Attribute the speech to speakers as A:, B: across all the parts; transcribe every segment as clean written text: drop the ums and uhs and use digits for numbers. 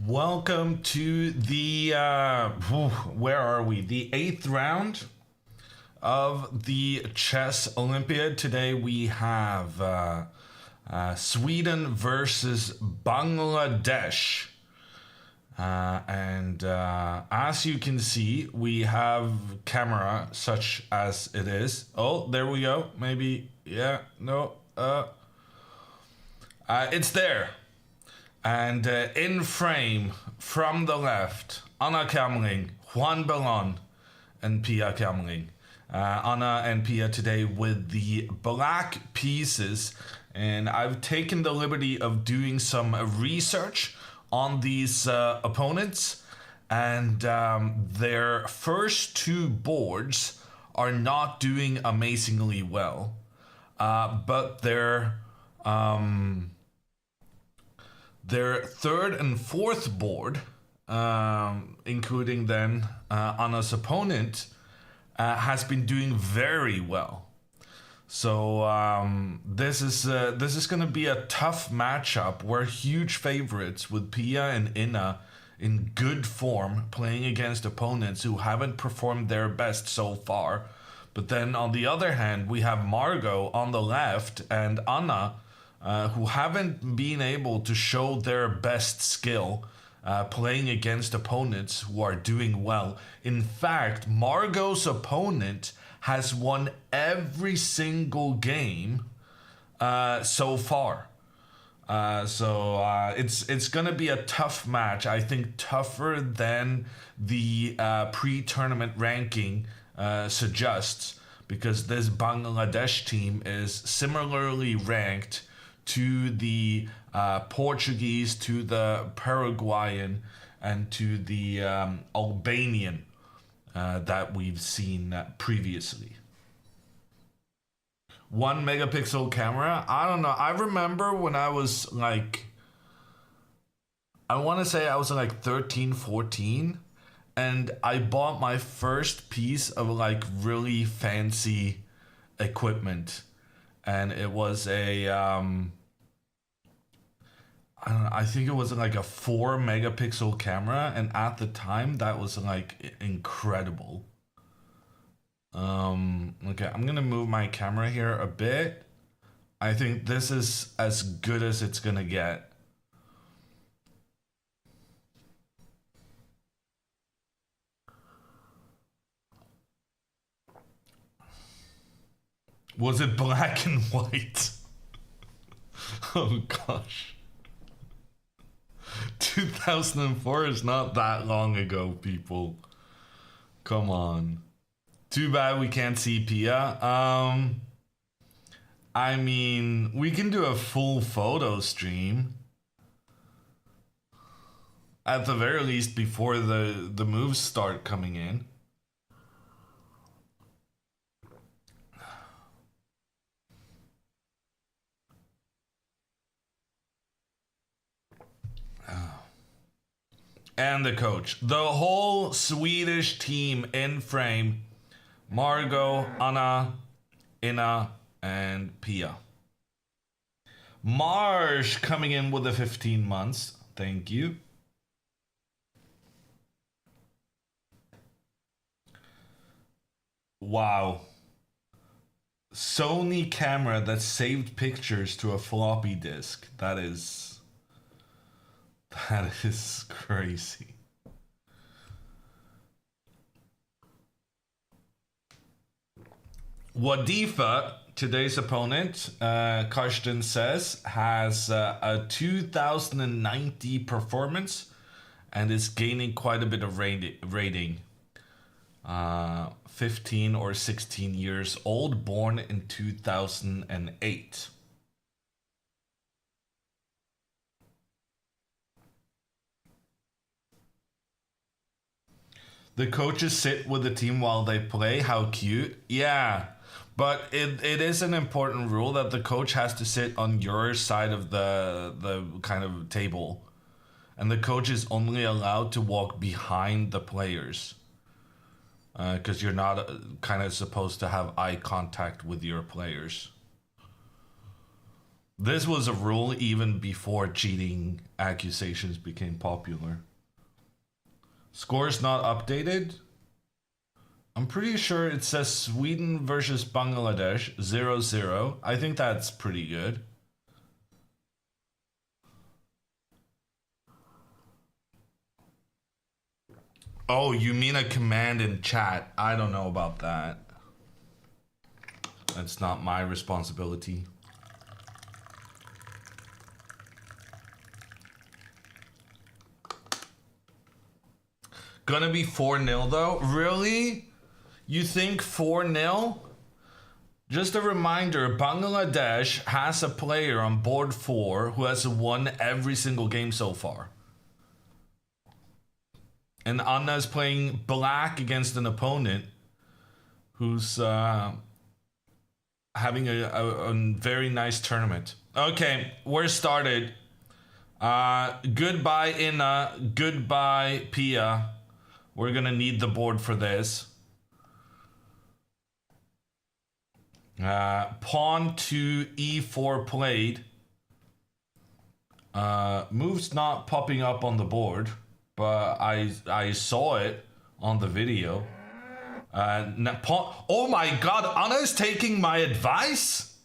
A: Welcome to the where are we? The 8th round of the chess Olympiad. Today we have Sweden versus Bangladesh. And as you can see, we have camera such as it is. Oh, there we go. Maybe, yeah, no, it's there. And in frame, from the left, Anna Kamling, Juan Bellon, and Pia Kamling. Anna and Pia today with the black pieces. And I've taken the liberty of doing some research on these opponents. And their first two boards are not doing amazingly well. But their third and fourth board, including then Anna's opponent, has been doing very well. So this is going to be a tough matchup. We're huge favorites with Pia and Inna in good form, playing against opponents who haven't performed their best so far. But then on the other hand, we have Margot on the left and Anna, who haven't been able to show their best skill playing against opponents who are doing well. In fact, Margot's opponent has won every single game so far. So it's going to be a tough match. I think tougher than the pre-tournament ranking suggests, because this Bangladesh team is similarly ranked to the Portuguese, to the Paraguayan, and to the Albanian that we've seen previously. 1 megapixel camera. I don't know. I remember when I was like, I want to say I was like 13, 14, and I bought my first piece of like really fancy equipment. And it was a, I don't know, I think it was like a 4 megapixel camera. And at the time, that was like incredible. Okay, I'm going to move my camera here a bit. I think this is as good as it's going to get. Was it black and white? Oh gosh. 2004 is not that long ago, people. Come on. Too bad we can't see Pia. I mean, we can do a full photo stream. At the very least before the moves start coming in. And the coach. The whole Swedish team in frame. Margot, Anna, Inna, and Pia. Marsh coming in with the 15 months. Thank you. Wow. Sony camera that saved pictures to a floppy disk. That is crazy. Wadifa, today's opponent, Karsten says, has a 2090 performance and is gaining quite a bit of rating. 15 or 16 years old, born in 2008. The coaches sit with the team while they play. How cute. Yeah. But it is an important rule that the coach has to sit on your side of the kind of table. And the coach is only allowed to walk behind the players. Because you're not kind of supposed to have eye contact with your players. This was a rule even before cheating accusations became popular. Scores not updated. I'm pretty sure it says Sweden versus Bangladesh 0-0. I think that's pretty good. Oh, you mean a command in chat? I don't know about that. That's not my responsibility. Gonna be 4-0 though? Really? You think 4-0? Just a reminder, Bangladesh has a player on board 4 who has won every single game so far. And Anna is playing black against an opponent who's having a very nice tournament. Okay, we're started. Goodbye, Inna. Goodbye, Pia. We're gonna need the board for this. Pawn to e4 played. Move's not popping up on the board, but I saw it on the video. Oh my god, Anna's taking my advice?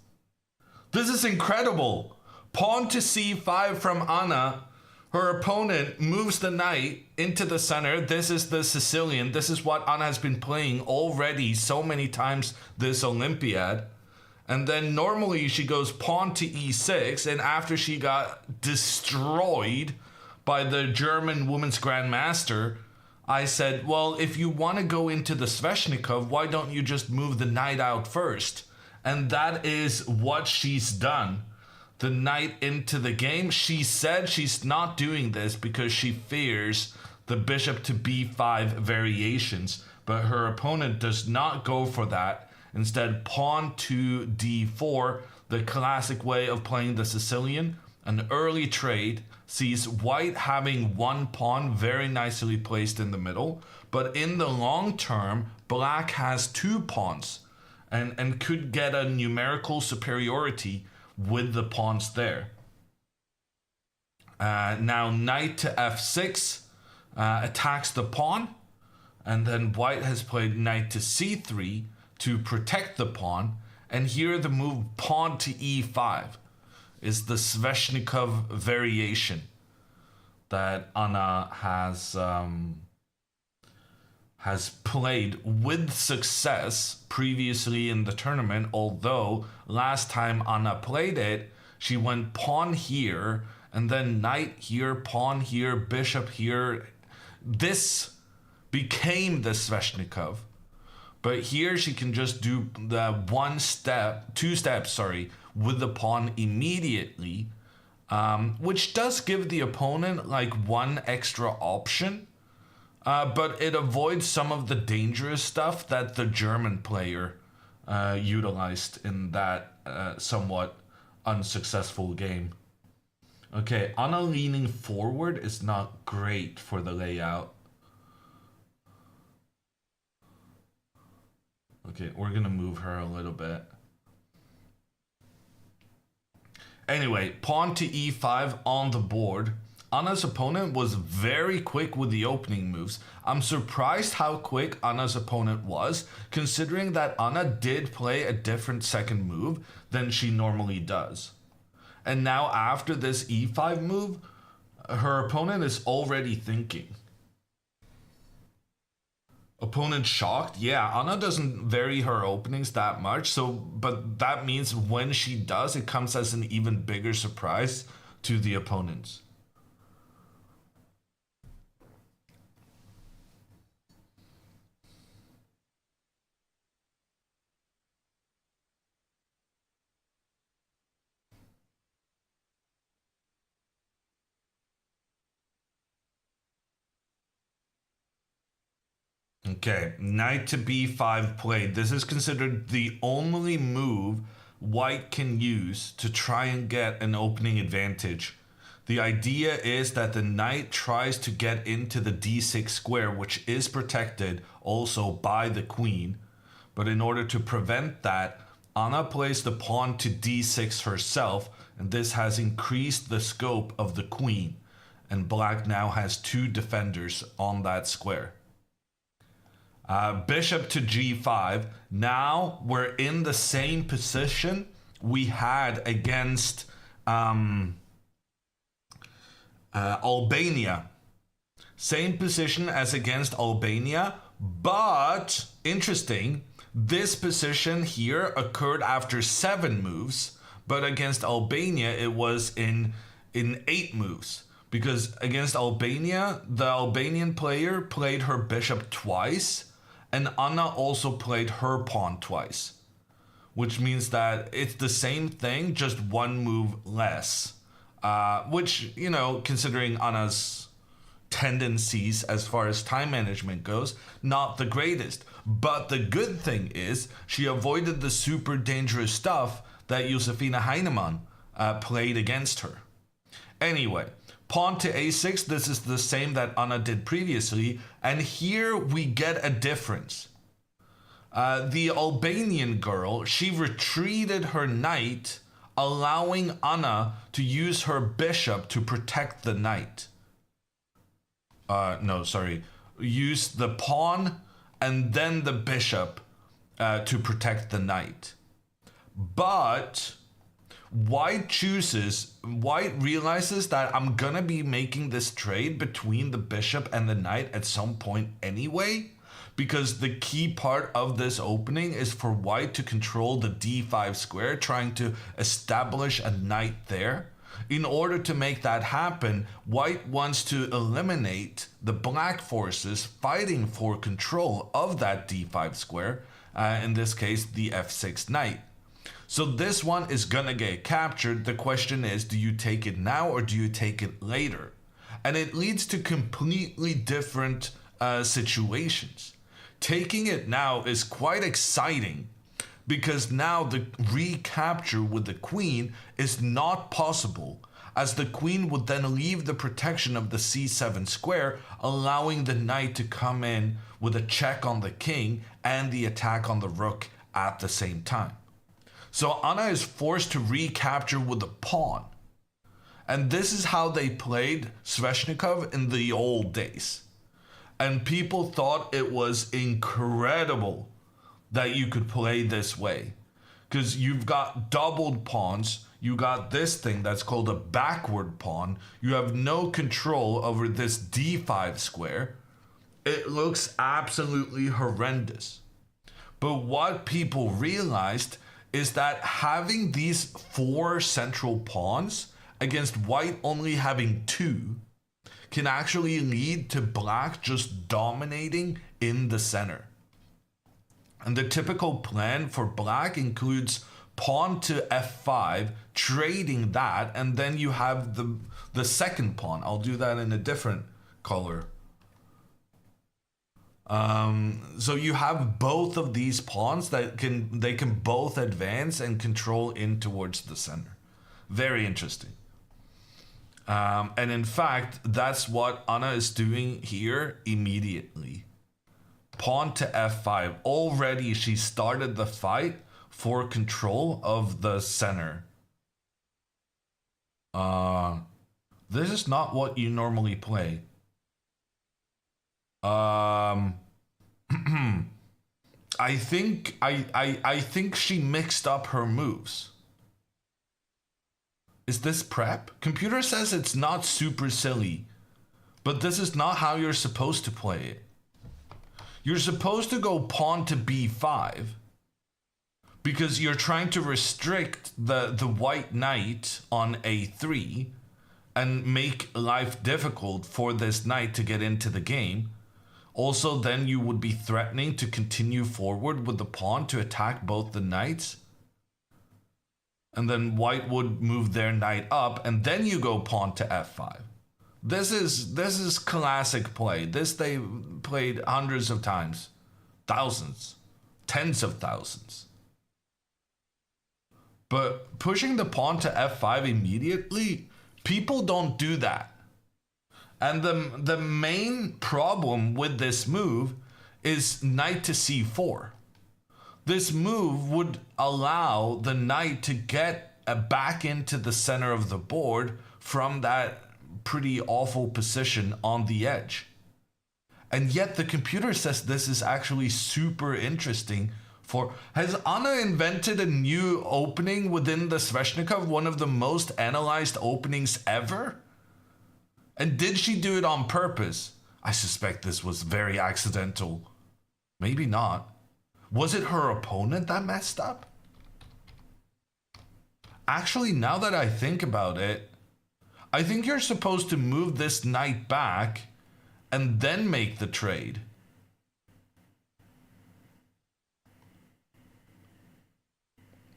A: This is incredible. Pawn to c5 from Anna. Her opponent moves the knight into the center. This is the Sicilian. This is what Anna has been playing already so many times this Olympiad. And then normally she goes pawn to e6, and after she got destroyed by the German women's grandmaster, I said, well, if you want to go into the Sveshnikov, why don't you just move the knight out first? And that is what she's done. The knight into the game. She said she's not doing this because she fears the bishop to b5 variations, but her opponent does not go for that. Instead, pawn to d4, the classic way of playing the Sicilian. An early trade sees white having one pawn very nicely placed in the middle, but in the long term, black has 2 pawns and could get a numerical superiority with the pawns there. Now knight to f6 attacks the pawn, and then white has played knight to c3 to protect the pawn, and here the move pawn to e5 is the Sveshnikov variation that Anna has played with success previously in the tournament, although last time Anna played it, she went pawn here, and then knight here, pawn here, bishop here. This became the Sveshnikov, but here she can just do the two steps, with the pawn immediately, which does give the opponent like one extra option. But it avoids some of the dangerous stuff that the German player utilized in that somewhat unsuccessful game. Okay, Anna leaning forward is not great for the layout. Okay, we're gonna move her a little bit. Anyway, pawn to e5 on the board. Anna's opponent was very quick with the opening moves. I'm surprised how quick Anna's opponent was, considering that Anna did play a different second move than she normally does. And now after this e5 move, her opponent is already thinking. Opponent shocked? Yeah, Anna doesn't vary her openings that much, but that means when she does, it comes as an even bigger surprise to the opponents. Okay, knight to b5 played. This is considered the only move white can use to try and get an opening advantage. The idea is that the knight tries to get into the d6 square, which is protected also by the queen. But in order to prevent that, Anna plays the pawn to d6 herself, and this has increased the scope of the queen. And black now has 2 defenders on that square. Bishop to g5. Now we're in the same position we had against Albania. Same position as against Albania, but interesting, this position here occurred after 7 moves, but against Albania it was in 8 moves. Because against Albania, the Albanian player played her bishop twice, and Anna also played her pawn twice. Which means that it's the same thing, just 1 move less. Which, you know, considering Anna's tendencies as far as time management goes, not the greatest. But the good thing is, she avoided the super dangerous stuff that Josefina Heinemann played against her. Anyway, pawn to a6, this is the same that Anna did previously, and here we get a difference. The Albanian girl, she retreated her knight, allowing Anna to use her bishop to protect the knight. Use the pawn and then the bishop to protect the knight. But White realizes that I'm gonna be making this trade between the bishop and the knight at some point anyway, because the key part of this opening is for White to control the d5 square, trying to establish a knight there. In order to make that happen, White wants to eliminate the black forces fighting for control of that d5 square, in this case the f6 knight. So this one is gonna get captured. The question is, do you take it now or do you take it later? And it leads to completely different situations. Taking it now is quite exciting because now the recapture with the queen is not possible, as the queen would then leave the protection of the c7 square, allowing the knight to come in with a check on the king and the attack on the rook at the same time. So Anna is forced to recapture with a pawn. And this is how they played Sveshnikov in the old days. And people thought it was incredible that you could play this way. Because you've got doubled pawns, you got this thing that's called a backward pawn, you have no control over this d5 square. It looks absolutely horrendous. But what people realized is that having these 4 central pawns against White only having 2 can actually lead to Black just dominating in the center. And the typical plan for Black includes pawn to f5, trading that, and then you have the second pawn. I'll do that in a different color. So you have both of these pawns that they can both advance and control in towards the center. Very interesting. And in fact, that's what Anna is doing here immediately. Pawn to f5. Already she started the fight for control of the center. This is not what you normally play. I think she mixed up her moves. Is this prep? Computer says it's not super silly, but this is not how you're supposed to play it. You're supposed to go pawn to b5 because you're trying to restrict the white knight on a3 and make life difficult for this knight to get into the game. Also, then you would be threatening to continue forward with the pawn to attack both the knights. And then white would move their knight up, and then you go pawn to f5. This is classic play. This they played hundreds of times, thousands, tens of thousands. But pushing the pawn to f5 immediately, people don't do that. And the main problem with this move is knight to c4. this move would allow the knight to get back into the center of the board from that pretty awful position on the edge. And yet the computer says this is actually super interesting. Has Anna invented a new opening within the Sveshnikov, one of the most analyzed openings ever? And did she do it on purpose? I suspect this was very accidental. Maybe not. Was it her opponent that messed up? Actually, now that I think about it, I think you're supposed to move this knight back and then make the trade.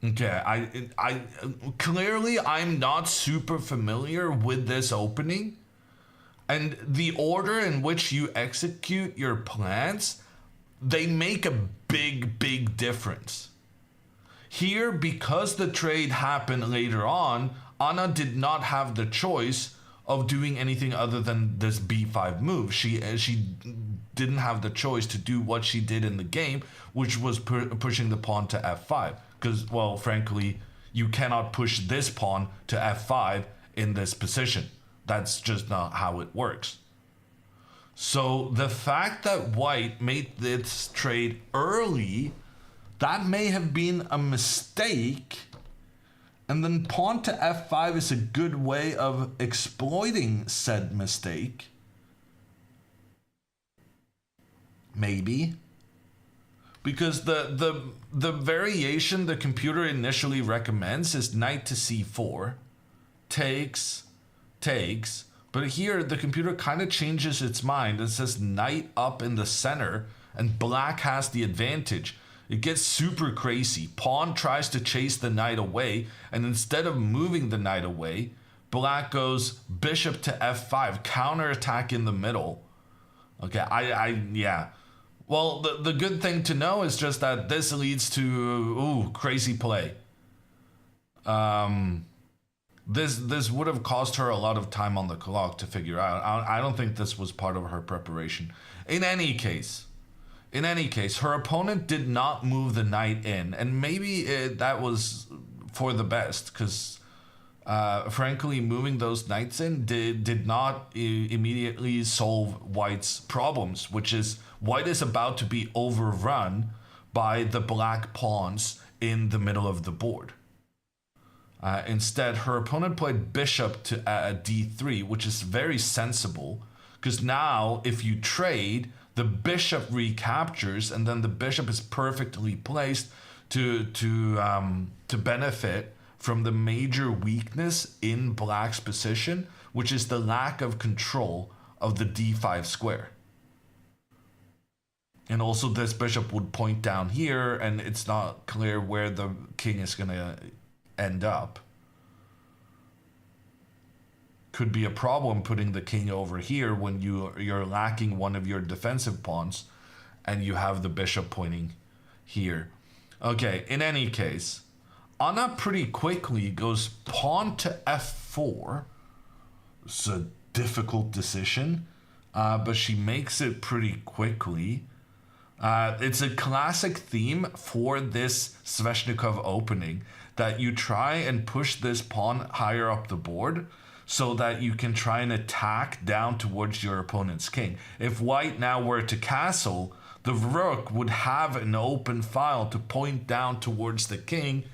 A: Okay, I clearly I'm not super familiar with this opening, and the order in which you execute your plans, they make a big difference. Here, because the trade happened later on, Anna did not have the choice of doing anything other than this b5 move. She didn't have the choice to do what she did in the game, which was pushing the pawn to f5. Because, well, frankly, you cannot push this pawn to f5 in this position. That's just not how it works. So the fact that white made this trade early, that may have been a mistake. And then pawn to f5 is a good way of exploiting said mistake. Maybe. Because the variation the computer initially recommends is knight to c4, takes, but here the computer kind of changes its mind and says knight up in the center and black has the advantage. It gets super crazy. Pawn tries to chase the knight away, and instead of moving the knight away, black goes bishop to f5, counterattack in the middle. Okay, yeah. Well, the good thing to know is just that this leads to crazy play. This would have cost her a lot of time on the clock to figure out. I don't think this was part of her preparation. In any case, her opponent did not move the knight in, and maybe that was for the best, because frankly, moving those knights in did not immediately solve white's problems, which is white is about to be overrun by the black pawns in the middle of the board. Instead, her opponent played bishop to d3, which is very sensible, because now if you trade, the bishop recaptures, and then the bishop is perfectly placed to benefit from the major weakness in black's position, which is the lack of control of the d5 square. And also this bishop would point down here, and it's not clear where the king is going to end up. Could be a problem putting the king over here when you're lacking one of your defensive pawns and you have the bishop pointing here. Okay, in any case, Anna pretty quickly goes pawn to f4. It's a difficult decision, but she makes it pretty quickly. It's a classic theme for this Sveshnikov opening that you try and push this pawn higher up the board so that you can try and attack down towards your opponent's king. If white now were to castle, the rook would have an open file to point down towards the king,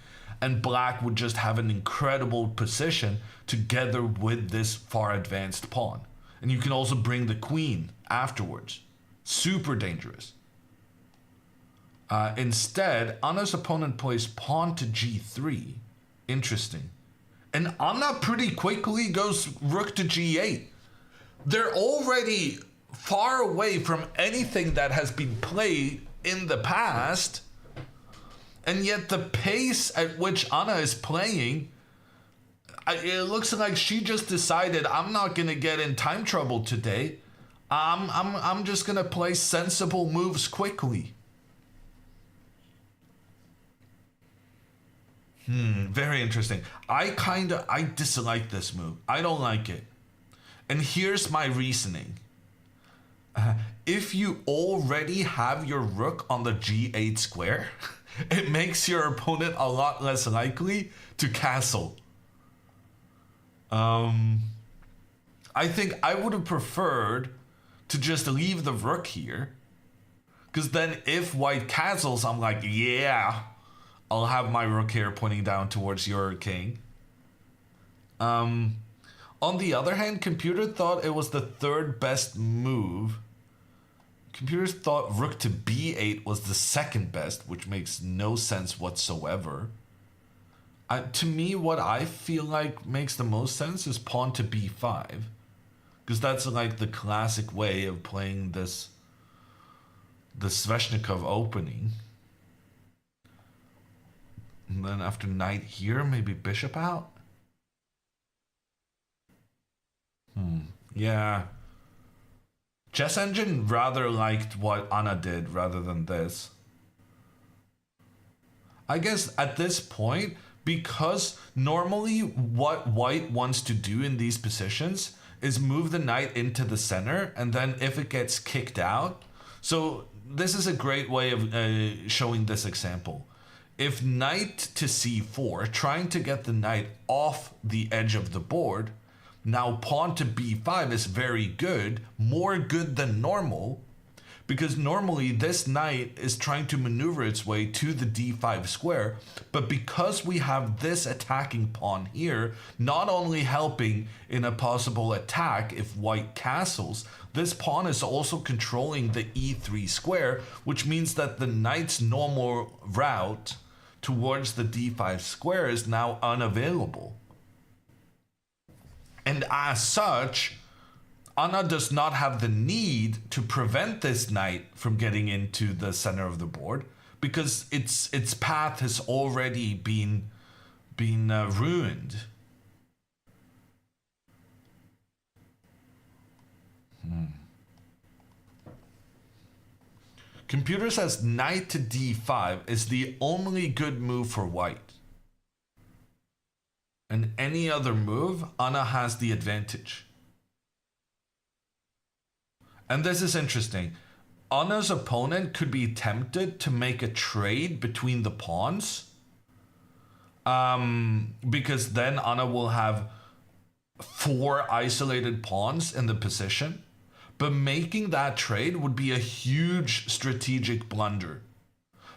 A: and black would just have an incredible position together with this far advanced pawn. And you can also bring the queen afterwards. Super dangerous. Instead, Anna's opponent plays pawn to g3. Interesting. And Anna pretty quickly goes rook to g8. They're already far away from anything that has been played in the past. And yet the pace at which Anna is playing, it looks like she just decided, I'm not going to get in time trouble today. I'm just going to play sensible moves quickly. Very interesting. I dislike this move. I don't like it. And here's my reasoning. If you already have your rook on the g8 square, It makes your opponent a lot less likely to castle. I think I would have preferred to just leave the rook here. Because then if white castles, I'm like, yeah, I'll have my rook here pointing down towards your king. On the other hand, computer thought it was the third best move. Computers thought rook to b8 was the second best, which makes no sense whatsoever. To me, what I feel like makes the most sense is pawn to b5. Because that's like the classic way of playing this, the Sveshnikov opening. And then after knight here, maybe bishop out? Yeah. Chess Engine rather liked what Anna did rather than this. I guess at this point, because normally what white wants to do in these positions is move the knight into the center, and then if it gets kicked out. So this is a great way of showing this example. If knight to c4, trying to get the knight off the edge of the board, now pawn to b5 is very good, more good than normal, because normally this knight is trying to maneuver its way to the d5 square, but because we have this attacking pawn here, not only helping in a possible attack if white castles, this pawn is also controlling the e3 square, which means that the knight's normal route towards the d5 square is now unavailable. And as such, Anna does not have the need to prevent this knight from getting into the center of the board because its path has already been ruined. Computer says knight to d5 is the only good move for white. And any other move, Anna has the advantage. And this is interesting. Anna's opponent could be tempted to make a trade between the pawns. Because then Anna will have 4 isolated pawns in the position. But making that trade would be a huge strategic blunder.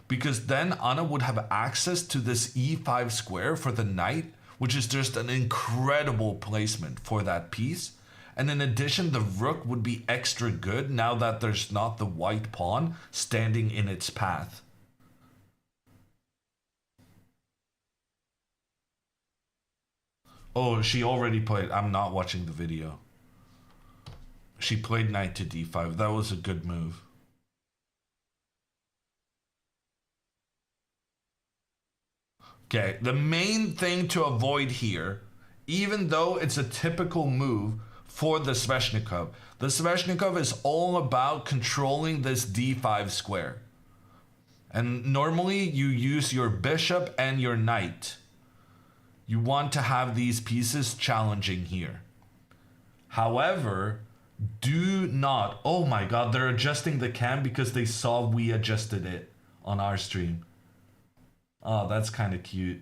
A: Because then Anna would have access to this e5 square for the knight, which is just an incredible placement for that piece. And in addition, the rook would be extra good now that there's not the white pawn standing in its path. Oh, she already played. I'm not watching the video. She played knight to d5. That was a good move. Okay, the main thing to avoid here, even though it's a typical move for the Sveshnikov is all about controlling this d5 square. And normally you use your bishop and your knight. You want to have these pieces challenging here. However, do not, oh my god, they're adjusting the cam because they saw we adjusted it on our stream. Oh, that's kind of cute.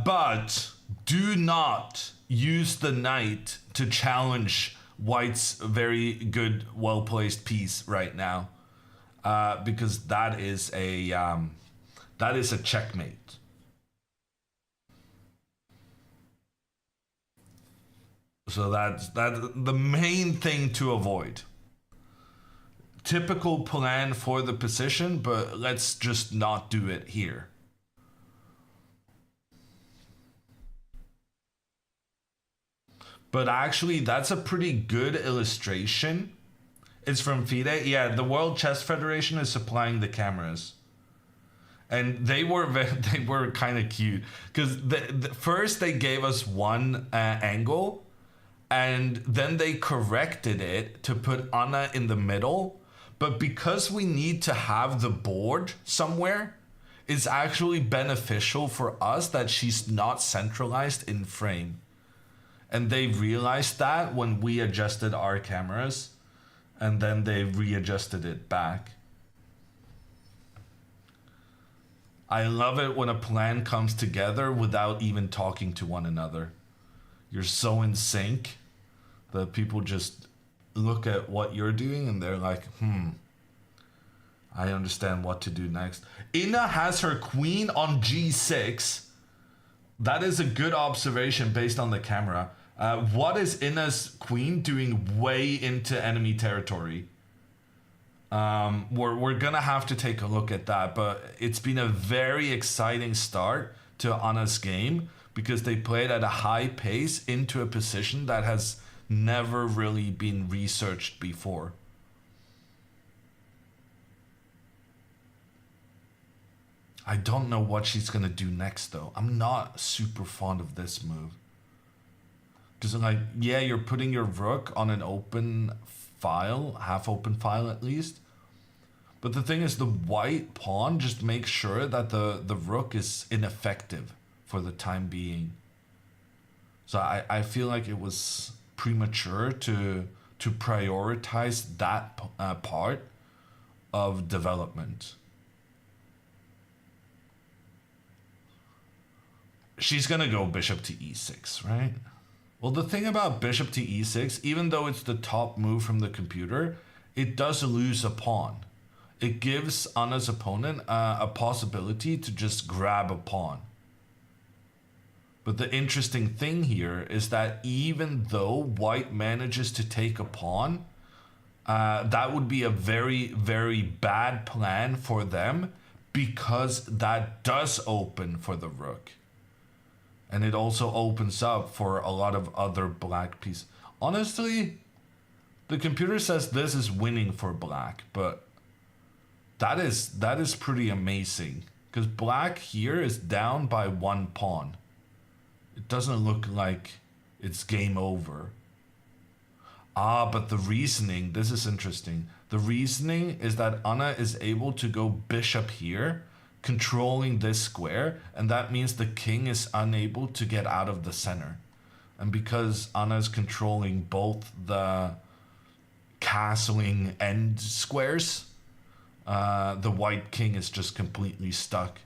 A: But do not use the knight to challenge white's very good, well-placed piece right now, because that is a checkmate. So that's the main thing to avoid. Typical plan for the position, but let's just not do it here. But actually, that's a pretty good illustration. It's from Fide. Yeah, the World Chess Federation is supplying the cameras. And they were kind of cute because first they gave us one angle, and then they corrected it to put Anna in the middle. But because we need to have the board somewhere, it's actually beneficial for us that she's not centralized in frame. And they realized that when we adjusted our cameras, and then they readjusted it back. I love it when a plan comes together without even talking to one another. You're so in sync that people just look at what you're doing and they're like, I understand what to do next. Ina has her queen on g6. That is a good observation based on the camera. What is Ina's queen doing way into enemy territory? We're gonna have to take a look at that, but it's been a very exciting start to Anna's game because they played at a high pace into a position that has never really been researched before. I don't know what she's gonna do next though. I'm not super fond of this move. Because like, yeah, you're putting your rook on an open file, half open file at least. But the thing is, the white pawn just makes sure that the rook is ineffective for the time being. So I feel like it was premature to prioritize that part of development. She's gonna go bishop to e6, right? Well, the thing about bishop to e6, even though it's the top move from the computer, it does lose a pawn. It gives Anna's opponent a possibility to just grab a pawn. But the interesting thing here is that even though white manages to take a pawn, that would be a very, very bad plan for them because that does open for the rook. And it also opens up for a lot of other black pieces. Honestly, the computer says this is winning for black, but that is pretty amazing. Because black here is down by one pawn. It doesn't look like it's game over. But the reasoning, this is interesting. The reasoning is that Anna is able to go bishop here, controlling this square, and that means the king is unable to get out of the center. And because Anna is controlling both the castling end squares, the white king is just completely stuck.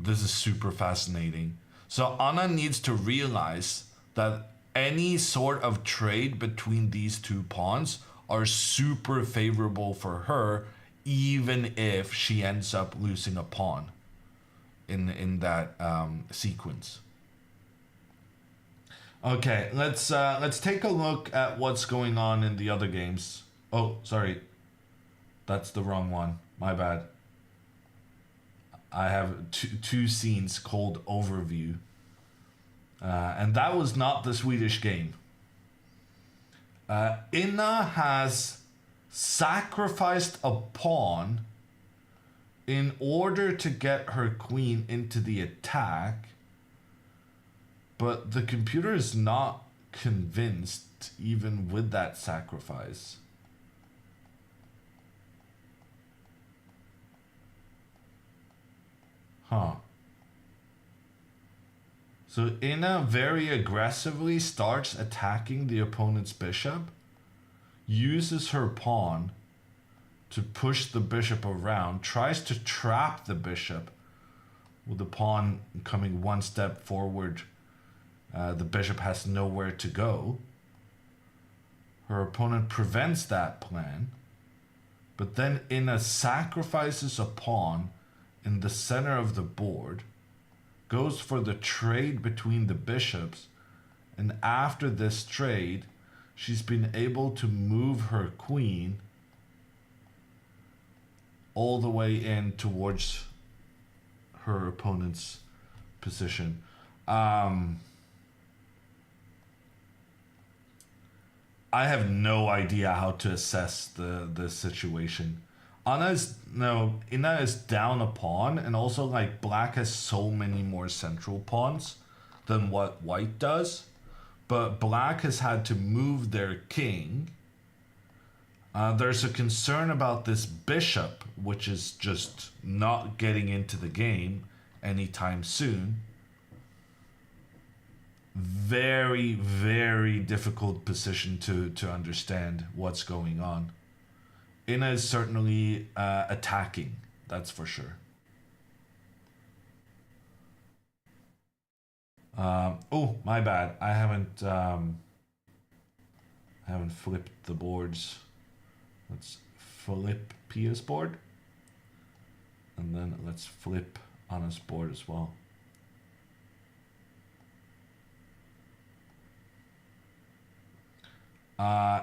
A: This is super fascinating. So Anna needs to realize that any sort of trade between these two pawns are super favorable for her, even if she ends up losing a pawn in that sequence. Okay, let's take a look at what's going on in the other games. Oh, sorry. That's the wrong one. My bad. I have two scenes called Overview. And that was not the Swedish game. Inna has sacrificed a pawn in order to get her queen into the attack, but the computer is not convinced even with that sacrifice. So Inna very aggressively starts attacking the opponent's bishop, uses her pawn to push the bishop around, tries to trap the bishop with the pawn coming one step forward. The bishop has nowhere to go. Her opponent prevents that plan, but then Inna sacrifices a pawn in the center of the board, goes for the trade between the bishops, and after this trade, she's been able to move her queen all the way in towards her opponent's position. I have no idea how to assess the situation. Inna is down a pawn, and also like black has so many more central pawns than what white does. But black has had to move their king. There's a concern about this bishop, which is just not getting into the game anytime soon. very, very difficult position to understand what's going on. Ina is certainly attacking, that's for sure. Oh, my bad. I haven't flipped the boards. Let's flip Pia's board. And then let's flip Anna's board as well.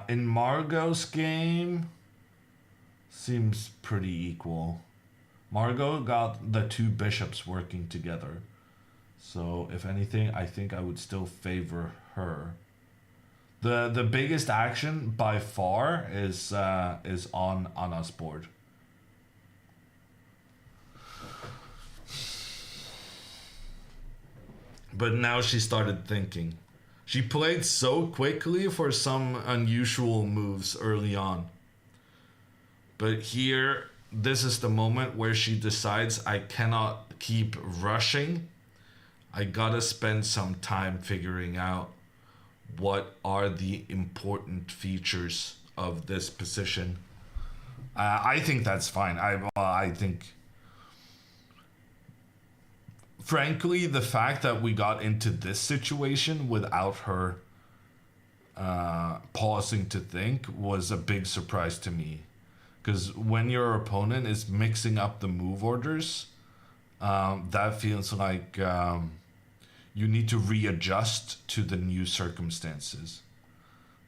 A: In Margot's game, seems pretty equal. Margot got the two bishops working together. So if anything, I think I would still favor her. The biggest action by far is on Anna's board. But now she started thinking. She played so quickly for some unusual moves early on. But here, this is the moment where she decides I cannot keep rushing. I gotta spend some time figuring out what are the important features of this position. I think that's fine. I think, frankly, the fact that we got into this situation without her pausing to think was a big surprise to me. Because when your opponent is mixing up the move orders, that feels like you need to readjust to the new circumstances.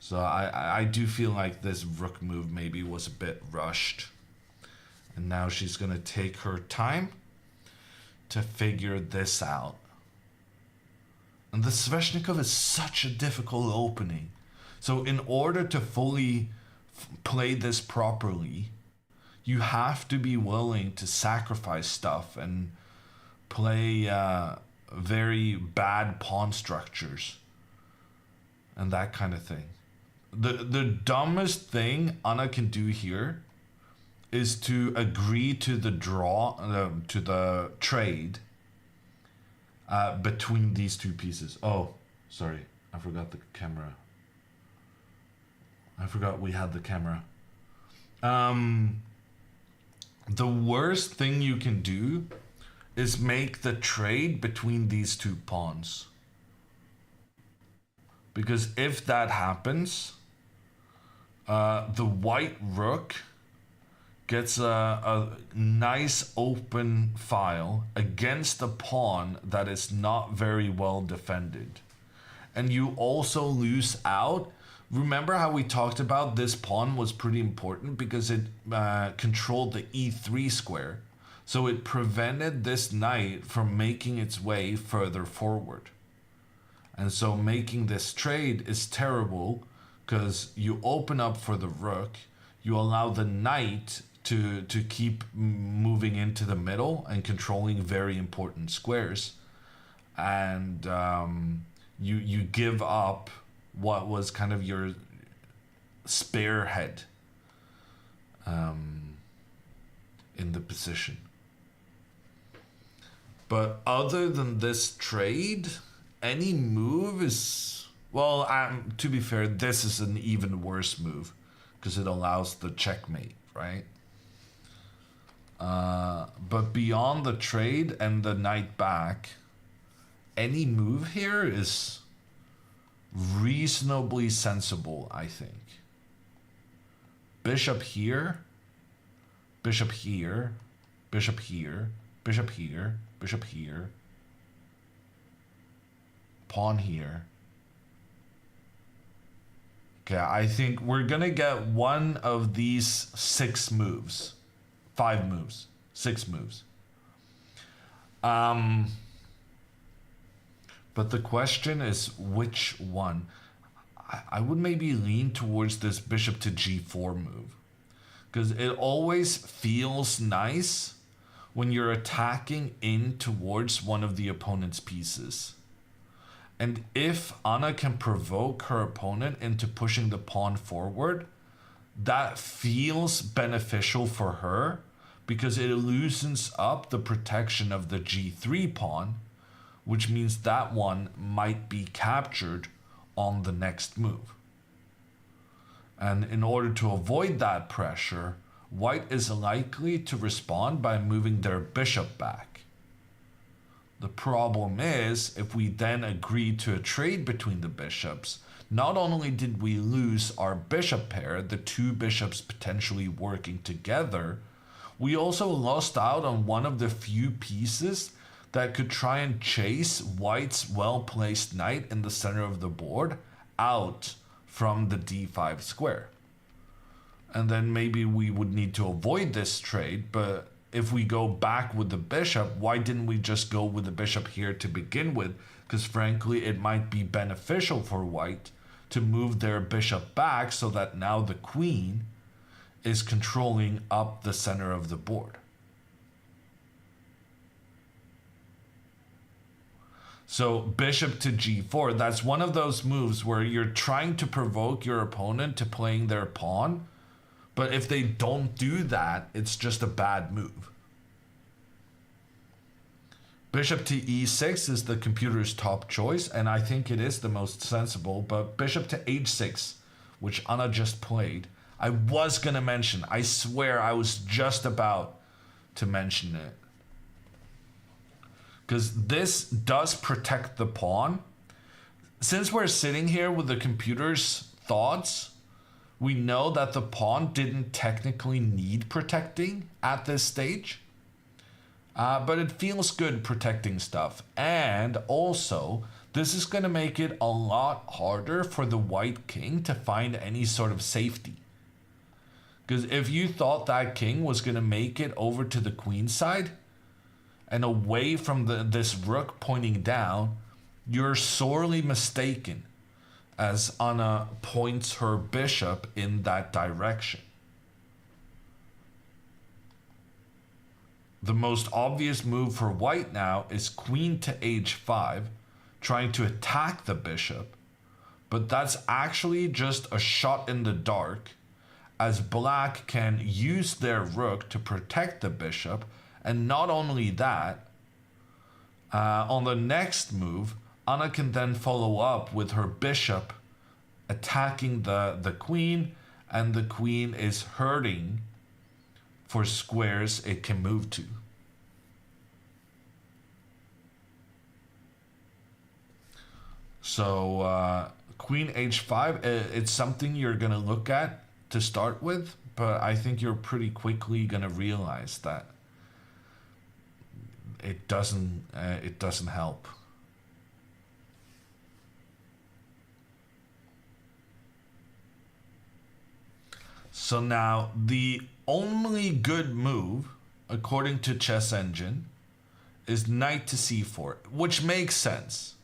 A: So I do feel like this rook move maybe was a bit rushed. And now she's going to take her time to figure this out. And the Sveshnikov is such a difficult opening. So in order to fully play this properly, you have to be willing to sacrifice stuff and play very bad pawn structures and that kind of thing. The dumbest thing Anna can do here is to agree to the draw, to the trade between these two pieces. Oh, sorry, I forgot the camera. I forgot we had the camera. The worst thing you can do is make the trade between these two pawns. Because if that happens, the white rook gets a nice open file against a pawn that is not very well defended. And you also lose out. Remember how we talked about this pawn was pretty important because it controlled the e3 square. So it prevented this knight from making its way further forward. And so making this trade is terrible because you open up for the rook, you allow the knight to keep moving into the middle and controlling very important squares. And you give up what was kind of your spearhead in the position. But other than this trade, any move is... Well, to be fair, this is an even worse move because it allows the checkmate, right? But beyond the trade and the knight back, any move here is reasonably sensible, I think. Bishop here, bishop here, bishop here, bishop here, bishop here, pawn here. Okay, I think we're gonna get one of these 6 moves. 5 moves. 6 moves. But the question is which one? I would maybe lean towards this bishop to g4 move. Because it always feels nice when you're attacking in towards one of the opponent's pieces. And if Anna can provoke her opponent into pushing the pawn forward, that feels beneficial for her because it loosens up the protection of the g3 pawn, which means that one might be captured on the next move. And in order to avoid that pressure, white is likely to respond by moving their bishop back. The problem is, if we then agree to a trade between the bishops, not only did we lose our bishop pair, the two bishops potentially working together, we also lost out on one of the few pieces that could try and chase white's well-placed knight in the center of the board out from the d5 square. And then maybe we would need to avoid this trade, but if we go back with the bishop, why didn't we just go with the bishop here to begin with? Because frankly, it might be beneficial for white to move their bishop back so that now the queen is controlling up the center of the board. So bishop to g4, that's one of those moves where you're trying to provoke your opponent to playing their pawn, but if they don't do that, it's just a bad move. Bishop to e6 is the computer's top choice, and I think it is the most sensible, but bishop to h6, which Anna just played, I was going to mention. I swear I was just about to mention it. Because this does protect the pawn. Since we're sitting here with the computer's thoughts, we know that the pawn didn't technically need protecting at this stage. But it feels good protecting stuff. And also, this is going to make it a lot harder for the white king to find any sort of safety. Because if you thought that king was going to make it over to the queen side and away from this rook pointing down, you're sorely mistaken, as Anna points her bishop in that direction. The most obvious move for white now is queen to h5, trying to attack the bishop, but that's actually just a shot in the dark, as black can use their rook to protect the bishop. And not only that, on the next move, Anna can then follow up with her bishop attacking the queen, and the queen is hurting for squares it can move to. So queen h5, it's something you're going to look at to start with, but I think you're pretty quickly going to realize that it doesn't help. So now the only good move, according to Chess Engine, is knight to c4, which makes sense.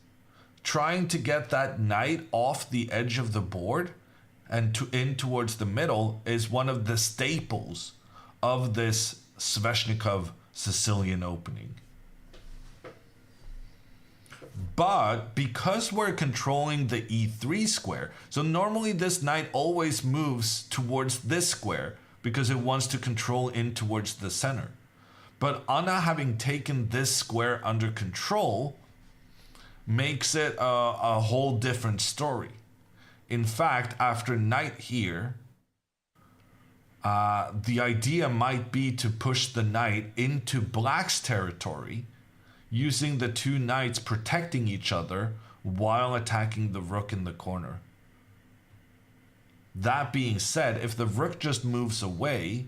A: Trying to get that knight off the edge of the board and in towards the middle is one of the staples of this Sveshnikov Sicilian opening. But because we're controlling the e3 square, so normally this knight always moves towards this square because it wants to control in towards the center. But Anna having taken this square under control makes it a whole different story. In fact, after knight here, the idea might be to push the knight into black's territory, using the two knights protecting each other while attacking the rook in the corner. That being said, if the rook just moves away,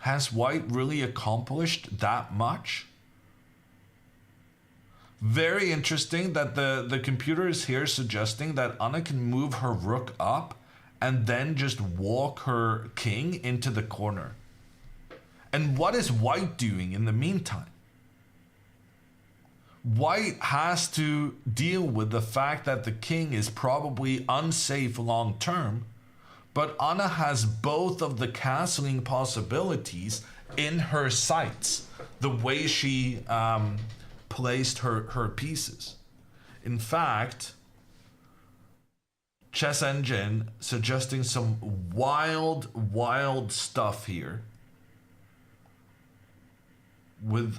A: has white really accomplished that much? Very interesting that the computer is here suggesting that Anna can move her rook up and then just walk her king into the corner. And what is white doing in the meantime? White has to deal with the fact that the king is probably unsafe long term, but Anna has both of the castling possibilities in her sights, the way she placed her pieces. In fact, Chess Engine suggesting some wild stuff here with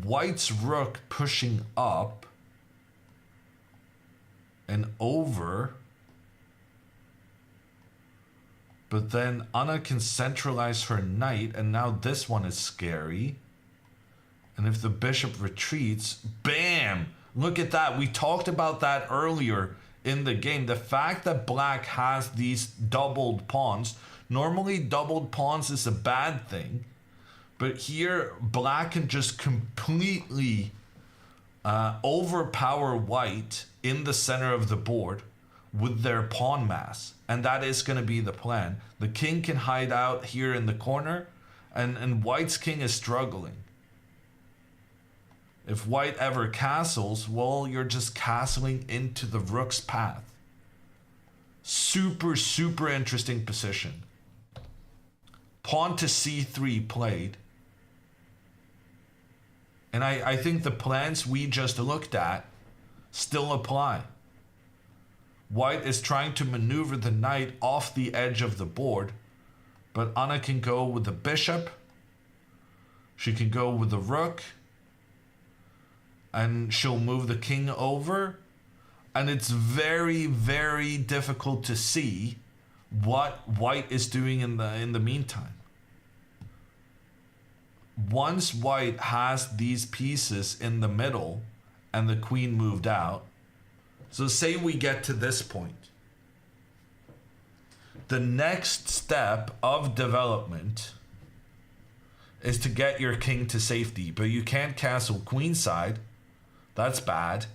A: white's rook pushing up and over. But then Anna can centralize her knight, and now this one is scary. And if the bishop retreats, bam! Look at that. We talked about that earlier in the game. The fact that black has these doubled pawns. Normally, doubled pawns is a bad thing. But here, black can just completely overpower white in the center of the board with their pawn mass. And that is going to be the plan. The king can hide out here in the corner, and white's king is struggling. If white ever castles, well, you're just castling into the rook's path. Super, super interesting position. Pawn to c3 played. And I think the plans we just looked at still apply. White is trying to maneuver the knight off the edge of the board, but Anna can go with the bishop. She can go with the rook. And she'll move the king over. And it's very, very difficult to see what white is doing in the meantime. Once white has these pieces in the middle and the queen moved out, so say we get to this point. The next step of development is to get your king to safety, but you can't castle queenside. That's bad.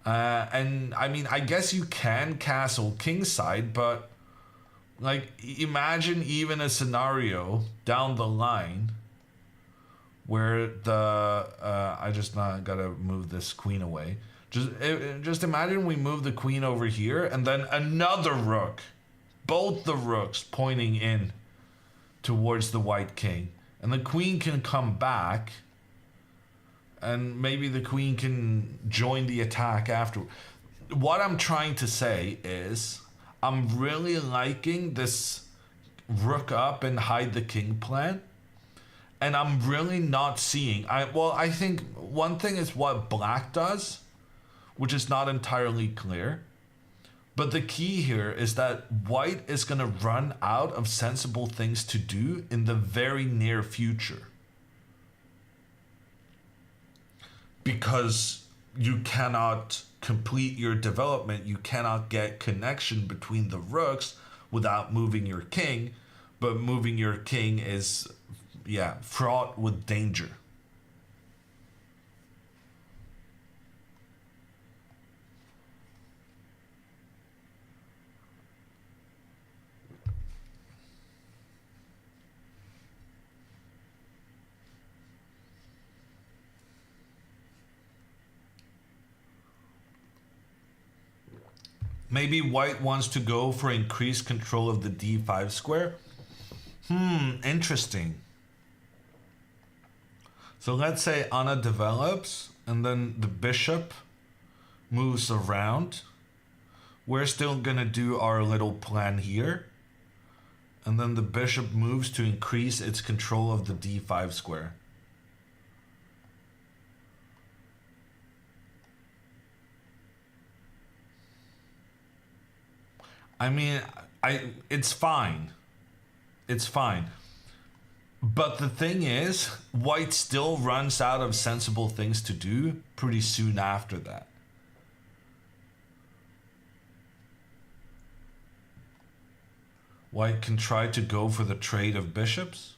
A: And I mean, I guess you can castle kingside, but like, imagine even a scenario down the line where I just gotta move this queen away. Just imagine we move the queen over here and then another rook, both the rooks pointing in towards the white king, and the queen can come back, and maybe the queen can join the attack after. What I'm trying to say is, I'm really liking this rook up and hide the king plan. And I'm really not seeing... I think one thing is what black does, which is not entirely clear. But the key here is that white is going to run out of sensible things to do in the very near future. Because you cannot complete your development, you cannot get connection between the rooks without moving your king. But moving your king is... fraught with danger. Maybe white wants to go for increased control of the d5 square. Interesting. So let's say Anna develops, and then the bishop moves around. We're still going to do our little plan here. And then the bishop moves to increase its control of the d5 square. I mean, it's fine. It's fine. But the thing is, white still runs out of sensible things to do pretty soon after that. White can try to go for the trade of bishops.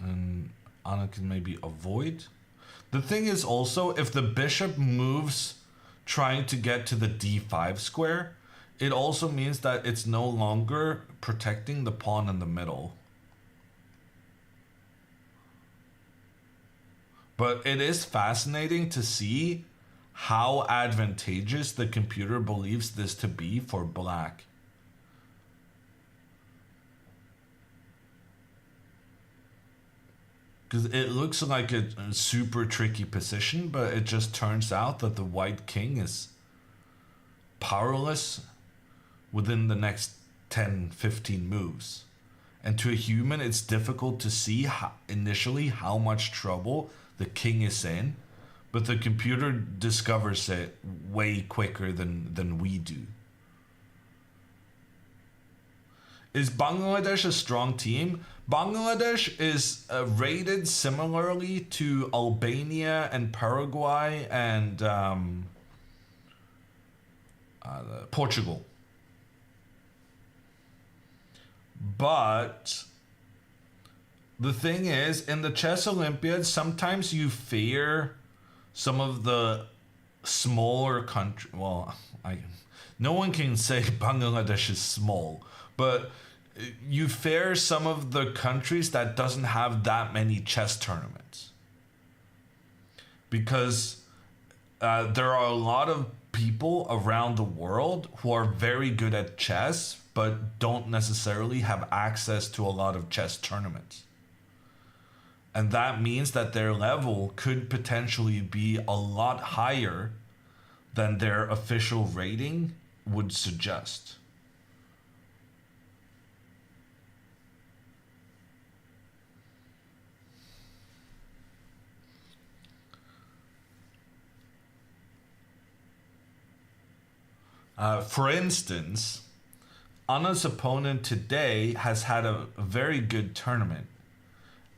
A: And Anna can maybe avoid. The thing is also, if the bishop moves trying to get to the d5 square, it also means that it's no longer protecting the pawn in the middle. But it is fascinating to see how advantageous the computer believes this to be for black. Because it looks like a super tricky position, but it just turns out that the white king is powerless within the next 10, 15 moves. And to a human, it's difficult to see initially how much trouble the king is in, but the computer discovers it way quicker than we do. Is Bangladesh a strong team? Bangladesh is rated similarly to Albania and Paraguay and Portugal. But the thing is, in the chess Olympiads, sometimes you fear some of the smaller countries. Well, no one can say Bangladesh is small, but you fear some of the countries that doesn't have that many chess tournaments. Because there are a lot of people around the world who are very good at chess, but don't necessarily have access to a lot of chess tournaments. And that means that their level could potentially be a lot higher than their official rating would suggest. For instance, Anna's opponent today has had a very good tournament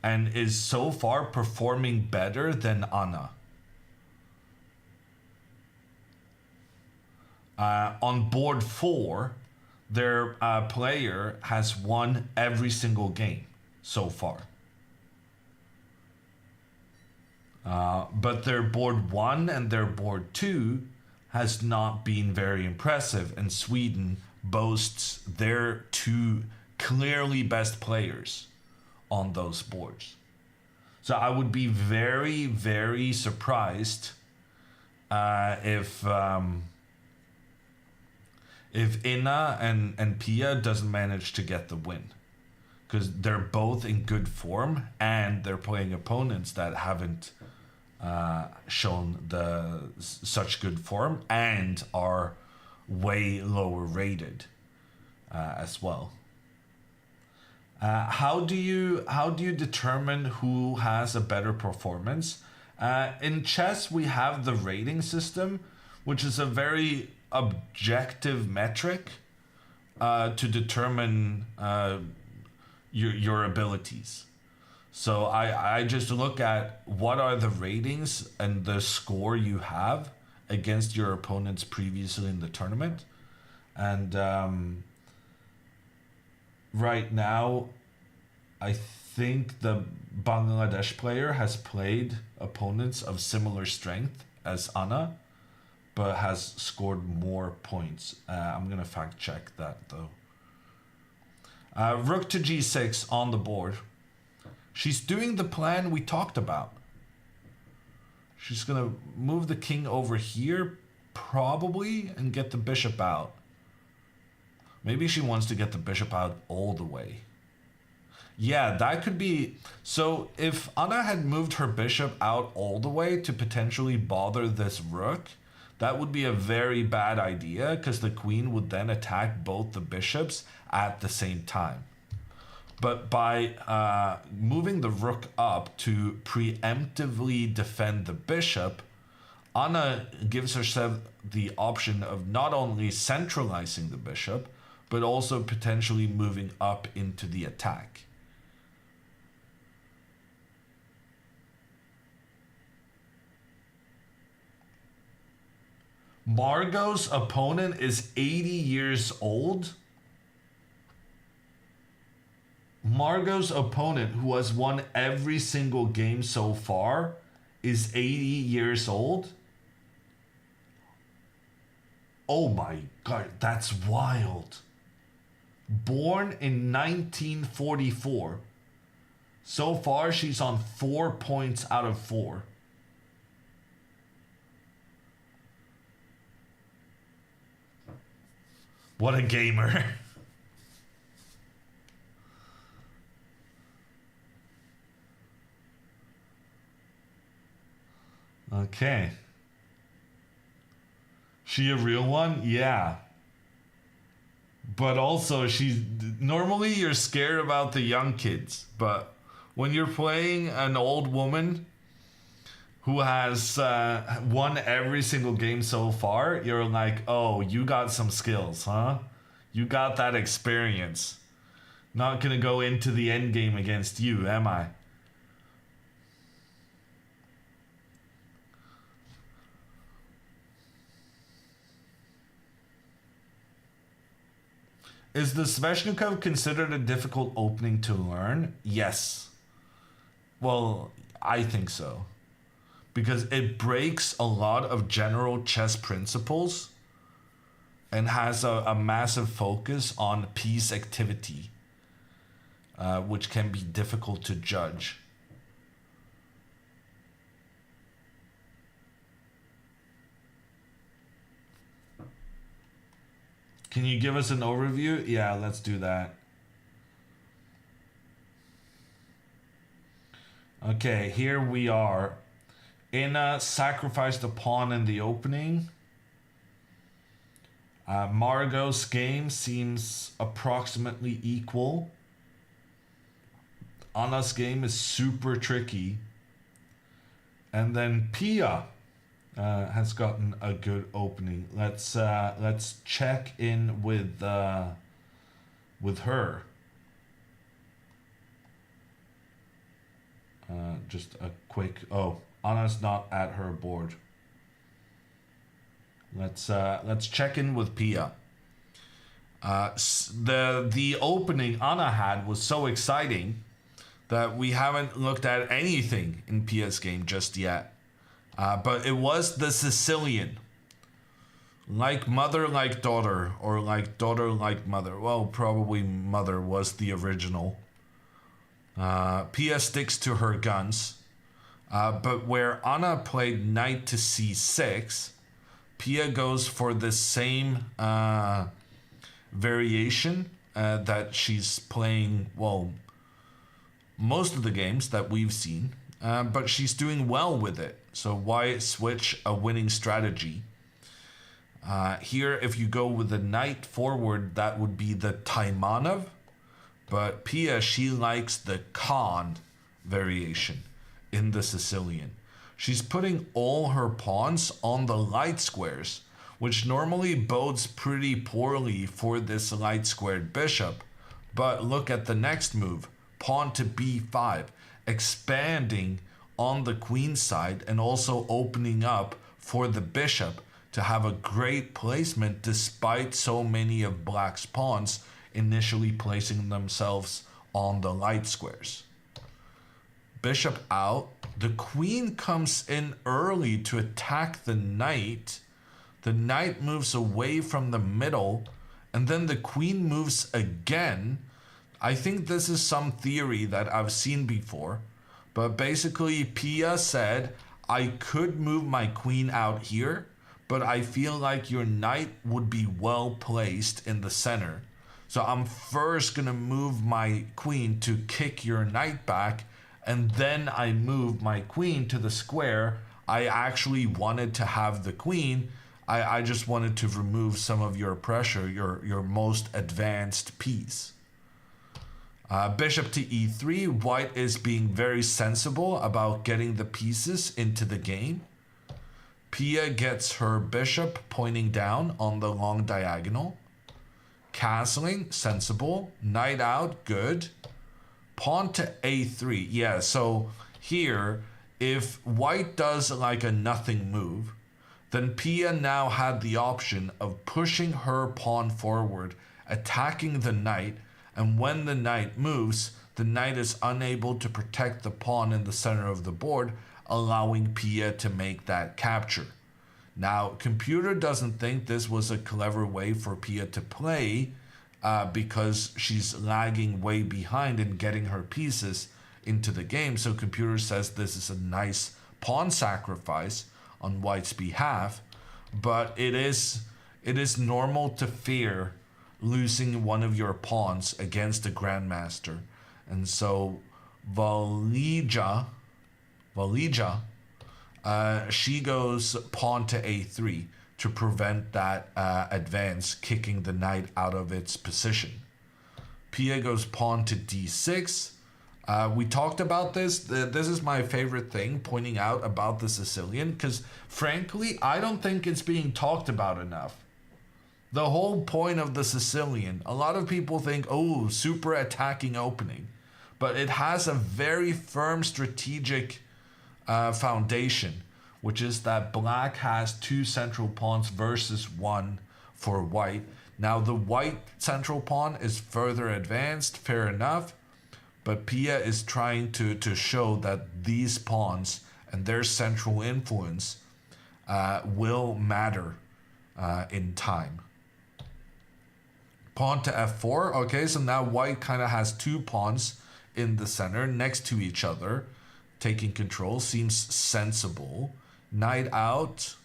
A: and is so far performing better than Anna. On board 4, their player has won every single game so far. But their board 1 and their board 2 has not been very impressive, and Sweden boasts their 2 clearly best players on those boards. So I would be very, very surprised if Inna and Pia doesn't manage to get the win, because they're both in good form and they're playing opponents that haven't shown such good form and are way lower rated as well. How do you determine who has a better performance? In chess, we have the rating system, which is a very objective metric to determine your abilities. So I just look at what are the ratings and the score you have against your opponents previously in the tournament. And right now, I think the Bangladesh player has played opponents of similar strength as Anna, but has scored more points. I'm going to fact check that though. Rook to g6 on the board. She's doing the plan we talked about. She's going to move the king over here, probably, and get the bishop out. Maybe she wants to get the bishop out all the way. Yeah, that could be... So if Anna had moved her bishop out all the way to potentially bother this rook, that would be a very bad idea, because the queen would then attack both the bishops at the same time. But by moving the rook up to preemptively defend the bishop, Anna gives herself the option of not only centralizing the bishop, but also potentially moving up into the attack. Margot's opponent is 80 years old. Margot's opponent, who has won every single game so far, is 80 years old. Oh my god, that's wild. Born in 1944. So far, she's on 4 points out of 4. What a gamer. Okay. She a real one? Yeah. But also, she's normally you're scared about the young kids, but when you're playing an old woman who has won every single game so far, you're like, oh, you got some skills, huh? You got that experience. Not gonna go into the end game against you, am I? Is the Sveshnikov considered a difficult opening to learn? Yes. Well, I think so. Because it breaks a lot of general chess principles and has a massive focus on piece activity, which can be difficult to judge. Can you give us an overview? Yeah, let's do that. Okay, here we are. Inna sacrificed a pawn in the opening. Margot's game seems approximately equal. Anna's game is super tricky. And then Pia has gotten a good opening. Let's check in with her. Just a quick. Oh, Anna's not at her board. Let's check in with Pia. The opening Anna had was so exciting that we haven't looked at anything in Pia's game just yet. But it was the Sicilian. Like mother, like daughter, or like daughter, like mother. Well, probably mother was the original. Pia sticks to her guns. But where Anna played knight to c6, Pia goes for the same variation that she's playing, well, most of the games that we've seen. But she's doing well with it. So why switch a winning strategy? Here, if you go with the knight forward, that would be the Taimanov. But Pia, she likes the Khan variation in the Sicilian. She's putting all her pawns on the light squares, which normally bodes pretty poorly for this light squared bishop. But look at the next move, pawn to b5, expanding on the queen side and also opening up for the bishop to have a great placement despite so many of black's pawns initially placing themselves on the light squares. Bishop out. The queen comes in early to attack the knight. The knight moves away from the middle, and then the queen moves again. I think this is some theory that I've seen before, but basically Pia said, I could move my queen out here, but I feel like your knight would be well placed in the center. So I'm first gonna move my queen to kick your knight back, and then I move my queen to the square. I actually wanted to have the queen. I just wanted to remove some of your pressure, your most advanced piece. Bishop to e3. White is being very sensible about getting the pieces into the game. Pia gets her bishop pointing down on the long diagonal. Castling, sensible. Knight out, good. Pawn to a3. Yeah, so here, if white does like a nothing move, then Pia now had the option of pushing her pawn forward, attacking the knight, and when the knight moves, the knight is unable to protect the pawn in the center of the board, allowing Pia to make that capture. Now, computer doesn't think this was a clever way for Pia to play because she's lagging way behind in getting her pieces into the game. So computer says this is a nice pawn sacrifice on white's behalf, but it is normal to fear losing one of your pawns against a grandmaster. And so Valija, she goes pawn to a3 to prevent that advance kicking the knight out of its position. Pia goes pawn to d6. We talked about this. This is my favorite thing, pointing out about the Sicilian, because frankly, I don't think it's being talked about enough. The whole point of the Sicilian, a lot of people think, oh, super attacking opening, but it has a very firm strategic foundation, which is that black has 2 central pawns versus 1 for white. Now the white central pawn is further advanced, fair enough, but Pia is trying to show that these pawns and their central influence will matter in time. Pawn to f4. Okay, so now white kind of has 2 pawns in the center next to each other. Taking control seems sensible. Knight out,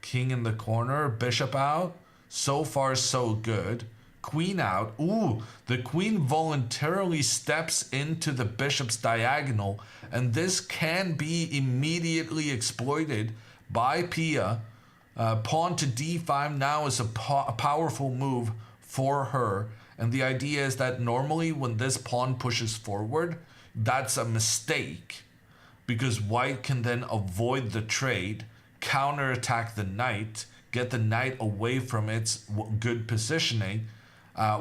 A: king in the corner, bishop out. So far, so good. Queen out. Ooh, the queen voluntarily steps into the bishop's diagonal, and this can be immediately exploited by Pia. Pawn to d5 now is a powerful move for her, and the idea is that normally when this pawn pushes forward, that's a mistake, because white can then avoid the trade, counterattack the knight, get the knight away from its good positioning,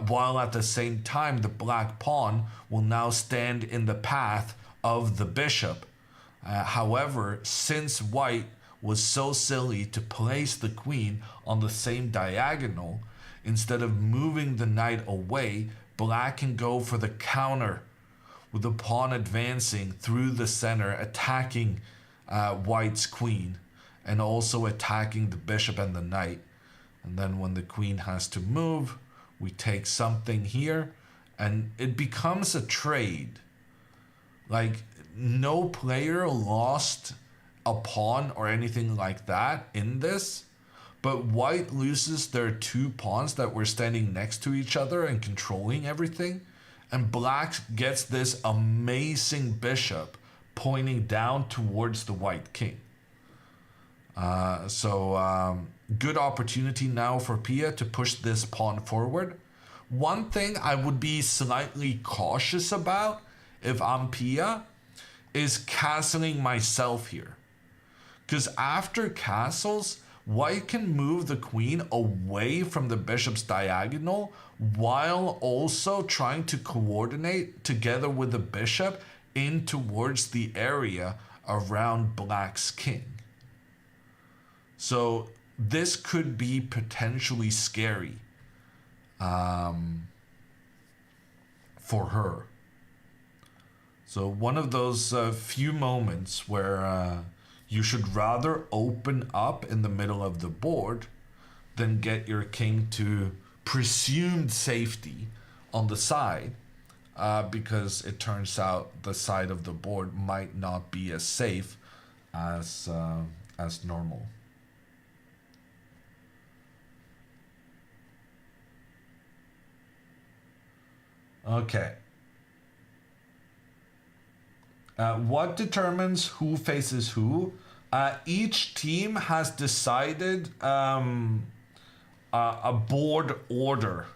A: while at the same time the black pawn will now stand in the path of the bishop. However, since white was so silly to place the queen on the same diagonal, instead of moving the knight away, black can go for the counter, with the pawn advancing through the center, attacking white's queen, and also attacking the bishop and the knight. And then when the queen has to move, we take something here, and it becomes a trade. Like, no player lost a pawn or anything like that in this, but white loses their 2 pawns that were standing next to each other and controlling everything, and black gets this amazing bishop pointing down towards the white king. Good opportunity now for Pia to push this pawn forward. One thing I would be slightly cautious about if I'm Pia is castling myself here. Because after castles, white can move the queen away from the bishop's diagonal while also trying to coordinate together with the bishop in towards the area around black's king. So this could be potentially scary for her. So one of those few moments where you should rather open up in the middle of the board than get your king to presumed safety on the side, because it turns out the side of the board might not be as safe as normal. Okay. What determines who faces who? Each team has decided a board order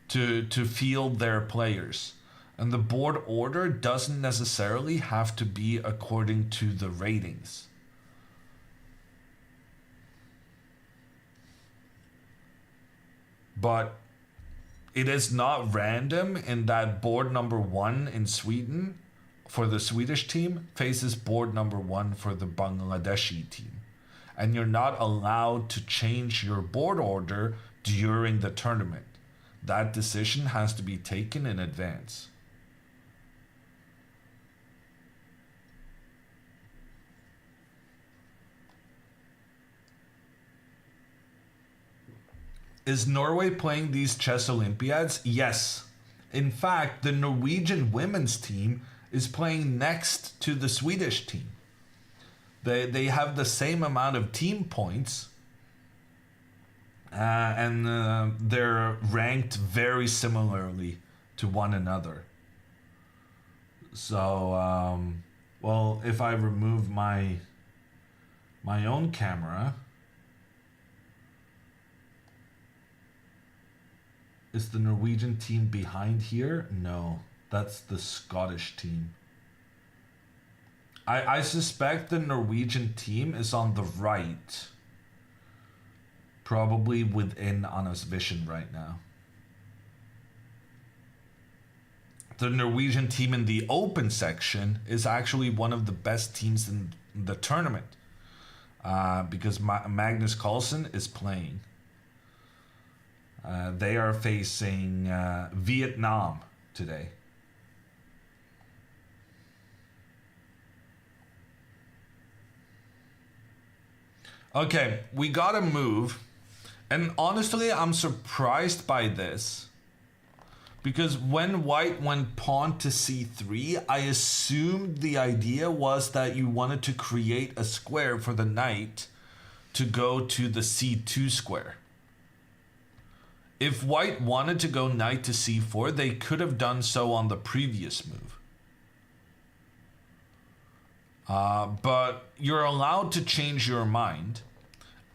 A: to field their players. And the board order doesn't necessarily have to be according to the ratings. But it is not random in that board number 1 in Sweden for the Swedish team faces board number 1 for the Bangladeshi team. And you're not allowed to change your board order during the tournament. That decision has to be taken in advance. Is Norway playing these chess Olympiads? Yes. In fact, the Norwegian women's team is playing next to the Swedish team. They have the same amount of team points, and they're ranked very similarly to one another. So, well, if I remove my own camera, Is the Norwegian team behind here? No, that's the Scottish team. I suspect the Norwegian team is on the right. Probably within Anna's vision right now. The Norwegian team in the open section is actually one of the best teams in the tournament. Because Magnus Carlsen is playing. They are facing Vietnam today. Okay, we gotta move. And honestly, I'm surprised by this. Because when white went pawn to c3, I assumed the idea was that you wanted to create a square for the knight to go to the c2 square. If white wanted to go knight to c4, they could have done so on the previous move. But you're allowed to change your mind.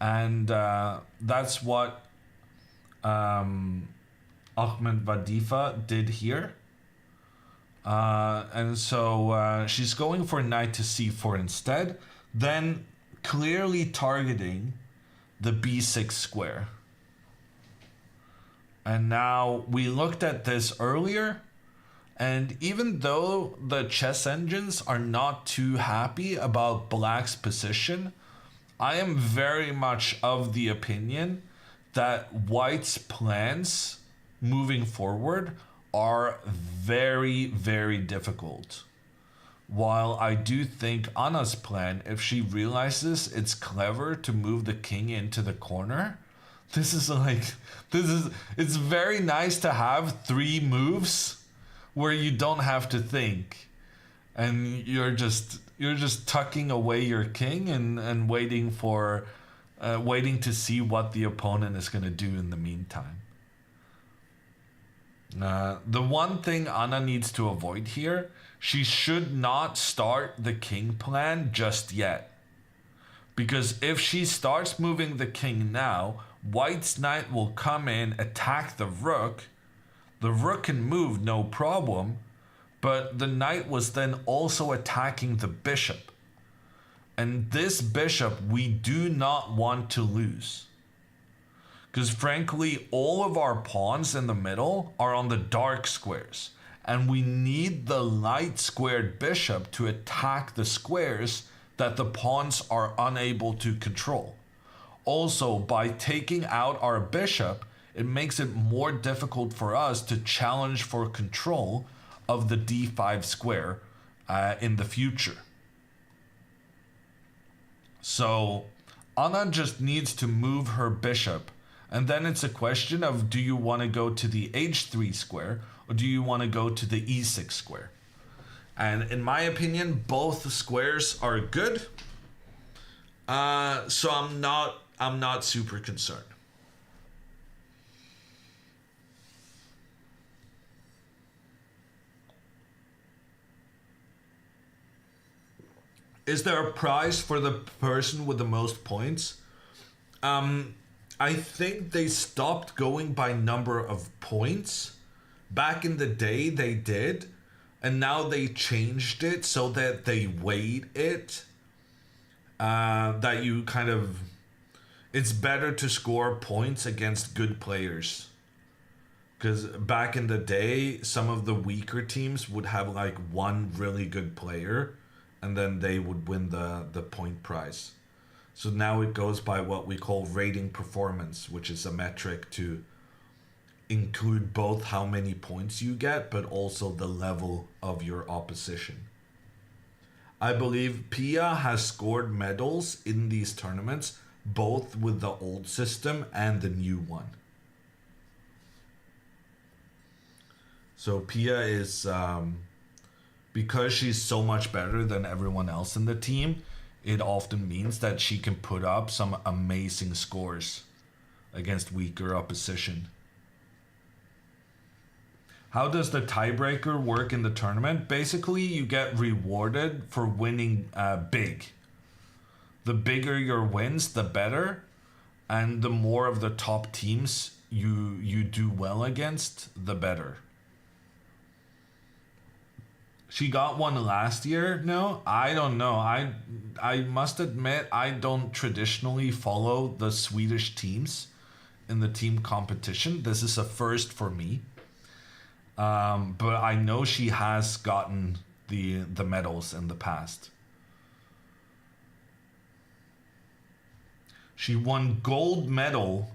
A: And that's what Ahmed Vadifa did here. And so she's going for knight to c4 instead, then clearly targeting the b6 square. And now we looked at this earlier, and even though the chess engines are not too happy about black's position, I am very much of the opinion that white's plans moving forward are very, very difficult. While I do think Anna's plan, if she realizes it's clever to move the king into the corner, it's very nice to have 3 moves where you don't have to think. And you're just tucking away your king and waiting to see what the opponent is going to do in the meantime. The one thing Anna needs to avoid here, she should not start the king plan just yet. Because if she starts moving the king now, white's knight will come in, attack the rook. The rook can move, no problem. But the knight was then also attacking the bishop. And this bishop we do not want to lose. Because frankly, all of our pawns in the middle are on the dark squares. And we need the light squared bishop to attack the squares that the pawns are unable to control. Also, by taking out our bishop, it makes it more difficult for us to challenge for control of the d5 square in the future. So Anna just needs to move her bishop, and then it's a question of, do you want to go to the h3 square or do you want to go to the e6 square? And in my opinion, both squares are good. So I'm not super concerned. Is there a prize for the person with the most points? I think they stopped going by number of points. Back in the day they did, and now they changed it so that they weighed it. That you kind of... It's better to score points against good players. Because back in the day, some of the weaker teams would have like one really good player, and then they would win the point prize. So now it goes by what we call rating performance, which is a metric to include both how many points you get, but also the level of your opposition. I believe Pia has scored medals in these tournaments, both with the old system and the new one. So Pia is... because she's so much better than everyone else in the team, it often means that she can put up some amazing scores against weaker opposition. How does the tiebreaker work in the tournament? Basically, you get rewarded for winning big. The bigger your wins, the better. and the more of the top teams you do well against, the better. She got one last year. No, I don't know. I must admit I don't traditionally follow the Swedish teams in the team competition. This is a first for me. But I know she has gotten the medals in the past. She won gold medal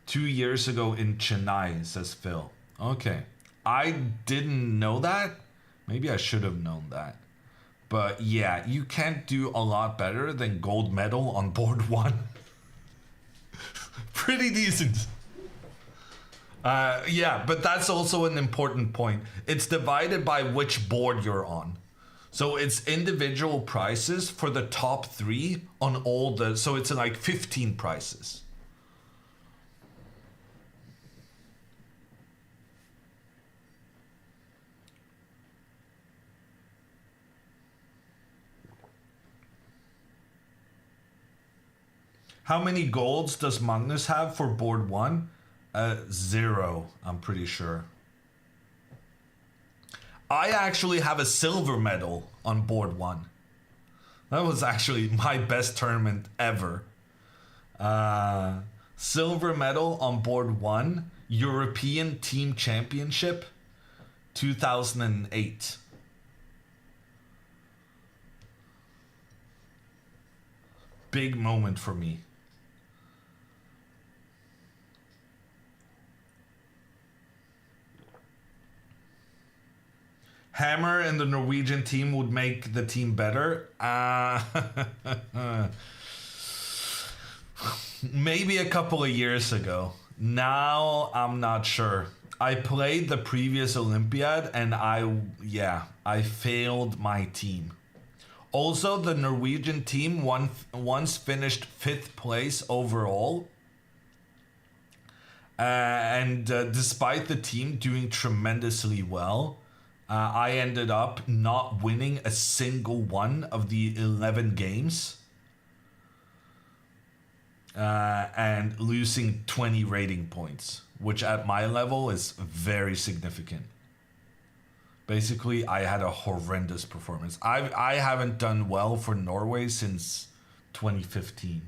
A: 2 years ago in Chennai, says Phil. Okay. I didn't know that. Maybe I should have known that. But yeah, you can't do a lot better than gold medal on board one. Pretty decent. Yeah, but that's also an important point. It's divided by which board you're on. So it's individual prices for the top three on all the. So it's like 15 prices. How many golds does Magnus have for board one? Zero, I'm pretty sure. I actually have a silver medal on board one. That was actually my best tournament ever. Silver medal on board one, European Team Championship, 2008. Big moment for me. Hammer and the Norwegian team would make the team better. Maybe a couple of years ago. Now I'm not sure. I played the previous Olympiad and I failed my team. Also, the Norwegian team once finished 5th place overall. And despite the team doing tremendously well, I ended up not winning a single one of the 11 games. And losing 20 rating points, which at my level is very significant. Basically, I had a horrendous performance. I haven't done well for Norway since 2015.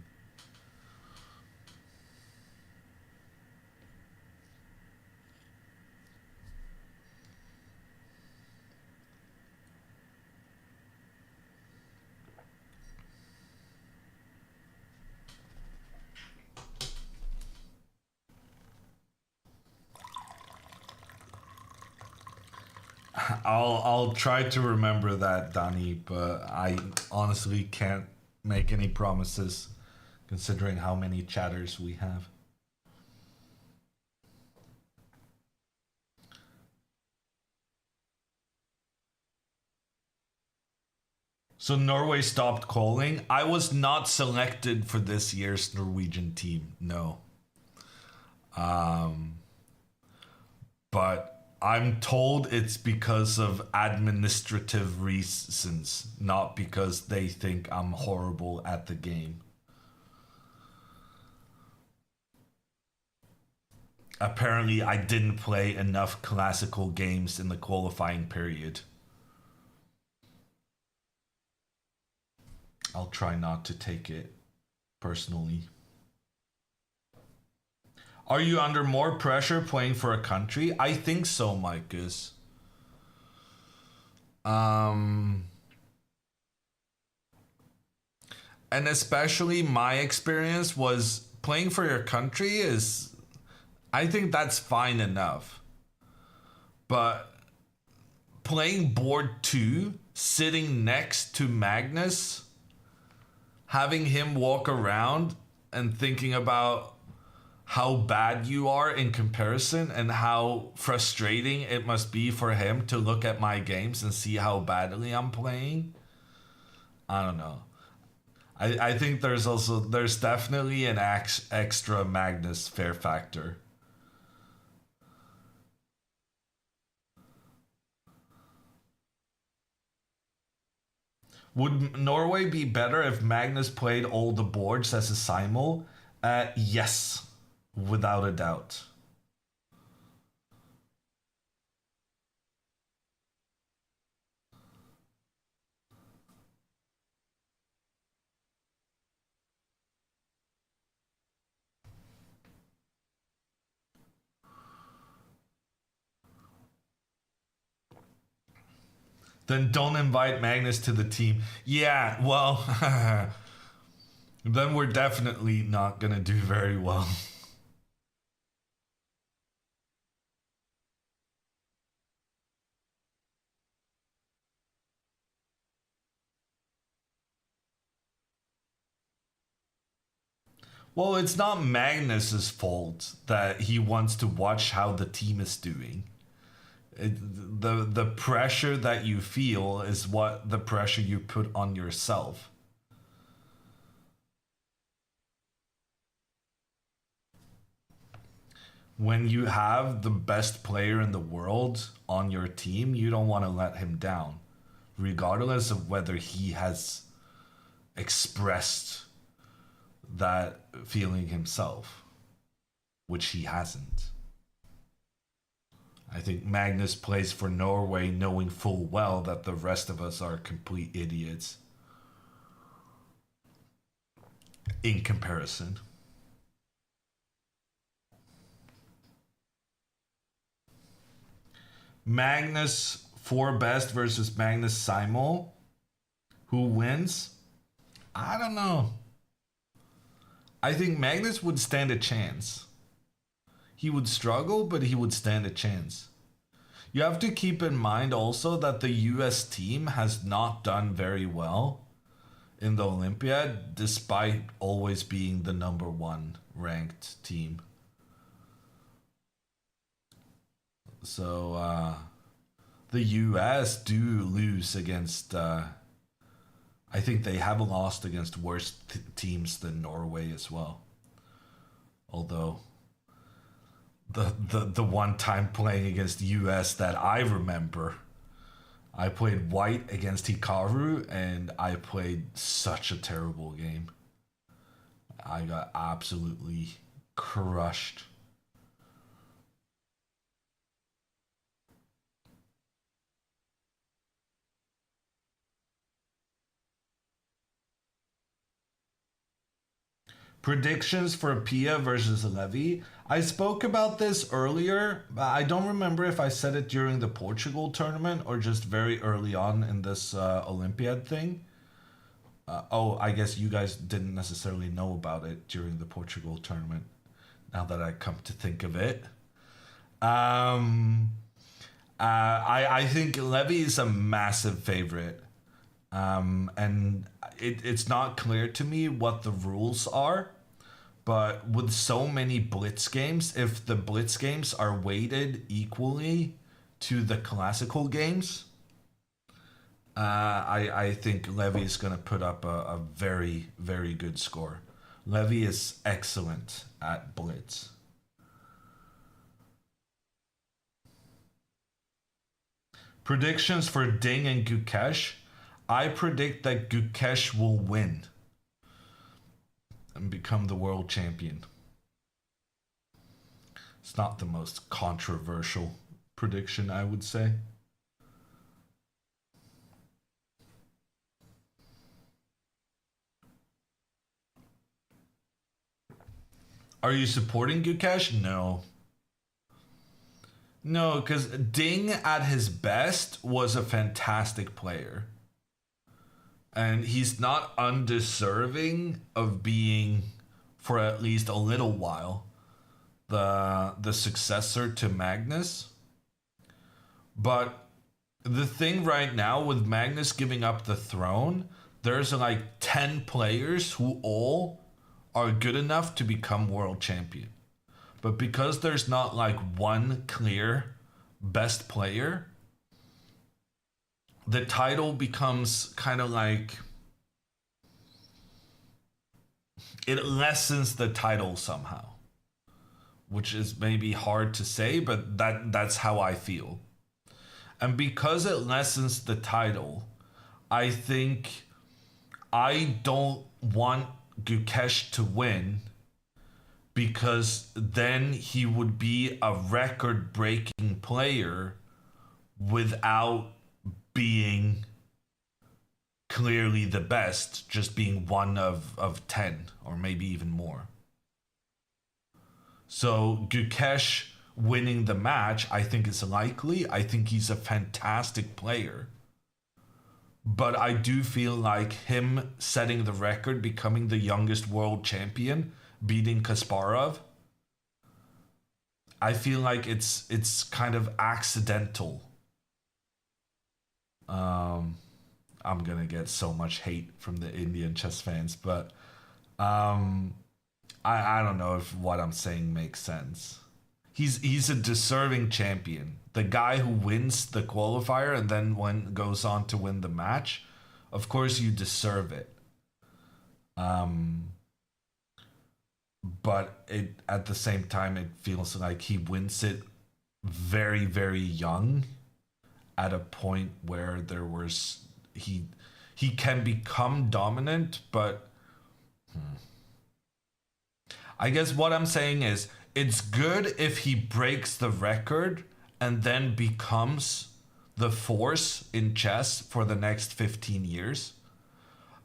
A: I'll try to remember that, Danny, but I honestly can't make any promises considering how many chatters we have. So Norway stopped calling. I was not selected for this year's Norwegian team. No. But I'm told it's because of administrative reasons, not because they think I'm horrible at the game. Apparently, I didn't play enough classical games in the qualifying period. I'll try not to take it personally. Are you under more pressure playing for a country? I think so, Marcus. Um, and especially my experience was playing for your country is, I think that's fine enough. But playing board two, sitting next to Magnus, having him walk around and thinking about how bad you are in comparison and how frustrating it must be for him to look at my games and see how badly I'm playing. I don't know. I think there's definitely an extra Magnus fair factor. Would Norway be better if Magnus played all the boards as a simul? Yes, without a doubt. Then don't invite Magnus to the team. Yeah, well, then we're definitely not gonna do very well. Well, it's not Magnus's fault that he wants to watch how the team is doing. The pressure that you feel is what the pressure you put on yourself. When you have the best player in the world on your team, you don't want to let him down, regardless of whether he has expressed that feeling himself, which he hasn't. I think Magnus plays for Norway knowing full well that the rest of us are complete idiots in comparison. Magnus 4 best versus Magnus Simul. Who wins? I don't know. I think Magnus would stand a chance. He would struggle, but he would stand a chance. You have to keep in mind also that the US team has not done very well in the Olympiad, despite always being the number one ranked team. So the US do lose against. I think they have lost against worse teams than Norway as well. Although the one time playing against US that I remember, I played white against Hikaru and I played such a terrible game. I got absolutely crushed. Predictions for Pia versus Levy. I spoke about this earlier, but I don't remember if I said it during the Portugal tournament or just very early on in this Olympiad thing. Oh, I guess you guys didn't necessarily know about it during the Portugal tournament, now that I come to think of it. Um, I think Levy is a massive favorite. And it's not clear to me what the rules are. But with so many blitz games, if the blitz games are weighted equally to the classical games, I think Levy is going to put up a very, very good score. Levy is excellent at blitz. Predictions for Ding and Gukesh. I predict that Gukesh will win and become the world champion. It's not the most controversial prediction, I would say. Are you supporting Gukesh? No. No, because Ding at his best was a fantastic player. And he's not undeserving of being, for at least a little while, the successor to Magnus. But the thing right now with Magnus giving up the throne, there's like 10 players who all are good enough to become world champion. But because there's not like one clear best player, the title becomes kind of like it lessens the title somehow, which is maybe hard to say, but that's how I feel. And because it lessens the title, I think I don't want Gukesh to win because then he would be a record breaking player without being clearly the best, just being one of 10 or maybe even more. So Gukesh winning the match, I think is likely. I think he's a fantastic player. But I do feel like him setting the record, becoming the youngest world champion, beating Kasparov, I feel like it's kind of accidental. Um, I'm gonna get so much hate from the Indian chess fans, but um, I don't know if what I'm saying makes sense. He's a deserving champion. The guy who wins the qualifier and then goes on to win the match, of course you deserve it. Um, but it at the same time it feels like he wins it very very young, at a point where there was he can become dominant, but I guess what I'm saying is it's good if he breaks the record and then becomes the force in chess for the next 15 years.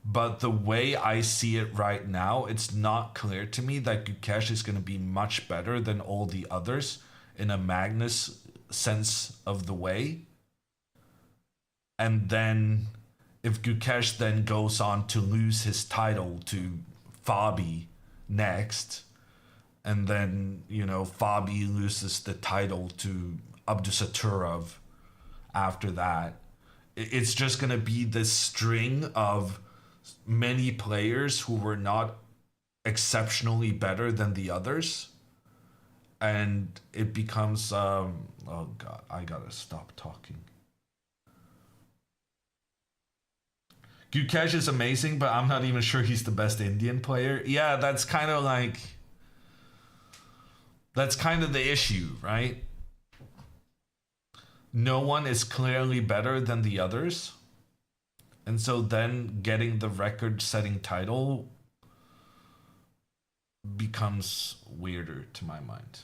A: But the way I see it right now, it's not clear to me that Gukesh is going to be much better than all the others in a Magnus sense of the way. And then if Gukesh then goes on to lose his title to Fabi next, and then, Fabi loses the title to Abdusaturov after that, it's just going to be this string of many players who were not exceptionally better than the others. And it becomes, oh God, I gotta stop talking. Gukesh is amazing, but I'm not even sure he's the best Indian player. Yeah, that's kind of the issue, right? No one is clearly better than the others. And so then getting the record setting title becomes weirder to my mind.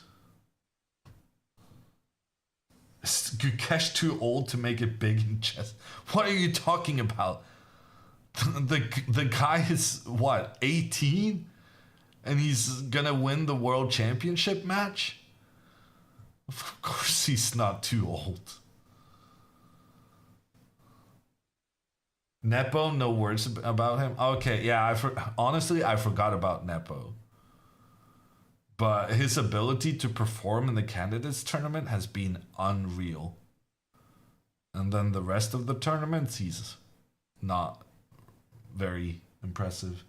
A: Is Gukesh too old to make it big in chess? What are you talking about? The guy is what, 18? And he's gonna win the world championship match? Of course he's not too old. Nepo, no words about him. Okay, yeah, honestly I forgot about Nepo. But his ability to perform in the candidates tournament has been unreal. And then the rest of the tournaments, he's not very impressive.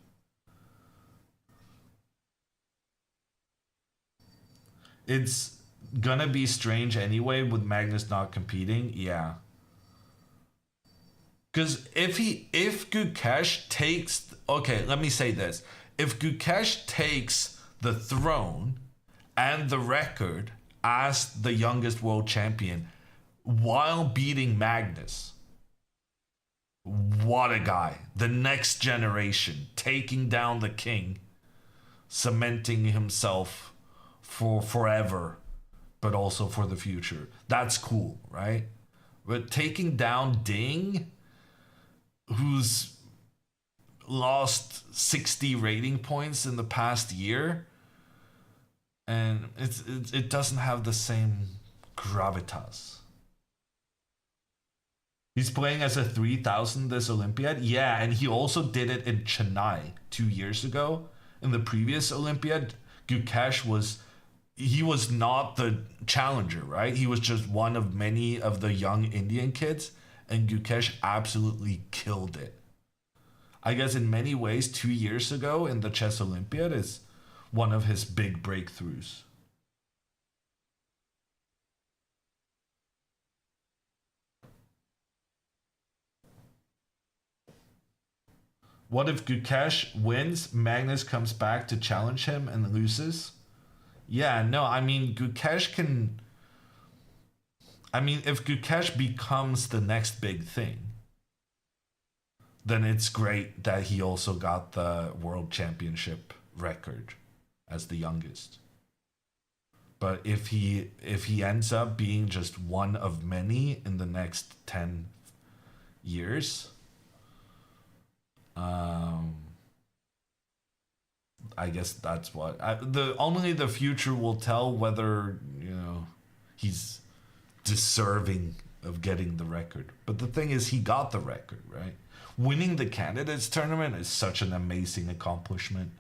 A: It's gonna be strange anyway with Magnus not competing, yeah. Because if Gukesh takes, okay, let me say this. If Gukesh takes the throne and the record as the youngest world champion while beating Magnus, what a guy. The next generation, taking down the king, cementing himself for forever, but also for the future. That's cool, right? But taking down Ding, who's lost 60 rating points in the past year, and it doesn't have the same gravitas. He's playing as a 3000 this Olympiad. Yeah, and he also did it in Chennai 2 years ago. In the previous Olympiad, Gukesh was not the challenger, right? He was just one of many of the young Indian kids, and Gukesh absolutely killed it. I guess in many ways, 2 years ago in the Chess Olympiad is one of his big breakthroughs. What if Gukesh wins, Magnus comes back to challenge him and loses? Yeah, no, I mean, Gukesh can. I mean, if Gukesh becomes the next big thing, then it's great that he also got the world championship record. as the youngest. But if he ends up being just one of many in the next 10 years, I guess that's what only the future will tell whether he's deserving of getting the record. But the thing is, he got the record, right? Winning the candidates tournament is such an amazing accomplishment.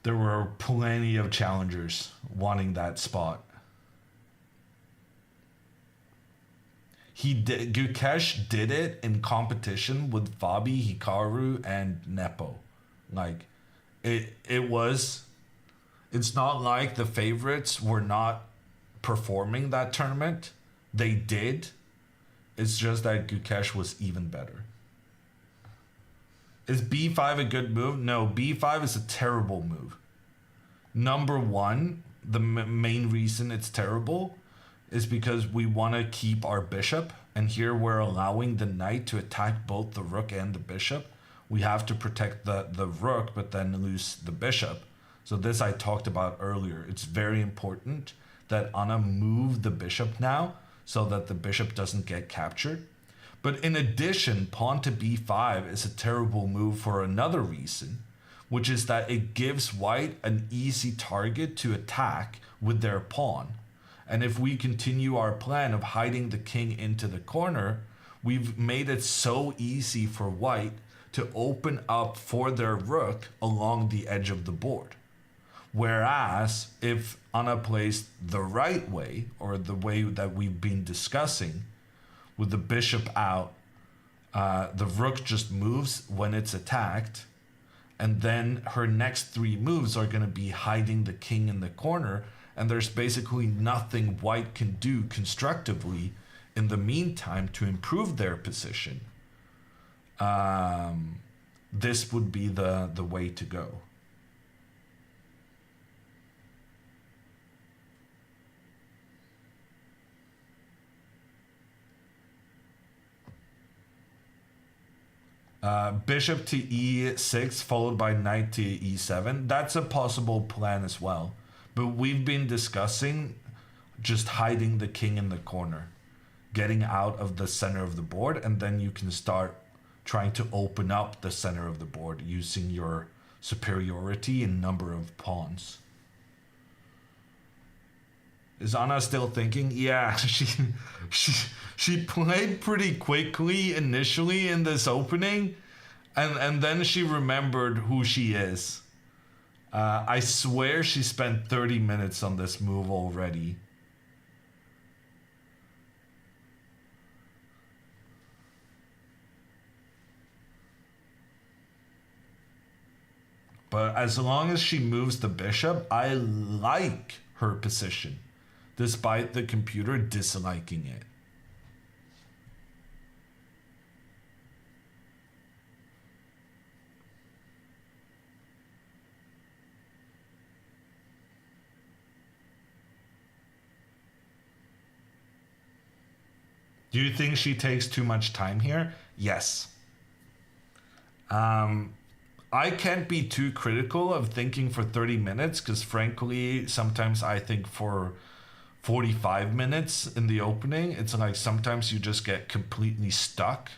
A: There were plenty of challengers wanting that spot. Gukesh did it in competition with Fabi, Hikaru, and Nepo. Like, it's not like the favorites were not performing that tournament. They did. It's just that Gukesh was even better. Is B5 a good move? No, B5 is a terrible move. Number one, the main reason it's terrible is because we want to keep our bishop, and here we're allowing the knight to attack both the rook and the bishop. We have to protect the rook, but then lose the bishop. So this I talked about earlier. It's very important that Anna move the bishop now so that the bishop doesn't get captured. But in addition, pawn to b5 is a terrible move for another reason, which is that it gives white an easy target to attack with their pawn. And if we continue our plan of hiding the king into the corner, we've made it so easy for white to open up for their rook along the edge of the board. Whereas if Anna plays the right way, or the way that we've been discussing, with the bishop out, the rook just moves when it's attacked, and then her next three moves are going to be hiding the king in the corner, and there's basically nothing white can do constructively in the meantime to improve their position. This would be the way to go. Bishop to e6 followed by knight to e7. That's a possible plan as well. But we've been discussing just hiding the king in the corner, getting out of the center of the board, and then you can start trying to open up the center of the board using your superiority in number of pawns. Is Anna still thinking? Yeah, she played pretty quickly initially in this opening, and then she remembered who she is. I swear she spent 30 minutes on this move already. But as long as she moves the bishop, I like her position, despite the computer disliking it. Do you think she takes too much time here? Yes. I can't be too critical of thinking for 30 minutes because frankly, sometimes I think for 45 minutes in the opening, it's like sometimes you just get completely stuck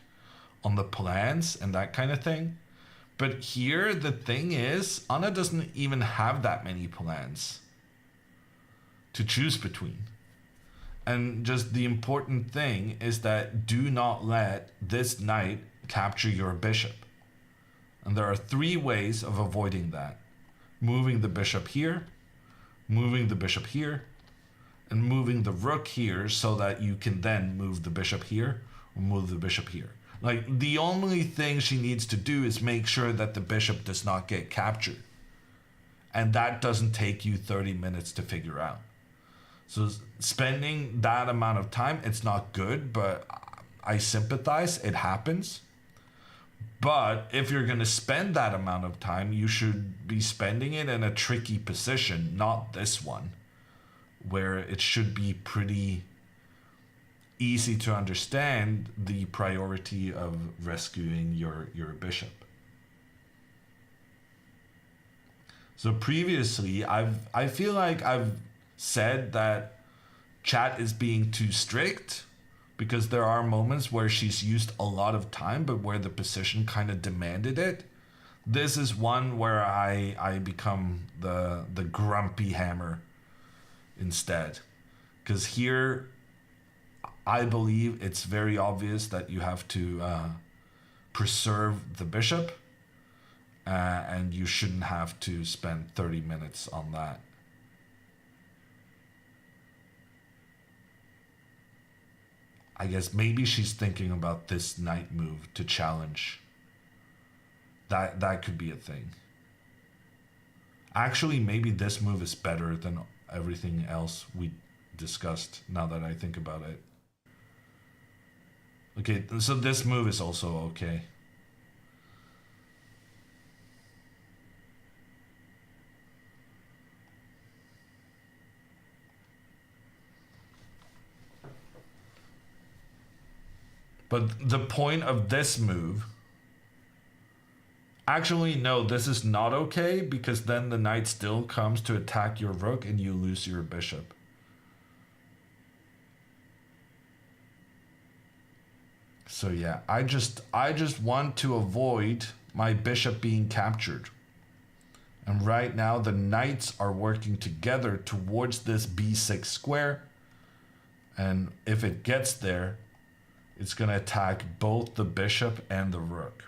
A: on the plans and that kind of thing. But here, the thing is, Anna doesn't even have that many plans to choose between. And just the important thing is that do not let this knight capture your bishop. And there are three ways of avoiding that. Moving the bishop here, moving the bishop here, and moving the rook here so that you can then move the bishop here or move the bishop here. Like, the only thing she needs to do is make sure that the bishop does not get captured. And that doesn't take you 30 minutes to figure out. So spending that amount of time, it's not good, but I sympathize. It happens. But if you're going to spend that amount of time, you should be spending it in a tricky position, not this one, where it should be pretty easy to understand the priority of rescuing your bishop. So previously, I feel like I've said that chat is being too strict because there are moments where she's used a lot of time, but where the position kind of demanded it. This is one where I become the grumpy hammer instead, because here I believe it's very obvious that you have to preserve the bishop, and you shouldn't have to spend 30 minutes on that. I guess maybe she's thinking about this knight move to challenge. That could be a thing. Actually, maybe this move is better than everything else we discussed, now that I think about it. Okay, so this move is also okay. But the point of this move... Actually, no, this is not okay, because then the knight still comes to attack your rook and you lose your bishop. So yeah, I just want to avoid my bishop being captured. And right now the knights are working together towards this b6 square. And if it gets there, it's going to attack both the bishop and the rook.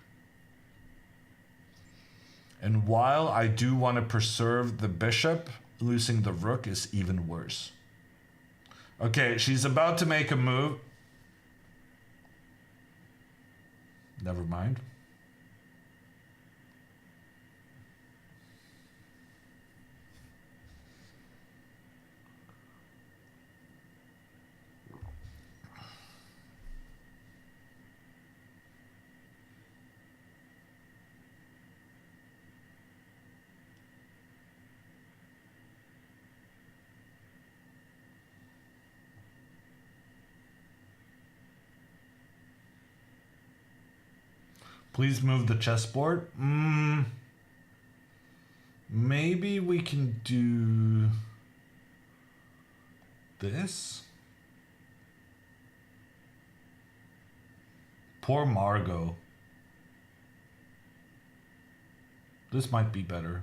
A: And while I do want to preserve the bishop, losing the rook is even worse. Okay, she's about to make a move. Never mind. Please move the chessboard. Maybe we can do this. Poor Margot. This might be better.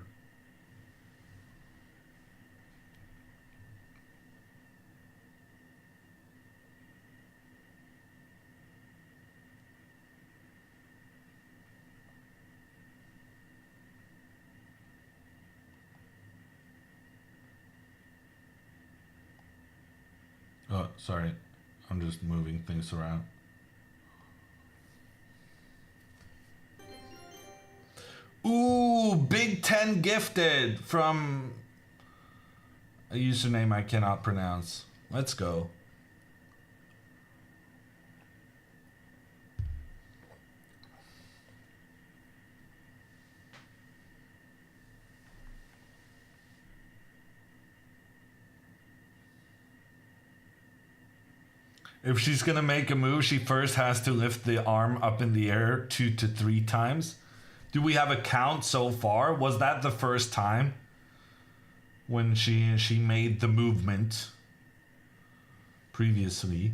A: Oh, sorry. I'm just moving things around. Ooh, Big 10 gifted from a username I cannot pronounce. Let's go. If she's gonna make a move, she first has to lift the arm up in the air 2 to 3 times. Do we have a count so far? Was that the first time when she made the movement previously?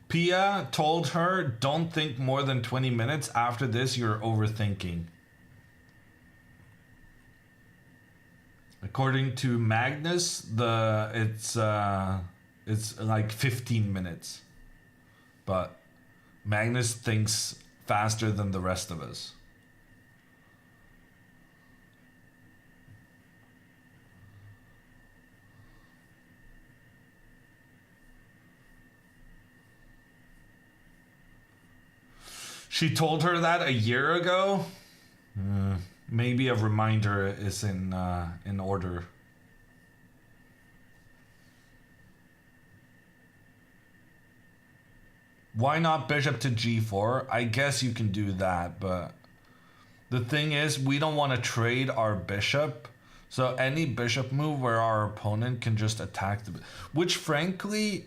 A: Pia told her, don't think more than 20 minutes. After this, you're overthinking. According to Magnus, it's like 15 minutes. But Magnus thinks faster than the rest of us. She told her that a year ago. Maybe a reminder is in order. Why not bishop to g4? I guess you can do that, but the thing is, we don't want to trade our bishop. So any bishop move where our opponent can just attack the... Which frankly,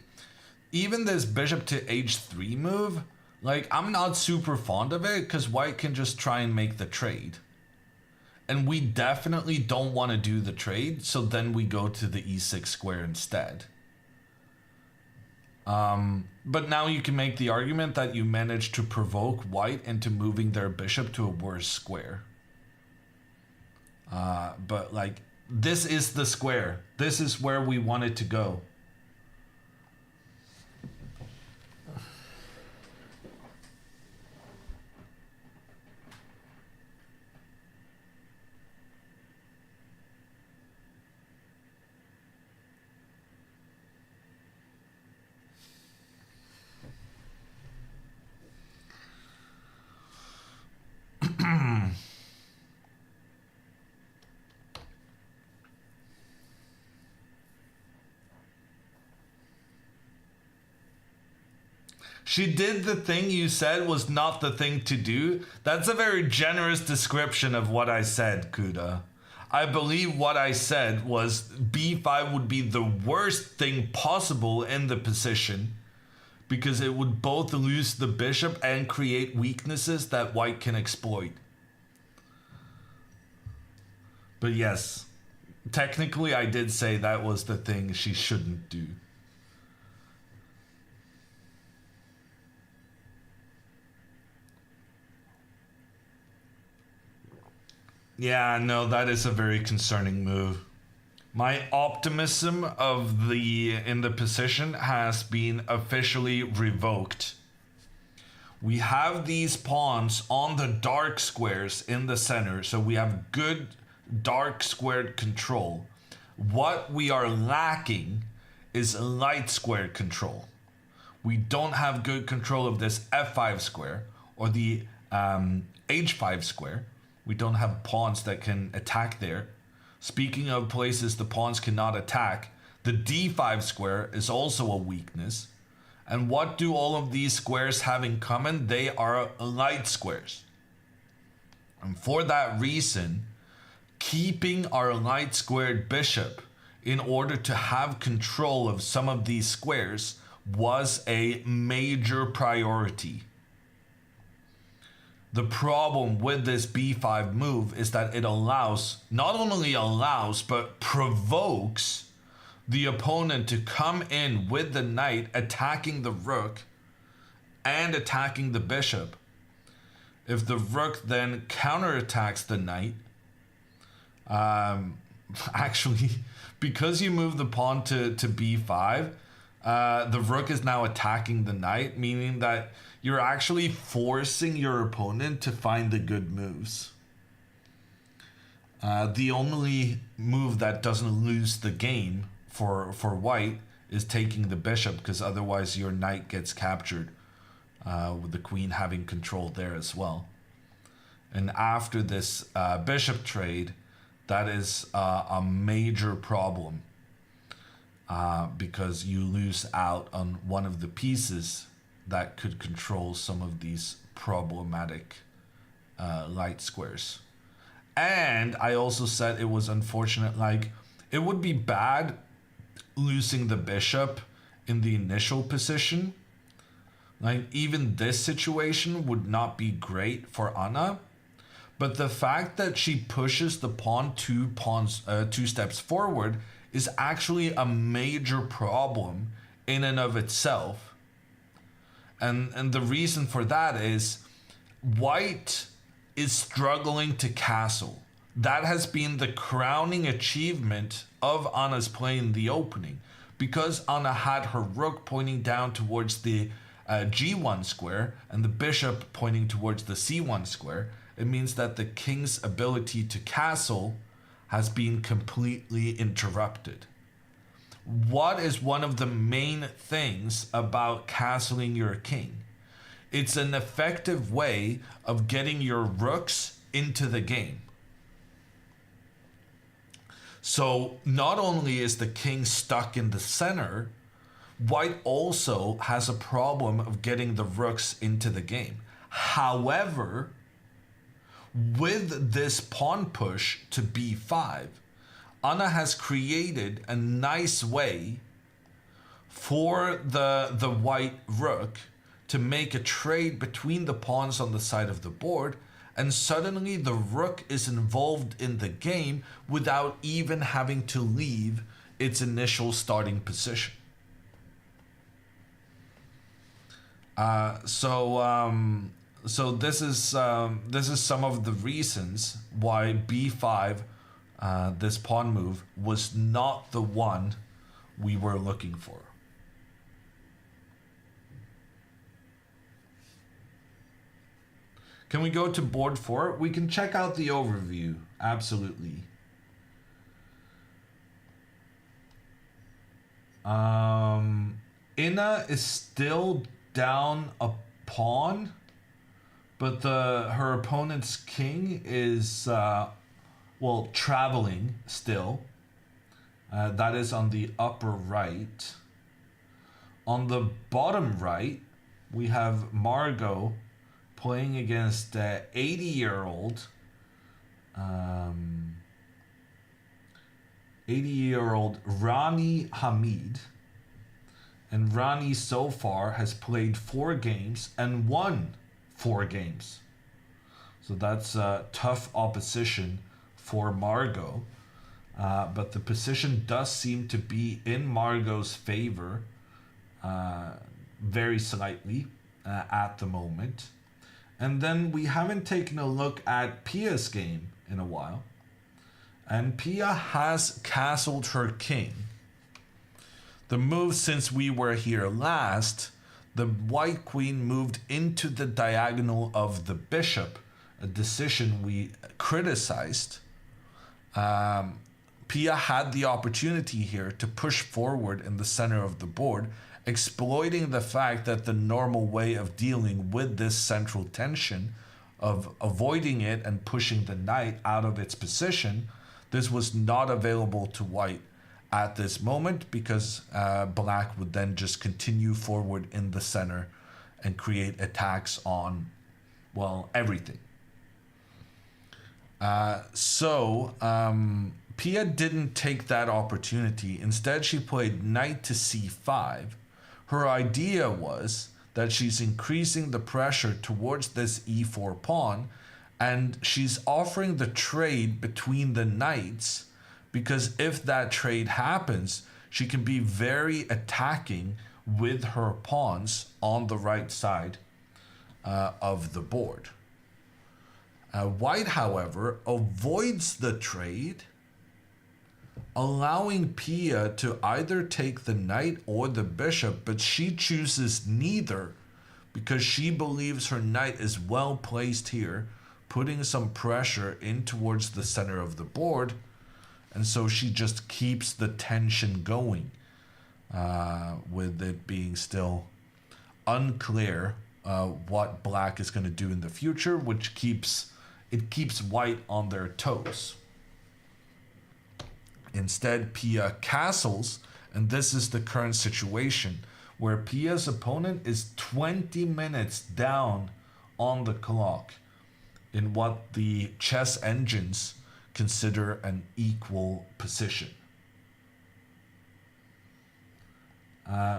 A: even this bishop to h3 move, like, I'm not super fond of it because white can just try and make the trade. And we definitely don't want to do the trade, so then we go to the e6 square instead. But now you can make the argument that you managed to provoke white into moving their bishop to a worse square. But like, this is the square. This is where we want it to go. She did the thing you said was not the thing to do. That's a very generous description of what I said, Kuda. I believe what I said was b5 would be the worst thing possible in the position because it would both lose the bishop and create weaknesses that white can exploit. But yes, technically I did say that was the thing she shouldn't do. Yeah, no, that is a very concerning move. My optimism of in the position has been officially revoked. We have these pawns on the dark squares in the center, so we have good dark squared control. What we are lacking is light squared control. We don't have good control of this f5 square or the h5 square. We don't have pawns that can attack there. Speaking of places the pawns cannot attack, the d5 square is also a weakness. And what do all of these squares have in common? They are light squares. And for that reason, keeping our light squared bishop in order to have control of some of these squares was a major priority. The problem with this b5 move is that it not only allows, but provokes the opponent to come in with the knight attacking the rook and attacking the bishop. If the rook then counterattacks the knight, actually, because you move the pawn to b5, the rook is now attacking the knight, meaning that you're actually forcing your opponent to find the good moves. The only move that doesn't lose the game for white is taking the bishop, because otherwise your knight gets captured, with the queen having control there as well. And after this bishop trade, that is a major problem, because you lose out on one of the pieces that could control some of these problematic light squares. And I also said it was unfortunate, like, it would be bad losing the bishop in the initial position. Like, even this situation would not be great for Anna. But the fact that she pushes the pawn two steps forward is actually a major problem in and of itself. And the reason for that is white is struggling to castle. That has been the crowning achievement of Anna's play in the opening. Because Anna had her rook pointing down towards the g1 square and the bishop pointing towards the c1 square, it means that the king's ability to castle has been completely interrupted. What is one of the main things about castling your king? It's an effective way of getting your rooks into the game. So not only is the king stuck in the center, white also has a problem of getting the rooks into the game. However, with this pawn push to b5, Anna has created a nice way for the white rook to make a trade between the pawns on the side of the board and suddenly the rook is involved in the game without even having to leave its initial starting position. So this is some of the reasons why b5, this pawn move, was not the one we were looking for. Can we go to board 4? We can check out the overview. Absolutely. Ina is still down a pawn, but her opponent's king is traveling still. That is on the upper right. On the bottom right, we have Margot playing against 80-year-old 80-year-old Rani Hamid. And Rani so far has played 4 games and won 4 games. So that's tough opposition for Margot. But the position does seem to be in Margot's favor very slightly at the moment. And then we haven't taken a look at Pia's game in a while. And Pia has castled her king. The move since we were here last, the white queen moved into the diagonal of the bishop, a decision we criticized. Pia had the opportunity here to push forward in the center of the board, exploiting the fact that the normal way of dealing with this central tension, of avoiding it and pushing the knight out of its position, this was not available to white at this moment, because black would then just continue forward in the center and create attacks on, well, everything. Pia didn't take that opportunity. Instead, she played knight to c5. Her idea was that she's increasing the pressure towards this e4 pawn, and she's offering the trade between the knights, because if that trade happens, she can be very attacking with her pawns on the right side of the board. White, however, avoids the trade, allowing Pia to either take the knight or the bishop, but she chooses neither because she believes her knight is well placed here, putting some pressure in towards the center of the board, and so she just keeps the tension going, with it being still unclear what black is going to do in the future, which keeps white on their toes. Instead, Pia castles, and this is the current situation, where Pia's opponent is 20 minutes down on the clock in what the chess engines consider an equal position.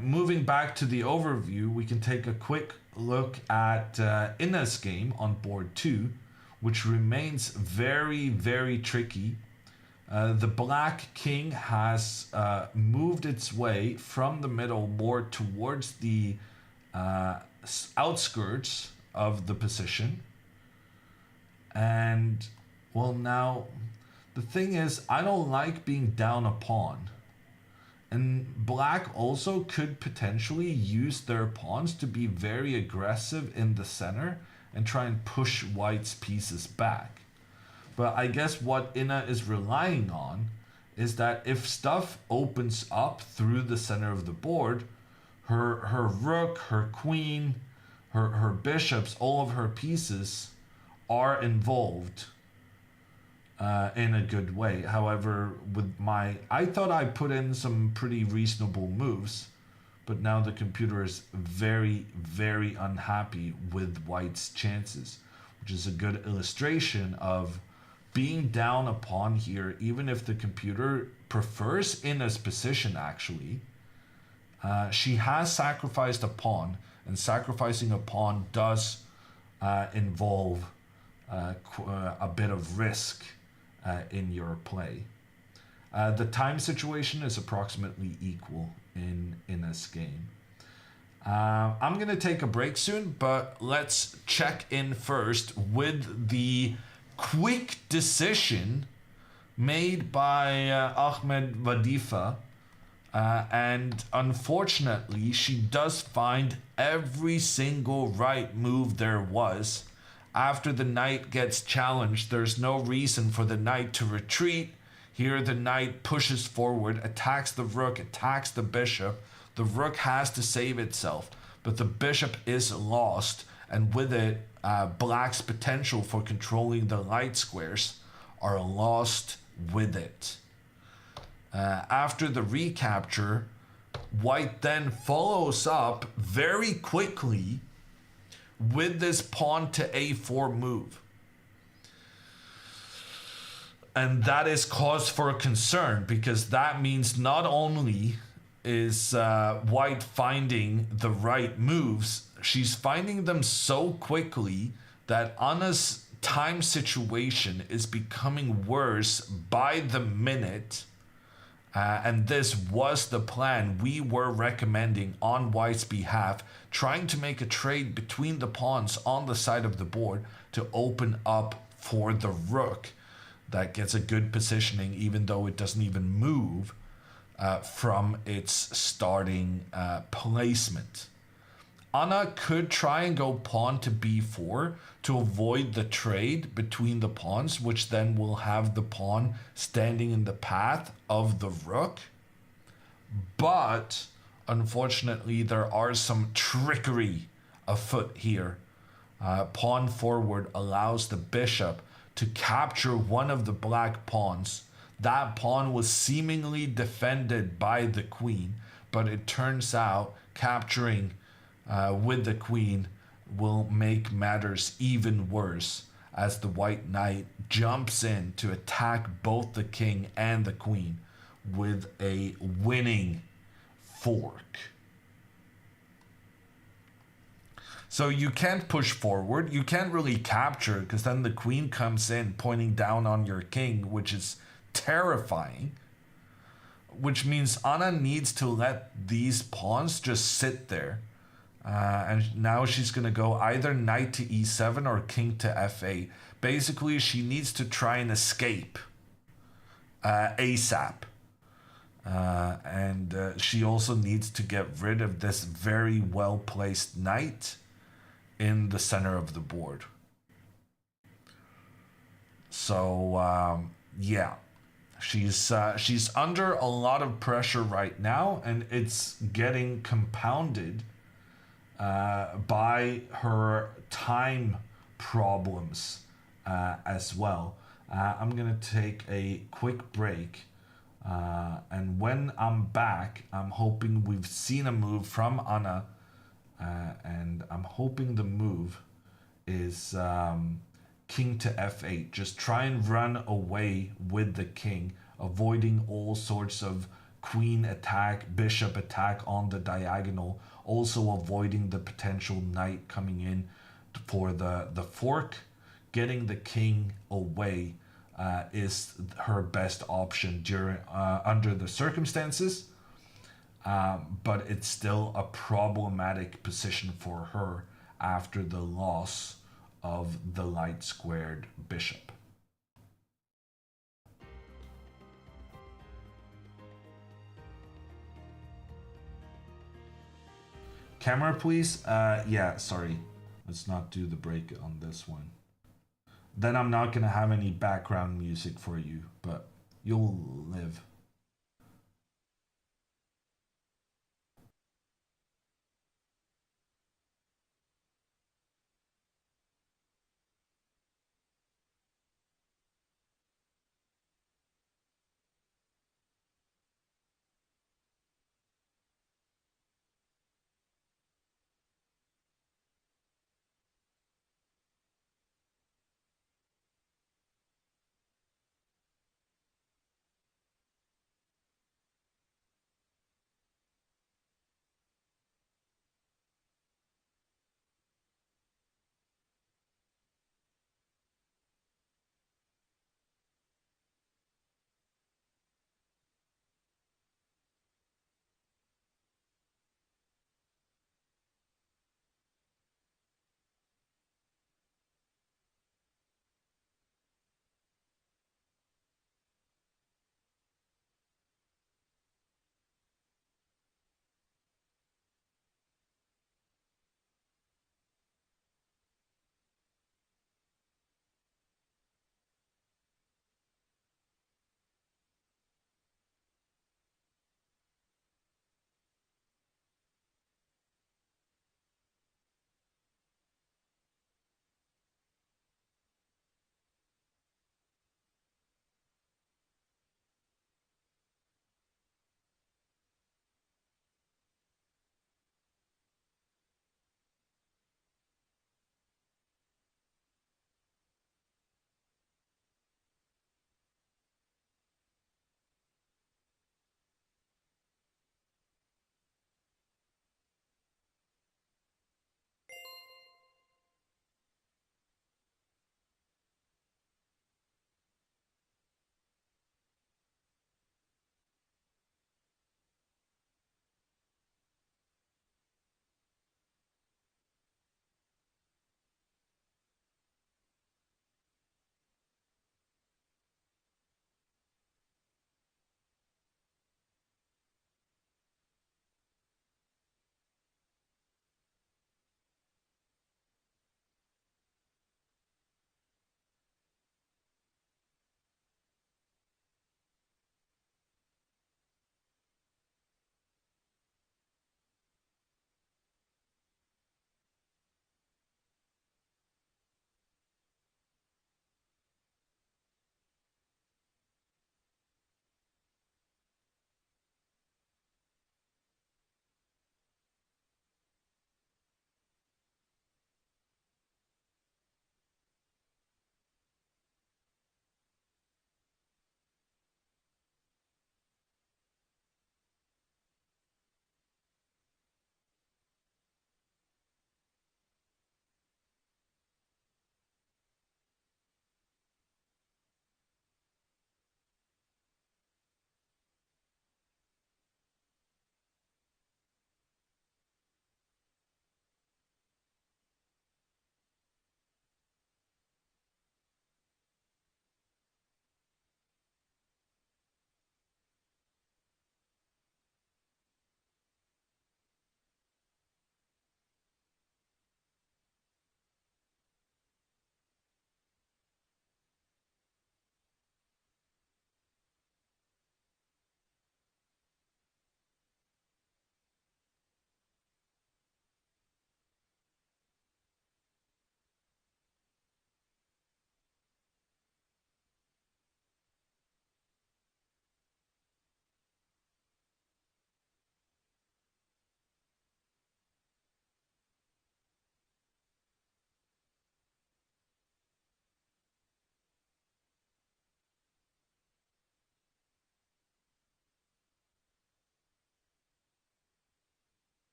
A: Moving back to the overview, we can take a quick look at Ina's game on board 2, which remains very, very tricky. The black king has moved its way from the middle more towards the outskirts of the position. And, well, now, the thing is, I don't like being down a pawn. And black also could potentially use their pawns to be very aggressive in the center and try and push white's pieces back. But I guess what Ina is relying on is that if stuff opens up through the center of the board, her rook, her queen, her bishops, all of her pieces are involved in a good way. However, I thought I put in some pretty reasonable moves, but now the computer is very, very unhappy with white's chances, which is a good illustration of being down a pawn here, even if the computer prefers Ina's position actually. She has sacrificed a pawn, and sacrificing a pawn does involve a bit of risk in your play. The time situation is approximately equal in this game. I'm going to take a break soon, but let's check in first with the quick decision made by Ahmed Wadifa. And unfortunately, she does find every single right move there was. After the knight gets challenged, there's no reason for the knight to retreat. Here, the knight pushes forward, attacks the rook, attacks the bishop. The rook has to save itself, but the bishop is lost, and with it, black's potential for controlling the light squares are lost with it. After the recapture, white then follows up very quickly with this pawn to a4 move. And that is cause for concern, because that means not only is white finding the right moves, she's finding them so quickly that Anna's time situation is becoming worse by the minute. And this was the plan we were recommending on white's behalf, trying to make a trade between the pawns on the side of the board to open up for the rook. That gets a good positioning, even though it doesn't even move from its starting placement. Anna could try and go pawn to b4 to avoid the trade between the pawns, which then will have the pawn standing in the path of the rook. But unfortunately, there are some trickery afoot here. Pawn forward allows the bishop to capture one of the black pawns. That pawn was seemingly defended by the queen, but it turns out capturing with the queen will make matters even worse, as the white knight jumps in to attack both the king and the queen with a winning fork. So you can't push forward, you can't really capture, because then the queen comes in pointing down on your king, which is terrifying. Which means Anna needs to let these pawns just sit there. And now she's going to go either knight to e7 or king to f8. Basically, she needs to try and escape ASAP. And she also needs to get rid of this very well-placed knight in the center of the board. So, yeah. She's under a lot of pressure right now, and it's getting compounded by her time problems as well. I'm gonna take a quick break, and when I'm back, I'm hoping we've seen a move from Anna, and I'm hoping the move is king to f8. Just try and run away with the king, avoiding all sorts of queen attack, bishop attack on the diagonal, also avoiding the potential knight coming in for the fork. Getting the king away is her best option during under the circumstances, but it's still a problematic position for her after the loss of the light squared bishop. Camera, please. Yeah, sorry. Let's not do the break on this one. Then I'm not going to have any background music for you, but you'll live.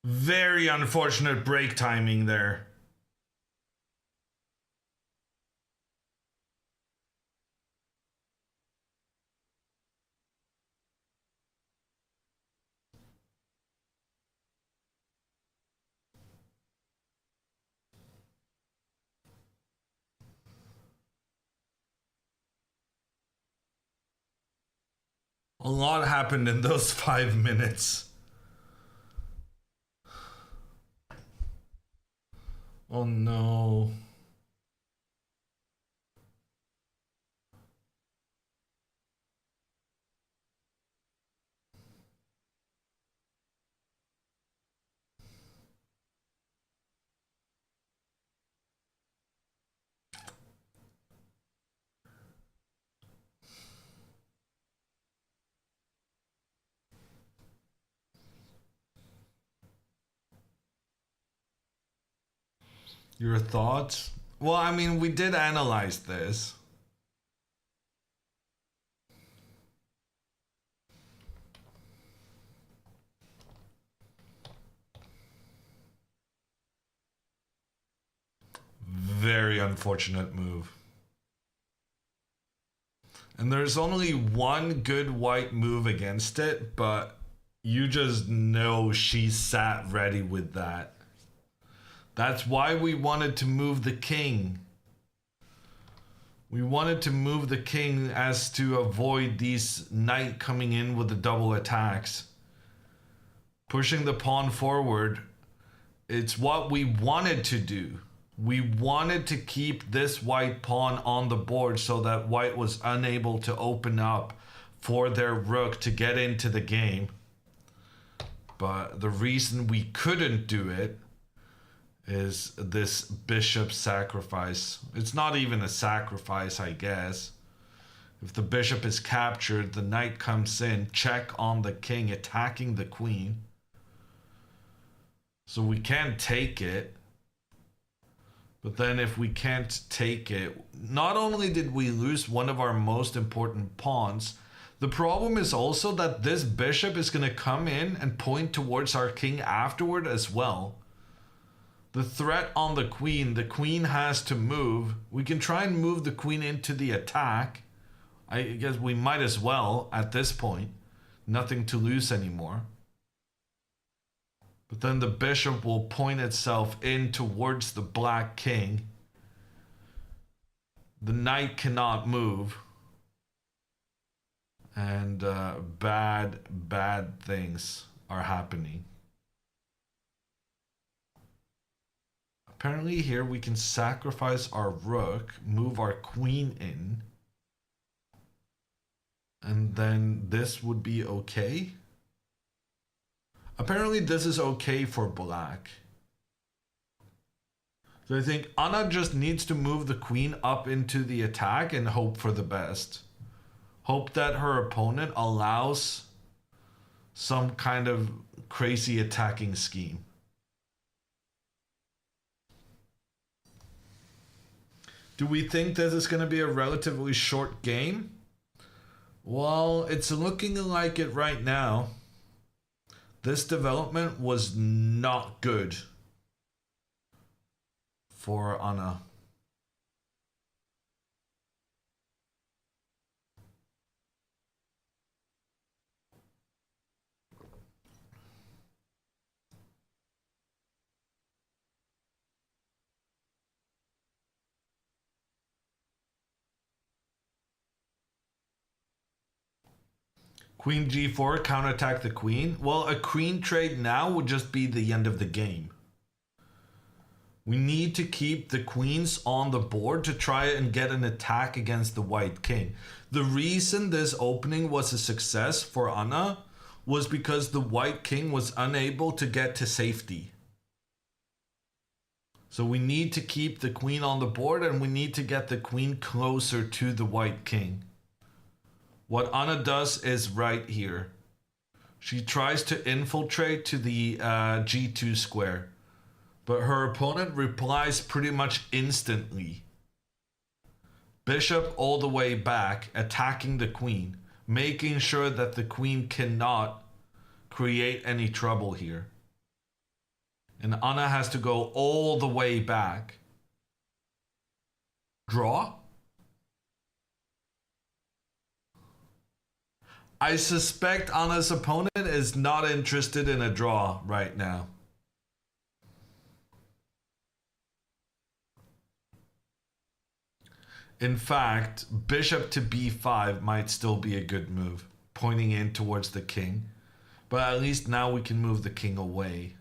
A: Very unfortunate break timing there. A lot happened in those 5 minutes. Oh no. Your thoughts? Well, I mean, we did analyze this. Very unfortunate move. And there's only one good white move against it, but you just know she sat ready with that. That's why we wanted to move the king. We wanted to move the king as to avoid these knight coming in with the double attacks. Pushing the pawn forward, it's what we wanted to do. We wanted to keep this white pawn on the board so that white was unable to open up for their rook to get into the game. But the reason we couldn't do it is this bishop sacrifice. It's not even a sacrifice, I guess. If the bishop is captured, the knight comes in, check on the king, attacking the queen. So we can't take it. But then if we can't take it, not only did we lose one of our most important pawns, the problem is also that this bishop is going to come in and point towards our king afterward as well. The threat on the queen has to move. We can try and move the queen into the attack. I guess we might as well at this point. Nothing to lose anymore. But then the bishop will point itself in towards the black king. The knight cannot move. And bad things are happening. Apparently here we can sacrifice our rook, move our queen in. And then this would be okay. Apparently this is okay for black. So I think Anna just needs to move the queen up into the attack and hope for the best. Hope that her opponent allows some kind of crazy attacking scheme. Do we think this is going to be a relatively short game? Well, it's looking like it right now. This development was not good for Anna. Queen g4, counterattack the queen. Well, a queen trade now would just be the end of the game. We need to keep the queens on the board to try and get an attack against the white king. The reason this opening was a success for Anna was because the white king was unable to get to safety. So we need to keep the queen on the board and we need to get the queen closer to the white king. What Anna does is right here. She tries to infiltrate to the g2 square, but her opponent replies pretty much instantly. Bishop all the way back, attacking the queen, making sure that the queen cannot create any trouble here. And Anna has to go all the way back. Draw? I suspect Anna's opponent is not interested in a draw right now. In fact, bishop to b5 might still be a good move, pointing in towards the king. But at least now we can move the king away.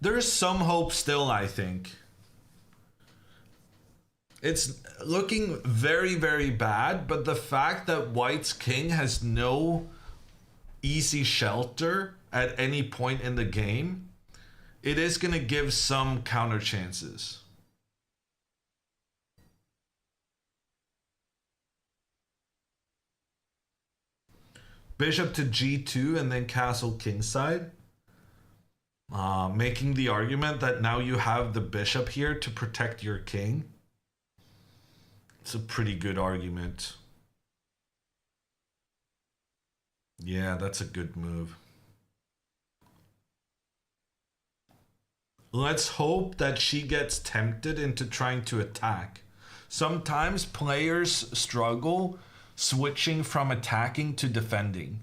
A: There's some hope still, I think. It's looking very, very bad, but the fact that White's king has no easy shelter at any point in the game, it is going to give some counter chances. Bishop to g2 and then castle kingside. Making the argument that now you have the bishop here to protect your king. It's a pretty good argument. Yeah, that's a good move. Let's hope that she gets tempted into trying to attack. Sometimes players struggle switching from attacking to defending.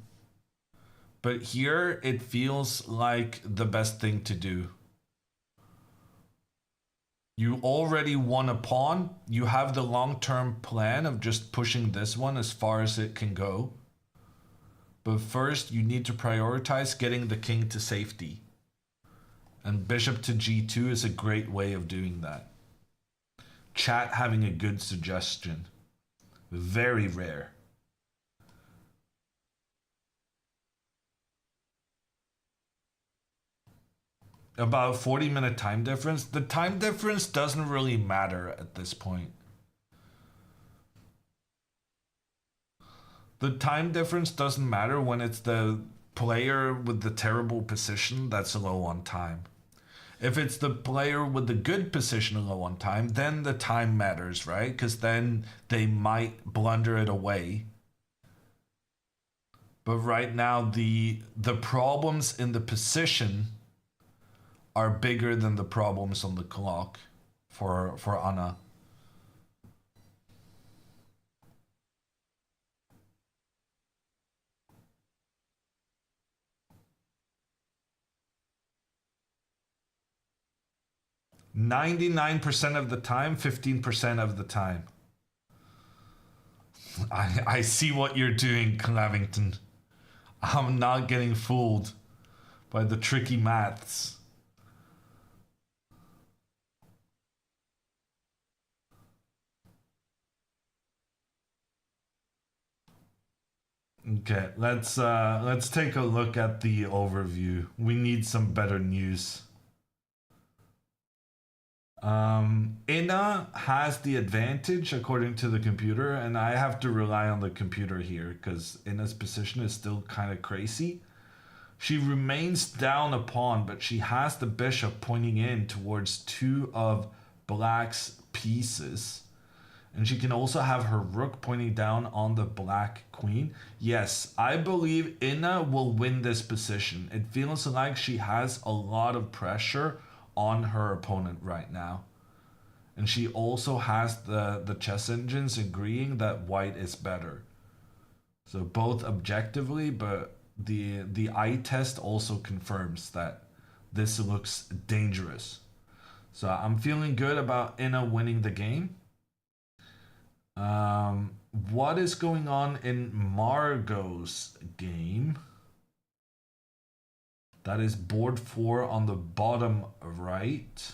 A: But here it feels like the best thing to do. You already won a pawn. You have the long-term plan of just pushing this one as far as it can go. But first, you need to prioritize getting the king to safety. And bishop to g2 is a great way of doing that. Chat having a good suggestion. Very rare. About 40-minute time difference. The time difference doesn't really matter at this point. The time difference doesn't matter when it's the player with the terrible position that's low on time. If it's the player with the good position low on time, then the time matters, right? Because then they might blunder it away. But right now, the problems in the position are bigger than the problems on the clock for Anna. "99% of the time, 15% of the time." I see what you're doing, Clavington. I'm not getting fooled by the tricky maths. Okay, let's take a look at the overview. We need some better news. Inna has the advantage according to the computer, and I have to rely on the computer here because Inna's position is still kind of crazy. She remains down a pawn, but she has the bishop pointing in towards two of Black's pieces. And she can also have her rook pointing down on the black queen. Yes, I believe Inna will win this position. It feels like she has a lot of pressure on her opponent right now. And she also has the chess engines agreeing that white is better. So both objectively, but the eye test also confirms that this looks dangerous. So I'm feeling good about Inna winning the game. What is going on in Margot's game? That is board 4 on the bottom right.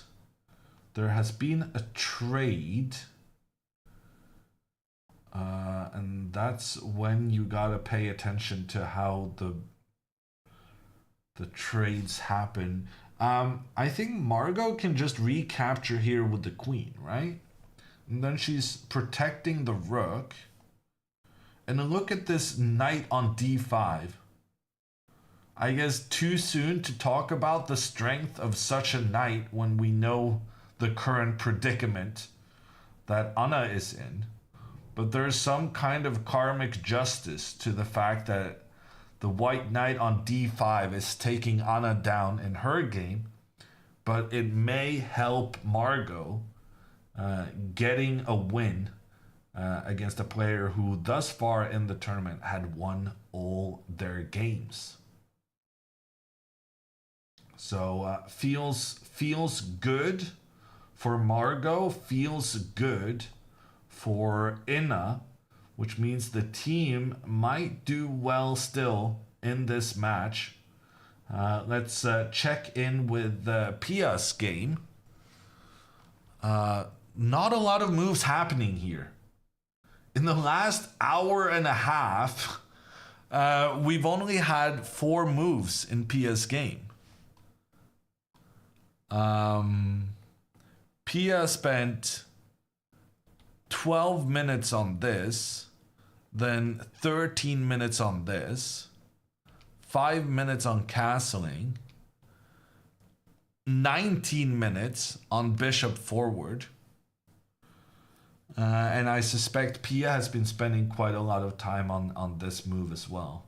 A: There has been a trade. And that's when you gotta pay attention to how the trades happen. I think Margot can just recapture here with the queen, right? And then she's protecting the rook. And then look at this knight on d5. I guess too soon to talk about the strength of such a knight when we know the current predicament that Anna is in. but there's some kind of karmic justice to the fact that the white knight on d5 is taking Anna down in her game, but it may help Margot getting a win against a player who thus far in the tournament had won all their games. So feels good for Margot, feels good for Inna, which means the team might do well still in this match. Let's check in with Pia's game. Not a lot of moves happening here. In the last hour and a half, we've only had 4 moves in Pia's game. Pia spent 12 minutes on this, then 13 minutes on this, 5 minutes on castling, 19 minutes on bishop forward. And I suspect Pia has been spending quite a lot of time on this move as well.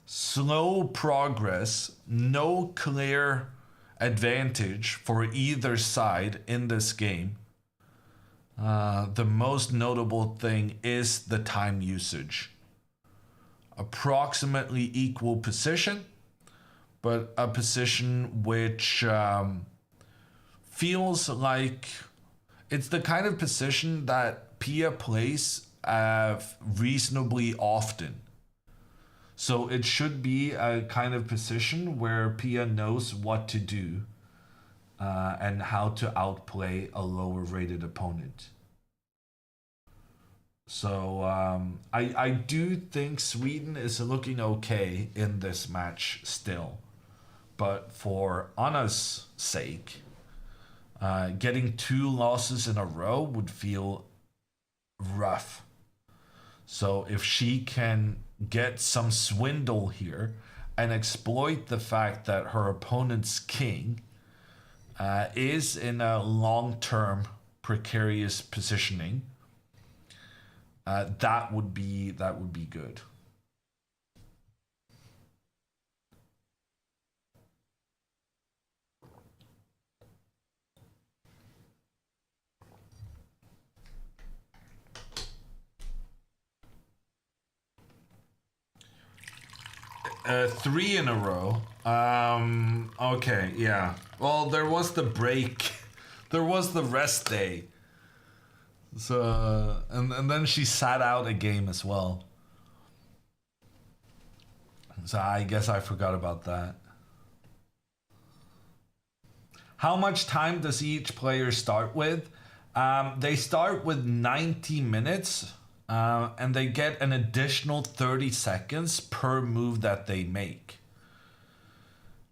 A: Slow progress, no clear advantage for either side in this game. The most notable thing is the time usage. Approximately equal position, but a position which feels like it's the kind of position that Pia plays reasonably often. So it should be a kind of position where Pia knows what to do and how to outplay a lower rated opponent. So I do think Sweden is looking okay in this match still. But for Anna's sake, getting 2 losses in a row would feel rough. So if she can get some swindle here and exploit the fact that her opponent's king is in a long-term precarious positioning, that would be good. Three in a row. Okay, yeah. Well, there was the break. There was the rest day. So, and then she sat out a game as well. So I guess I forgot about that. How much time does each player start with? They start with 90 minutes. And they get an additional 30 seconds per move that they make.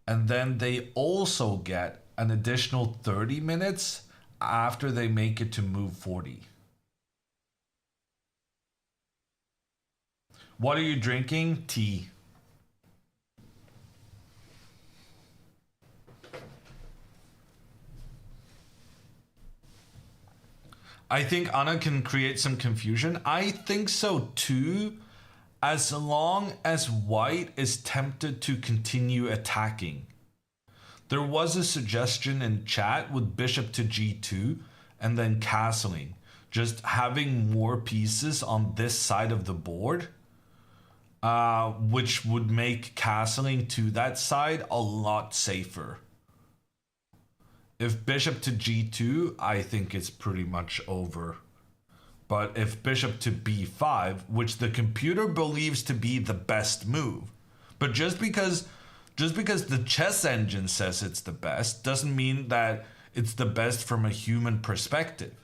A: And then they also get an additional 30 minutes after they make it to move 40. What are you drinking? Tea. I think Anna can create some confusion. I think so too, as long as white is tempted to continue attacking. There was a suggestion in chat with bishop to g2 and then castling. Just having more pieces on this side of the board, which would make castling to that side a lot safer. If bishop to g2, I think it's pretty much over. But if bishop to b5, which the computer believes to be the best move, but just because the chess engine says it's the best, doesn't mean that it's the best from a human perspective.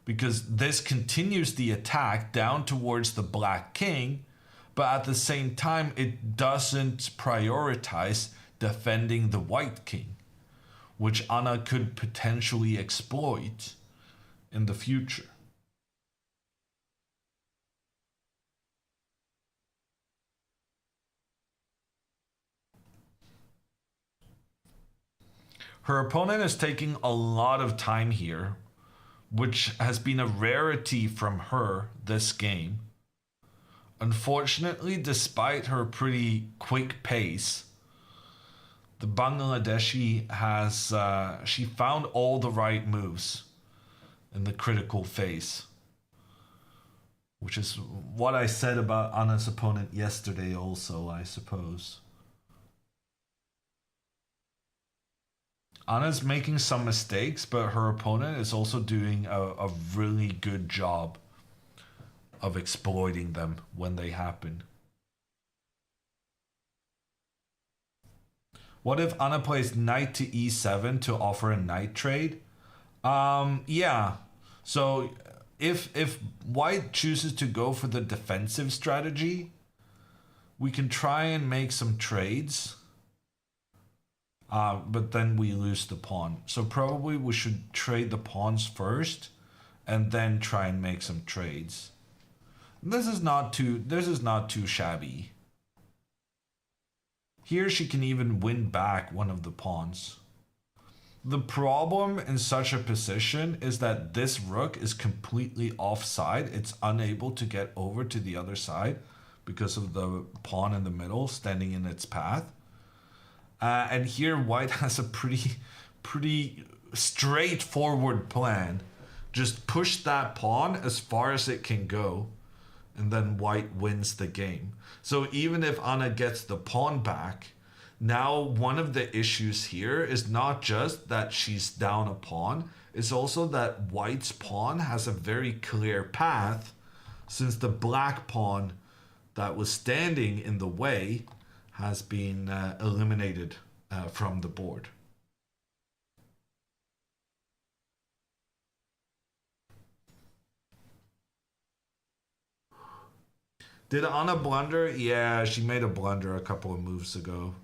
A: Because this continues the attack down towards the black king, but at the same time, it doesn't prioritize defending the white king, which Anna could potentially exploit in the future. Her opponent is taking a lot of time here, which has been a rarity from her this game. Unfortunately, despite her pretty quick pace, the Bangladeshi has she found all the right moves in the critical phase, which is what I said about Anna's opponent yesterday also, I suppose. Anna's making some mistakes, but her opponent is also doing a really good job of exploiting them when they happen. What if Anna plays knight to e7 to offer a knight trade? Yeah. So if white chooses to go for the defensive strategy, we can try and make some trades. But then we lose the pawn. So probably we should trade the pawns first and then try and make some trades. This is not too shabby. Here she can even win back one of the pawns. The problem in such a position is that this rook is completely offside. It's unable to get over to the other side because of the pawn in the middle standing in its path. And here white has a pretty straightforward plan. Just push that pawn as far as it can go, and then white wins the game. So even if Anna gets the pawn back, now one of the issues here is not just that she's down a pawn, it's also that white's pawn has a very clear path, since the black pawn that was standing in the way has been eliminated from the board. Did Anna blunder? Yeah, she made a blunder a couple of moves ago.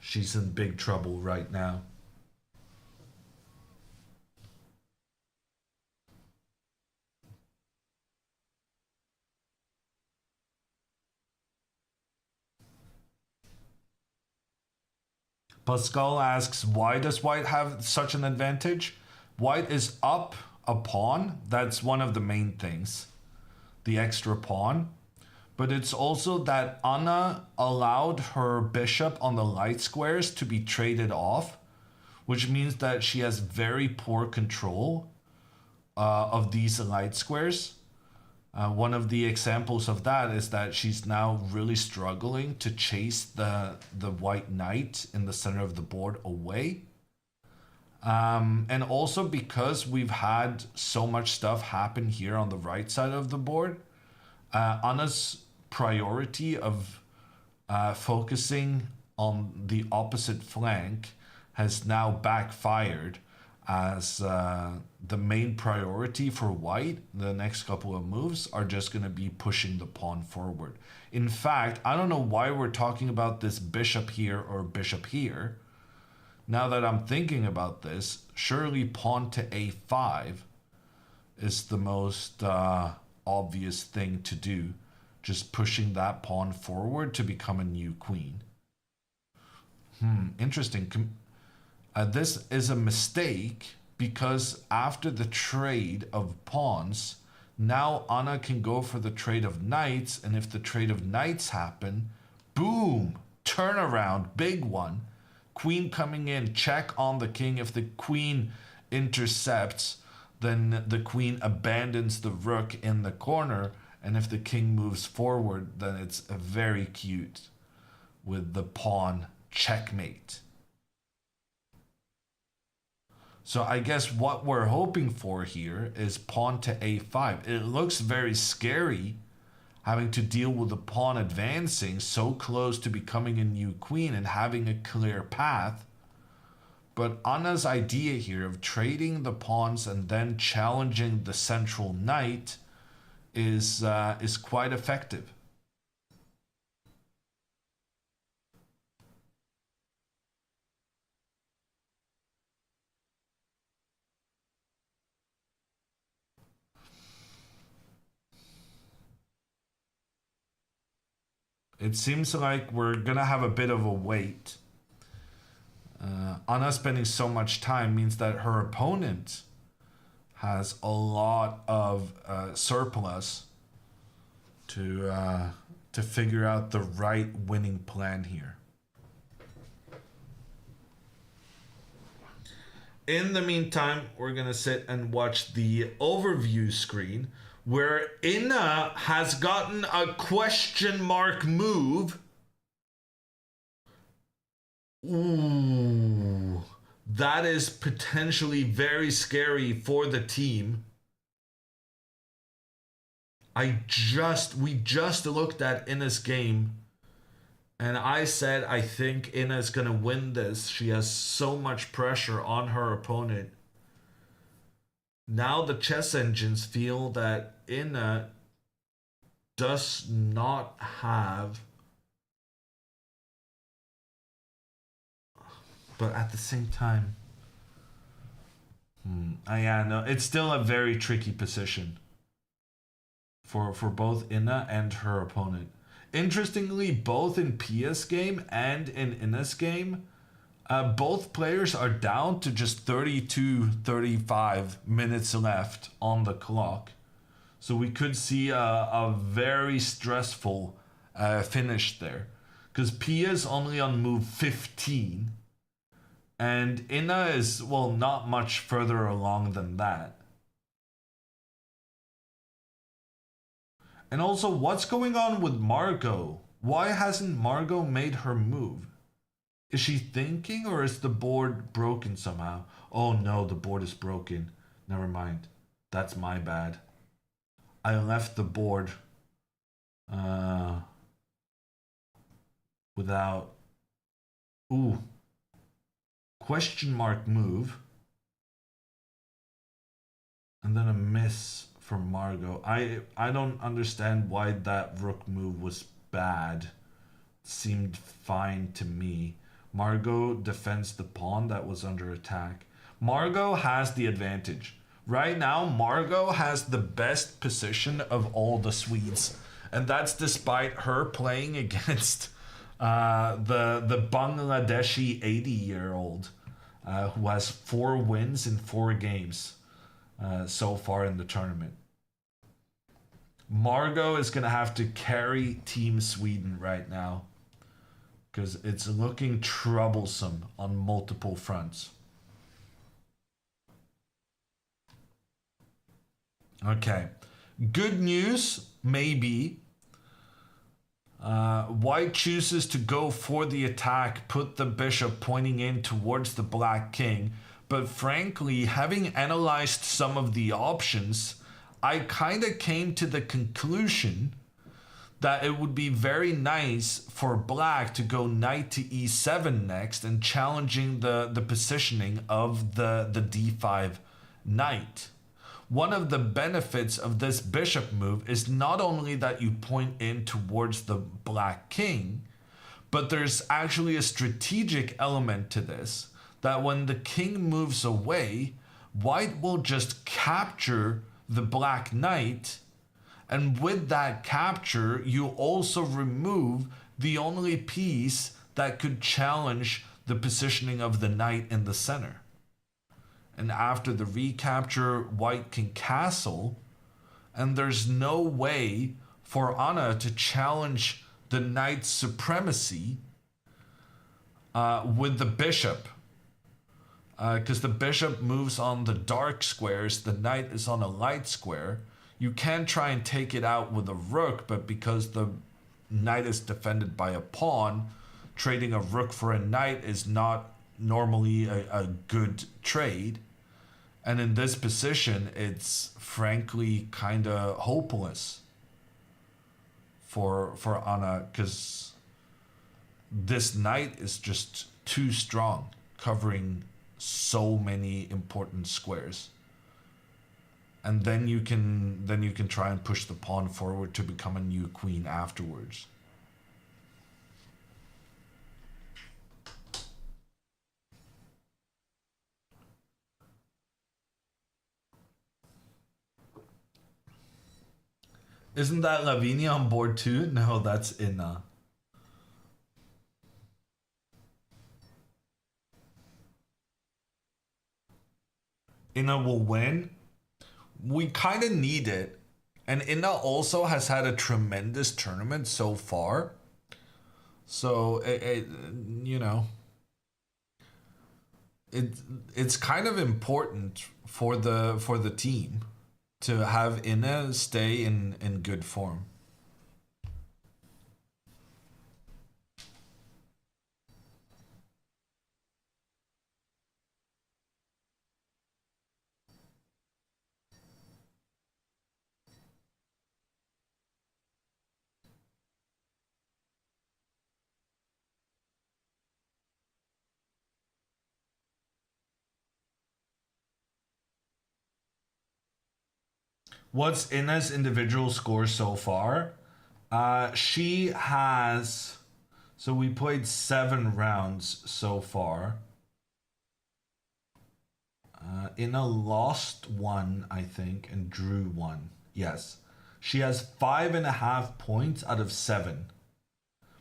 A: She's in big trouble right now. Pascal asks, why does white have such an advantage? White is up a pawn. That's one of the main things. The extra pawn. But it's also that Anna allowed her bishop on the light squares to be traded off, which means that she has very poor control of these light squares. One of the examples of that is that she's now really struggling to chase the white knight in the center of the board away. And also because we've had so much stuff happen here on the right side of the board, Anna's priority of focusing on the opposite flank has now backfired, as the main priority for white the next couple of moves are just going to be pushing the pawn forward. In fact, I don't know why we're talking about this bishop here or bishop here. Now that I'm thinking about this, surely pawn to a5 is the most obvious thing to do. Just pushing that pawn forward to become a new queen. Interesting. This is a mistake because after the trade of pawns, now Anna can go for the trade of knights, and if the trade of knights happen, boom, turnaround, big one. Queen coming in, check on the king. If the queen intercepts, then the queen abandons the rook in the corner, and if the king moves forward, then it's very cute with the pawn checkmate. So I guess what we're hoping for here is pawn to a5. It looks very scary having to deal with the pawn advancing so close to becoming a new queen and having a clear path. But Anna's idea here of trading the pawns and then challenging the central knight is quite effective. It seems like we're gonna have a bit of a wait. Anna spending so much time means that her opponent has a lot of surplus to figure out the right winning plan here. In the meantime, we're gonna sit and watch the overview screen where Inna has gotten a question mark move. Ooh, that is potentially very scary for the team. We just looked at Inna's game and I said I think Inna's gonna win this. She has so much pressure on her opponent. Now the chess engines feel that Inna does not have, but at the same time, yeah, no, it's still a very tricky position for both Inna and her opponent. Interestingly, both in Pia's game and in Inna's game, both players are down to just 35 minutes left on the clock. So we could see a very stressful finish there. Because Pia's only on move 15. And Inna is, well, not much further along than that. And also, what's going on with Margot? Why hasn't Margot made her move? Is she thinking or is the board broken somehow? Oh no, the board is broken. Never mind. That's my bad. I left the board without... Ooh. Question mark move. And then a miss from Margot. I don't understand why that rook move was bad. It seemed fine to me. Margot defends the pawn that was under attack. Margot has the advantage. Right now, Margot has the best position of all the Swedes. And that's despite her playing against the Bangladeshi 80-year-old who has 4 wins in 4 games so far in the tournament. Margot is going to have to carry Team Sweden right now because it's looking troublesome on multiple fronts. Okay. Good news, maybe. White chooses to go for the attack, put the bishop pointing in towards the black king. But frankly, having analyzed some of the options, I kind of came to the conclusion that it would be very nice for black to go knight to e7 next and challenging the positioning of the d5 knight. One of the benefits of this bishop move is not only that you point in towards the black king, but there's actually a strategic element to this, that when the king moves away, white will just capture the black knight, and with that capture, you also remove the only piece that could challenge the positioning of the knight in the center. And after the recapture, white can castle, and there's no way for Anna to challenge the knight's supremacy with the bishop. Because the bishop moves on the dark squares, the knight is on a light square. You can try and take it out with a rook, but because the knight is defended by a pawn, trading a rook for a knight is not normally a good trade. And in this position, it's frankly kind of hopeless for Anna, because this knight is just too strong, covering so many important squares. And then you can try and push the pawn forward to become a new queen afterwards. Isn't that Lavinia on board too? No, that's Inna. Inna will win. We kind of need it. And Inna also has had a tremendous tournament so far. So, you know, it it's kind of important for the team to have Inna stay in good form. What's Inna's individual score so far? She has. So we played 7 rounds so far. Inna lost one, I think, and drew one. Yes. She has 5.5 points out of 7,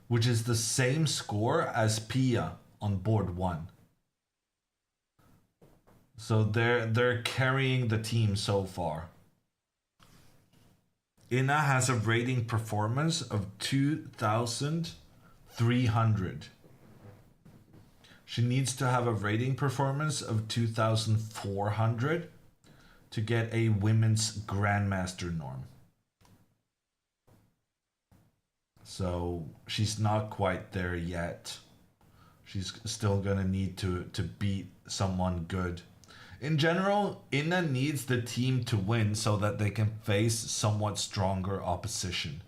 A: which is the same score as Pia on board one. So they're carrying the team so far. Inna has a rating performance of 2,300. She needs to have a rating performance of 2,400 to get a women's grandmaster norm. So she's not quite there yet. She's still gonna need to beat someone good. In general, Inna needs the team to win so that they can face somewhat stronger opposition.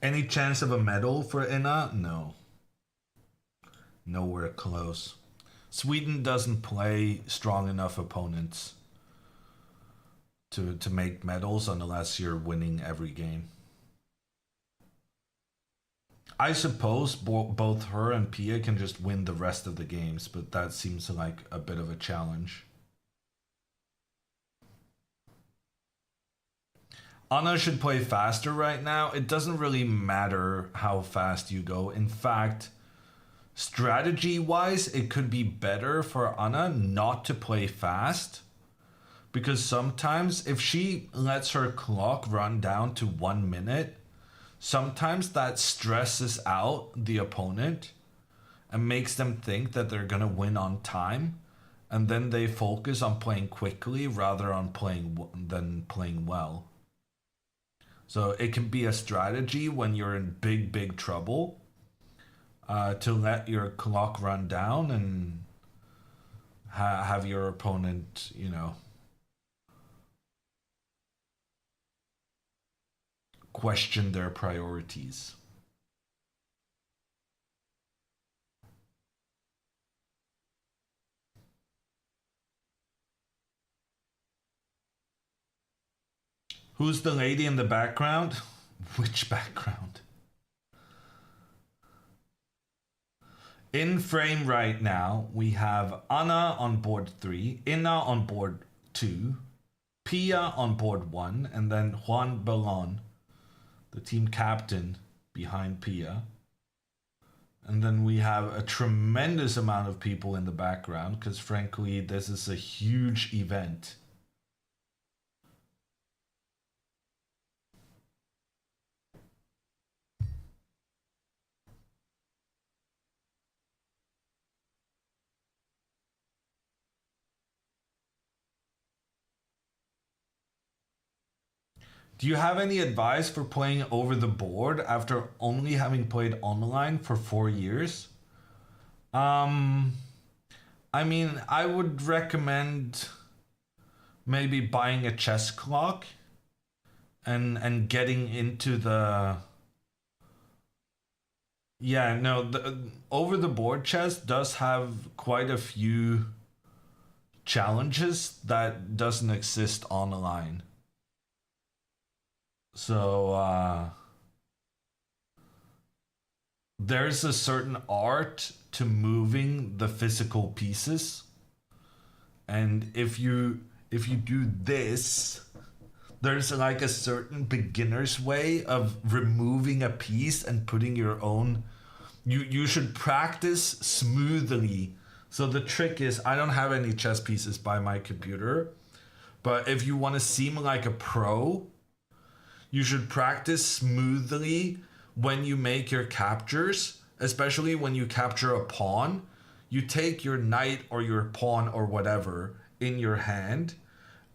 A: Any chance of a medal for Inna? No. Nowhere close. Sweden doesn't play strong enough opponents to make medals unless you're winning every game. I suppose both her and Pia can just win the rest of the games, but that seems like a bit of a challenge. Anna should play faster right now. It doesn't really matter how fast you go. In fact, strategy wise, it could be better for Anna not to play fast because sometimes if she lets her clock run down to 1 minute, sometimes that stresses out the opponent and makes them think that they're going to win on time. And then they focus on playing quickly rather on playing well. So it can be a strategy when you're in big trouble to let your clock run down and have your opponent, question their priorities. Who's the lady in the background? Which background? In frame right now, we have Anna on board 3, Inna on board 2, Pia on board 1, and then Juan Ballon, the team captain, behind Pia. And then we have a tremendous amount of people in the background because, frankly, this is a huge event. Do you have any advice for playing over the board after only having played online for 4 years? Um, I mean, I would recommend maybe buying a chess clock and getting into the yeah, no, the over the board chess does have quite a few challenges that doesn't exist online. So there's a certain art to moving the physical pieces. And if you do this, there's like a certain beginner's way of removing a piece and putting your own. You should practice smoothly. So the trick is, I don't have any chess pieces by my computer, but if you want to seem like a pro, you should practice smoothly when you make your captures, especially when you capture a pawn. You take your knight or your pawn or whatever in your hand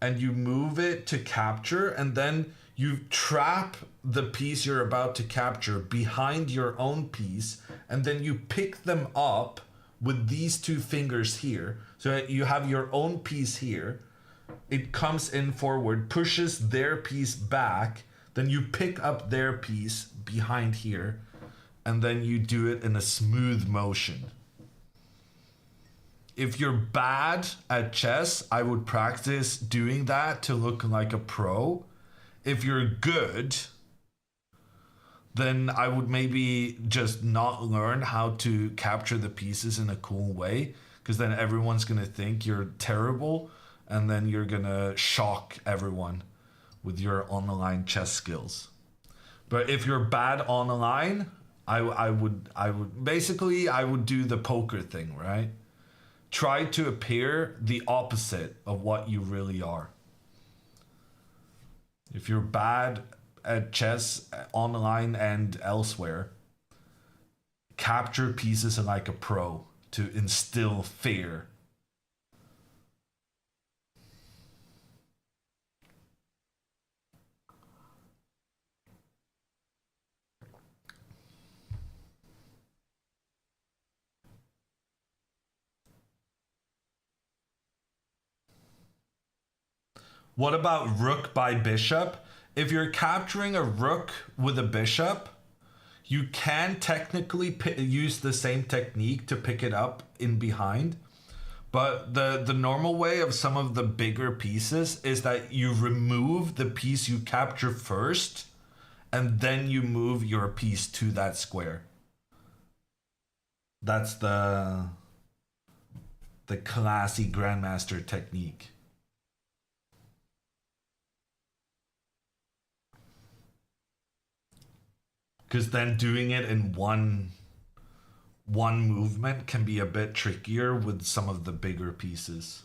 A: and you move it to capture, and then you trap the piece you're about to capture behind your own piece, and then you pick them up with these two fingers here. So you have your own piece here. It comes in forward, pushes their piece back, then you pick up their piece behind here, and then you do it in a smooth motion. If you're bad at chess, I would practice doing that to look like a pro. If you're good, then I would maybe just not learn how to capture the pieces in a cool way, because then everyone's going to think you're terrible, and then you're going to shock everyone with your online chess skills. But if you're bad online, I would basically I would do the poker thing, right? Try to appear the opposite of what you really are. If you're bad at chess online and elsewhere, capture pieces like a pro to instill fear. What about rook by bishop? If you're capturing a rook with a bishop, you can technically use the same technique to pick it up in behind. But the normal way of some of the bigger pieces is that you remove the piece you capture first, and then you move your piece to that square. That's the classy grandmaster technique. Because then doing it in one movement can be a bit trickier with some of the bigger pieces.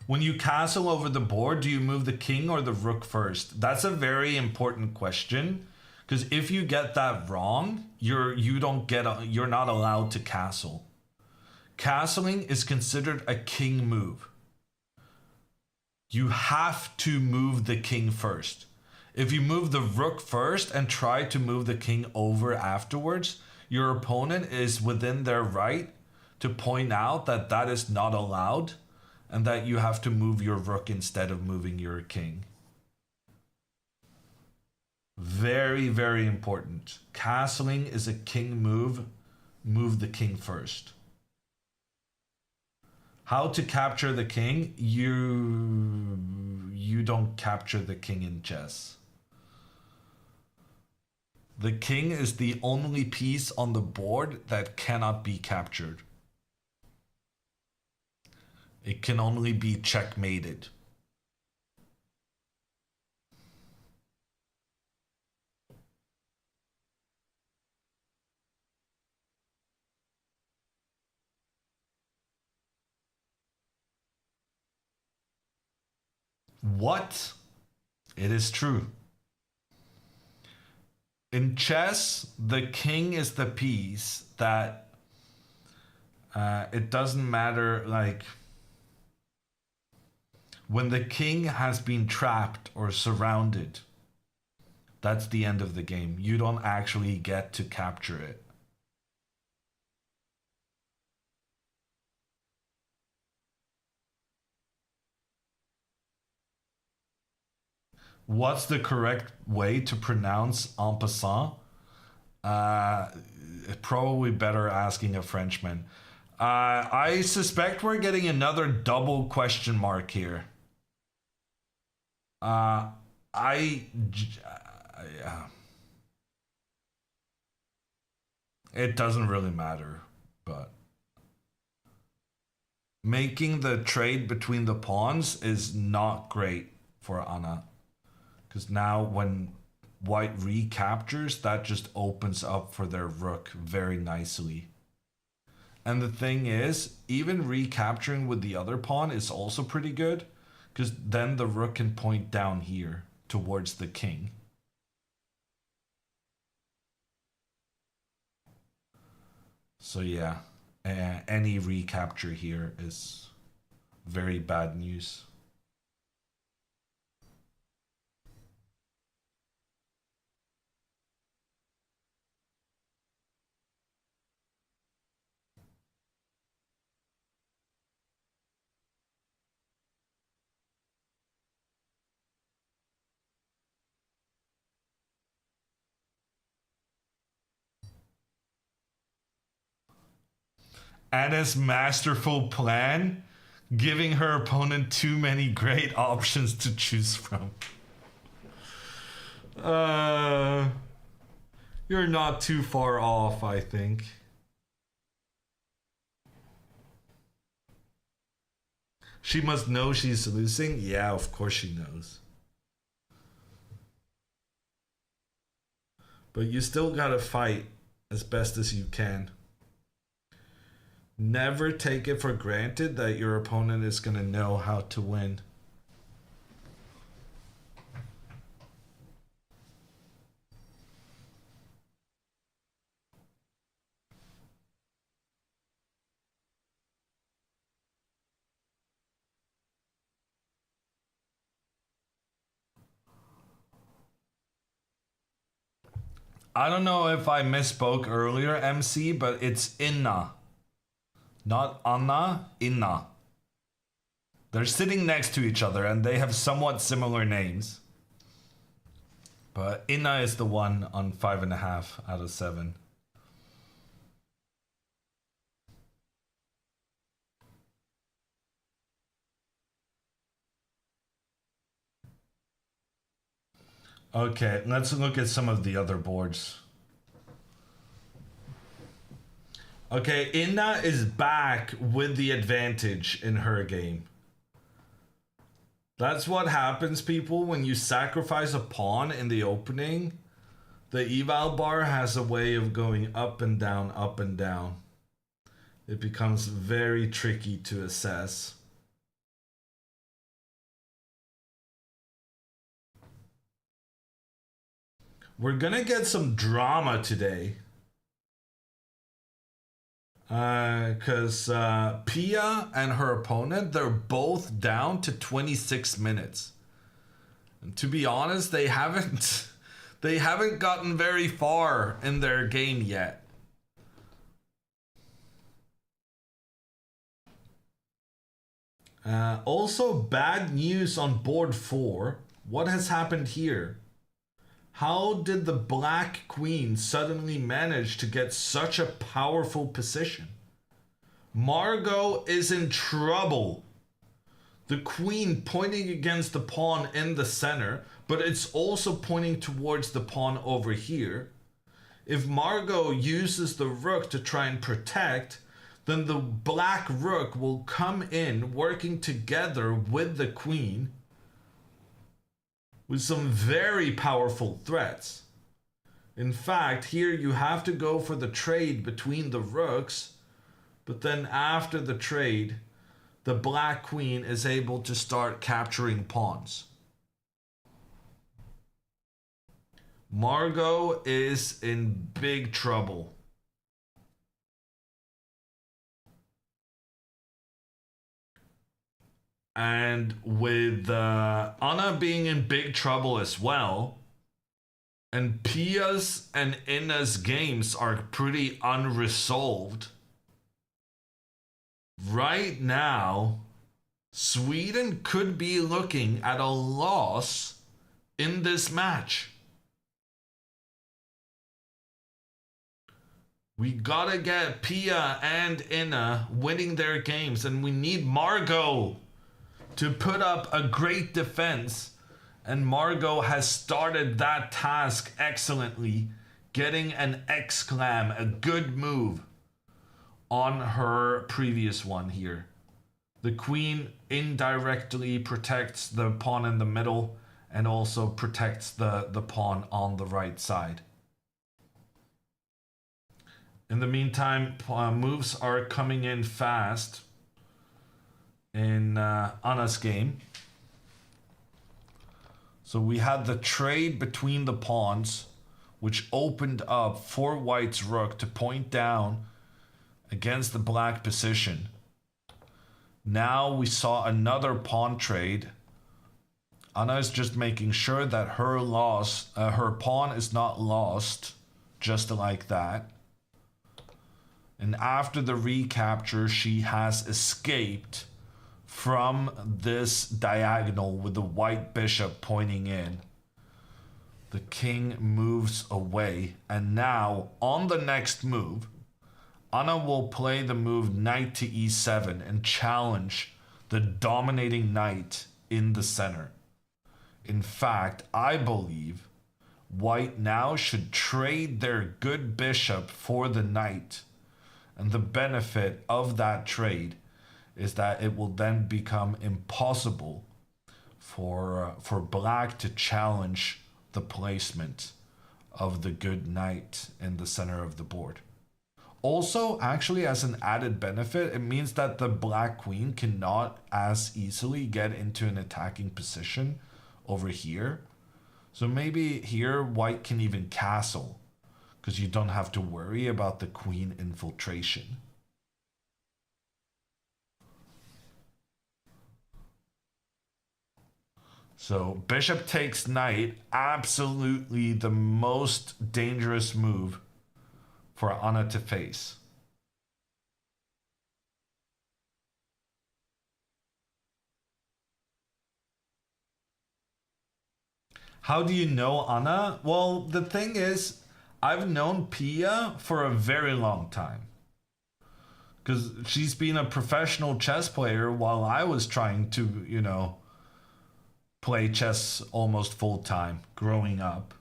A: When you castle over the board, do you move the king or the rook first? That's a very important question, because if you get that wrong, you're not allowed to castle. Castling is considered a king move. You have to move the king first. If you move the rook first and try to move the king over afterwards, your opponent is within their right to point out that that is not allowed and that you have to move your rook instead of moving your king. Very, very important. Castling is a king move. Move the king first. How to capture the king? You don't capture the king in chess. The king is the only piece on the board that cannot be captured. It can only be checkmated. What? It is true. In chess, the king is the piece that it doesn't matter, like when the king has been trapped or surrounded, that's the end of the game. You don't actually get to capture it. What's the correct way to pronounce en passant? Uh, Probably better asking a Frenchman. I suspect we're getting another double question mark here. Uh, it doesn't really matter, but making the trade between the pawns is not great for Anna. Because now when white recaptures, that just opens up for their rook very nicely. And the thing is, even recapturing with the other pawn is also pretty good. Because then the rook can point down here towards the king. So yeah, any recapture here is very bad news. Anna's masterful plan, giving her opponent too many great options to choose from. You're not too far off, I think. She must know she's losing? Yeah, of course she knows. But you still gotta fight as best as you can. Never take it for granted that your opponent is gonna know how to win. I don't know if I misspoke earlier, MC, but it's Inna. Not Anna, Inna. They're sitting next to each other and they have somewhat similar names. But Inna is the one on 5.5 out of 7. Okay, let's look at some of the other boards. Okay, Inna is back with the advantage in her game. That's what happens, people, when you sacrifice a pawn in the opening. The eval bar has a way of going up and down, up and down. It becomes very tricky to assess. We're gonna get some drama today. Because Pia and her opponent, they're both down to 26 minutes. And to be honest, they haven't gotten very far in their game yet. Also, bad news on board 4. What has happened here? How did the black queen suddenly manage to get such a powerful position? Margot is in trouble. The queen pointing against the pawn in the center, but it's also pointing towards the pawn over here. If Margot uses the rook to try and protect, then the black rook will come in working together with the queen with some very powerful threats. In fact, here you have to go for the trade between the rooks, but then after the trade, the black queen is able to start capturing pawns. Margot is in big trouble. And with Anna being in big trouble as well, and Pia's and Inna's games are pretty unresolved, right now, Sweden could be looking at a loss in this match. We gotta get Pia and Inna winning their games, and we need Margot to put up a great defense And Margot has started that task excellently, getting an exclam, a good move on her previous one here. The queen indirectly protects the pawn in the middle and also protects the pawn on the right side. In the meantime, moves are coming in fast in Anna's game. So we had the trade between the pawns, which opened up for white's rook to point down against the black position. Now we saw another pawn trade. Anna is just making sure that her pawn is not lost, just like that. And after the recapture, she has escaped from this diagonal with the white bishop pointing in. The king moves away, and now on the next move, Anna will play the move knight to e7 and challenge the dominating knight in the center. In fact, I believe white now should trade their good bishop for the knight, and the benefit of that trade is that it will then become impossible for black to challenge the placement of the good knight in the center of the board. Also, actually, as an added benefit, it means that the black queen cannot as easily get into an attacking position over here. So maybe here white can even castle, because you don't have to worry about the queen infiltration. So bishop takes knight, absolutely the most dangerous move for Anna to face. How do you know Anna? Well, the thing is, I've known Pia for a very long time. Because she's been a professional chess player while I was trying to, play chess almost full time growing up.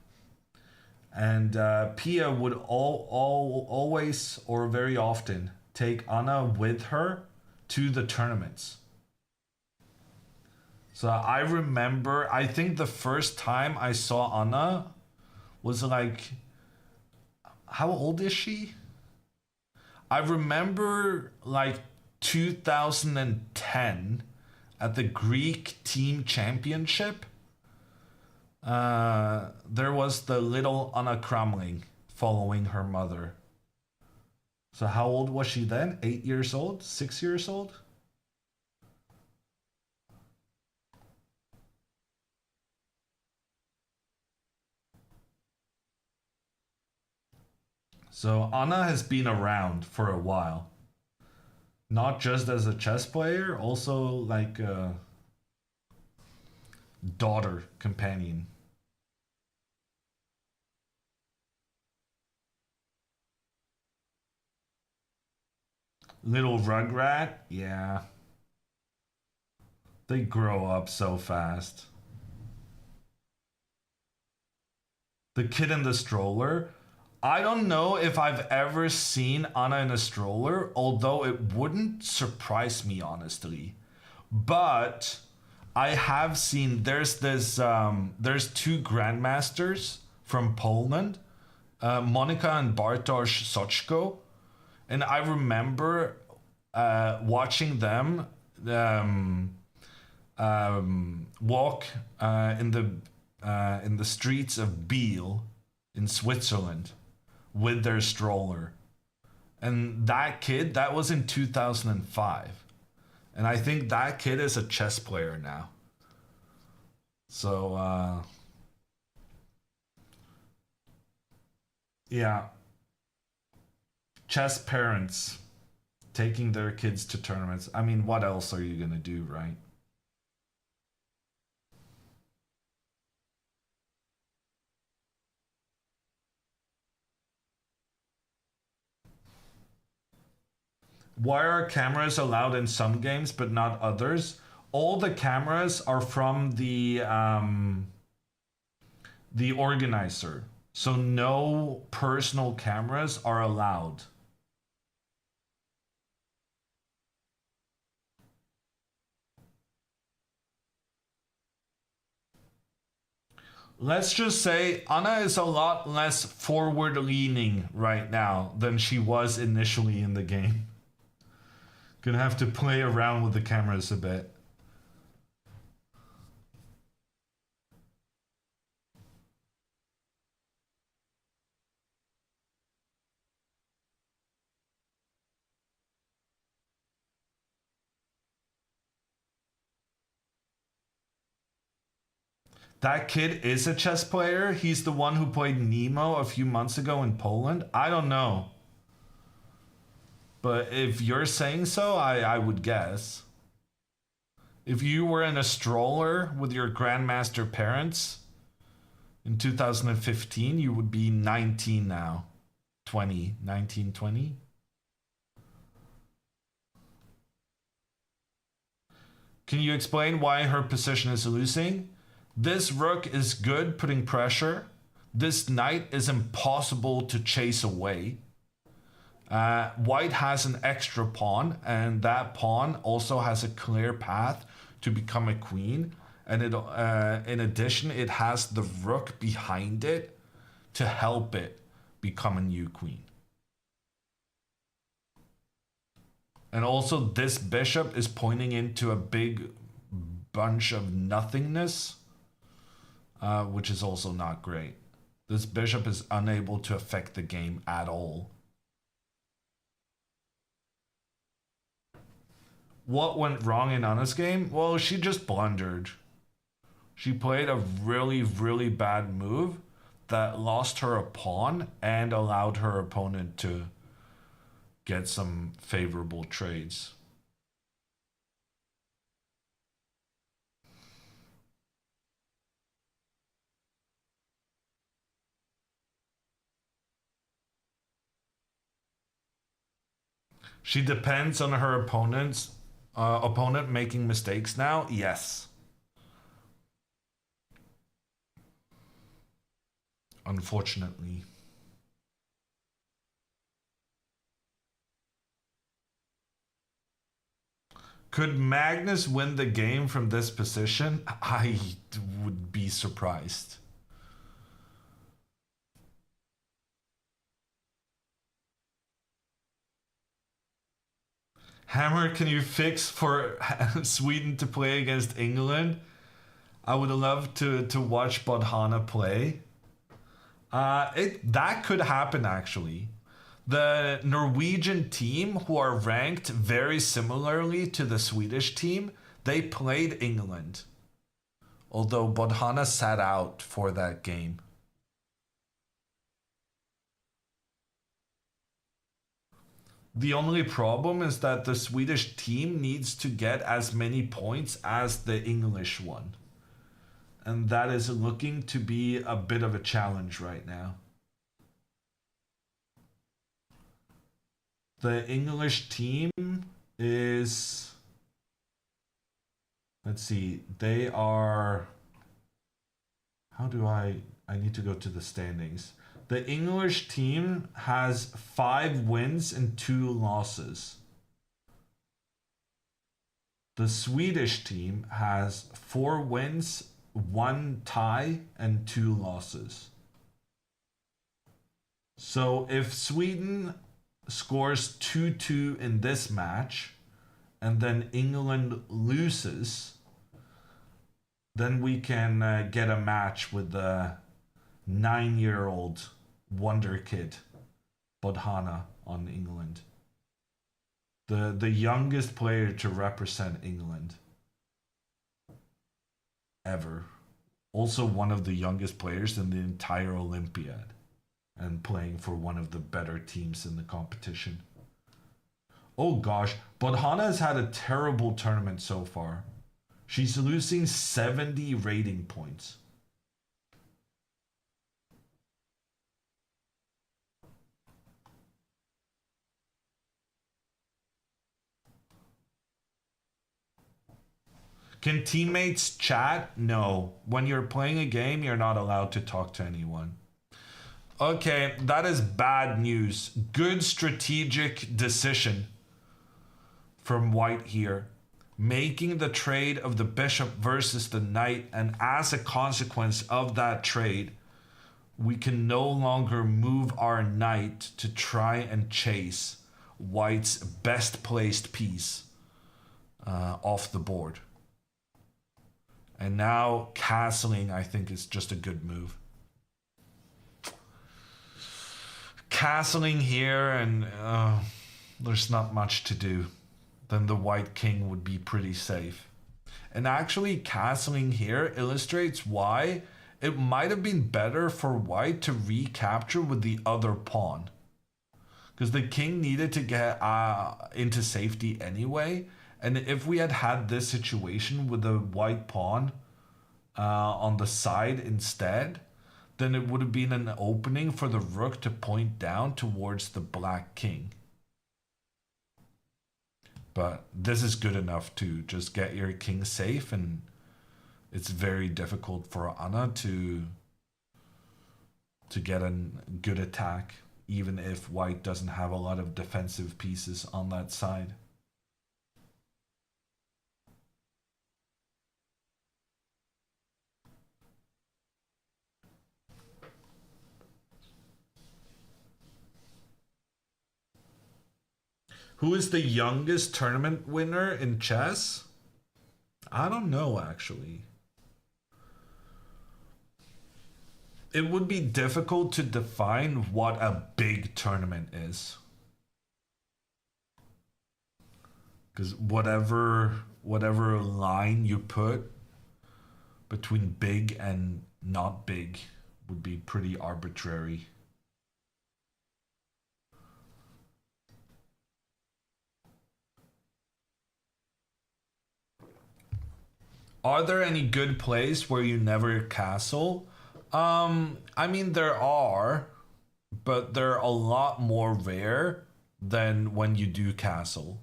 A: And Pia would always or very often take Anna with her to the tournaments. So I remember, I think the first time I saw Anna was like, how old is she? I remember like 2010 at the Greek team championship. There was the little Anna Kramling following her mother. So how old was she then? 8 years old? 6 years old? So Anna has been around for a while. Not just as a chess player, also like a daughter companion. Little Rugrat, yeah. They grow up so fast. The kid in the stroller. I don't know if I've ever seen Anna in a stroller, although it wouldn't surprise me, honestly. But I have seen there's two grandmasters from Poland, Monica and Bartosz Soczko, and I remember watching them walk in the streets of Biel in Switzerland with their stroller. And that kid, that was in 2005. And I think that kid is a chess player now. So, yeah. Chess parents taking their kids to tournaments. I mean, what else are you going to do, right? Why are cameras allowed in some games but not others? all the cameras are from the organizer. So no personal cameras are allowed. Let's just say Anna is a lot less forward leaning right now than she was initially in the game. Gonna have to play around with the cameras a bit. That kid is a chess player. He's the one who played Nemo a few months ago in Poland. I don't know. But if you're saying so, I would guess. If you were in a stroller with your grandmaster parents in 2015, you would be 19 now. 20. 19, 20? Can you explain why her position is losing? This rook is good putting pressure. This knight is impossible to chase away. White has an extra pawn, and that pawn also has a clear path to become a queen. And in addition, it has the rook behind it to help it become a new queen. And also, this bishop is pointing into a big bunch of nothingness, which is also not great. This bishop is unable to affect the game at all. What went wrong in Anna's game? Well, she just blundered. She played a really, really bad move that lost her a pawn and allowed her opponent to get some favorable trades. She depends on her opponent making mistakes now. Yes. Unfortunately. Could Magnus win the game from this position? I would be surprised. Hammer, can you fix for Sweden to play against England? I would love to watch Bodhana play. That could happen actually. The Norwegian team, who are ranked very similarly to the Swedish team, they played England. Although Bodhana sat out for that game. The only problem is that the Swedish team needs to get as many points as the English one. And that is looking to be a bit of a challenge right now. The English team is, let's see, they are, how do I need to go to the standings. The English team has 5 wins and 2 losses. The Swedish team has 4 wins, 1 tie, and 2 losses. So if Sweden scores 2-2 in this match, and then England loses, then we can get a match with the 9-year-old wonder kid, Bodhana, on England. The youngest player to represent England ever. Also one of the youngest players in the entire Olympiad, and playing for one of the better teams in the competition. Oh gosh, Bodhana has had a terrible tournament so far. She's losing 70 rating points. Can teammates chat? No. When you're playing a game, you're not allowed to talk to anyone. Okay, that is bad news. Good strategic decision from white here. Making the trade of the bishop versus the knight, and as a consequence of that trade, we can no longer move our knight to try and chase white's best placed piece off the board. And now castling, I think, is just a good move. Castling here, and there's not much to do. Then the white king would be pretty safe. And actually, castling here illustrates why it might have been better for white to recapture with the other pawn. Because the king needed to get into safety anyway. And if we had had this situation with the white pawn on the side instead, then it would have been an opening for the rook to point down towards the black king. But this is good enough to just get your king safe, and it's very difficult for Anna to get a good attack, even if white doesn't have a lot of defensive pieces on that side. Who is the youngest tournament winner in chess? I don't know, actually. It would be difficult to define what a big tournament is. Because whatever line you put between big and not big would be pretty arbitrary. Are there any good plays where you never castle? I mean, there are, but they're a lot more rare than when you do castle.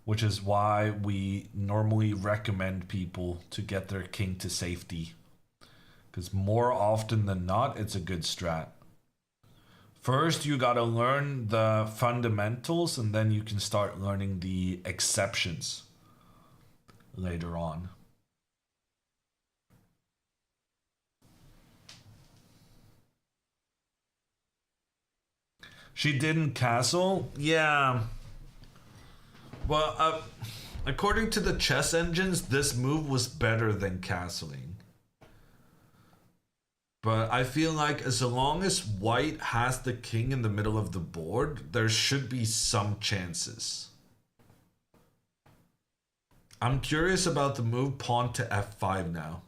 A: Which is why we normally recommend people to get their king to safety. Because more often than not, it's a good strat. First, you gotta learn the fundamentals, and then you can start learning the exceptions later on. She didn't castle? Yeah. Well, according to the chess engines, this move was better than castling. But I feel like as long as white has the king in the middle of the board, there should be some chances. I'm curious about the move pawn to f5 now.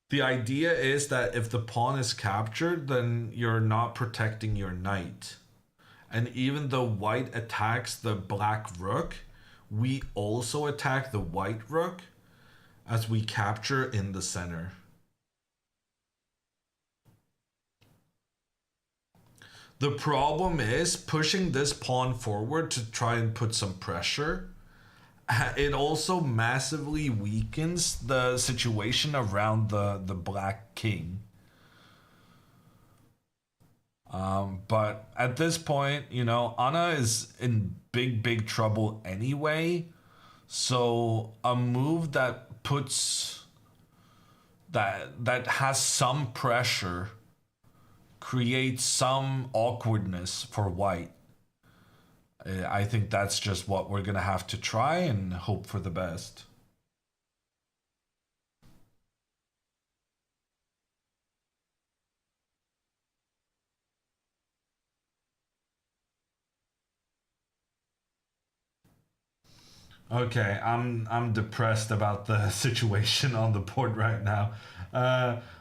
A: The idea is that if the pawn is captured, then you're not protecting your knight. And even though white attacks the black rook, we also attack the white rook as we capture in the center. The problem is pushing this pawn forward to try and put some pressure. It also massively weakens the situation around the black king. But at this point, you know, Anna is in big trouble anyway. So a move that puts that has some pressure creates some awkwardness for white. I think that's just what we're gonna have to try and hope for the best. Okay, I'm depressed about the situation on the board right now.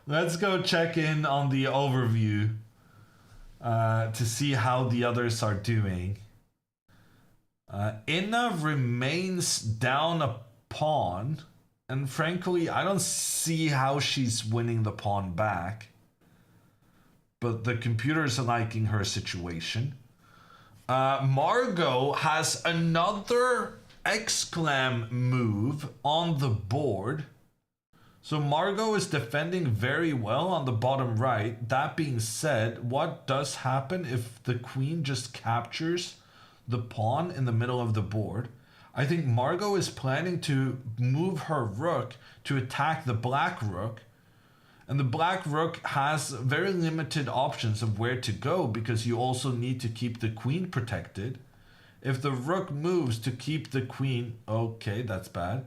A: Let's go check in on the overview to see how the others are doing. Inna remains down a pawn, and frankly, I don't see how she's winning the pawn back. But the computer's liking her situation. Margot has another exclam move on the board. So Margot is defending very well on the bottom right. That being said, what does happen if the queen just captures the pawn in the middle of the board? I think Margot is planning to move her rook to attack the black rook. And the black rook has very limited options of where to go because you also need to keep the queen protected. If the rook moves to keep the queen, okay, that's bad.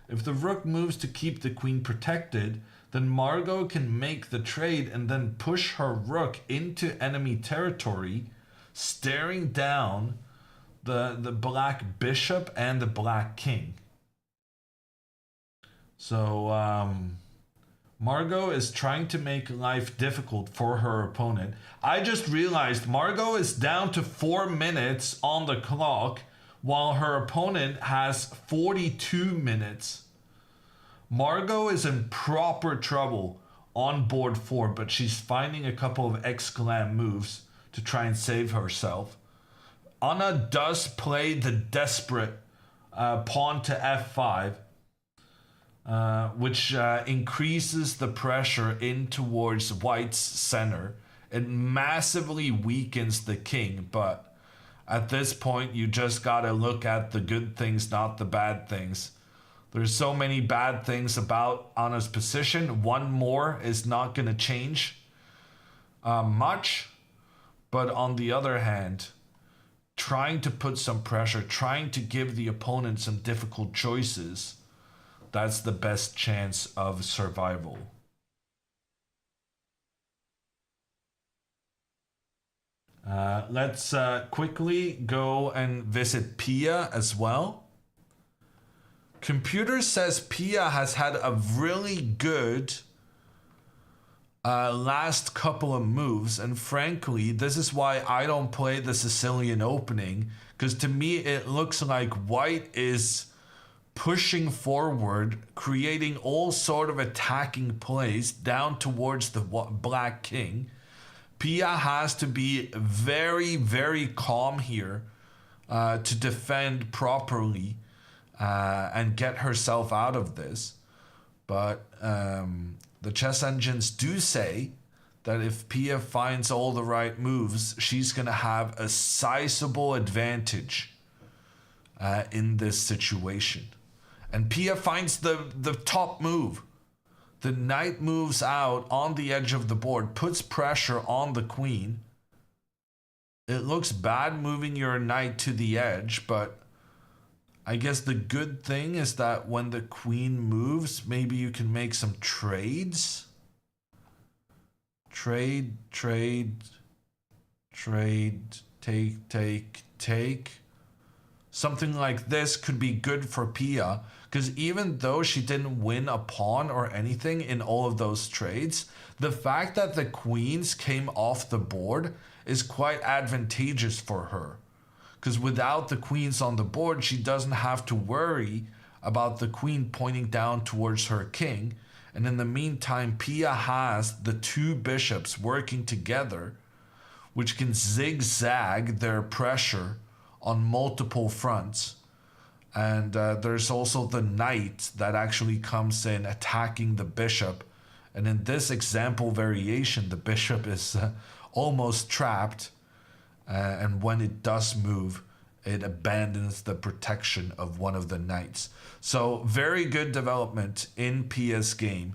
A: If the rook moves to keep the queen protected, then Margot can make the trade and then push her rook into enemy territory, staring down the black bishop and the black king. So Margot is trying to make life difficult for her opponent. I just realized Margot is down to 4 minutes on the clock while her opponent has 42 minutes. Margot is in proper trouble on board 4, but she's finding a couple of exclam moves to try and save herself. Anna does play the desperate pawn to f5, which increases the pressure in towards white's center. It massively weakens the king, but at this point you just gotta look at the good things, not the bad things. There's so many bad things about Anna's position. One more is not gonna change much, but on the other hand, trying to put some pressure, trying to give the opponent some difficult choices, that's the best chance of survival. Let's quickly go and visit Pia as well. Computer says Pia has had a really good last couple of moves, and frankly, this is why I don't play the Sicilian opening, because to me it looks like white is pushing forward, creating all sort of attacking plays down towards the black king. Pia has to be very, very calm here to defend properly and get herself out of this. But the chess engines do say that if Pia finds all the right moves, she's going to have a sizable advantage in this situation. And Pia finds the top move. The knight moves out on the edge of the board, puts pressure on the queen. It looks bad moving your knight to the edge, but I guess the good thing is that when the queen moves, maybe you can make some trades. Trade, take. Something like this could be good for Pia, because even though she didn't win a pawn or anything in all of those trades, the fact that the queens came off the board is quite advantageous for her. Because without the queens on the board, she doesn't have to worry about the queen pointing down towards her king. And in the meantime, Pia has the two bishops working together, which can zigzag their pressure on multiple fronts. And there's also the knight that actually comes in attacking the bishop. And in this example variation, the bishop is almost trapped. And when it does move, it abandons the protection of one of the knights. So very good development in Pia's game.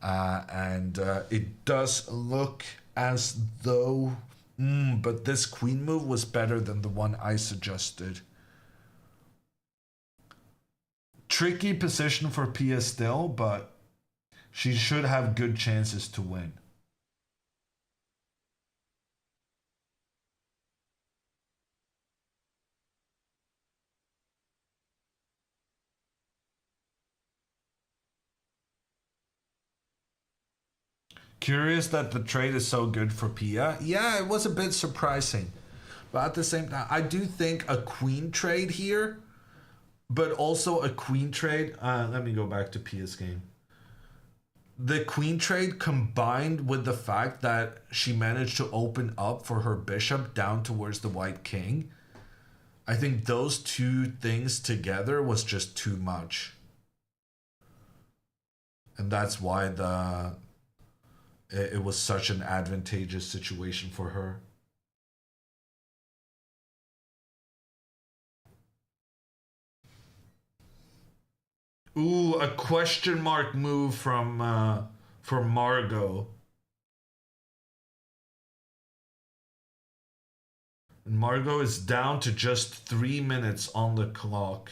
A: And it does look as though... but this queen move was better than the one I suggested. Tricky position for Pia still, but she should have good chances to win. Curious that the trade is so good for Pia. Yeah, it was a bit surprising. But at the same time, I do think a queen trade here, but also a queen trade. Let me go back to Pia's game. The queen trade combined with the fact that she managed to open up for her bishop down towards the white king. I think those two things together was just too much. And that's why it was such an advantageous situation for her. Ooh, a question mark move from Margot. And Margot is down to just 3 minutes on the clock.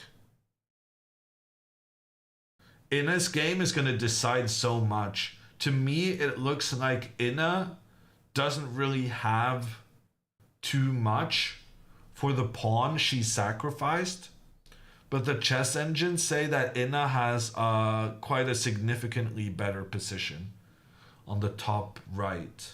A: Ina's game is going to decide so much. To me, it looks like Ina doesn't really have too much for the pawn she sacrificed. But the chess engines say that Ina has quite a significantly better position on the top right.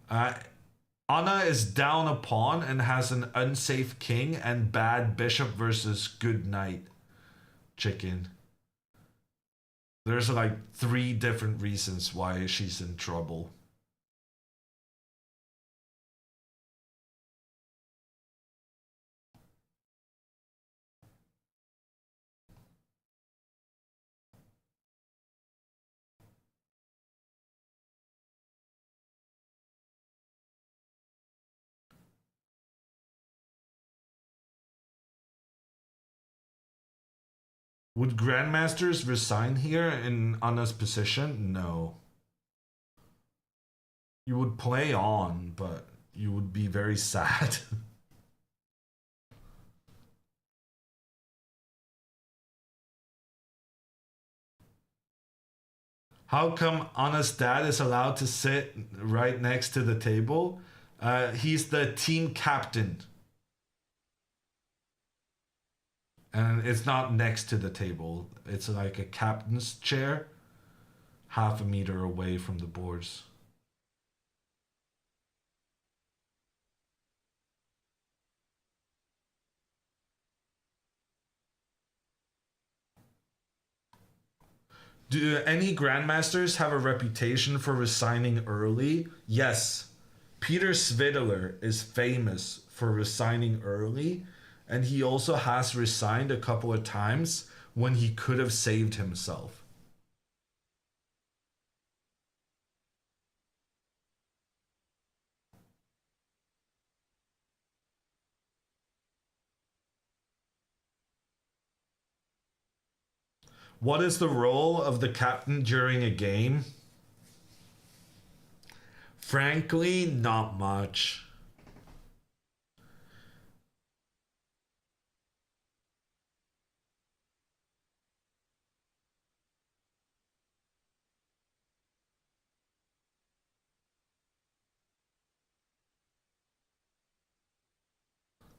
A: Anna is down a pawn and has an unsafe king and bad bishop versus good knight chicken. There's like 3 different reasons why she's in trouble. Would grandmasters resign here in Anna's position? No. You would play on, but you would be very sad. How come Anna's dad is allowed to sit right next to the table? He's the team captain. And it's not next to the table. It's like a captain's chair, half a meter away from the boards. Do any grandmasters have a reputation for resigning early? Yes. Peter Svidler is famous for resigning early, and he also has resigned a couple of times when he could have saved himself. What is the role of the captain during a game? Frankly, not much.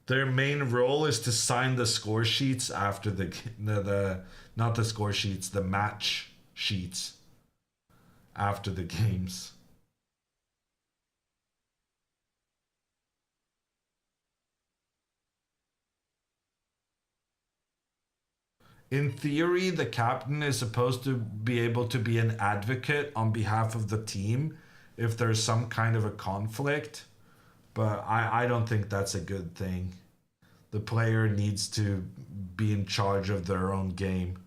A: Their main role is to sign the score sheets after the not the score sheets, the match sheets after the games. In theory, the captain is supposed to be able to be an advocate on behalf of the team if there's some kind of a conflict, but I don't think that's a good thing. The player needs to be in charge of their own game.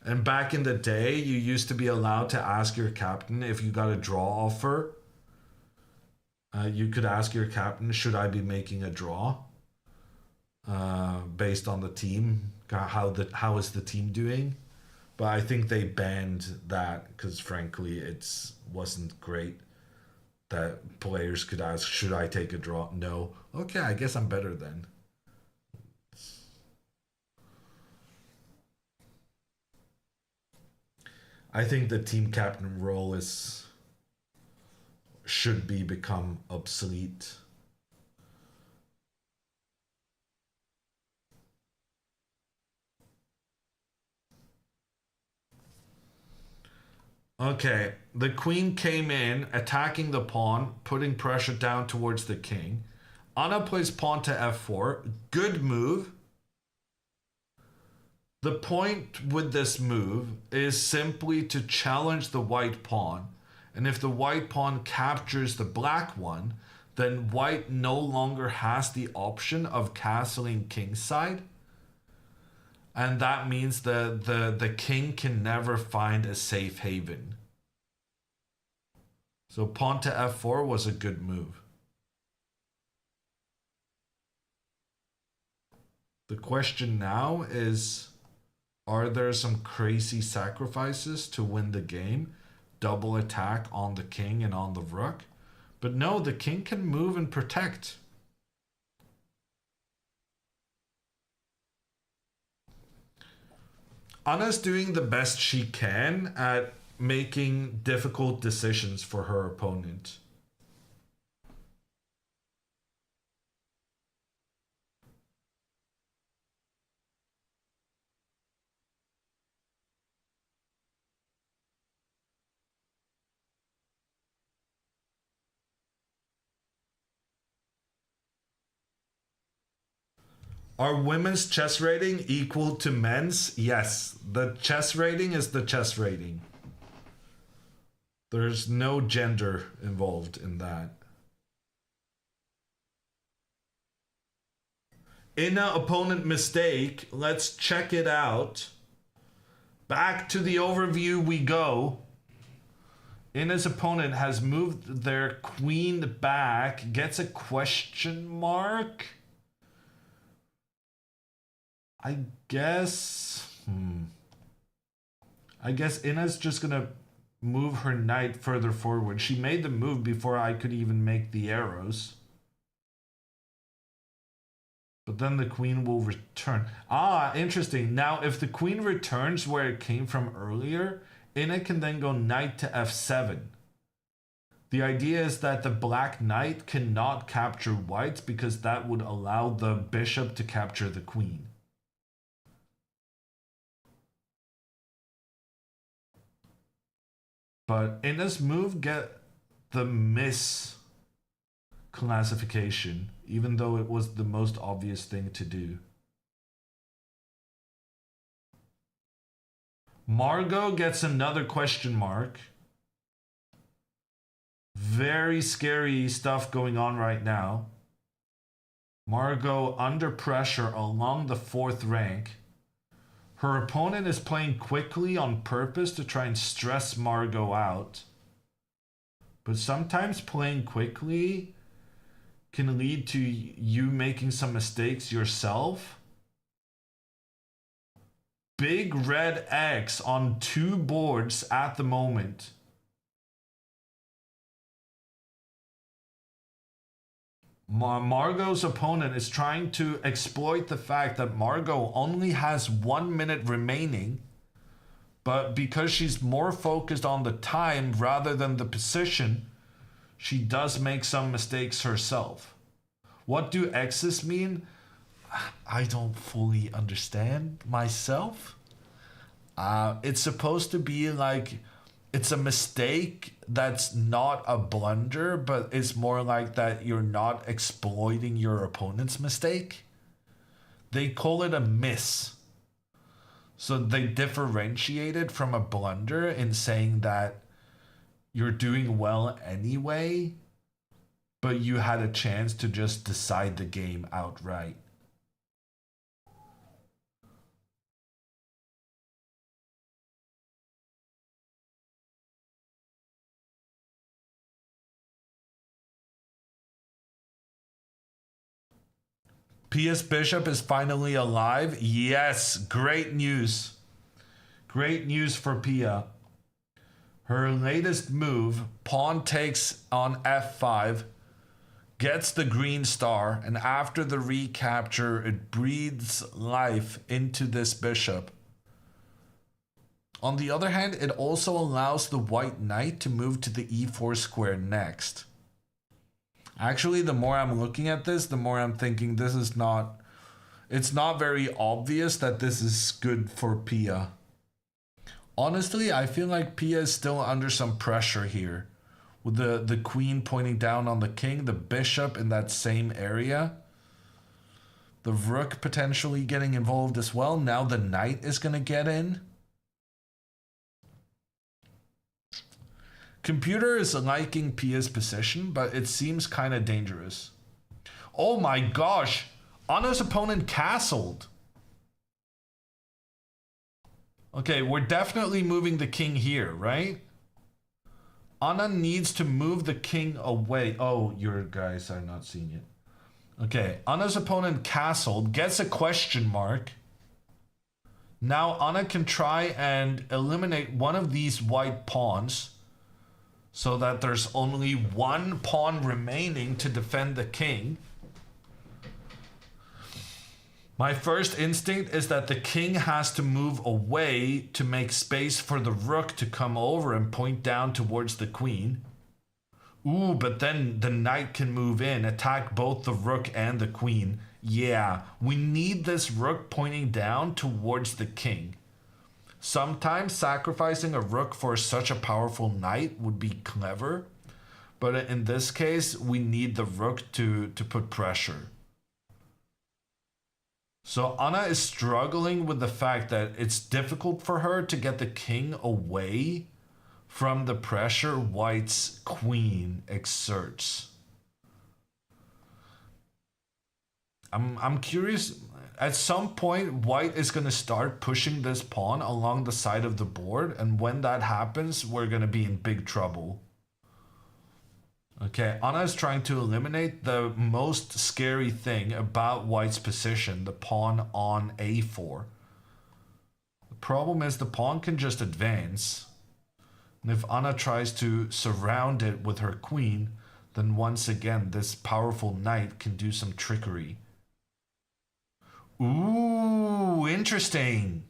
A: And back in the day, you used to be allowed to ask your captain if you got a draw offer. You could ask your captain, should I be making a draw? Based on the team, how is the team doing? But I think they banned that because frankly, it wasn't great that players could ask, should I take a draw? No. Okay, I guess I'm better then. I think the team captain role is should be become obsolete. Okay, the queen came in, attacking the pawn, putting pressure down towards the king. Anna plays pawn to f4. Good move. The point with this move is simply to challenge the white pawn And if the white pawn captures the black one, then white no longer has the option of castling kingside. And that means the king can never find a safe haven. So pawn to f4 was a good move. The question now is, are there some crazy sacrifices to win the game? Double attack on the king and on the rook? But no, the king can move and protect. Anna's doing the best she can at making difficult decisions for her opponent. Are women's chess rating equal to men's? Yes, the chess rating is the chess rating. There's no gender involved in that. In an opponent mistake, let's check it out. Back to the overview we go. Ina's opponent has moved their queen back, gets a question mark. I guess Ina's just gonna move her knight further forward. She made the move before I could even make the arrows. But then the queen will return. Ah, interesting. Now, if the queen returns where it came from earlier, Ina can then go knight to f7. The idea is that the black knight cannot capture white because that would allow the bishop to capture the queen. But Ina's move get the miss classification, even though it was the most obvious thing to do. Margot gets another question mark. Very scary stuff going on right now. Margot under pressure along the 4th rank. Her opponent is playing quickly on purpose to try and stress Margot out. But sometimes playing quickly can lead to you making some mistakes yourself. Big red X on 2 boards at the moment. Margot's opponent is trying to exploit the fact that Margot only has 1 minute remaining, but because she's more focused on the time rather than the position, she does make some mistakes herself. What do X's mean? I don't fully understand myself. It's supposed to be like it's a mistake that's not a blunder, but it's more like that you're not exploiting your opponent's mistake. They call it a miss. So they differentiate it from a blunder in saying that you're doing well anyway, but you had a chance to just decide the game outright. Pia's bishop is finally alive. Yes, great news. Great news for Pia. Her latest move, pawn takes on f5, gets the green star, and after the recapture, it breathes life into this bishop. On the other hand, it also allows the white knight to move to the e4 square next. Actually, the more I'm looking at this, the more I'm thinking it's not very obvious that this is good for Pia. Honestly, I feel like Pia is still under some pressure here. With the queen pointing down on the king, the bishop in that same area. The rook potentially getting involved as well. Now the knight is going to get in. Computer is liking Pia's position, but it seems kind of dangerous. Oh my gosh! Anna's opponent castled. Okay, we're definitely moving the king here, right? Anna needs to move the king away. Oh, your guys are not seeing it. Okay, Anna's opponent castled, gets a question mark. Now Anna can try and eliminate one of these white pawns so that there's only one pawn remaining to defend the king. My first instinct is that the king has to move away to make space for the rook to come over and point down towards the queen. Ooh, but then the knight can move in, attack both the rook and the queen. Yeah, we need this rook pointing down towards the king. Sometimes sacrificing a rook for such a powerful knight would be clever, but in this case, we need the rook to put pressure. So Anna is struggling with the fact that it's difficult for her to get the king away from the pressure White's queen exerts. I'm curious, at some point White is going to start pushing this pawn along the side of the board, and when that happens, we're going to be in big trouble. Okay, Anna is trying to eliminate the most scary thing about White's position, the pawn on a4. The problem is the pawn can just advance. And if Anna tries to surround it with her queen, then once again this powerful knight can do some trickery. Ooh, interesting.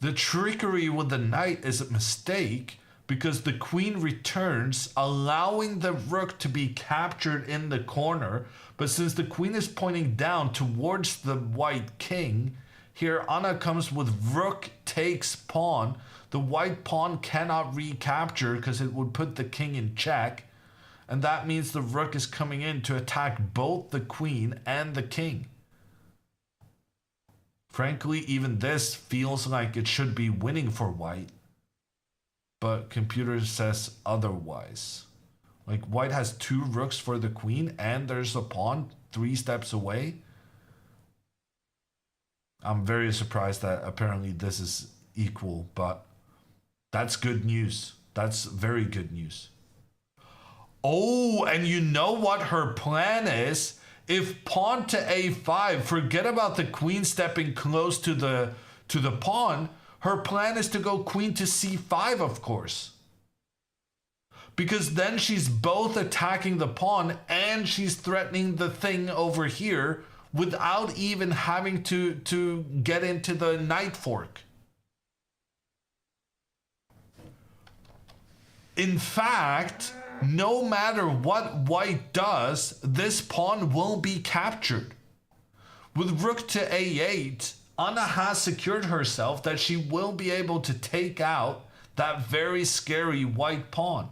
A: The trickery with the knight is a mistake, because the queen returns, allowing the rook to be captured in the corner. But since the queen is pointing down towards the white king, here Anna comes with rook takes pawn. The white pawn cannot recapture because it would put the king in check. And that means the rook is coming in to attack both the queen and the king. Frankly, even this feels like it should be winning for White. But computer says otherwise. Like, White has 2 rooks for the queen and there's a pawn 3 steps away. I'm very surprised that apparently this is equal, but that's good news. That's very good news. Oh, and you know what her plan is? If pawn to a5, forget about the queen stepping close to the pawn. Her plan is to go queen to c5, of course. Because then she's both attacking the pawn and she's threatening the thing over here without even having to get into the knight fork. In fact, no matter what White does, this pawn will be captured. With rook to a8, Anna has secured herself that she will be able to take out that very scary white pawn.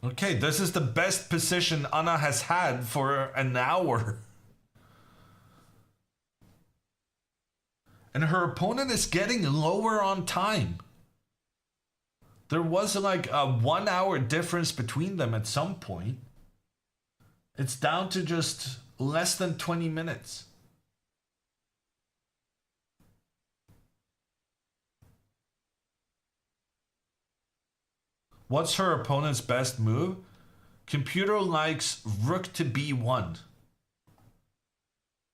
A: Okay, this is the best position Anna has had for an hour. And her opponent is getting lower on time. There was like a 1 hour difference between them at some point. It's down to just less than 20 minutes. What's her opponent's best move? Computer likes rook to b1.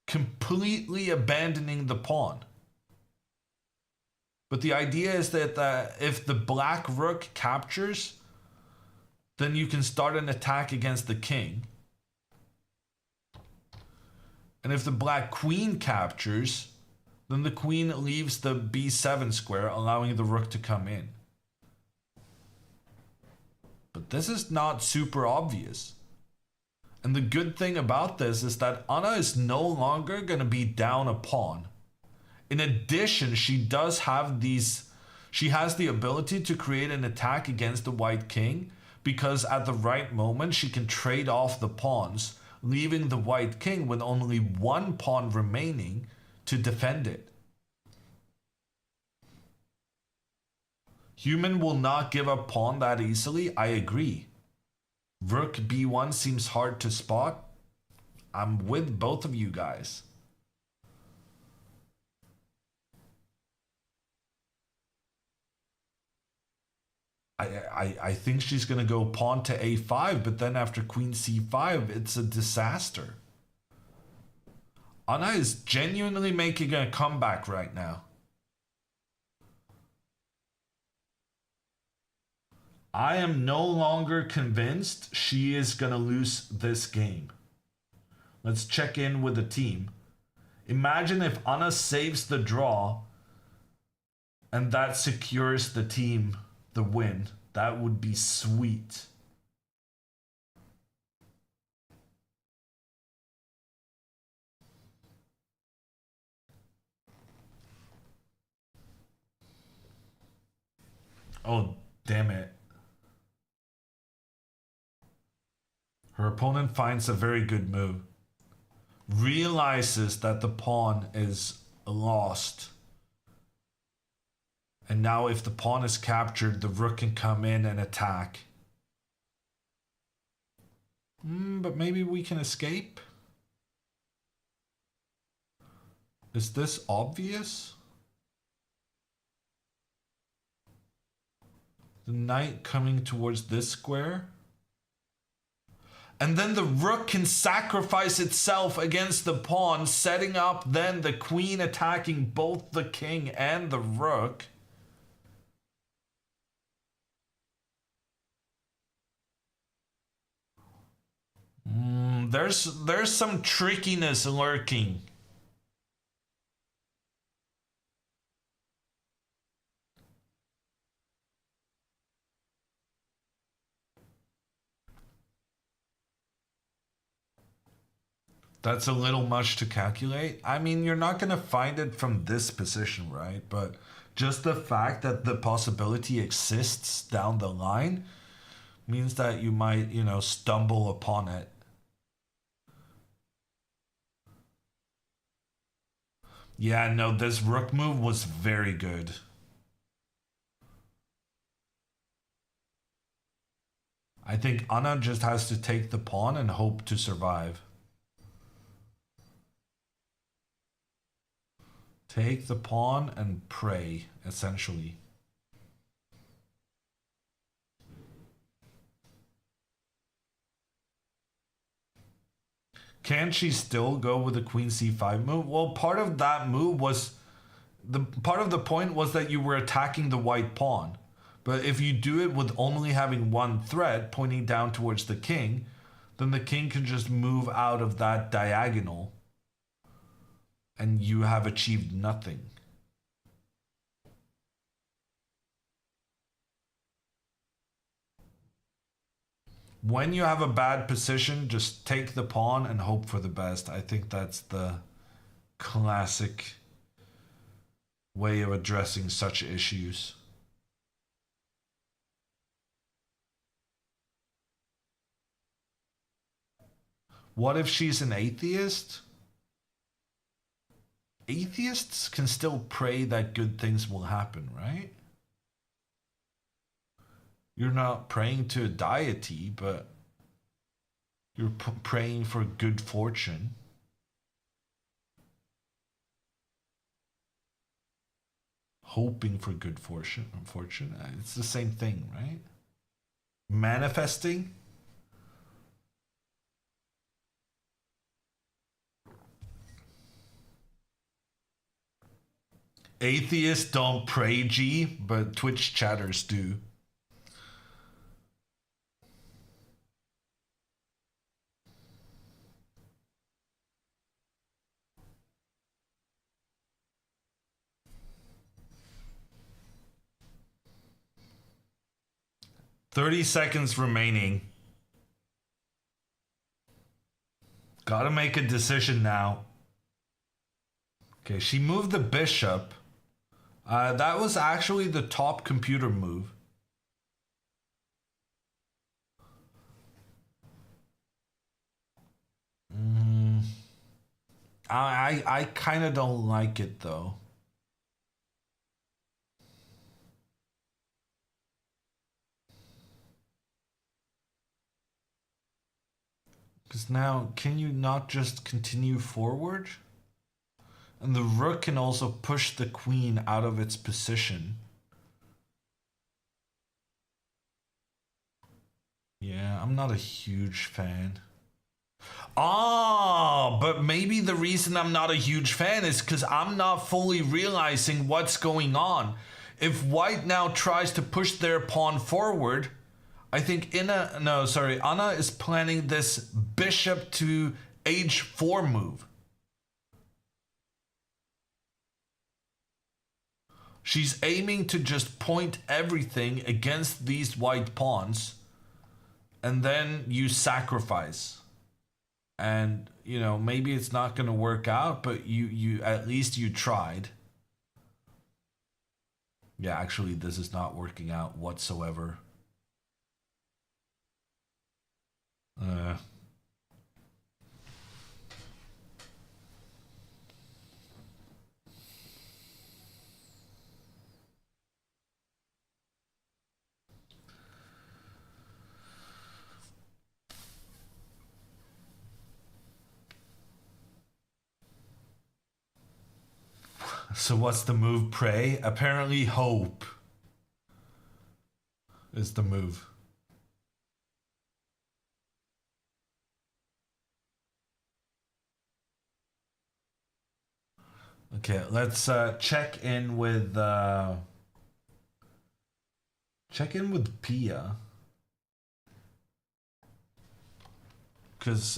A: Completely abandoning the pawn. But the idea is that if the black rook captures, then you can start an attack against the king. And if the black queen captures, then the queen leaves the b7 square, allowing the rook to come in. But this is not super obvious. And the good thing about this is that Anna is no longer going to be down a pawn. In addition, she has the ability to create an attack against the white king, because at the right moment she can trade off the pawns, leaving the white king with only one pawn remaining to defend it. Human will not give up pawn that easily, I agree. Rook b1 seems hard to spot. I'm with both of you guys. I think she's going to go pawn to a5, but then after queen c5, it's a disaster. Anna is genuinely making a comeback right now. I am no longer convinced she is going to lose this game. Let's check in with the team. Imagine if Anna saves the draw and that secures the team the win. That would be sweet. Oh, damn it. Her opponent finds a very good move. Realizes that the pawn is lost. And now if the pawn is captured, the rook can come in and attack. But maybe we can escape? Is this obvious? The knight coming towards this square? And then the rook can sacrifice itself against the pawn, setting up then the queen attacking both the king and the rook. There's some trickiness lurking. That's a little much to calculate. I mean, you're not going to find it from this position, right? But just the fact that the possibility exists down the line means that you might, stumble upon it. Yeah, no, this rook move was very good. I think Anna just has to take the pawn and hope to survive. Take the pawn and pray, essentially. Can she still go with the queen c5 move? Well, part of that move was part of the point was that you were attacking the white pawn. But if you do it with only having one threat pointing down towards the king, then the king can just move out of that diagonal and you have achieved nothing. When you have a bad position, just take the pawn and hope for the best. I think that's the classic way of addressing such issues. What if she's an atheist? Atheists can still pray that good things will happen, right? You're not praying to a deity, but you're praying for good fortune. Hoping for good fortune. It's the same thing, right? Manifesting. Atheists don't pray, G, but Twitch chatters do. $30 seconds remaining. Gotta make a decision now. Okay, she moved the bishop. That was actually the top computer move. I kind of don't like it though. Because now, can you not just continue forward? And the rook can also push the queen out of its position. Yeah, I'm not a huge fan. Ah, but maybe the reason I'm not a huge fan is because I'm not fully realizing what's going on. If white now tries to push their pawn forward, I think Anna is planning this bishop to h4 move. She's aiming to just point everything against these white pawns, and then you sacrifice. And you know, maybe it's not going to work out, but you at least you tried. Yeah, actually this is not working out whatsoever. So what's the move, pray? Apparently hope is the move. Okay, let's check in with Pia. Because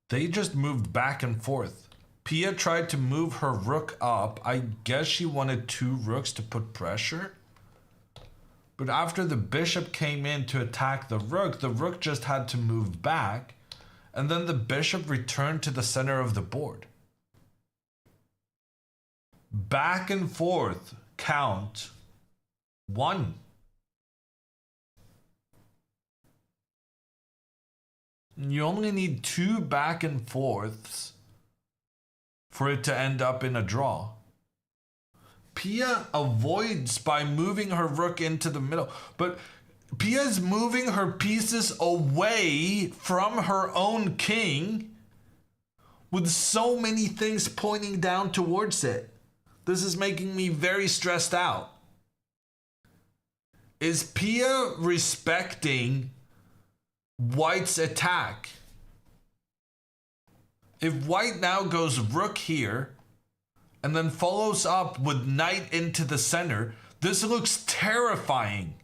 A: they just moved back and forth. Pia tried to move her rook up. I guess she wanted 2 rooks to put pressure. But after the bishop came in to attack the rook just had to move back. And then the bishop returned to the center of the board. Back and forth, count 1. You only need 2 back and forths for it to end up in a draw. Pia avoids by moving her rook into the middle, but Pia's moving her pieces away from her own king with so many things pointing down towards it. This is making me very stressed out. Is Pia respecting white's attack? If white now goes rook here and then follows up with knight into the center, this looks terrifying.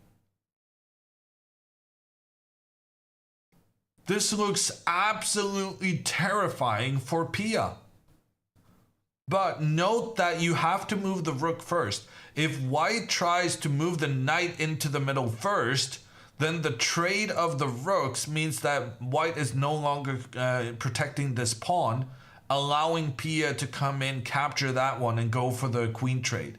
A: This looks absolutely terrifying for Pia. But note that you have to move the rook first. If white tries to move the knight into the middle first, then the trade of the rooks means that white is no longer protecting this pawn, allowing Pia to come in, capture that one, and go for the queen trade.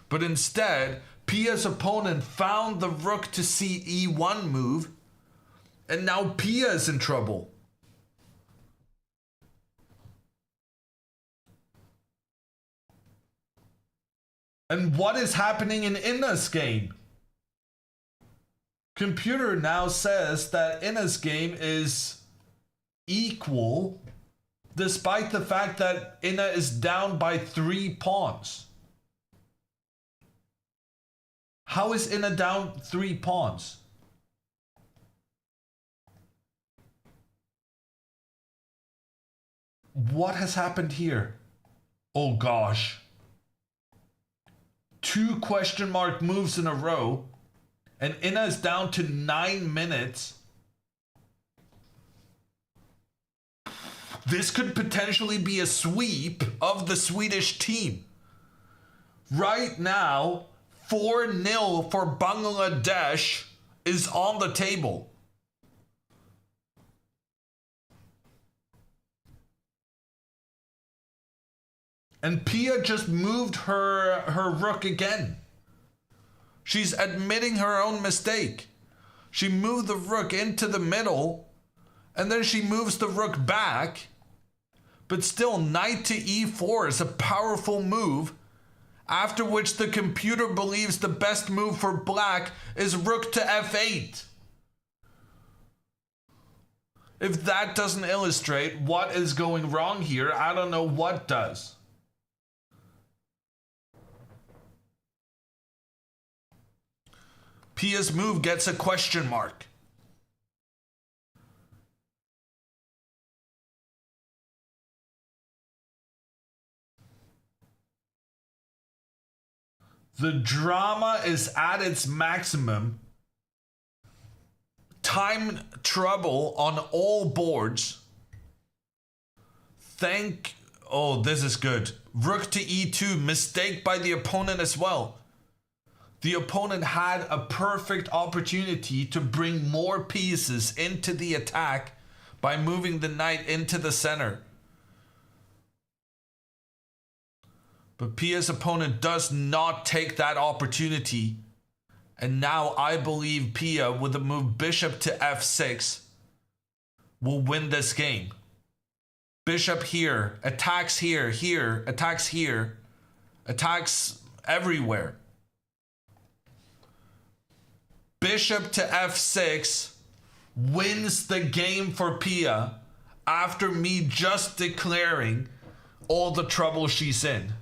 A: But instead, Pia's opponent found the rook to e1 move, and now Pia is in trouble. And what is happening in Inna's game? Computer now says that Inna's game is equal, despite the fact that Inna is down by 3 pawns. How is Inna down 3 pawns? What has happened here? Oh gosh. 2 question mark moves in a row, and Inna is down to 9 minutes. This could potentially be a sweep of the Swedish team. Right now, 4-0 for Bangladesh is on the table. And Pia just moved her rook again. She's admitting her own mistake. She moved the rook into the middle, and then she moves the rook back. But still, knight to e4 is a powerful move, after which the computer believes the best move for black is rook to f8. If that doesn't illustrate what is going wrong here, I don't know what does. Pia's move gets a question mark. The drama is at its maximum. Time trouble on all boards. Oh, this is good. Rook to e2, mistake by the opponent as well. The opponent had a perfect opportunity to bring more pieces into the attack by moving the knight into the center. But Pia's opponent does not take that opportunity. And now I believe Pia, with the move bishop to f6, will win this game. Bishop here, attacks here, attacks everywhere. Bishop to f6 wins the game for Pia after me just declaring all the trouble she's in.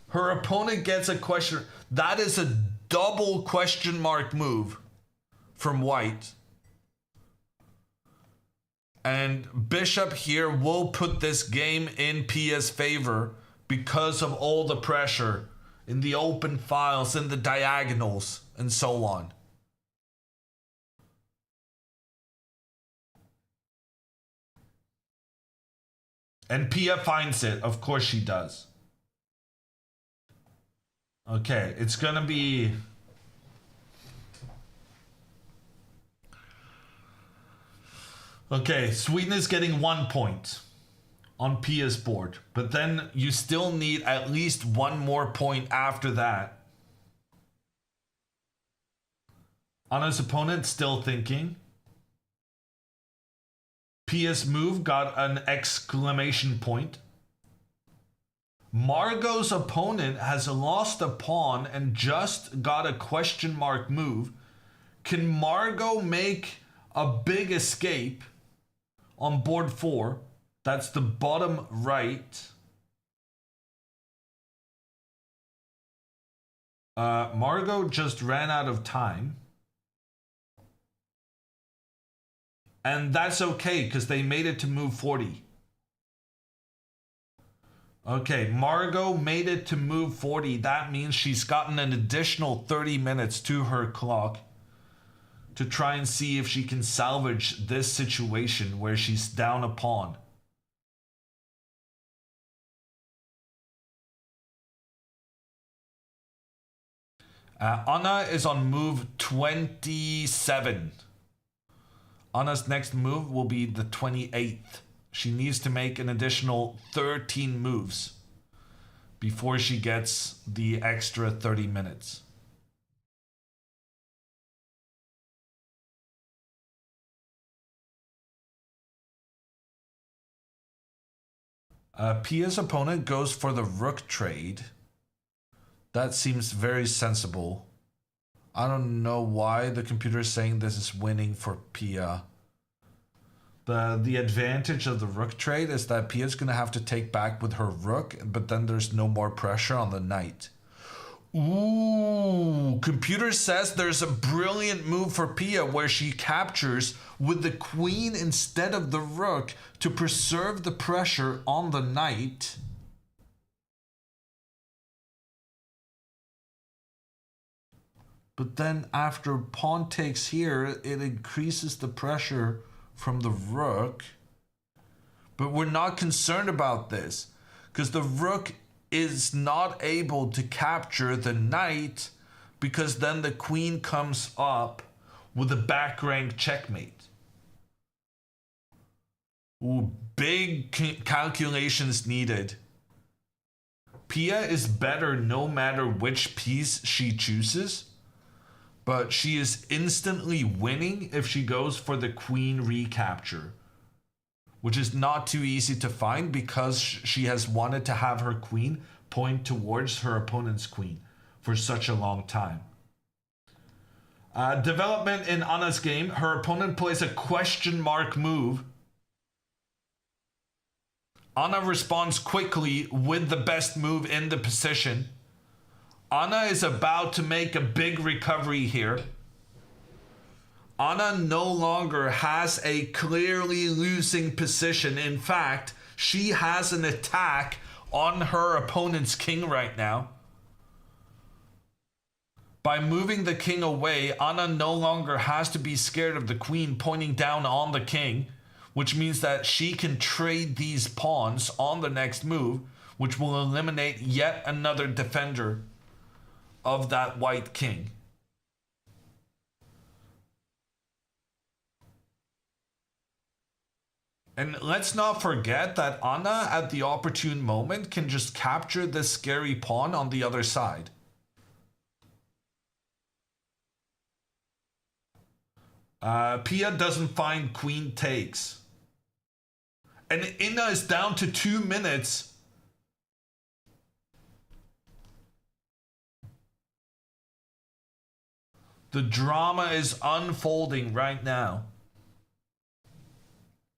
A: Her opponent gets a question. That is a double question mark move from white. And bishop here will put this game in Pia's favor because of all the pressure in the open files, in the diagonals, and so on. And Pia finds it. Of course she does. Okay, it's gonna be... Okay, Sweden is getting 1 point on Pia's board. But then you still need at least one more point after that. Anna's opponent still thinking. Pia's move got an exclamation point. Margot's opponent has lost a pawn and just got a question mark move. Can Margot make a big escape on board 4? That's the bottom right. Margot just ran out of time. And that's okay because they made it to move 40. Okay, Margot made it to move 40. That means she's gotten an additional 30 minutes to her clock to try and see if she can salvage this situation where she's down a pawn. Anna is on move 27. Anna's next move will be the 28th. She needs to make an additional 13 moves before she gets the extra 30 minutes. Pia's opponent goes for the rook trade. That seems very sensible. I don't know why the computer is saying this is winning for Pia. The advantage of the rook trade is that Pia's going to have to take back with her rook, but then there's no more pressure on the knight. Ooh, computer says there's a brilliant move for Pia where she captures with the queen instead of the rook to preserve the pressure on the knight. But then after pawn takes here, it increases the pressure from the rook. But we're not concerned about this because the rook is not able to capture the knight because then the queen comes up with a back rank checkmate. Ooh, big calculations needed. Pia is better no matter which piece she chooses. But she is instantly winning if she goes for the queen recapture. which is not too easy to find because she has wanted to have her queen point towards her opponent's queen for such a long time. Development in Anna's game. Her opponent plays a question mark move. Anna responds quickly with the best move in the position. Anna is about to make a big recovery here. Anna no longer has a clearly losing position. In fact, she has an attack on her opponent's king right now. By moving the king away, Anna no longer has to be scared of the queen pointing down on the king, which means that she can trade these pawns on the next move, which will eliminate yet another defender of that white king. And let's not forget that Anna, at the opportune moment, can just capture this scary pawn on the other side. Pia doesn't find queen takes. And Inna is down to 2 minutes. The drama is unfolding right now.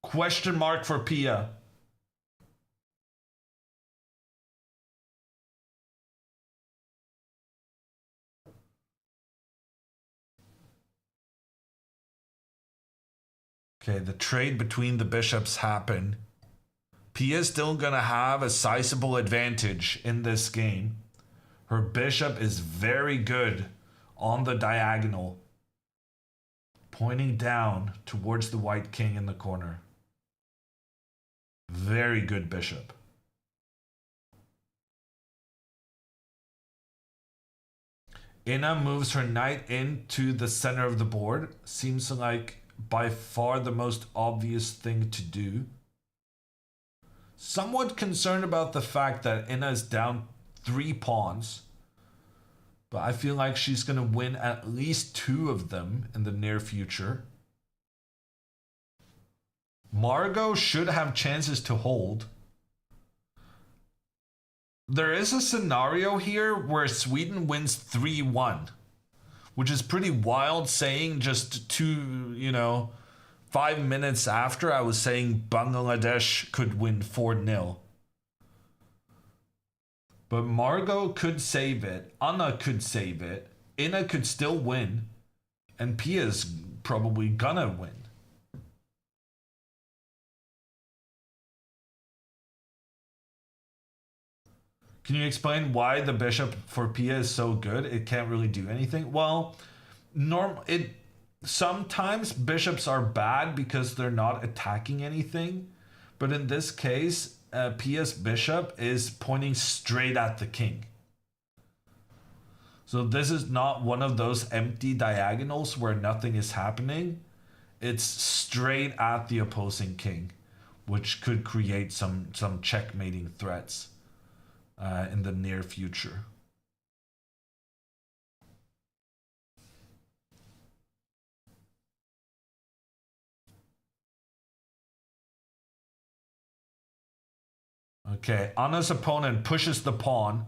A: Question mark for Pia. Okay, the trade between the bishops happened. Pia's still gonna have a sizable advantage in this game. Her bishop is very good on the diagonal, pointing down towards the white king in the corner. Very good bishop. Inna moves her knight into the center of the board. Seems like by far the most obvious thing to do. Somewhat concerned about the fact that Inna is down 3 pawns, but I feel like she's going to win at least 2 of them in the near future. Margot should have chances to hold. There is a scenario here where Sweden wins 3-1, which is pretty wild, saying just 5 minutes after I was saying Bangladesh could win 4-0. But Margot could save it, Anna could save it, Inna could still win, and Pia's probably gonna win. Can you explain why the bishop for Pia is so good? It can't really do anything. Well, sometimes bishops are bad because they're not attacking anything. But in this case, Pia's bishop is pointing straight at the king. So this is not one of those empty diagonals where nothing is happening. It's straight at the opposing king, which could create some checkmating threats in the near future. Okay, Anna's opponent pushes the pawn.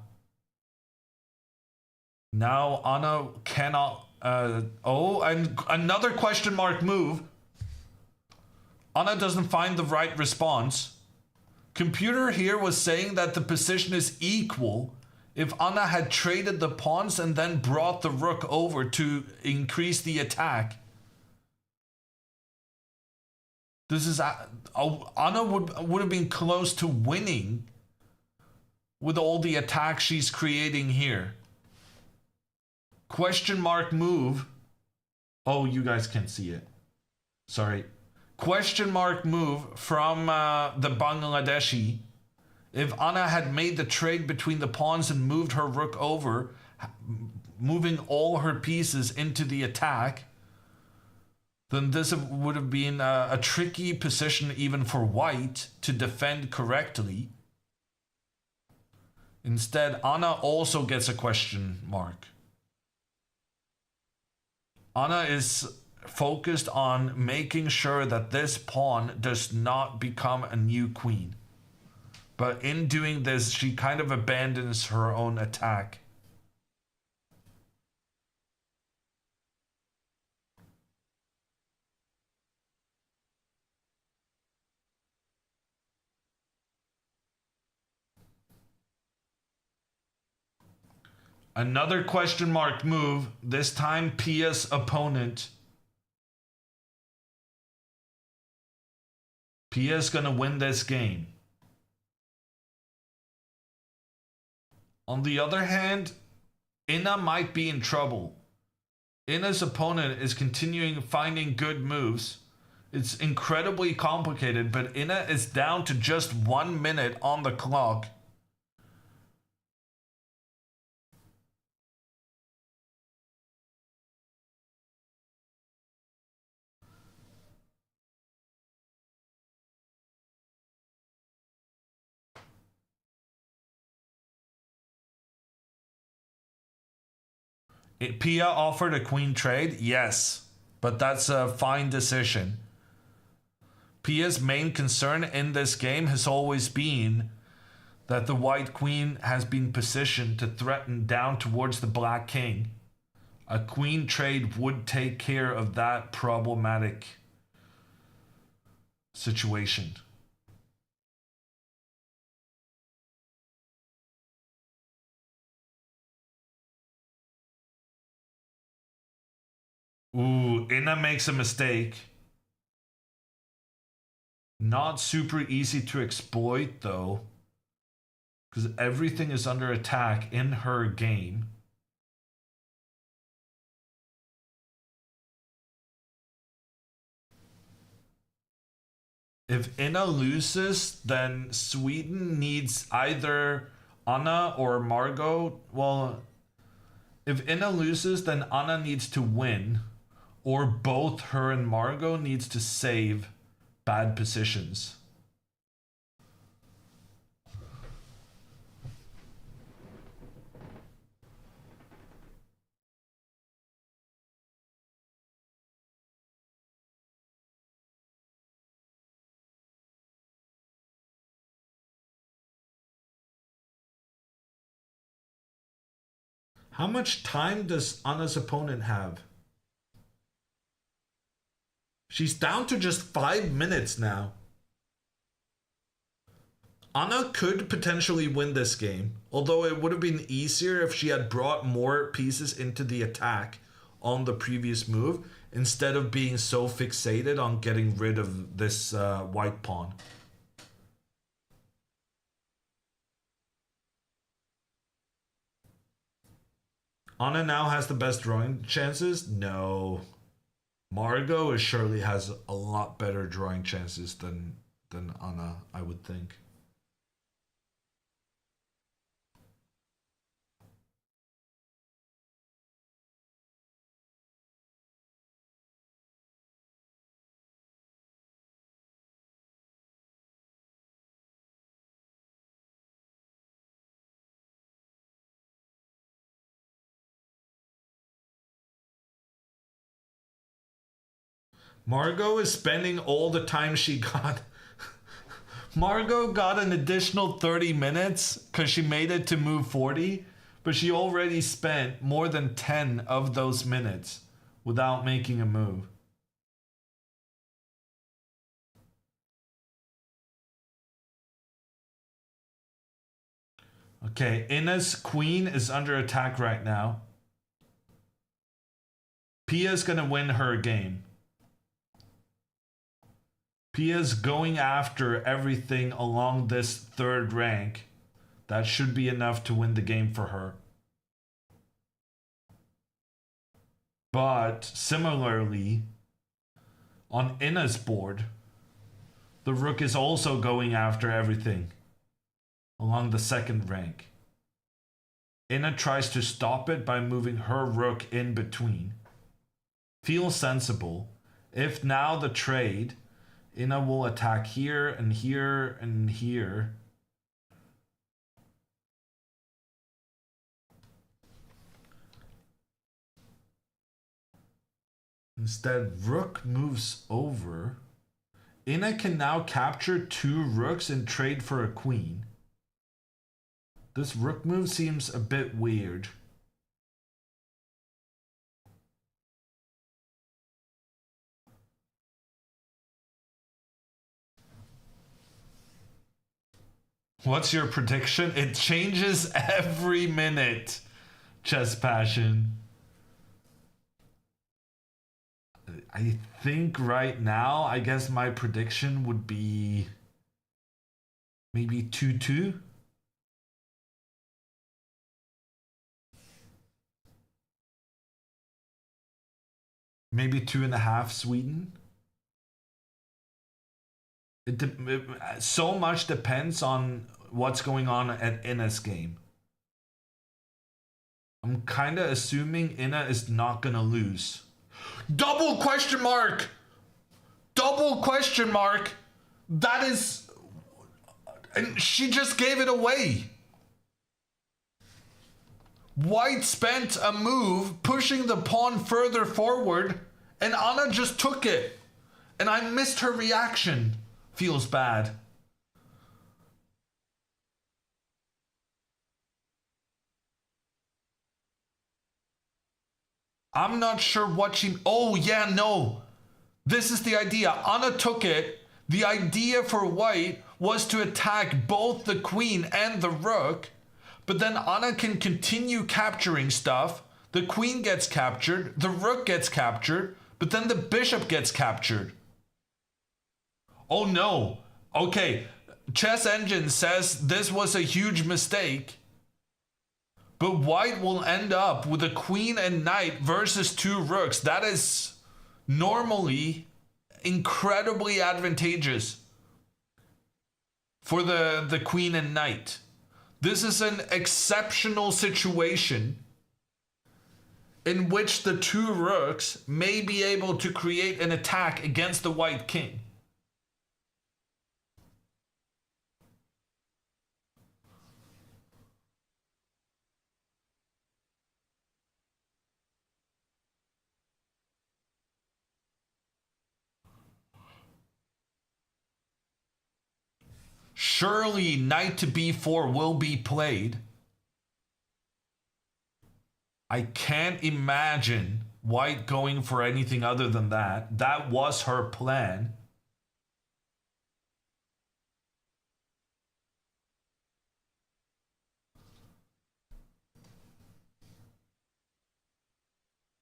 A: Now Anna cannot... and another question mark move. Anna doesn't find the right response. Computer here was saying that the position is equal if Anna had traded the pawns and then brought the rook over to increase the attack. This is Anna would have been close to winning with all the attacks she's creating here. Question mark move. Oh, you guys can't see it. Sorry. Question mark move from the Bangladeshi. If Anna had made the trade between the pawns and moved her rook over, moving all her pieces into the attack, then this would have been a tricky position even for white to defend correctly. Instead, Anna also gets a question mark. Anna is focused on making sure that this pawn does not become a new queen. But in doing this, she kind of abandons her own attack. Another question mark move, this time Pia's opponent. Pia's gonna win this game. On the other hand, Inna might be in trouble. Inna's opponent is continuing finding good moves. It's incredibly complicated, but Inna is down to just 1 minute on the clock. Pia offered a queen trade, yes, but that's a fine decision. Pia's main concern in this game has always been that the white queen has been positioned to threaten down towards the black king. A queen trade would take care of that problematic situation. Ooh, Inna makes a mistake. Not super easy to exploit though, because everything is under attack in her game. If Inna loses, then Sweden needs either Anna or Margot. Well, if Inna loses, then Anna needs to win, or both her and Margot needs to save bad positions. How much time does Anna's opponent have? She's down to just 5 minutes now. Anna could potentially win this game, although it would have been easier if she had brought more pieces into the attack on the previous move instead of being so fixated on getting rid of this white pawn. Anna now has the best drawing chances? No. Margot is surely has a lot better drawing chances than Anna, I would think. Margot is spending all the time she got. Margot got an additional 30 minutes because she made it to move 40, but she already spent more than 10 of those minutes without making a move. Okay, Inna's queen is under attack right now. Pia's gonna win her game. Pia's going after everything along this third rank. That should be enough to win the game for her. But similarly, on Inna's board, the rook is also going after everything along the second rank. Inna tries to stop it by moving her rook in between. Feels sensible. If now the trade, Inna will attack here and here and here. Instead, rook moves over. Ina can now capture 2 rooks and trade for a queen. This rook move seems a bit weird. What's your prediction? It changes every minute. Chess Passion. I think right now, I guess my prediction would be maybe 2-2. Maybe 2.5 Sweden. It so much depends on what's going on at Ina's game. I'm kind of assuming Ina is not gonna lose. Double question mark! Double question mark! That is... And she just gave it away. White spent a move pushing the pawn further forward, and Anna just took it. And I missed her reaction. Feels bad. I'm not sure what she... Oh, yeah, no. This is the idea. Anna took it. The idea for white was to attack both the queen and the rook, but then Anna can continue capturing stuff. The queen gets captured, the rook gets captured, but then the bishop gets captured. Oh no. Okay, Chess Engine says this was a huge mistake. But white will end up with a queen and knight versus 2 rooks. That is normally incredibly advantageous for the queen and knight. This is an exceptional situation in which the 2 rooks may be able to create an attack against the white king. Surely knight to b4 will be played. I can't imagine white going for anything other than that. That was her plan.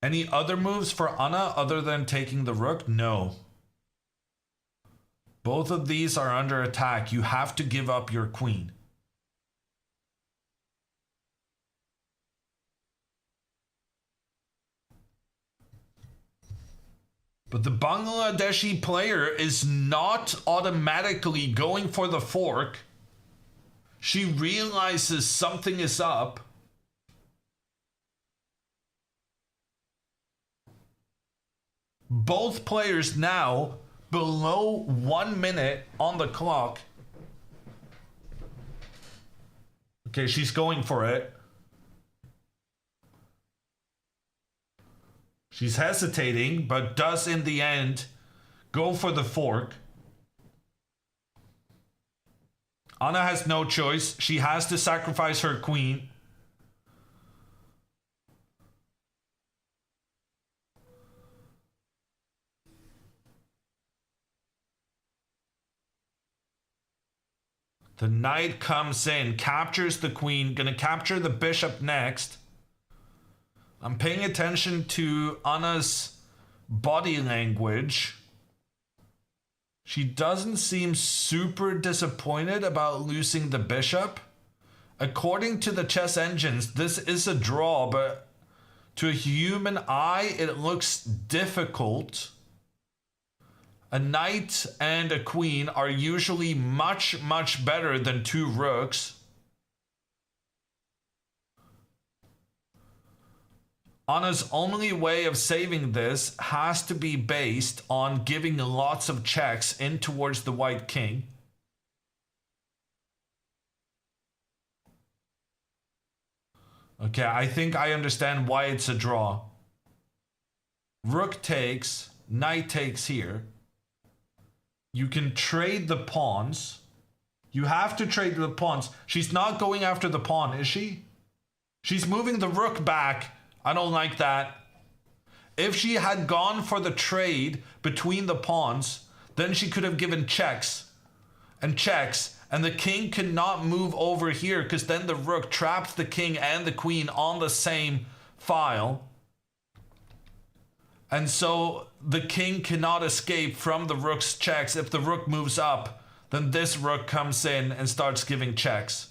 A: Any other moves for Anna other than taking the rook? No. Both of these are under attack. You have to give up your queen. But the Bangladeshi player is not automatically going for the fork. She realizes something is up. Both players now below 1 minute on the clock. Okay, she's going for it. She's hesitating, but does in the end go for the fork. Anna has no choice. She has to sacrifice her queen. The knight comes in, captures the queen, gonna capture the bishop next. I'm paying attention to Anna's body language. She doesn't seem super disappointed about losing the bishop. According to the chess engines, this is a draw, but to a human eye, it looks difficult. A knight and a queen are usually much, much better than 2 rooks. Anna's only way of saving this has to be based on giving lots of checks in towards the white king. Okay, I think I understand why it's a draw. Rook takes, knight takes here. You can trade the pawns. You have to trade the pawns. She's not going after the pawn, is she? She's moving the rook back. I don't like that. If she had gone for the trade between the pawns, then she could have given checks and checks, and the king cannot move over here because then the rook traps the king and the queen on the same file. And so the king cannot escape from the rook's checks. If the rook moves up, then this rook comes in and starts giving checks.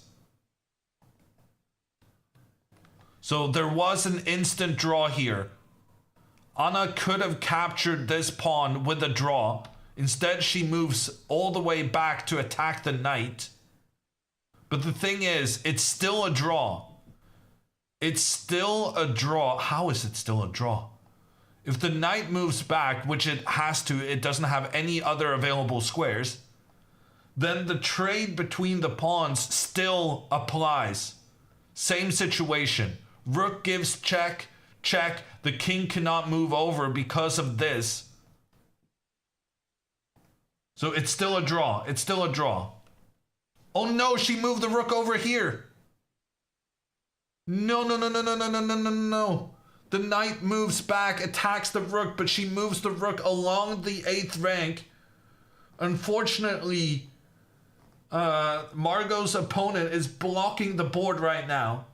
A: So there was an instant draw here. Anna could have captured this pawn with a draw. Instead, she moves all the way back to attack the knight. But the thing is, it's still a draw. It's still a draw. How is it still a draw? If the knight moves back, which it has to, it doesn't have any other available squares, then the trade between the pawns still applies. Same situation. Rook gives check, check. The king cannot move over because of this. So it's still a draw. It's still a draw. Oh no, she moved the rook over here. No, no, no, no, no, no, no, no, no, no. The knight moves back, attacks the rook, but she moves the rook along the 8th rank. Unfortunately, Margot's opponent is blocking the board right now.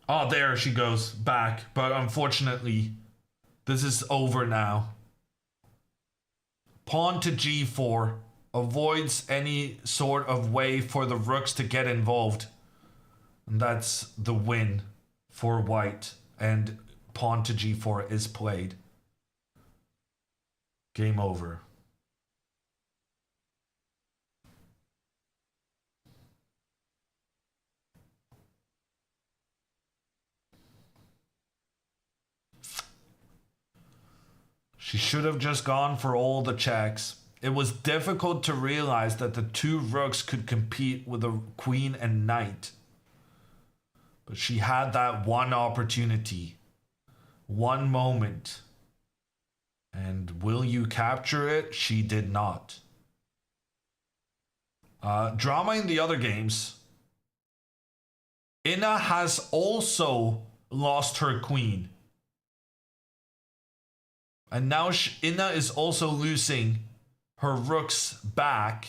A: Oh, there she goes back. But unfortunately, this is over now. Pawn to g4 avoids any sort of way for the rooks to get involved. And that's the win for white. And pawn to g4 is played. Game over. She should have just gone for all the checks. It was difficult to realize that the two rooks could compete with a queen and knight. But she had that one opportunity. One moment. And will you capture it? She did not. Drama in the other games. Inna has also lost her queen. And now Inna is also losing her rooks back.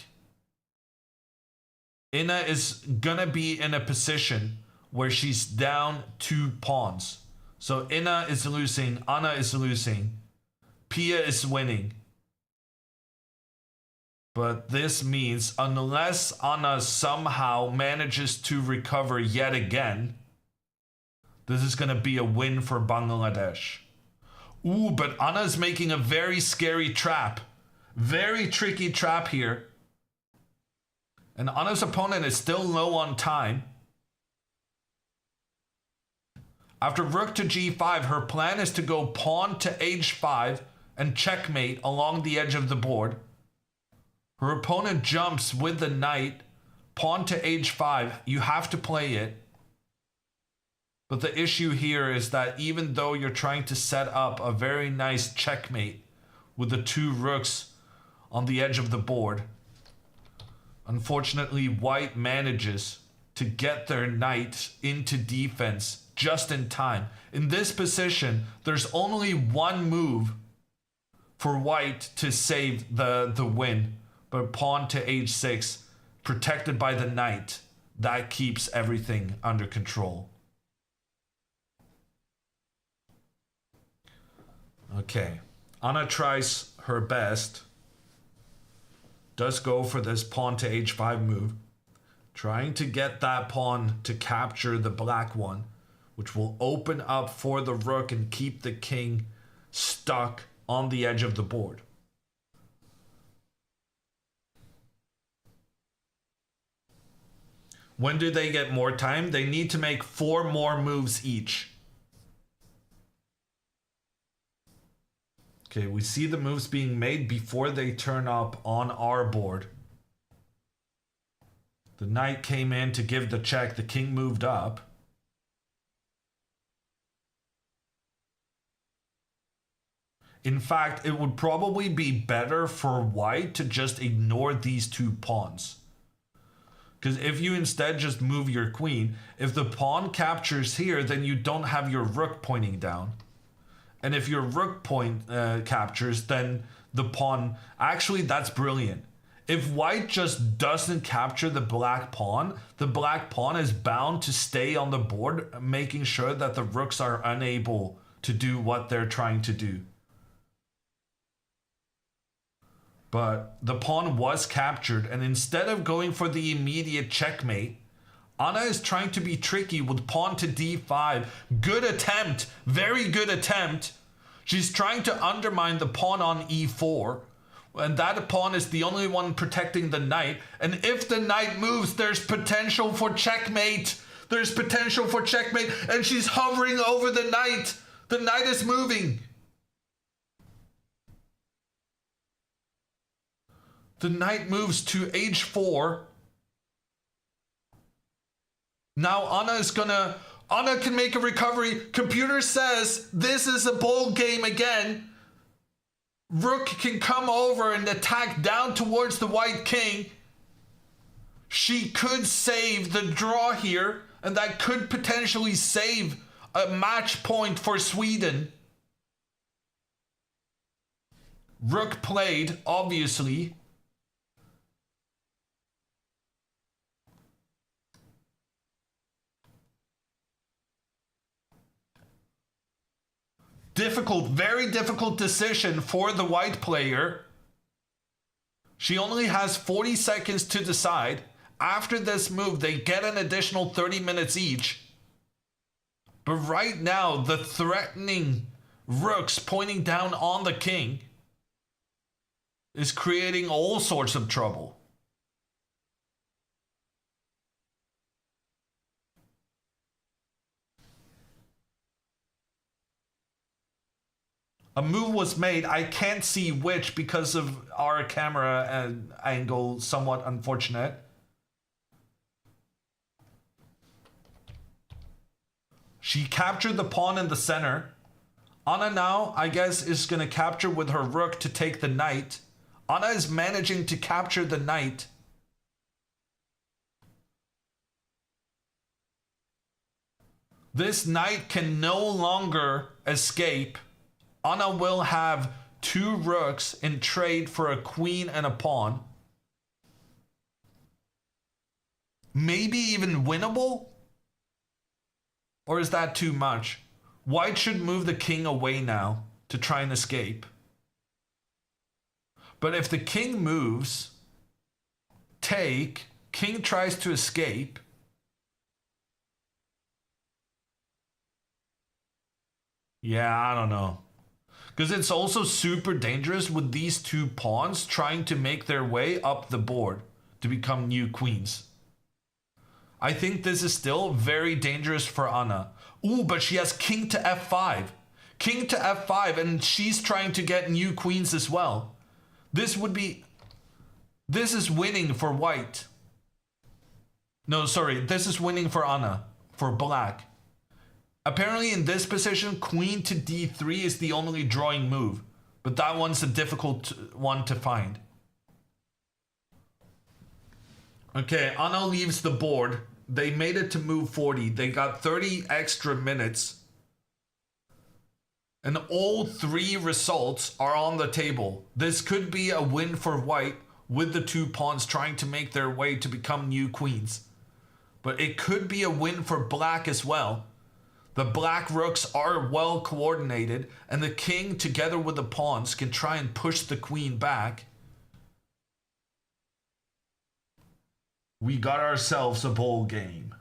A: Inna is gonna be in a position where she's down 2 pawns. So Inna is losing, Anna is losing, Pia is winning. But this means unless Anna somehow manages to recover yet again, this is gonna be a win for Bangladesh. Ooh, but Anna's making a very scary trap. Very tricky trap here. And Anna's opponent is still low on time. After rook to g5, her plan is to go pawn to h5 and checkmate along the edge of the board. Her opponent jumps with the knight, pawn to h5. You have to play it. But the issue here is that even though you're trying to set up a very nice checkmate with the 2 rooks on the edge of the board, unfortunately white manages to get their knight into defense just in time. In this position, there's only one move for white to save the win, but pawn to h6, protected by the knight, that keeps everything under control. Okay, Anna tries her best, does go for this pawn to h5 move, trying to get that pawn to capture the black one, which will open up for the rook and keep the king stuck on the edge of the board. When do they get more time? They need to make 4 more moves each. Okay, we see the moves being made before they turn up on our board. The knight came in to give the check. The king moved up. In fact, it would probably be better for white to just ignore these 2 pawns. Because if you instead just move your queen, if the pawn captures here, then you don't have your rook pointing down. And if your rook captures, then the pawn... Actually, that's brilliant. If white just doesn't capture the black pawn is bound to stay on the board, making sure that the rooks are unable to do what they're trying to do. But the pawn was captured, and instead of going for the immediate checkmate, Anna is trying to be tricky with pawn to d5. Good attempt. Very good attempt. She's trying to undermine the pawn on e4. And that pawn is the only one protecting the knight. And if the knight moves, there's potential for checkmate. There's potential for checkmate. And she's hovering over the knight. The knight is moving. The knight moves to h4. Now Anna can make a recovery. Computer says this is a bold game again. Rook can come over and attack down towards the white king. She could save the draw here, and that could potentially save a match point for Sweden. Rook played, obviously. Difficult, very difficult decision for the white player. She only has 40 seconds to decide. After this move, they get an additional 30 minutes each. But right now, the threatening rooks pointing down on the king is creating all sorts of trouble. A move was made. I can't see which because of our camera and angle, somewhat unfortunate. She captured the pawn in the center. Anna now, I guess, is going to capture with her rook to take the knight. Anna is managing to capture the knight. This knight can no longer escape. Anna will have 2 rooks in trade for a queen and a pawn. Maybe even winnable? Or is that too much? White should move the king away now to try and escape. But if the king moves, take, king tries to escape. Yeah, I don't know. Because it's also super dangerous with these 2 pawns trying to make their way up the board to become new queens. I think this is still very dangerous for Anna. Ooh, but she has king to f5. King to f5, and she's trying to get new queens as well. This is winning for white. No, sorry, this is winning for Anna, for black. Apparently in this position, queen to d3 is the only drawing move. But that one's a difficult one to find. Okay, Anna leaves the board. They made it to move 40. They got 30 extra minutes. And all 3 results are on the table. This could be a win for white with the 2 pawns trying to make their way to become new queens. But it could be a win for black as well. The black rooks are well coordinated, and the king together with the pawns can try and push the queen back. We got ourselves a bold game.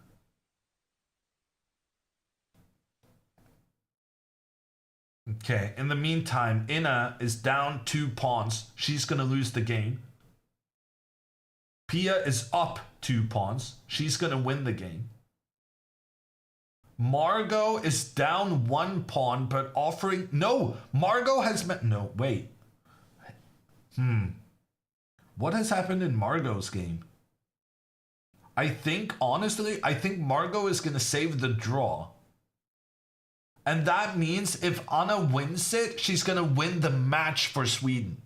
A: Okay, in the meantime, Inna is down 2 pawns. She's going to lose the game. Pia is up 2 pawns. She's going to win the game. Margot is down 1 pawn, but offering... No, Margot has... No, wait. What has happened in Margot's game? I think, honestly, Margot is going to save the draw. And that means if Anna wins it, she's going to win the match for Sweden.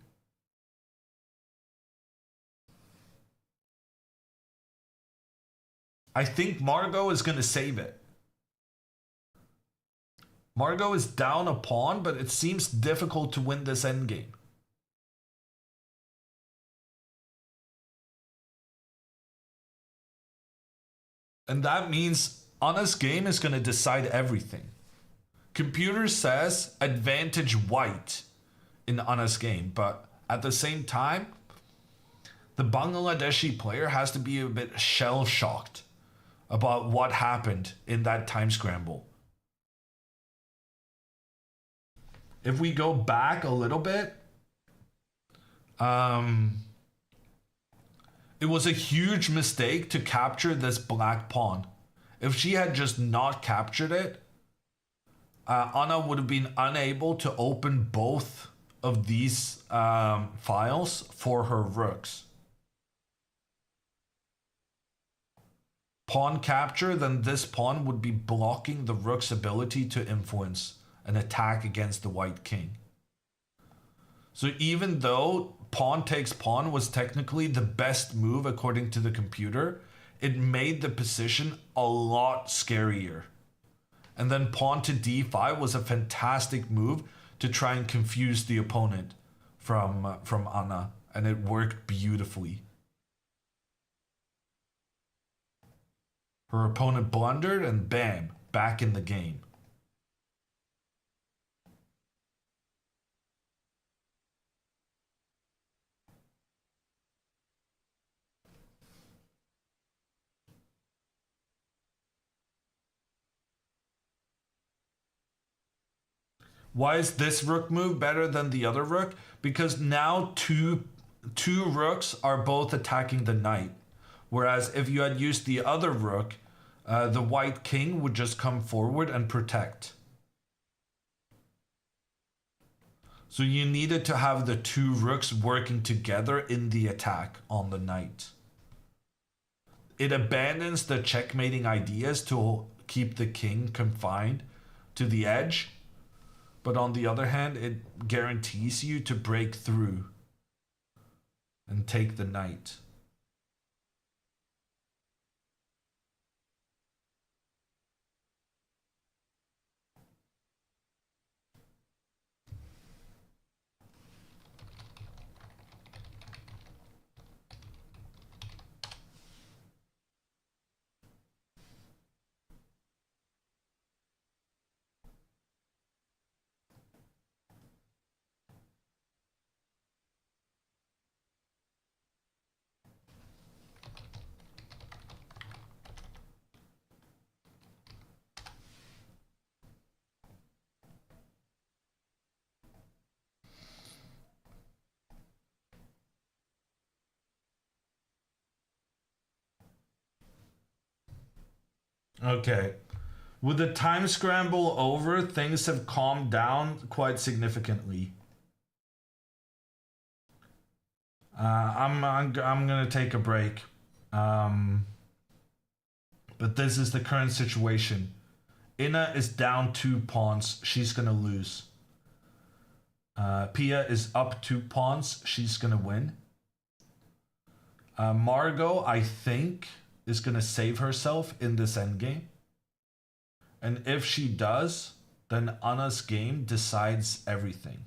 A: I think Margot is going to save it. Margot is down a pawn, but it seems difficult to win this endgame. And that means Anna's game is going to decide everything. Computer says advantage white in Anna's game, but at the same time, the Bangladeshi player has to be a bit shell-shocked about what happened in that time scramble. If we go back a little bit, it was a huge mistake to capture this black pawn. If she had just not captured it, Anna would have been unable to open both of these files for her rooks. Pawn capture, then this pawn would be blocking the rook's ability to influence an attack against the white king. So even though pawn takes pawn was technically the best move according to the computer, it made the position a lot scarier. And then pawn to d5 was a fantastic move to try and confuse the opponent from Anna, and it worked beautifully. Her opponent blundered, and bam, back in the game. Why is this rook move better than the other rook? Because now two rooks are both attacking the knight. Whereas if you had used the other rook, the white king would just come forward and protect. So you needed to have the two rooks working together in the attack on the knight. It abandons the checkmating ideas to keep the king confined to the edge. But on the other hand, it guarantees you to break through and take the knight. Okay. With the time scramble over, things have calmed down quite significantly. I'm gonna take a break. But this is the current situation. Inna is down 2 pawns. She's gonna lose. Pia is up 2 pawns. She's gonna win. Margot, I think, is gonna save herself in this endgame. And if she does, then Anna's game decides everything.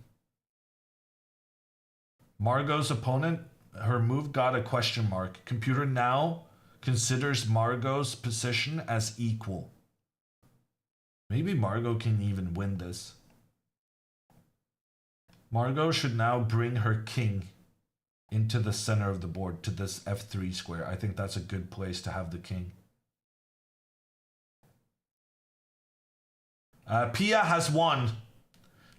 A: Margot's opponent, her move got a question mark. Computer now considers Margot's position as equal. Maybe Margot can even win this. Margot should now bring her king into the center of the board to this f3 square. I think that's a good place to have the king. Pia has won.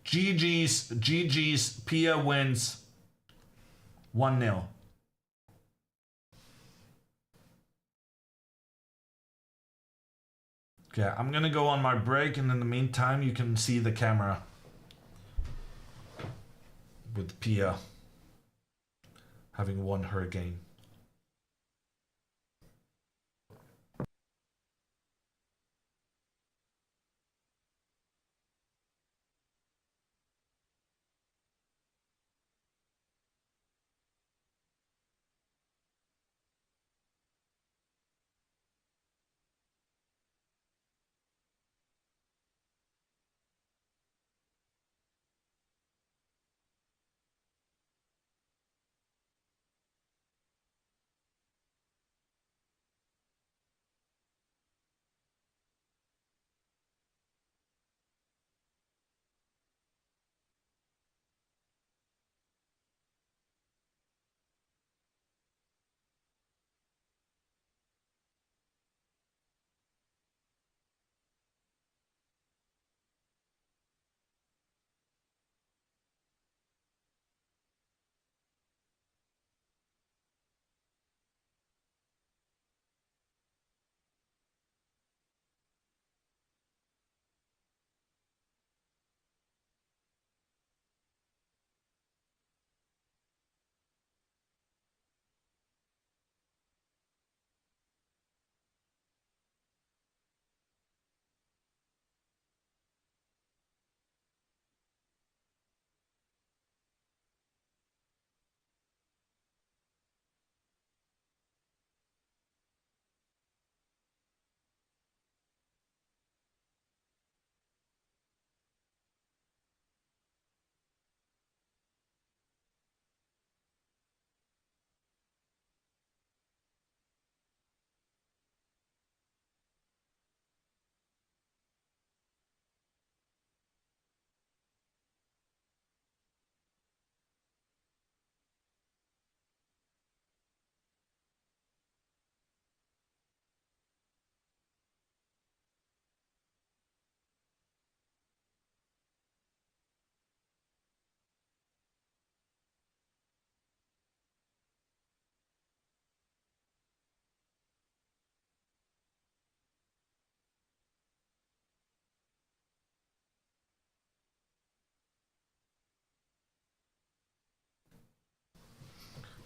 A: GG's. Pia wins 1-0. Okay, I'm gonna go on my break, and in the meantime, you can see the camera with Pia having won her game.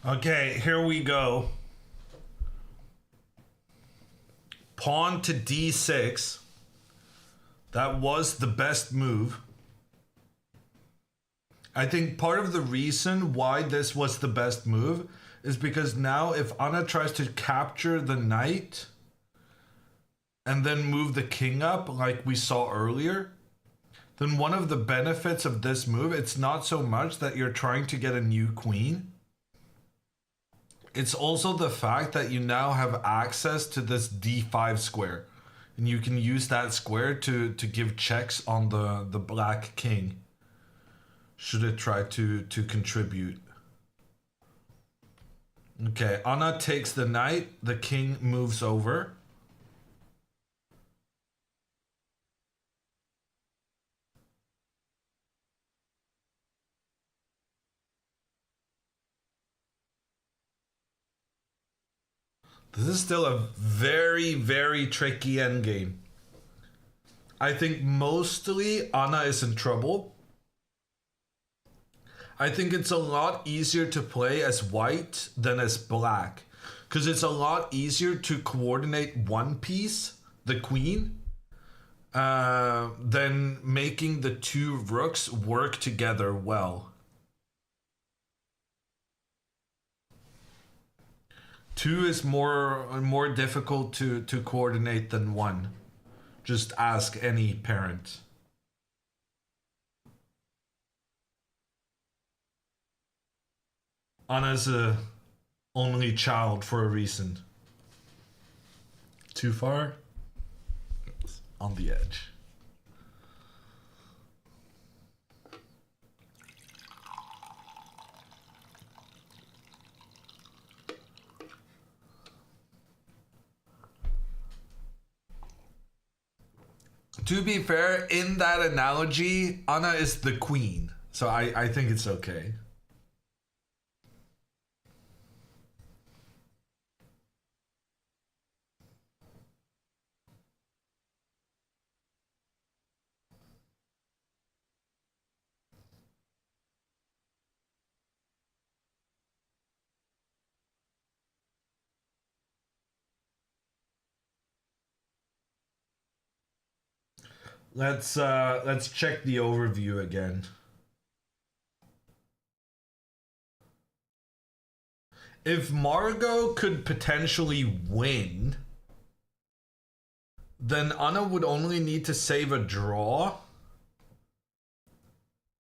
A: Okay, here we go. Pawn to d6. That was the best move. I think part of the reason why this was the best move is because now if Anna tries to capture the knight and then move the king up like we saw earlier, then one of the benefits of this move, it's not so much that you're trying to get a new queen. It's also the fact that you now have access to this d5 square. And you can use that square to give checks on the black king. Should it try to contribute. Okay, Anna takes the knight. The king moves over. This is still a very, very tricky endgame. I think mostly Anna is in trouble. I think it's a lot easier to play as white than as black. Because it's a lot easier to coordinate one piece, the queen, than making the two rooks work together well. Two is more difficult to coordinate than one. Just ask any parent. Anna's a only child for a reason. Too far? On the edge. To be fair, in that analogy, Anna is the queen. So I think it's okay. Let's check the overview again. If Margot could potentially win, then Anna would only need to save a draw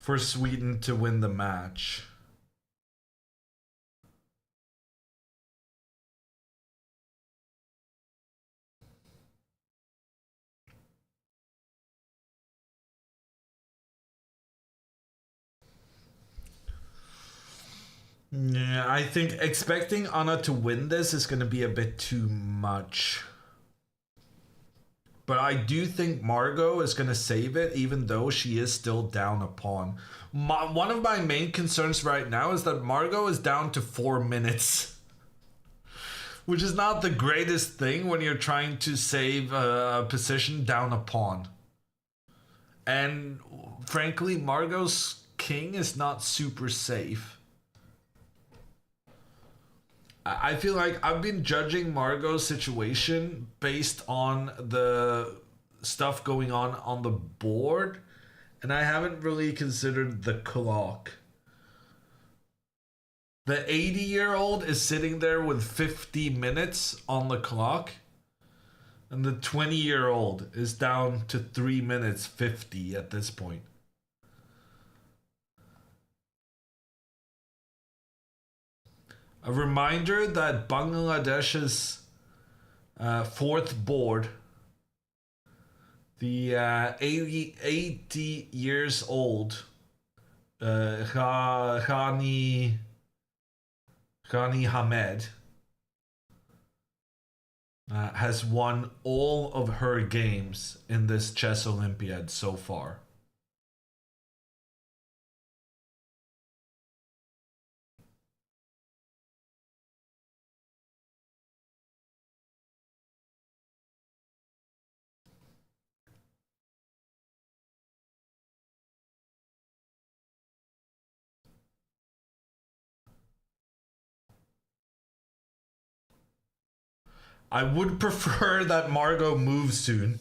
A: for Sweden to win the match. Yeah, I think expecting Anna to win this is going to be a bit too much. But I do think Margot is going to save it, even though she is still down a pawn. One of my main concerns right now is that Margot is down to 4 minutes. Which is not the greatest thing when you're trying to save a position down a pawn. And frankly, Margot's king is not super safe. I feel like I've been judging Margot's situation based on the stuff going on the board, and I haven't really considered the clock. The 80-year-old is sitting there with 50 minutes on the clock, and the 20-year-old is down to 3 minutes 50 at this point. A reminder that Bangladesh's fourth board, the 80 years old Ghani Hamed, has won all of her games in this chess Olympiad so far. I would prefer that Margot moves soon.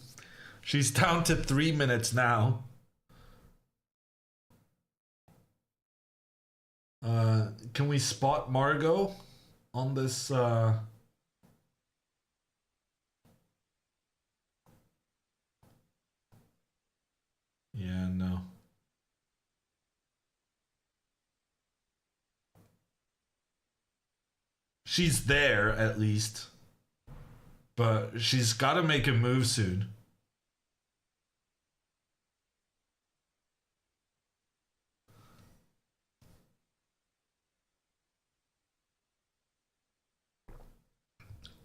A: She's down to 3 minutes now. Can we spot Margot on this? Yeah, no. She's there at least. But she's got to make a move soon.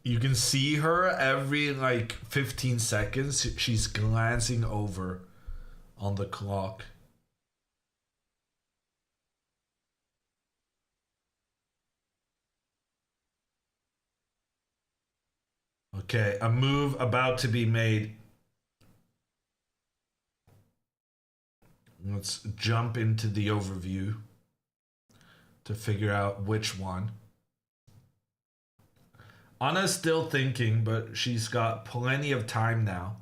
A: You can see her every like 15 seconds. She's glancing over on the clock. Okay, a move about to be made. Let's jump into the overview to figure out which one. Anna's still thinking, but she's got plenty of time now.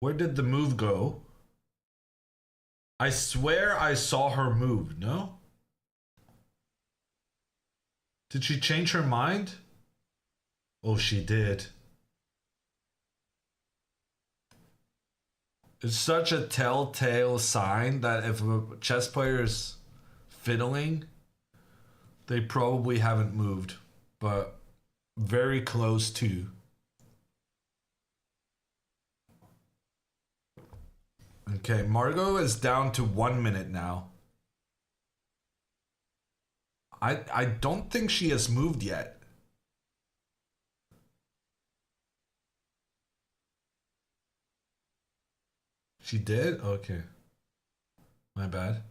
A: Where did the move go? I swear I saw her move, no? Did she change her mind? Oh, she did. It's such a telltale sign that if a chess player is fiddling, they probably haven't moved, but very close to. Okay, Margot is down to 1 minute now. I don't think she has moved yet. She did? Okay. My bad.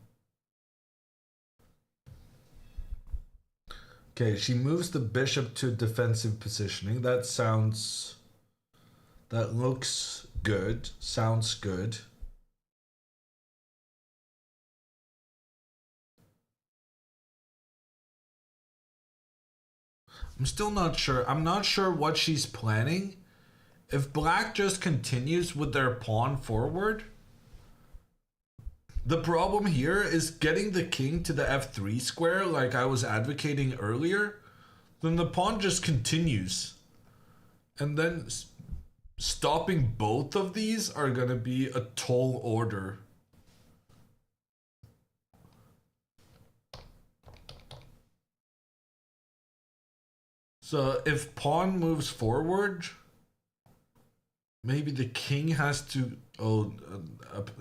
A: Okay, she moves the bishop to defensive positioning. That looks good. Sounds good. I'm still not sure. I'm not sure what she's planning. If black just continues with their pawn forward, the problem here is getting the king to the f3 square like I was advocating earlier, then the pawn just continues. And then stopping both of these are going to be a tall order. So if pawn moves forward, maybe the king has to...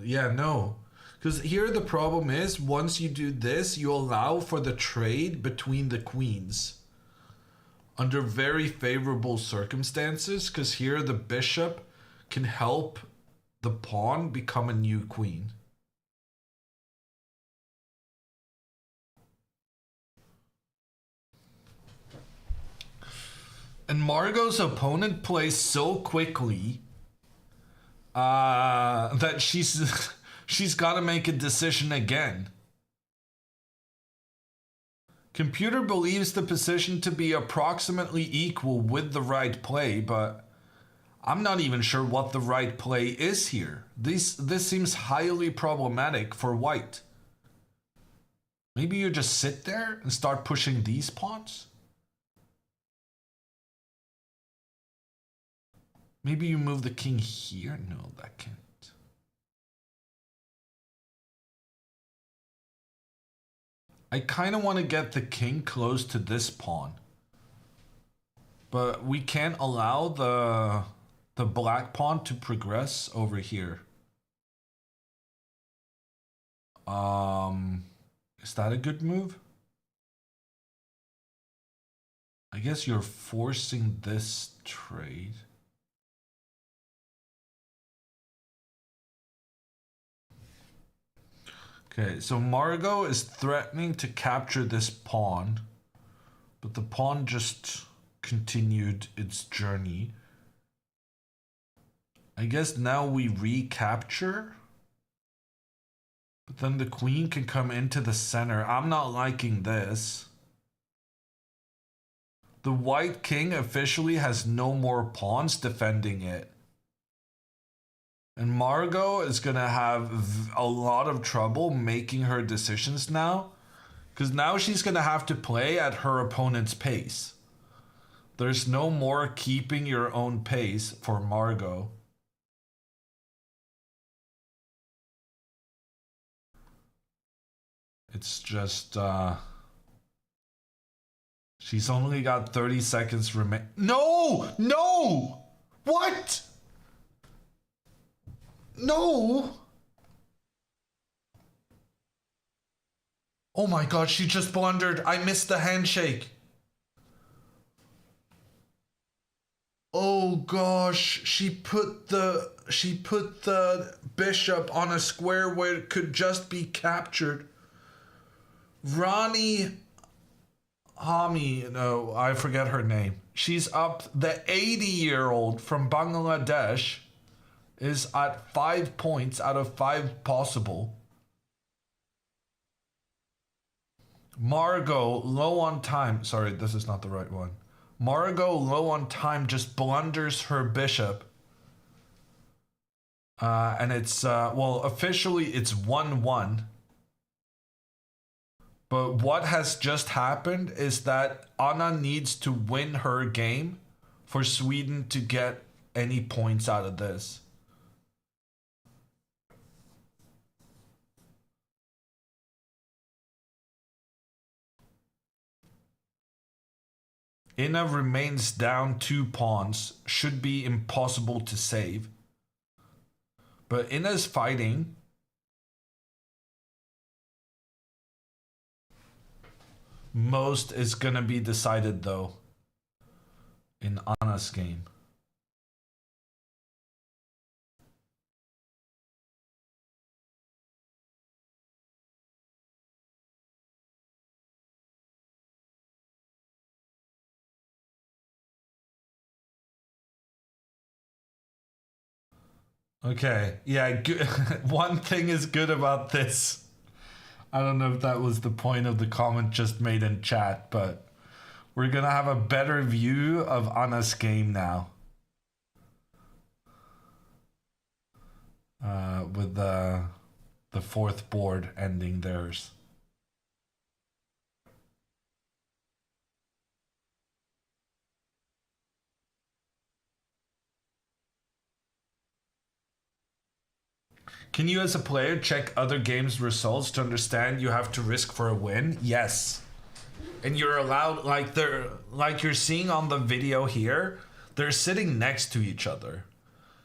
A: yeah, no. Because here the problem is, once you do this, you allow for the trade between the queens. Under very favorable circumstances, because here the bishop can help the pawn become a new queen. And Margot's opponent plays so quickly that she's got to make a decision again. Computer believes the position to be approximately equal with the right play, but I'm not even sure what the right play is here. This seems highly problematic for white. Maybe you just sit there and start pushing these pawns? Maybe you move the king here? No, that can't. I kind of want to get the king close to this pawn. But we can't allow the black pawn to progress over here. Is that a good move? I guess you're forcing this trade. Okay, so Margot is threatening to capture this pawn, but the pawn just continued its journey. I guess now we recapture. But then the queen can come into the center. I'm not liking this. The white king officially has no more pawns defending it. And Margot is going to have a lot of trouble making her decisions now. Because now she's going to have to play at her opponent's pace. There's no more keeping your own pace for Margot. It's just, she's only got 30 seconds remain. No! No! What? No! Oh my god, she just blundered. I missed the handshake. Oh gosh, she put the bishop on a square where it could just be captured. Rani Hami, no, I forget her name. She's up. The 80-year-old from Bangladesh is at 5 points out of 5 possible. Margot, low on time. Sorry, this is not the right one. Margot, low on time, just blunders her bishop. And it's, well, officially it's 1-1. But what has just happened is that Anna needs to win her game for Sweden to get any points out of this. Inna remains down 2 pawns, should be impossible to save. But Inna's fighting. Most is gonna be decided though in Anna's game. Okay, yeah, good. One thing is good about this. I don't know if that was the point of the comment just made in chat, but we're gonna have a better view of Anna's game now. With the 4th board ending theirs. Can you as a player check other games' results to understand you have to risk for a win? Yes. And you're allowed, like you're seeing on the video here, they're sitting next to each other.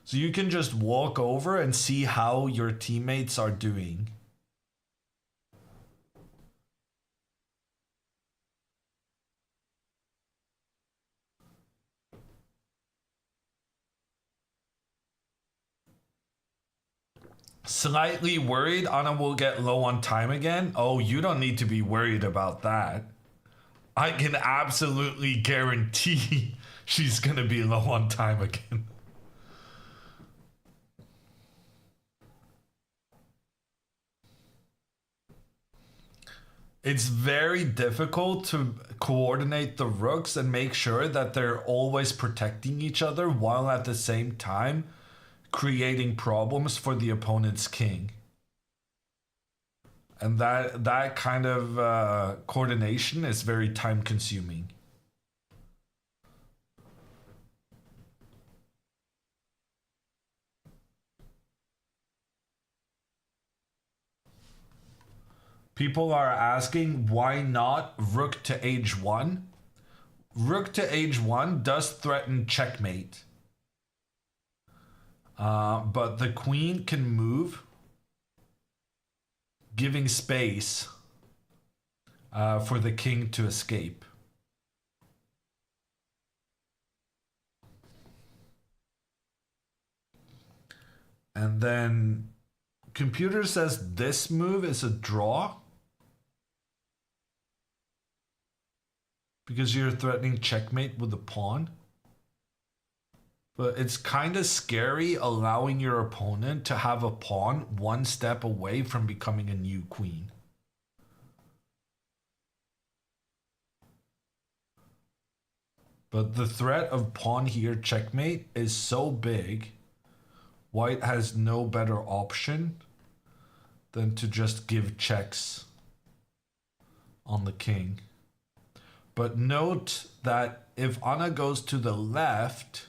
A: So you can just walk over and see how your teammates are doing. Slightly worried Anna will get low on time again. Oh, you don't need to be worried about that. I can absolutely guarantee she's gonna be low on time again. It's very difficult to coordinate the rooks and make sure that they're always protecting each other while at the same time creating problems for the opponent's king. And that kind of coordination is very time consuming. People are asking why not rook to h1? Rook to h1 does threaten checkmate. But the queen can move, giving space for the king to escape. And then computer says this move is a draw because you're threatening checkmate with the pawn. But it's kind of scary allowing your opponent to have a pawn one step away from becoming a new queen. But the threat of pawn here checkmate is so big, white has no better option than to just give checks on the king. But note that if Anna goes to the left,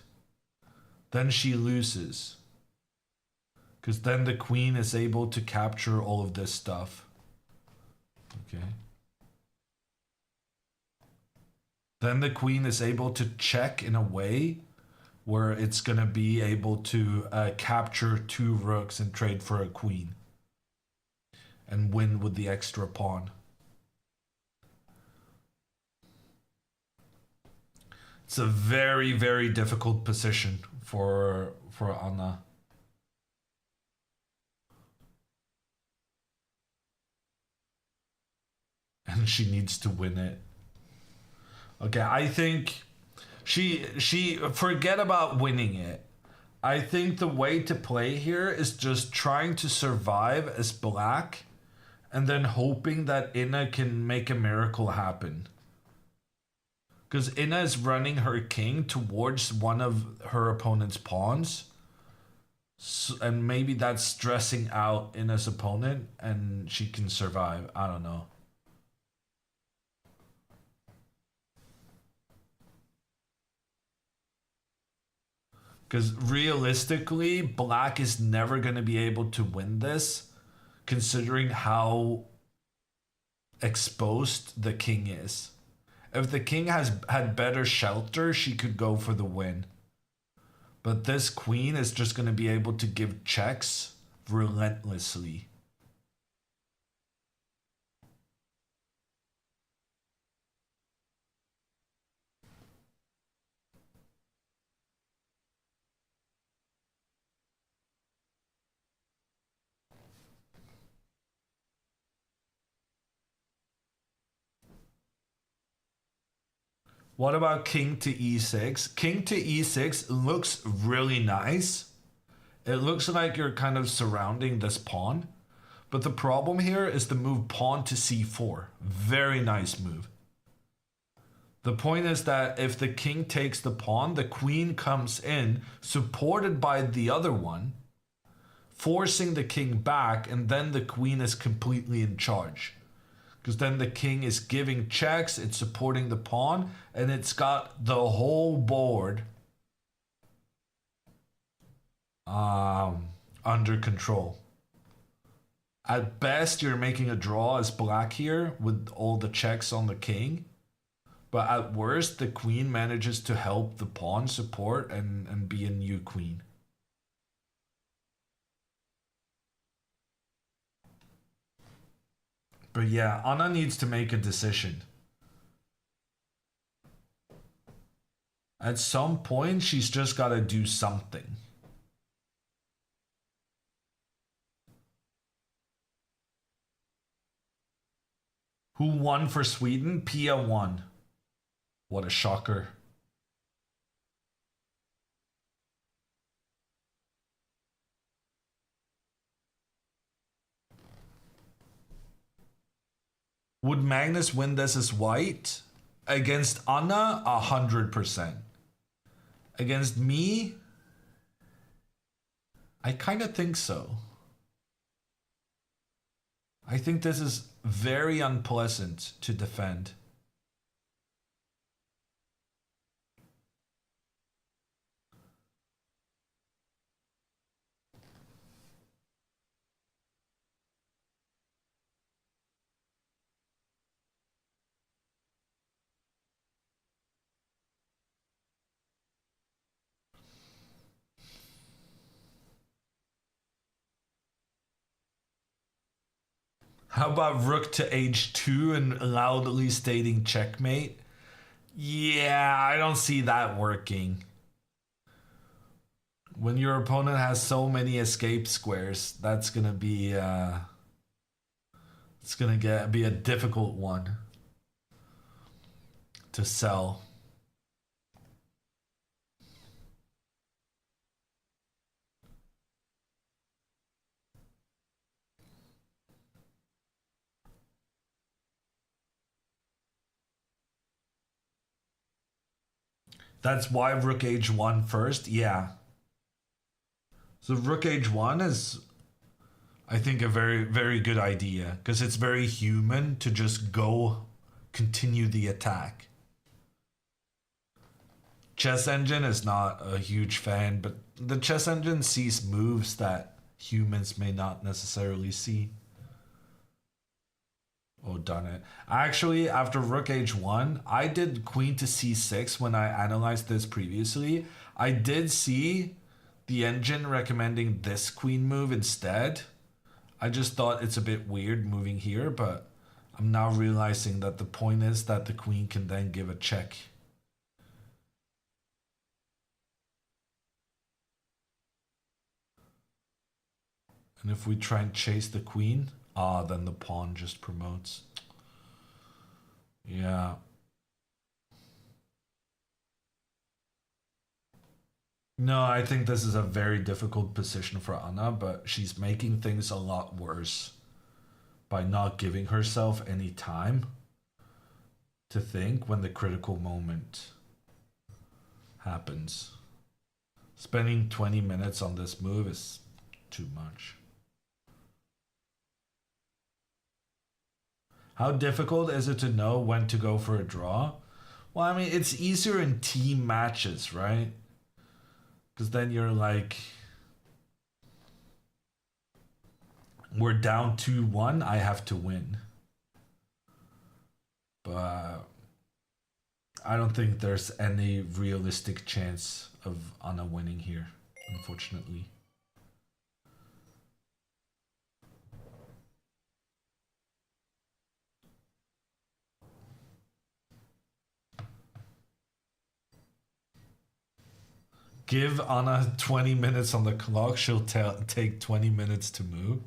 A: then she loses. Because then the queen is able to capture all of this stuff. Okay. Then the queen is able to check in a way where it's going to be able to capture 2 rooks and trade for a queen. And win with the extra pawn. It's a very, very difficult position for Anna. And she needs to win it. Okay, I think she forget about winning it. I think the way to play here is just trying to survive as black and then hoping that Inna can make a miracle happen. Because Inna is running her king towards one of her opponent's pawns. So, and maybe that's stressing out Inna's opponent and she can survive. I don't know. Because realistically, black is never going to be able to win this, considering how exposed the king is. If the king had better shelter, she could go for the win. But this queen is just going to be able to give checks relentlessly. What about king to e6? King to e6 looks really nice. It looks like you're kind of surrounding this pawn. But the problem here is the move pawn to c4. Very nice move. The point is that if the king takes the pawn, the queen comes in, supported by the other one, forcing the king back, and then the queen is completely in charge. Because then the king is giving checks, it's supporting the pawn, and it's got the whole board under control. At best, you're making a draw as black here with all the checks on the king. But at worst, the queen manages to help the pawn support and be a new queen. But yeah, Anna needs to make a decision. At some point, she's just got to do something. Who won for Sweden? Pia won. What a shocker. Would Magnus win this as white? Against Anna, 100%. Against me, I kind of think so. I think this is very unpleasant to defend. How about rook to h2 and loudly stating checkmate? Yeah, I don't see that working. When your opponent has so many escape squares, that's gonna be it's gonna be a difficult one to sell. That's why rook h1 first. Yeah. So rook h1 is, I think, a very, very good idea because it's very human to just go continue the attack. Chess Engine is not a huge fan, but the Chess Engine sees moves that humans may not necessarily see. Oh, darn it. Actually, after rook h1, I did queen to c6 when I analyzed this previously. I did see the engine recommending this queen move instead. I just thought it's a bit weird moving here, but I'm now realizing that the point is that the queen can then give a check. And if we try and chase the queen, then the pawn just promotes. Yeah. No, I think this is a very difficult position for Anna, but she's making things a lot worse by not giving herself any time to think when the critical moment happens. Spending 20 minutes on this move is too much. How difficult is it to know when to go for a draw? Well, I mean, it's easier in team matches, right? Because then you're like, we're down 2-1, I have to win. But I don't think there's any realistic chance of Anna winning here, unfortunately. Give Anna 20 minutes on the clock, she'll take 20 minutes to move.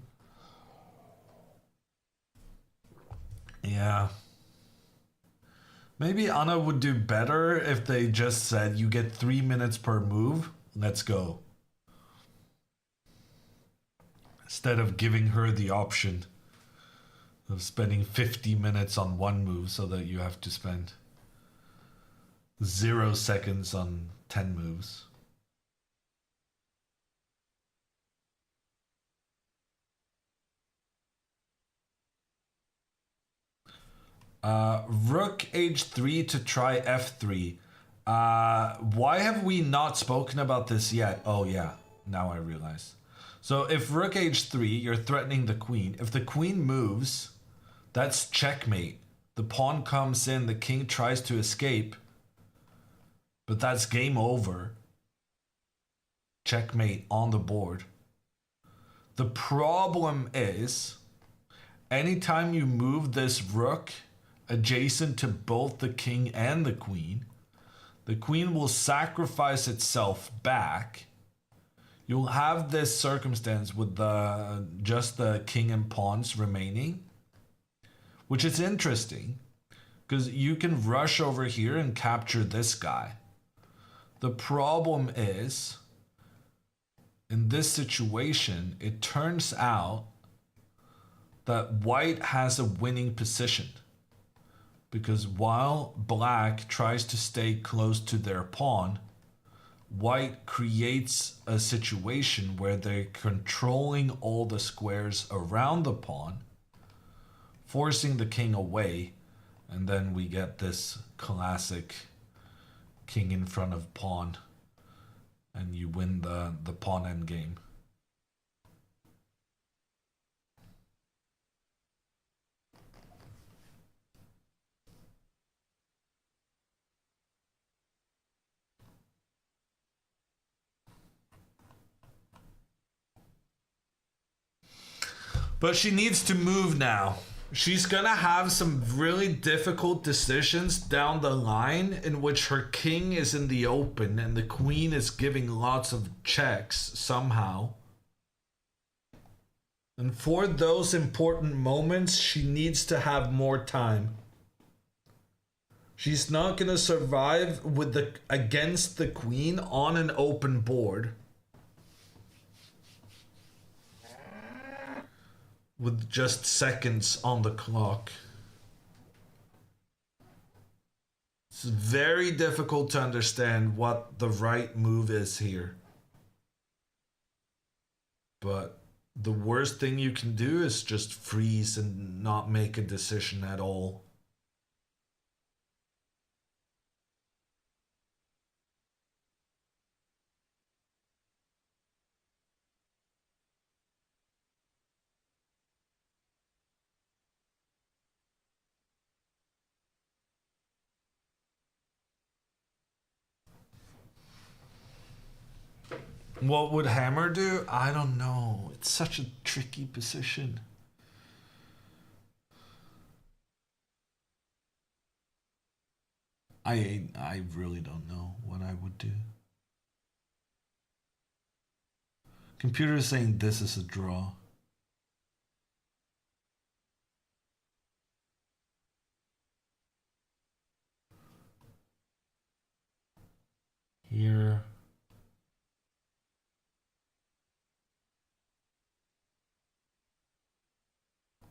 A: Yeah. Maybe Anna would do better if they just said, you get 3 minutes per move, let's go. Instead of giving her the option of spending 50 minutes on one move so that you have to spend 0 seconds on 10 moves. Rook h3 to try f3. Why have we not spoken about this yet? Oh yeah, now I realize. So if rook h3, you're threatening the queen. If the queen moves, that's checkmate. The pawn comes in, the king tries to escape, but that's game over. Checkmate on the board. The problem is, anytime you move this rook adjacent to both the king and the queen will sacrifice itself back. You'll have this circumstance with just the king and pawns remaining, which is interesting because you can rush over here and capture this guy. The problem is, in this situation, it turns out that white has a winning position. Because while black tries to stay close to their pawn, white creates a situation where they're controlling all the squares around the pawn, forcing the king away, and then we get this classic king in front of pawn, and you win the pawn endgame. But she needs to move now. She's gonna have some really difficult decisions down the line in which her king is in the open and the queen is giving lots of checks somehow. And for those important moments, she needs to have more time. She's not gonna survive with against the queen on an open board. With just seconds on the clock. It's very difficult to understand what the right move is here. But the worst thing you can do is just freeze and not make a decision at all. What would Hammer do? I don't know. It's such a tricky position. I really don't know what I would do. Computer is saying this is a draw. Here.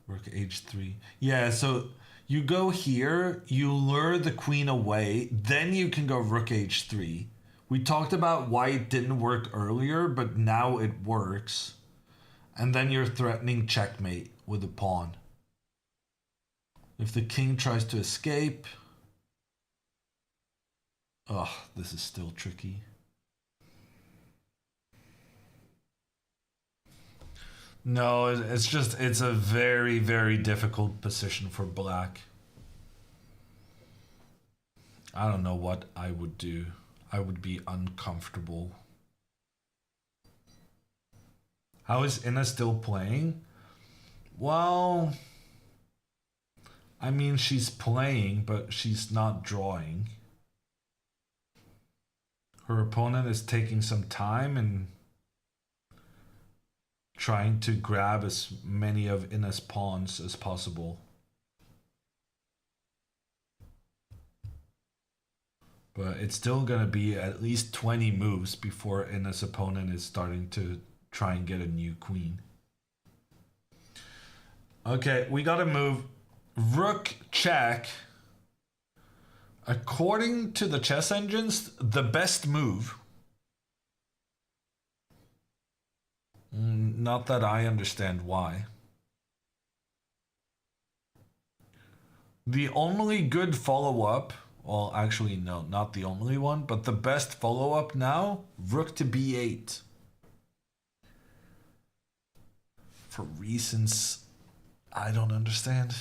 A: Rook h3. Yeah, so you go here, you lure the queen away, then you can go rook h3. We talked about why it didn't work earlier, but now it works. And then you're threatening checkmate with a pawn. If the king tries to escape... Oh, this is still tricky. No, it's a very, very difficult position for black. I don't know what I would do. I would be uncomfortable. How is Inna still playing? Well, I mean, she's playing, but she's not drawing. Her opponent is taking some time and trying to grab as many of Inna's pawns as possible. But it's still going to be at least 20 moves before Inna's opponent is starting to try and get a new queen. Okay, we got to move rook check. According to the chess engines, the best move. Not that I understand why. The only good follow-up, well, actually, no, not the only one, but the best follow-up now, rook to b8. For reasons I don't understand.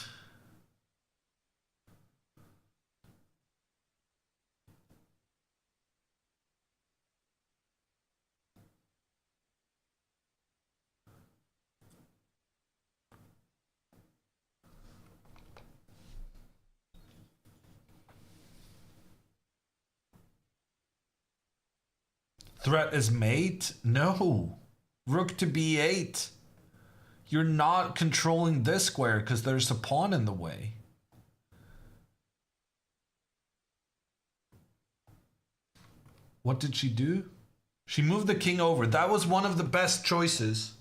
A: Threat is mate? No. Rook to b8. You're not controlling this square because there's a pawn in the way. What did she do? She moved the king over. That was one of the best choices.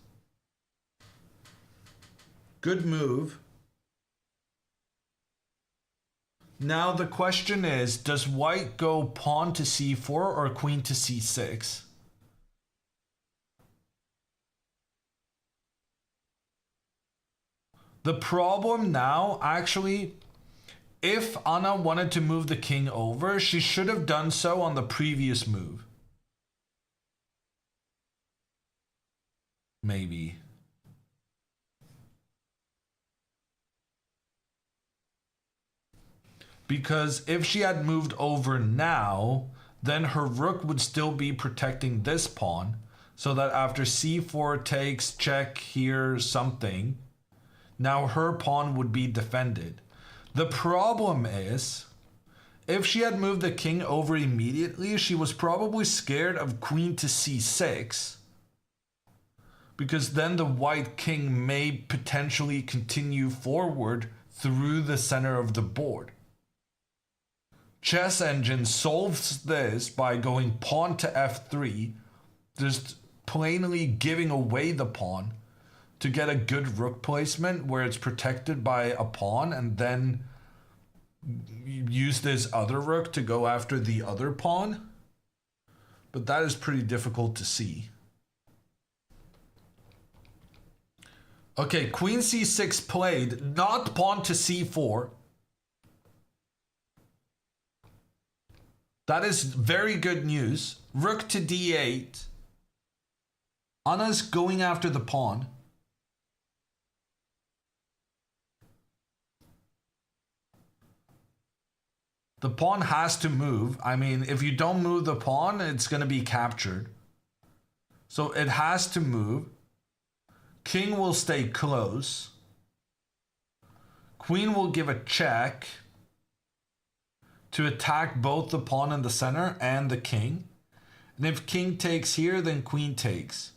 A: Good move. Now the question is, does white go pawn to c4 or queen to c6? The problem now, actually, if Anna wanted to move the king over, she should have done so on the previous move. Maybe. Because if she had moved over now, then her rook would still be protecting this pawn, so that after c4 takes check here something, now her pawn would be defended. The problem is, if she had moved the king over immediately, she was probably scared of queen to c6, because then the white king may potentially continue forward through the center of the board. Chess Engine solves this by going pawn to f3, just plainly giving away the pawn to get a good rook placement where it's protected by a pawn, and then use this other rook to go after the other pawn, but that is pretty difficult to see. Okay, queen c6 played, not pawn to c4. That is very good news. Rook to d8. Anna's going after the pawn. The pawn has to move. I mean, if you don't move the pawn, it's going to be captured. So it has to move. King will stay close. Queen will give a check to attack both the pawn in the center and the king. And if king takes here, then queen takes.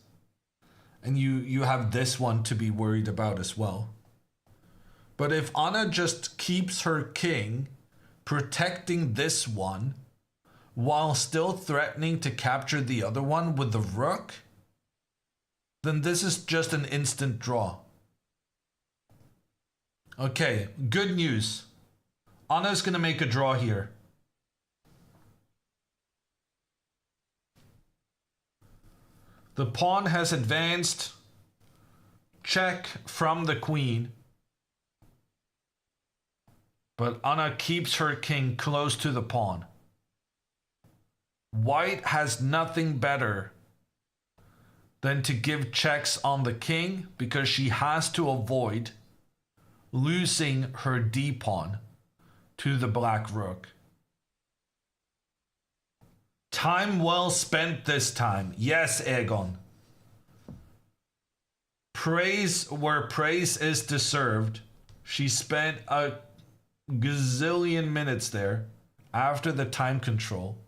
A: And you have this one to be worried about as well. But if Anna just keeps her king, protecting this one, while still threatening to capture the other one with the rook, then this is just an instant draw. Okay, good news. Anna's gonna make a draw here. The pawn has advanced. Check from the queen. But Anna keeps her king close to the pawn. White has nothing better than to give checks on the king because she has to avoid losing her d-pawn to the black rook. Time well spent this time. Yes, Aegon. Praise where praise is deserved. She spent a gazillion minutes there after the time control.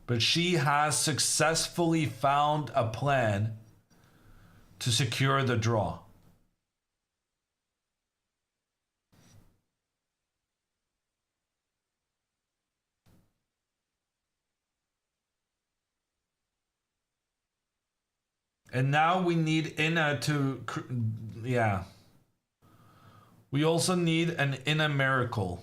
A: But she has successfully found a plan to secure the draw. And now we need Inna to, yeah. We also need an Inna miracle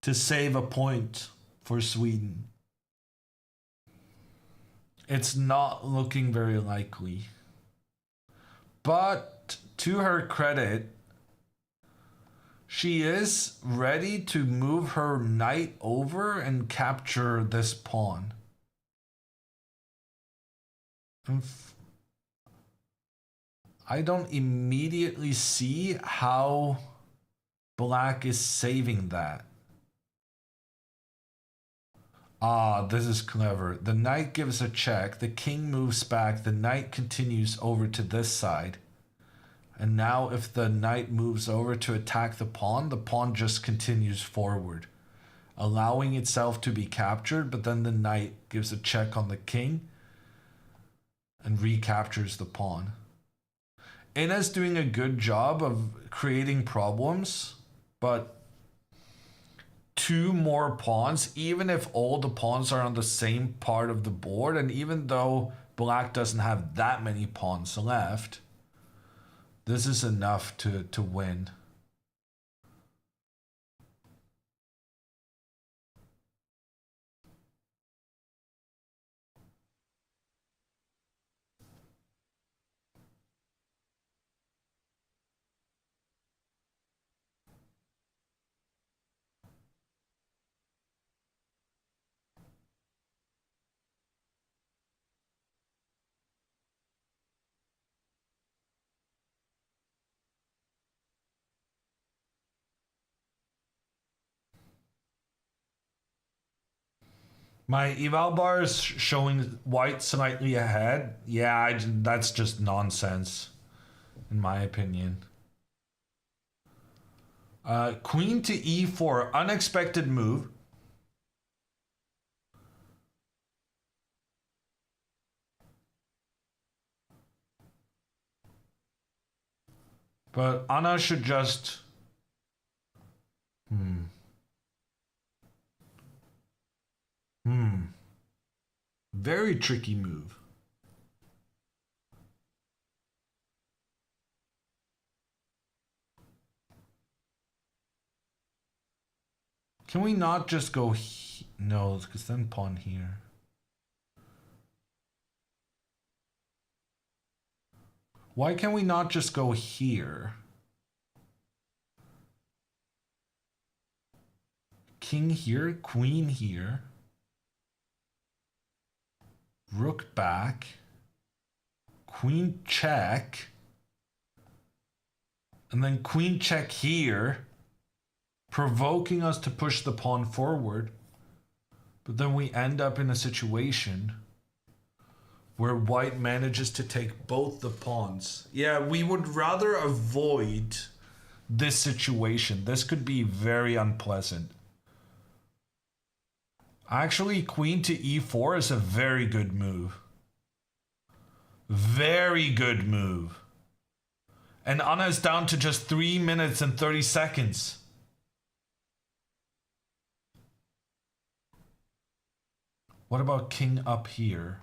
A: to save a point for Sweden. It's not looking very likely. But to her credit, she is ready to move her knight over and capture this pawn. I don't immediately see how black is saving that. Ah, this is clever. The knight gives a check, the king moves back, the knight continues over to this side. And now if the knight moves over to attack the pawn just continues forward, allowing itself to be captured, but then the knight gives a check on the king and recaptures the pawn. Inna's doing a good job of creating problems, but two more pawns, even if all the pawns are on the same part of the board, and even though black doesn't have that many pawns left, this is enough to win. My eval bar is showing white slightly ahead. Yeah, that's just nonsense, in my opinion. Queen to e4, unexpected move. But Anna should just... Very tricky move. Can we not just go... No, because then pawn here. Why can we not just go here? King here, queen here. Rook back. Queen check. And then queen check here. Provoking us to push the pawn forward. But then we end up in a situation where white manages to take both the pawns. Yeah, we would rather avoid this situation. This could be very unpleasant. Actually, queen to e4 is a very good move. Very good move. And Anna is down to just 3 minutes and 30 seconds. What about king up here?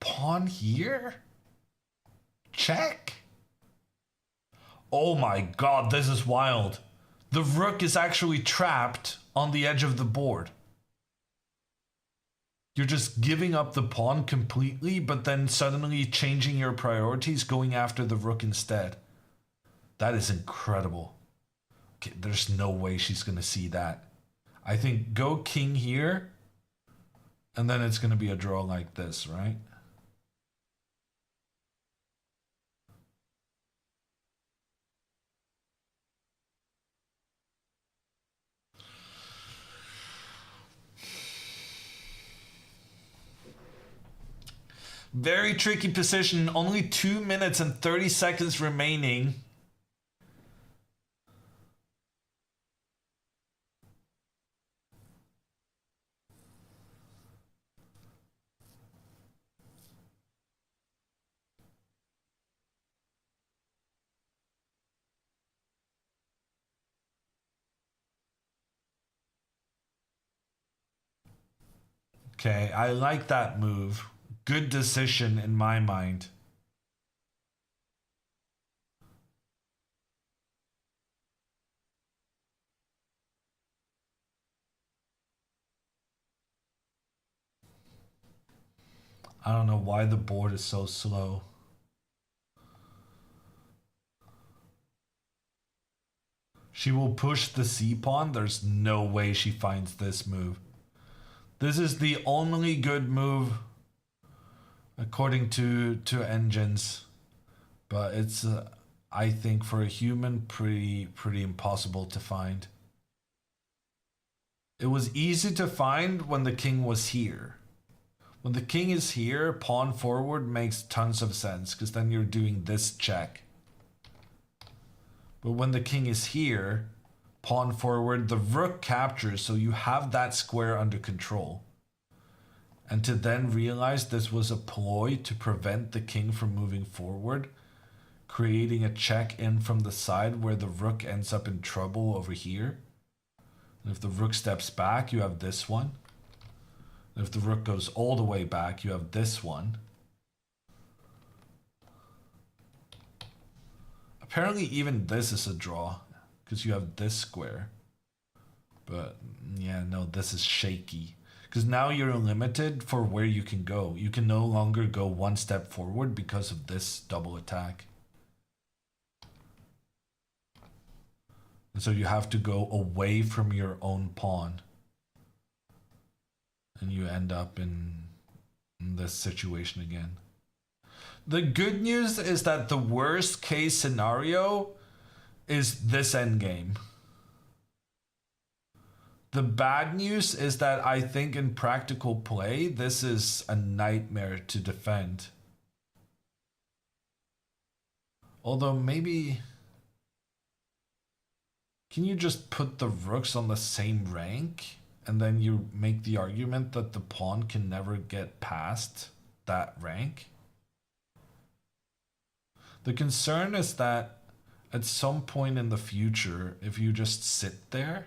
A: Pawn here? Check? Oh my god, this is wild. The rook is actually trapped on the edge of the board. You're just giving up the pawn completely, but then suddenly changing your priorities, going after the rook instead. That is incredible. Okay, there's no way she's going to see that. I think go king here, and then it's going to be a draw like this, right? Very tricky position. Only 2 minutes and 30 seconds remaining. Okay, I like that move. Good decision in my mind. I don't know why the board is so slow. She will push the c-pawn. There's no way she finds this move. This is the only good move according to engines, but it's I think for a human pretty impossible to find. It was easy to find when the king was here. When the king is here, pawn forward makes tons of sense because then you're doing this check. But when the king is here, pawn forward, the rook captures, so you have that square under control. And to then realize this was a ploy to prevent the king from moving forward, creating a check in from the side where the rook ends up in trouble over here. And if the rook steps back, you have this one. And if the rook goes all the way back, you have this one. Apparently even this is a draw, because you have this square. But yeah, no, this is shaky. Because now you're limited for where you can go. You can no longer go one step forward because of this double attack. And so you have to go away from your own pawn. And you end up in this situation again. The good news is that the worst case scenario is this endgame. The bad news is that I think in practical play, this is a nightmare to defend. Although maybe... Can you just put the rooks on the same rank? And then you make the argument that the pawn can never get past that rank? The concern is that at some point in the future, if you just sit there,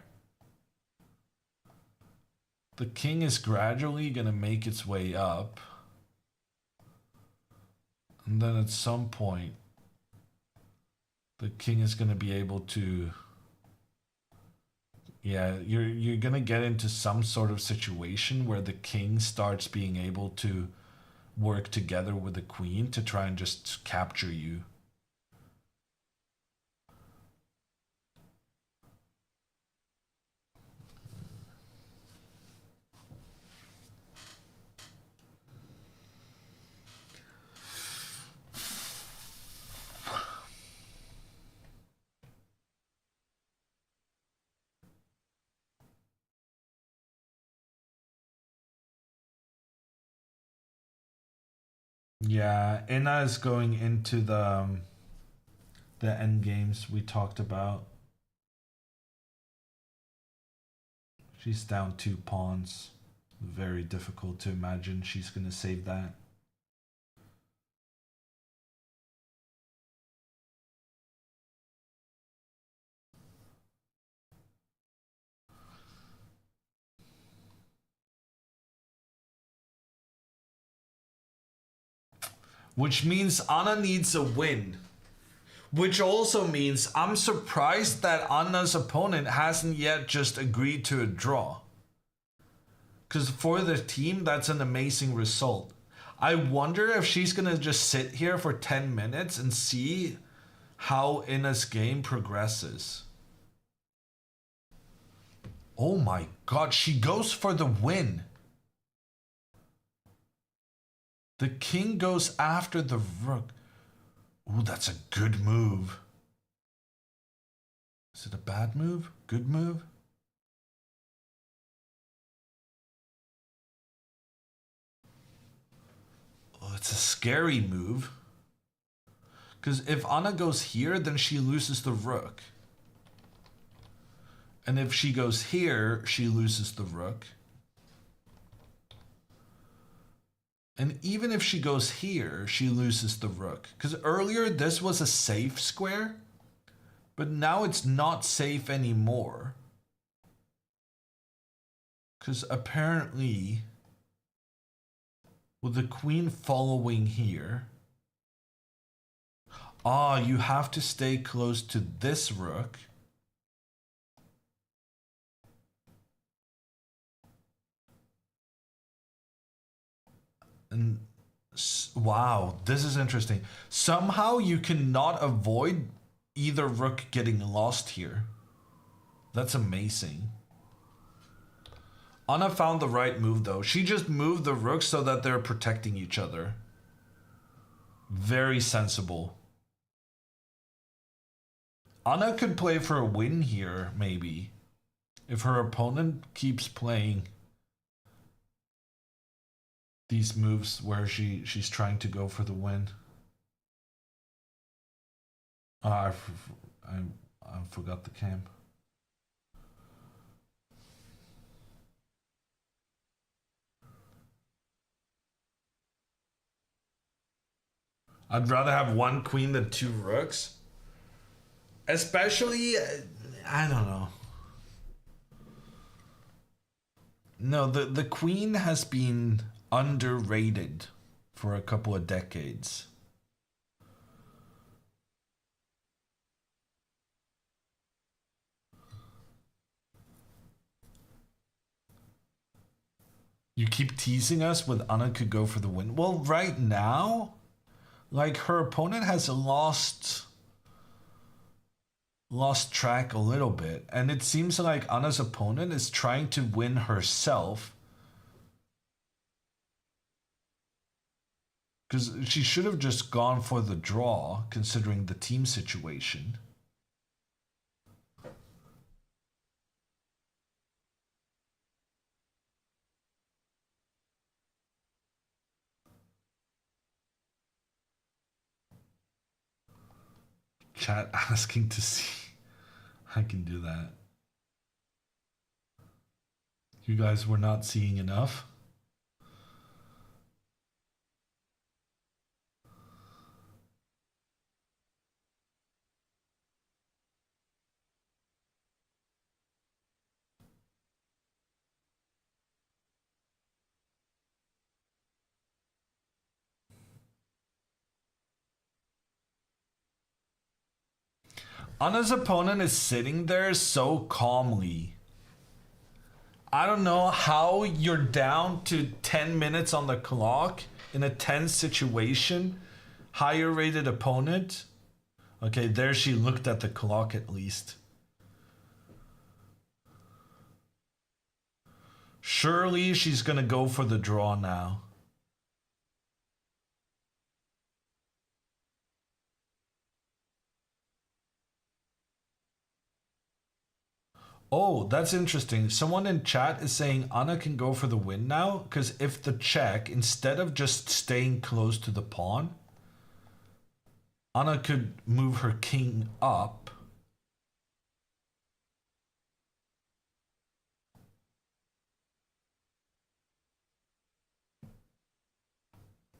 A: the king is gradually going to make its way up. And then at some point, The king is going to be able to. Yeah, you're going to get into some sort of situation where the king starts being able to work together with the queen to try and just capture you. Yeah, Inna is going into the end games we talked about. She's down 2 pawns. Very difficult to imagine she's gonna save that. Which means Anna needs a win. Which also means I'm surprised that Anna's opponent hasn't yet just agreed to a draw. Because for the team, that's an amazing result. I wonder if she's going to just sit here for 10 minutes and see how Inna's game progresses. Oh my god, she goes for the win. The king goes after the rook. Ooh, that's a good move. Is it a bad move? Good move? Oh, it's a scary move. Because if Anna goes here, then she loses the rook. And if she goes here, she loses the rook. And even if she goes here, she loses the rook. Because earlier this was a safe square, but now it's not safe anymore. Because apparently, with the queen following here, you have to stay close to this rook. And wow, this is interesting. Somehow you cannot avoid either rook getting lost here. That's amazing. Anna found the right move though. She just moved the rooks so that they're protecting each other. Very sensible. Anna could play for a win here, maybe. If her opponent keeps playing these moves where she's trying to go for the win. I forgot the cam. I'd rather have one queen than two rooks. Especially, I don't know. No, the queen has been underrated for a couple of decades. You keep teasing us with Anna could go for the win. Well, right now, like her opponent has lost track a little bit, and it seems like Anna's opponent is trying to win herself. Because she should have just gone for the draw, considering the team situation. Chat asking to see. I can do that. You guys were not seeing enough. Anna's opponent is sitting there so calmly. I don't know how you're down to 10 minutes on the clock in a tense situation. Higher rated opponent. Okay, there she looked at the clock at least. Surely she's gonna go for the draw now. Oh, that's interesting. Someone in chat is saying Anna can go for the win now, because if the check, instead of just staying close to the pawn, Anna could move her king up.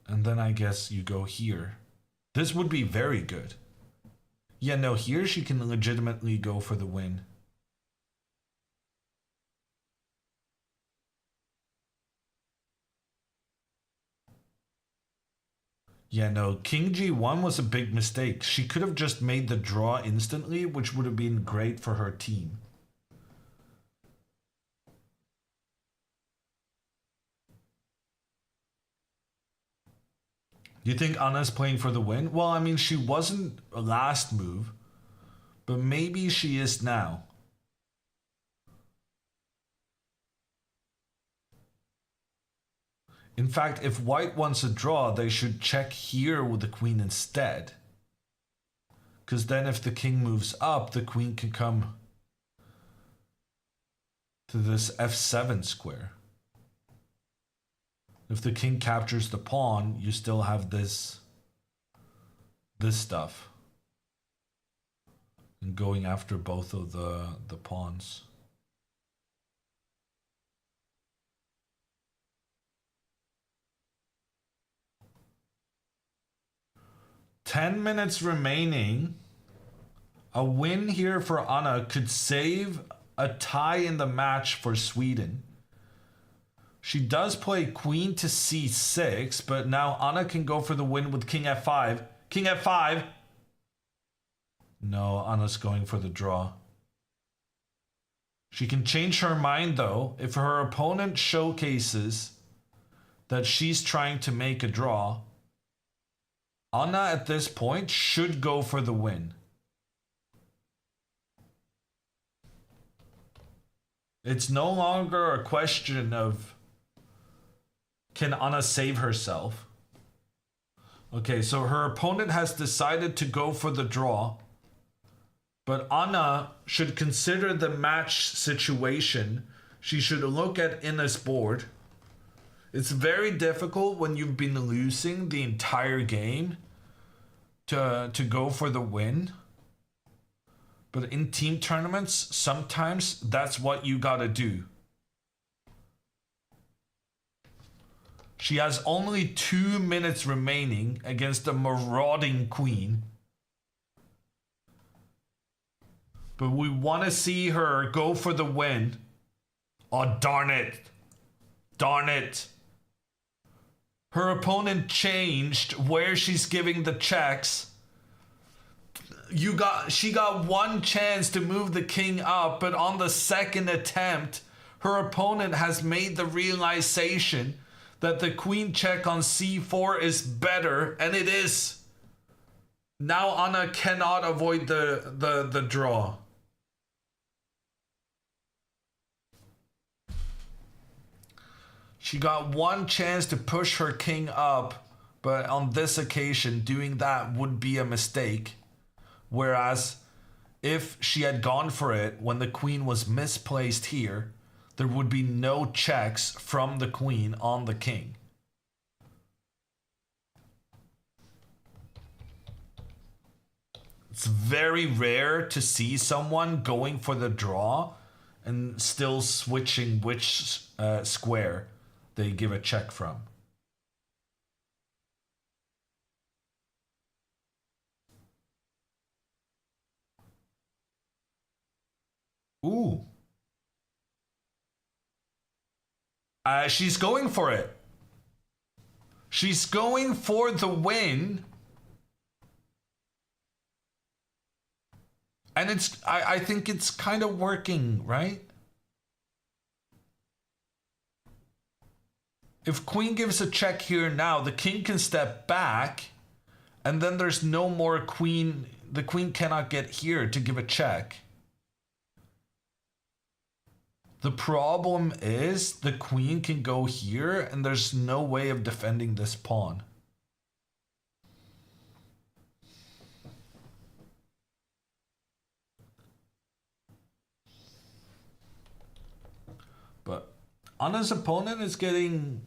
A: And then I guess you go here. This would be very good. Yeah, no, here she can legitimately go for the win. Yeah, no, King G1 was a big mistake. She could have just made the draw instantly, which would have been great for her team. You think Anna's playing for the win? Well, I mean, she wasn't last move, but maybe she is now. In fact, if white wants a draw, they should check here with the queen instead. Because then if the king moves up, the queen can come to this f7 square. If the king captures the pawn, you still have this stuff. And going after both of the pawns. "10 minutes remaining. A win here for Anna could save a tie in the match for Sweden. She does play queen to c6, but now Anna can go for the win with king f5. King f5! No, Anna's going for the draw. She can change her mind though if her opponent showcases that she's trying to make a draw. Anna at this point should go for the win. It's no longer a question of can Anna save herself. Okay, so her opponent has decided to go for the draw, but Anna should consider the match situation. She should look at Inna's board. It's very difficult when you've been losing the entire game to go for the win. But in team tournaments, sometimes that's what you gotta do. She has only 2 minutes remaining against a marauding queen. But we want to see her go for the win. Oh, darn it. Darn it. Her opponent changed where she's giving the checks. She got one chance to move the king up, but on the second attempt, her opponent has made the realization that the queen check on c4 is better, and it is. Now Anna cannot avoid the draw. She got one chance to push her king up, but on this occasion, doing that would be a mistake. Whereas, if she had gone for it when the queen was misplaced here, there would be no checks from the queen on the king. It's very rare to see someone going for the draw and still switching which square they give a check from. Ooh. She's going for it. She's going for the win. And I think it's kind of working, right? If queen gives a check here now, the king can step back, and then there's no more queen. The queen cannot get here to give a check. The problem is the queen can go here, and there's no way of defending this pawn. But Anna's opponent is getting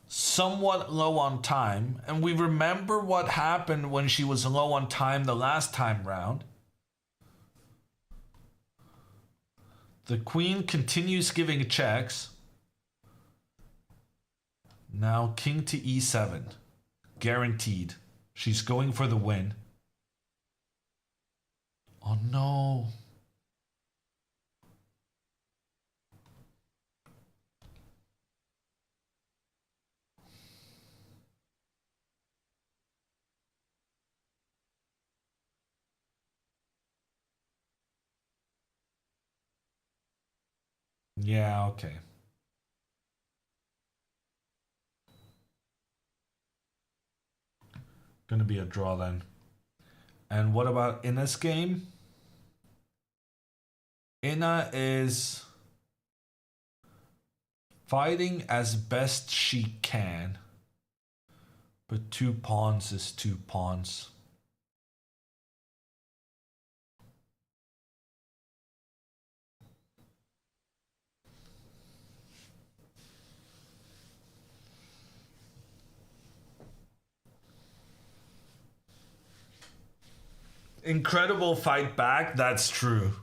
A: somewhat low on time, and we remember what happened when she was low on time the last time round. The queen continues giving checks. Now king to e7. Guaranteed. She's going for the win. Oh no. Yeah, okay. Gonna be a draw then. And what about Ina's game? Ina is fighting as best she can. But 2 pawns is 2 pawns. Incredible fight back, that's true.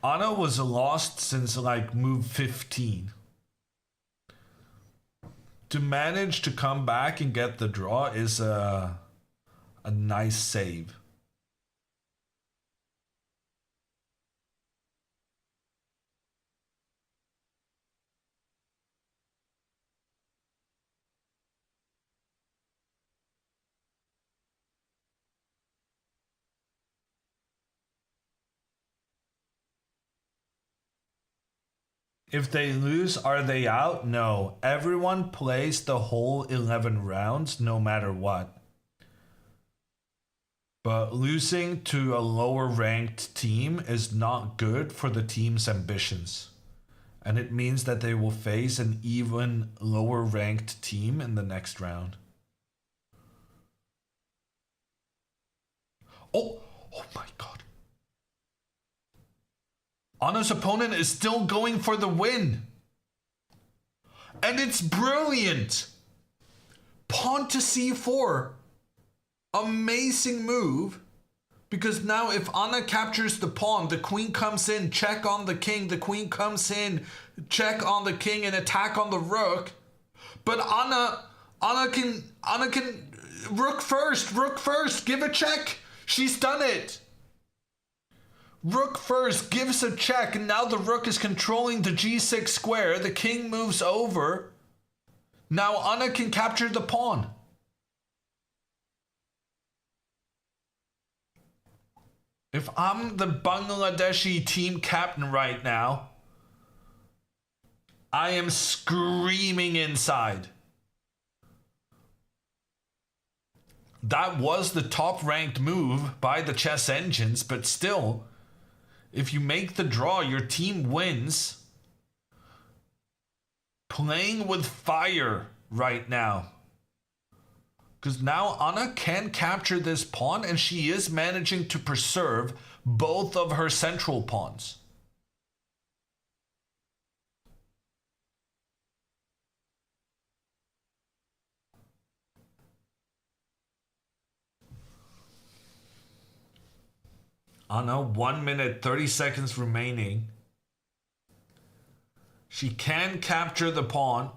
A: Anna was lost since like move 15. To manage to come back and get the draw is a nice save. If they lose, are they out? No. Everyone plays the whole 11 rounds no matter what. But losing to a lower ranked team is not good for the team's ambitions. And it means that they will face an even lower ranked team in the next round. Oh my god. Anna's opponent is still going for the win. And it's brilliant. Pawn to c4. Amazing move. Because now if Anna captures the pawn, the queen comes in, check on the king. The queen comes in, check on the king and attack on the rook. But Anna can rook first, give a check. She's done it. Rook first gives a check, and now the rook is controlling the g6 square. The king moves over. Now Anna can capture the pawn. If I'm the Bangladeshi team captain right now, I am screaming inside. That was the top ranked move by the chess engines, but still, if you make the draw, your team wins. Playing with fire right now. Because now Anna can capture this pawn, and she is managing to preserve both of her central pawns. Anna, 1 minute, 30 seconds remaining. She can capture the pawn.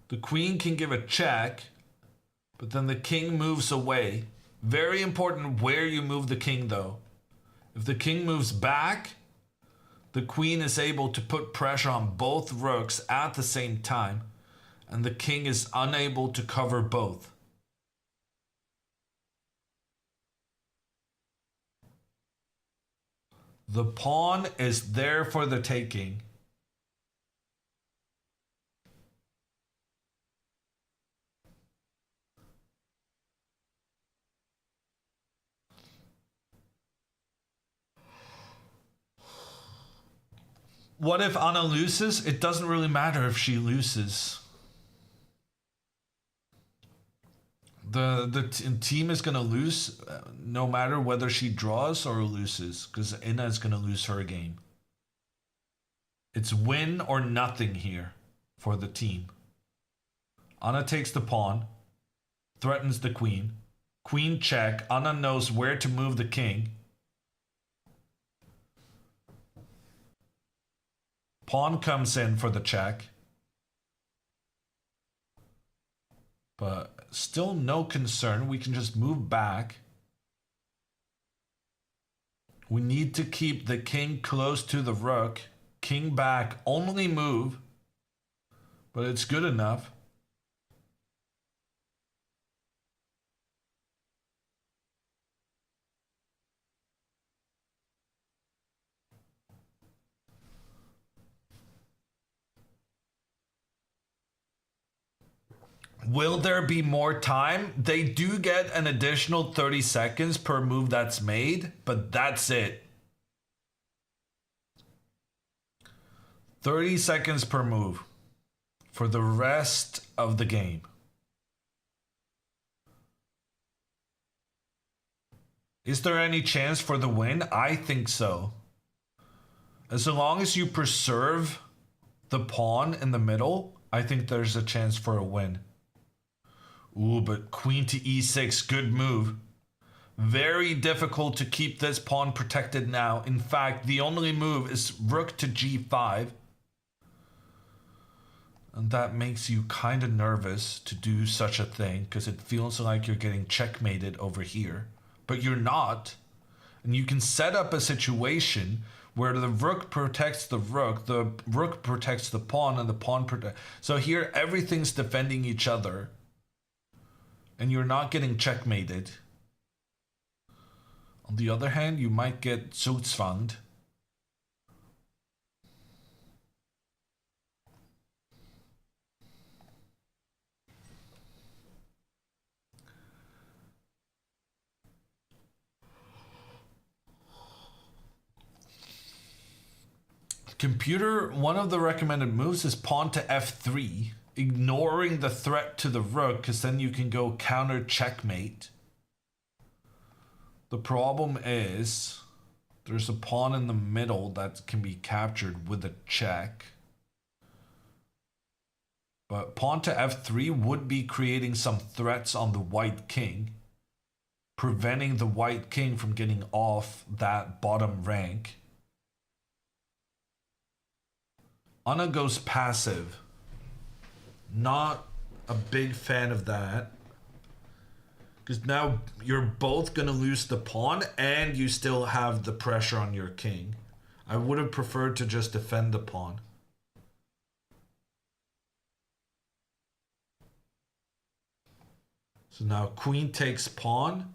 A: The queen can give a check, but then the king moves away. Very important where you move the king, though. If the king moves back, the queen is able to put pressure on both rooks at the same time, and the king is unable to cover both. The pawn is there for the taking. What if Anna loses? It doesn't really matter if she loses. The team is gonna lose no matter whether she draws or loses, because Inna is gonna lose her game. It's win or nothing here for the team. Anna takes the pawn, threatens the queen. Queen check. Anna knows where to move the king. Pawn comes in for the check. But still no concern. We can just move back. We need to keep the king close to the rook. King back, only move. But it's good enough. Will there be more time? They do get an additional 30 seconds per move that's made, but that's it. 30 seconds per move for the rest of the game. Is there any chance for the win? I think so. As long as you preserve the pawn in the middle, I think there's a chance for a win. Ooh, but queen to e6, good move. Very difficult to keep this pawn protected now. In fact, the only move is rook to g5. And that makes you kind of nervous to do such a thing, because it feels like you're getting checkmated over here. But you're not. And you can set up a situation where the rook protects the rook protects the pawn, and the pawn protects. So here everything's defending each other. And you're not getting checkmated. On the other hand, you might get Zugzwanged. Computer, one of the recommended moves is pawn to f3, ignoring the threat to the rook, because then you can go counter checkmate. The problem is there's a pawn in the middle that can be captured with a check. But pawn to f3 would be creating some threats on the white king, preventing the white king from getting off that bottom rank. Anna goes passive. Not a big fan of that. Because now you're both going to lose the pawn and you still have the pressure on your king. I would have preferred to just defend the pawn. So now queen takes pawn.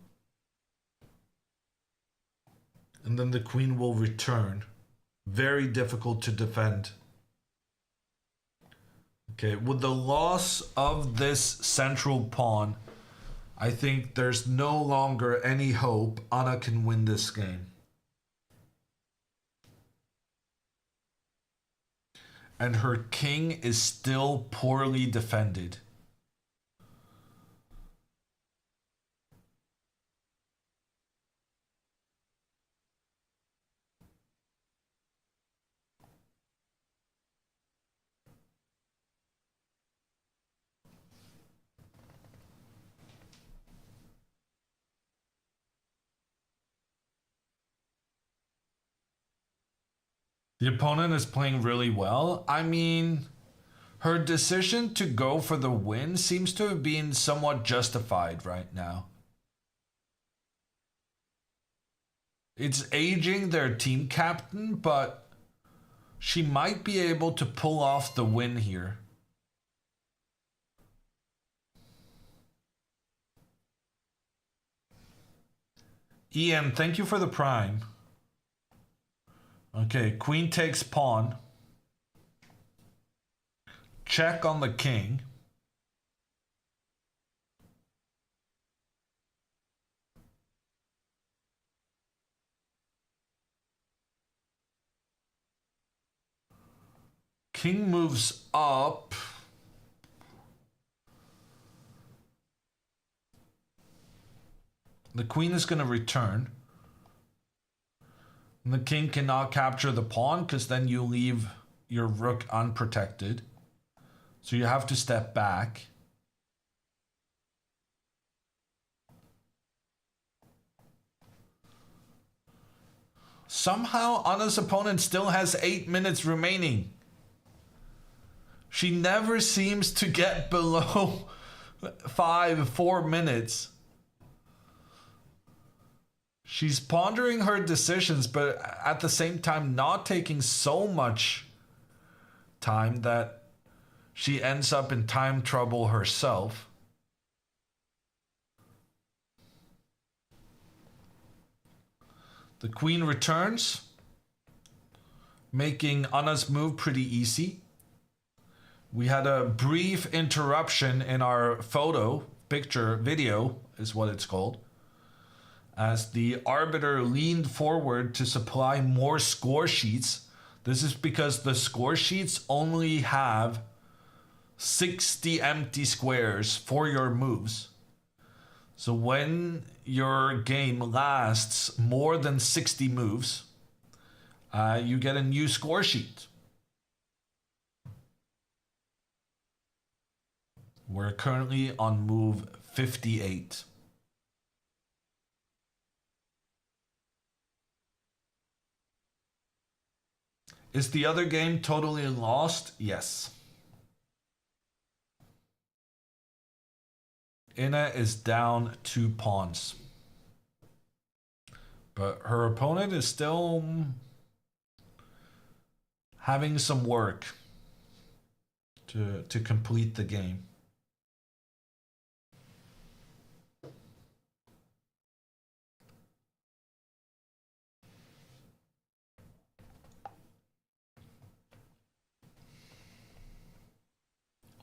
A: And then the queen will return. Very difficult to defend. Okay, with the loss of this central pawn, I think there's no longer any hope Anna can win this game. And her king is still poorly defended. The opponent is playing really well. I mean, her decision to go for the win seems to have been somewhat justified right now. It's aging their team captain, but she might be able to pull off the win here. Ian, thank you for the prime. Okay, queen takes pawn. Check on the king. King moves up. The queen is going to return. And the king cannot capture the pawn because then you leave your rook unprotected. So you have to step back. Somehow Anna's opponent still has 8 minutes remaining. She never seems to get below 4 minutes. She's pondering her decisions, but at the same time not taking so much time that she ends up in time trouble herself. The queen returns, making Anna's move pretty easy. We had a brief interruption in our video is what it's called, as the arbiter leaned forward to supply more score sheets. This is because the score sheets only have 60 empty squares for your moves. So when your game lasts more than 60 moves, you get a new score sheet. We're currently on move 58. Is the other game totally lost? Yes. Inna is down 2 pawns. But her opponent is still having some work to complete the game.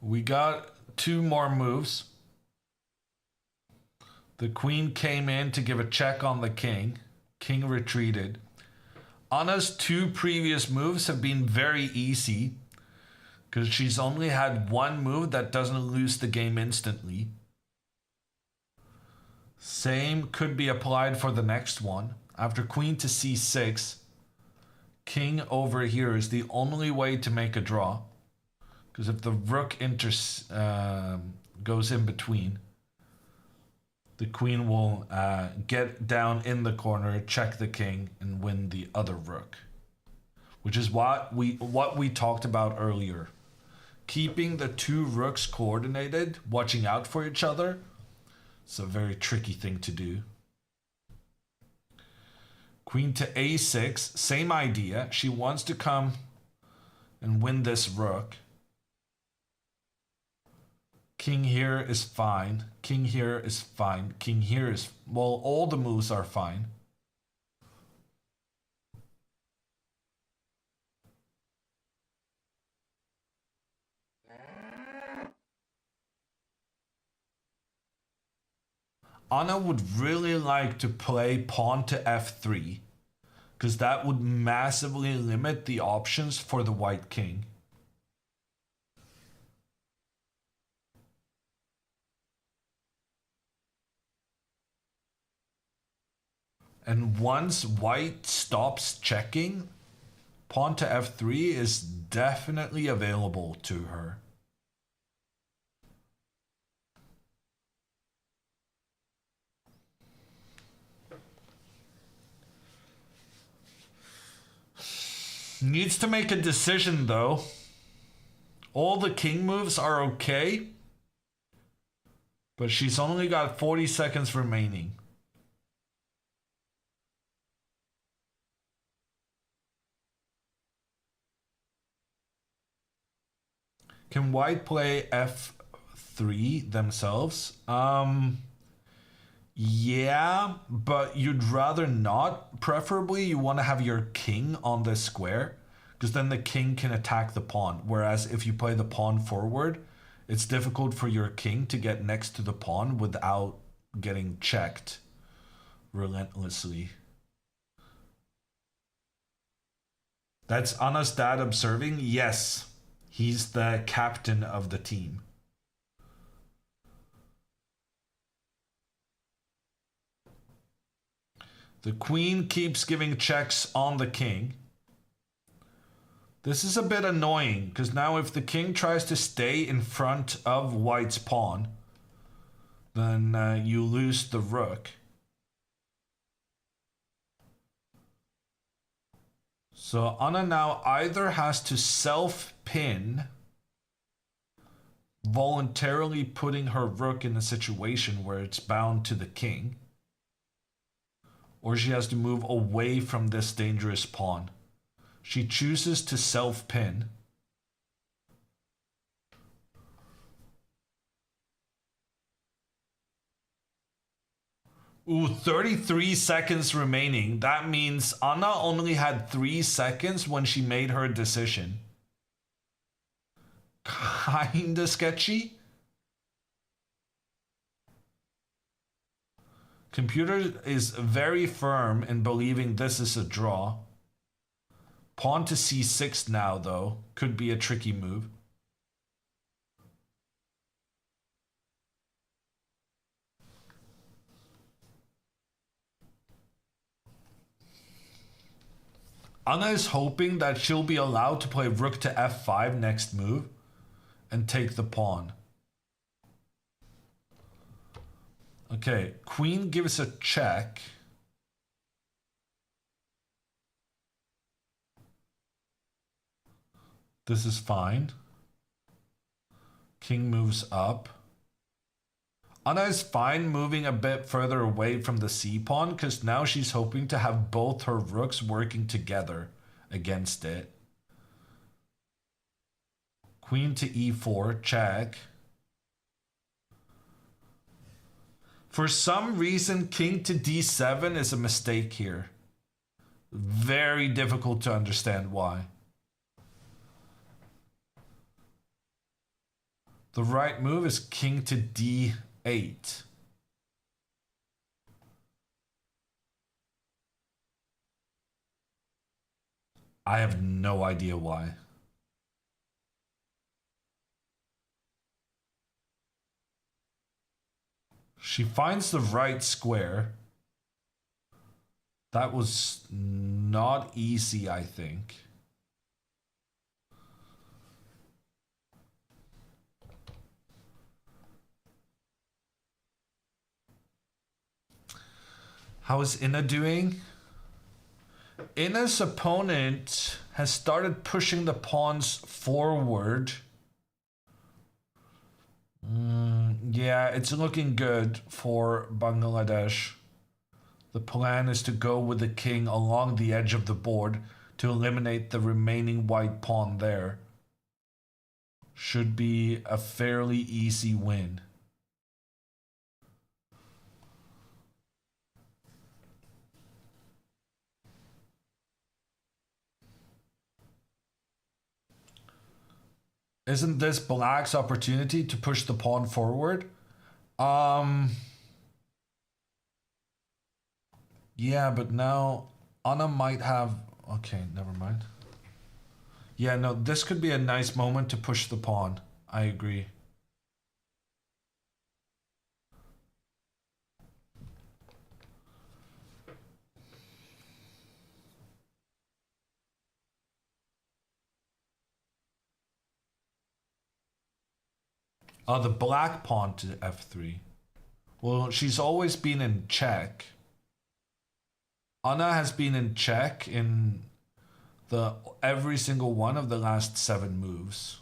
A: We got 2 more moves. The queen came in to give a check on the king. King retreated. Anna's 2 previous moves have been very easy because she's only had 1 move that doesn't lose the game instantly. Same could be applied for the next one. After queen to c6, king over here is the only way to make a draw. Because if the rook goes in between, the queen will get down in the corner, check the king, and win the other rook. Which is what we talked about earlier. Keeping the 2 rooks coordinated, watching out for each other, it's a very tricky thing to do. Queen to a6, same idea. She wants to come and win this rook. King here is fine. King here is fine. King here is... Well, all the moves are fine. Anna would really like to play pawn to f3, because that would massively limit the options for the white king. And once white stops checking, pawn to f3 is definitely available to her. Needs to make a decision though. All the king moves are okay, but she's only got 40 seconds remaining. Can white play f3 themselves? Yeah, but you'd rather not. Preferably, you want to have your king on this square, because then the king can attack the pawn. Whereas if you play the pawn forward, it's difficult for your king to get next to the pawn without getting checked relentlessly. That's Anna's dad observing? Yes. He's the captain of the team. The queen keeps giving checks on the king. This is a bit annoying, because now if the king tries to stay in front of white's pawn, then you lose the rook. So Anna now either has to self-pin, voluntarily putting her rook in a situation where it's bound to the king, or she has to move away from this dangerous pawn. She chooses to self-pin. Ooh, 33 seconds remaining. That means Anna only had 3 seconds when she made her decision. Kinda sketchy. Computer is very firm in believing this is a draw. Pawn to c6 now, though. Could be a tricky move. Anna is hoping that she'll be allowed to play rook to f5 next move and take the pawn. Okay, queen gives a check. This is fine. King moves up. Anna is fine moving a bit further away from the c-pawn because now she's hoping to have both her rooks working together against it. Queen to e4, check. For some reason, king to d7 is a mistake here. Very difficult to understand why. The right move is king to d8. I have no idea why. She finds the right square. That was not easy, I think. How is Inna doing? Inna's opponent has started pushing the pawns forward. Yeah, it's looking good for Bangladesh. The plan is to go with the king along the edge of the board to eliminate the remaining white pawn there. Should be a fairly easy win. Isn't this black's opportunity to push the pawn forward? Yeah, but now Anna might have... Okay, never mind. Yeah, no, this could be a nice moment to push the pawn. I agree. The black pawn to f3. Well, she's always been in check. Anna has been in check in every single one of the last 7 moves.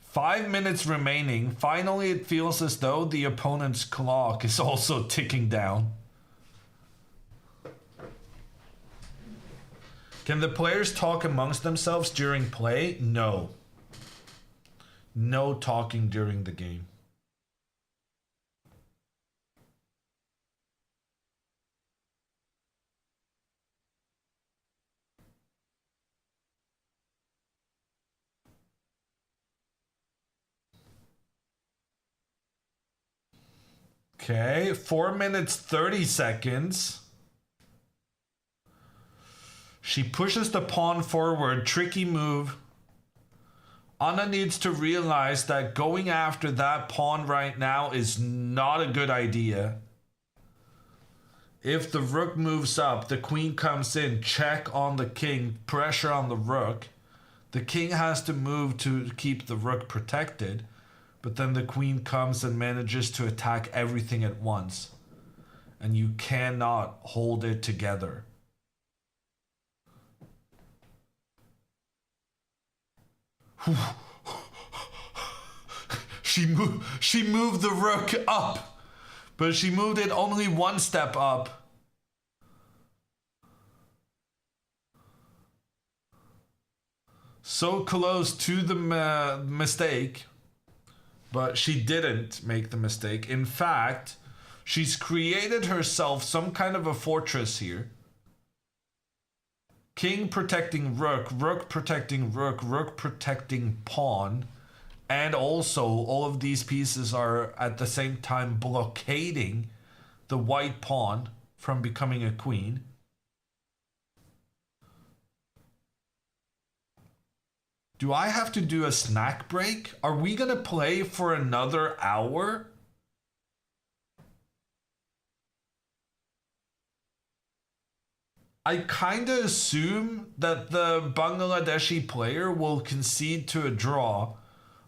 A: Five minutes remaining. Finally, it feels as though the opponent's clock is also ticking down. Can the players talk amongst themselves during play? No. No talking during the game. Okay, 4 minutes 30 seconds. She pushes the pawn forward, tricky move. Anna needs to realize that going after that pawn right now is not a good idea. If the rook moves up, the queen comes in, check on the king, pressure on the rook. The king has to move to keep the rook protected, but then the queen comes and manages to attack everything at once. And you cannot hold it together. She moved the rook up, but she moved it only one step up. So close to the mistake, but she didn't make the mistake. In fact, she's created herself some kind of a fortress here. King protecting rook, rook protecting rook, rook protecting pawn. And also, all of these pieces are at the same time blockading the white pawn from becoming a queen. Do I have to do a snack break? Are we gonna play for another hour? I kind of assume that the Bangladeshi player will concede to a draw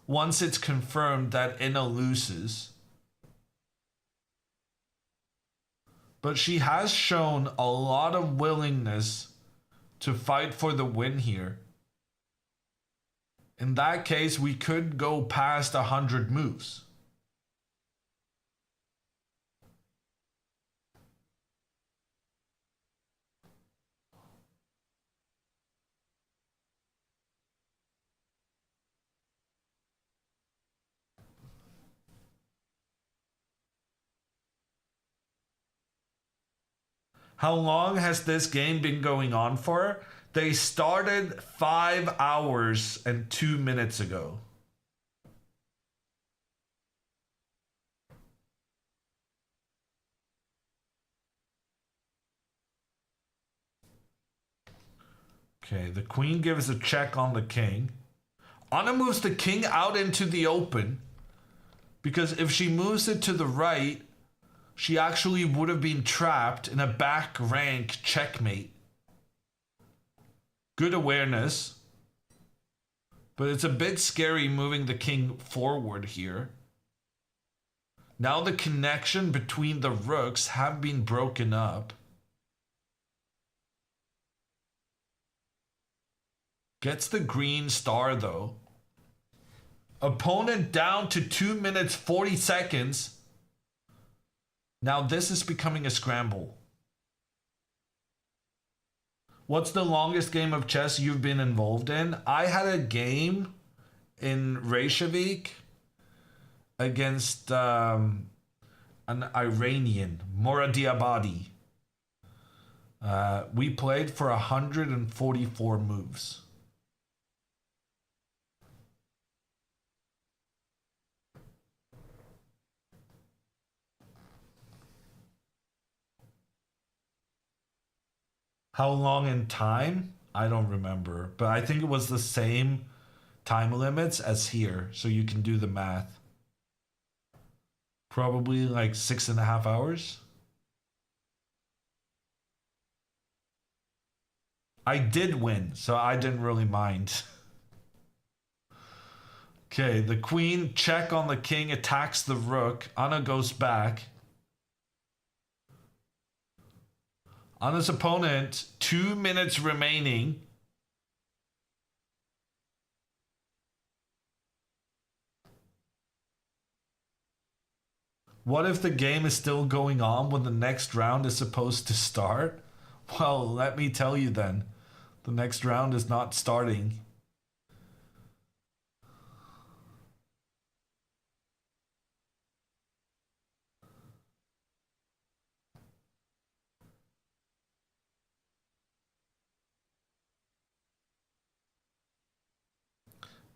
A: once it's confirmed that Inna loses. But she has shown a lot of willingness to fight for the win here. In that case, we could go past 100 moves. How long has this game been going on for? They started 5 hours and 2 minutes ago. Okay, the queen gives a check on the king. Anna moves the king out into the open, because if she moves it to the right, she actually would have been trapped in a back rank checkmate. Good awareness. But it's a bit scary moving the king forward here. Now the connection between the rooks have been broken up. Gets the green star though. Opponent down to 2 minutes 40 seconds. Now this is becoming a scramble. What's the longest game of chess you've been involved in? I had a game in Reykjavik against an Iranian, Moradiabadi. We played for 144 moves. How long in time? I don't remember, but I think it was the same time limits as here, so you can do the math. Probably like 6.5 hours. I did win, so I didn't really mind. Okay, the queen check on the king, attacks the rook. Anna goes back. Anna's opponent, 2 minutes remaining. What if the game is still going on when the next round is supposed to start? Well, let me tell you then. The next round is not starting.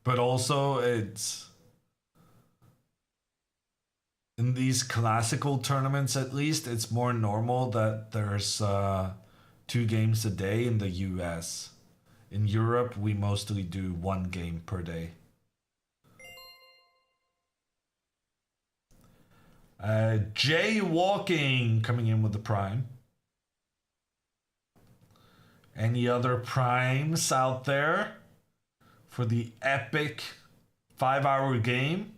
A: But also, it's in these classical tournaments, at least, it's more normal that there's 2 games a day in the US. In Europe, we mostly do 1 game per day. Jaywalking coming in with the prime. Any other primes out there for the epic 5-hour game?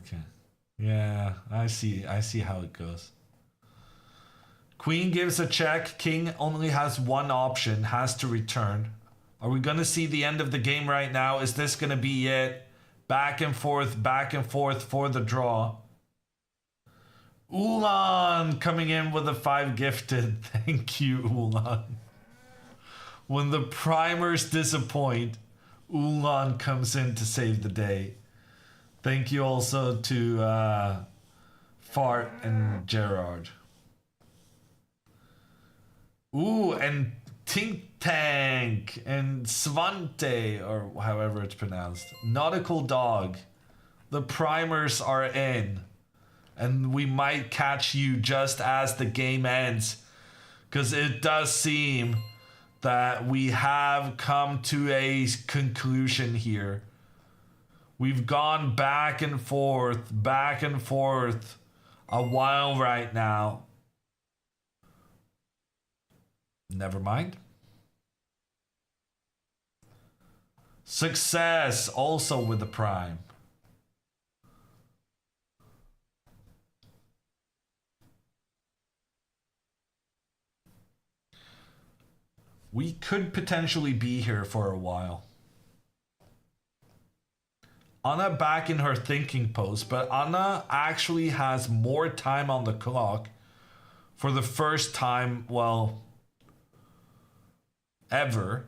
A: Okay. Yeah, I see how it goes. Queen gives a check. King only has one option, has to return. Are we going to see the end of the game right now? Is this going to be it? Back and forth for the draw. Ulan coming in with a 5 gifted. Thank you, Ulan. When the primers disappoint, Ulan comes in to save the day. Thank you also to Fart and Gerard. Ooh, and Tink Tank and Svante, or however it's pronounced. Nautical Dog. The primers are in. And we might catch you just as the game ends. Because it does seem that we have come to a conclusion here. We've gone back and forth a while right now. Never mind. Success also with the prime. We could potentially be here for a while. Anna back in her thinking post, but Anna actually has more time on the clock for the first time, well, ever.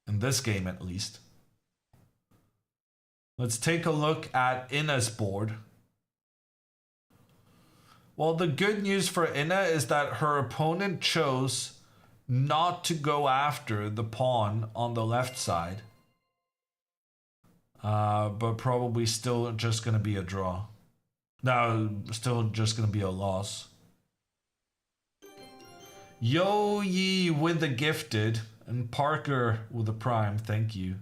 A: In this game, at least. Let's take a look at Ina's board. Well, the good news for Ina is that her opponent chose not to go after the pawn on the left side. But probably still just going to be a draw. No, still just going to be a loss. Yo Yi with the gifted and Parker with the prime. Thank you.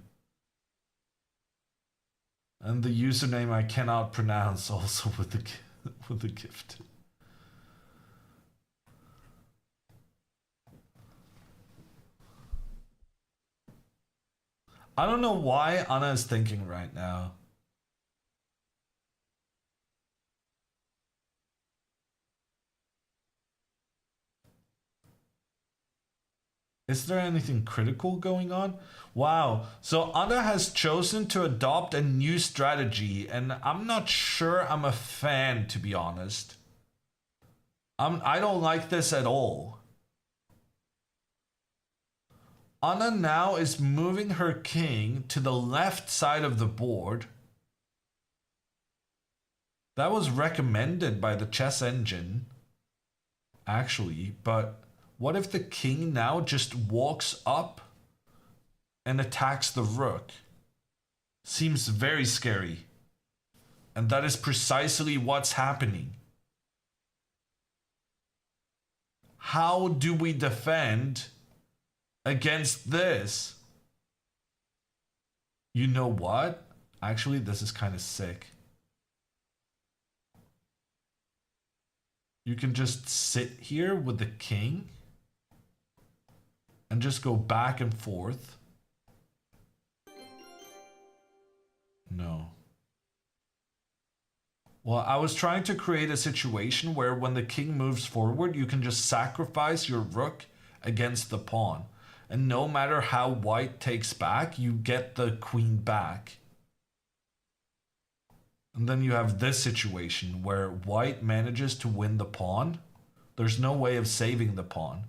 A: And the username I cannot pronounce also with the gifted. I don't know why Anna is thinking right now. Is there anything critical going on? Wow. So Anna has chosen to adopt a new strategy, and I'm not sure I'm a fan, to be honest. I don't like this at all. Anna now is moving her king to the left side of the board. That was recommended by the chess engine, actually, but what if the king now just walks up and attacks the rook? Seems very scary. And that is precisely what's happening. How do we defend against this? You know what? Actually, this is kind of sick. You can just sit here with the king and just go back and forth. No. Well, I was trying to create a situation where when the king moves forward, you can just sacrifice your rook against the pawn. And no matter how white takes back, you get the queen back. And then you have this situation where white manages to win the pawn. There's no way of saving the pawn.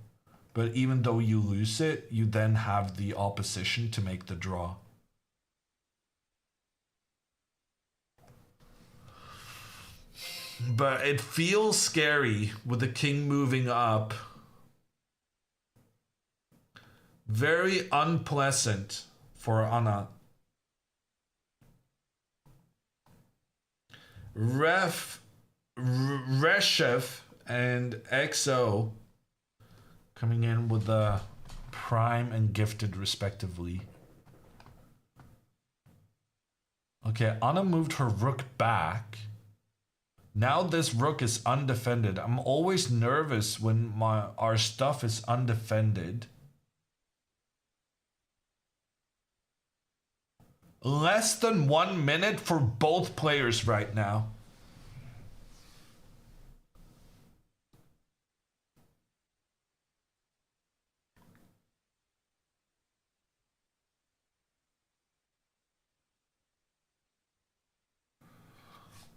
A: But even though you lose it, you then have the opposition to make the draw. But it feels scary with the king moving up. Very unpleasant for Anna. Reshev and XO coming in with the prime and gifted respectively. Okay, Anna moved her rook back. Now this rook is undefended. I'm always nervous when our stuff is undefended. Less than 1 minute for both players right now.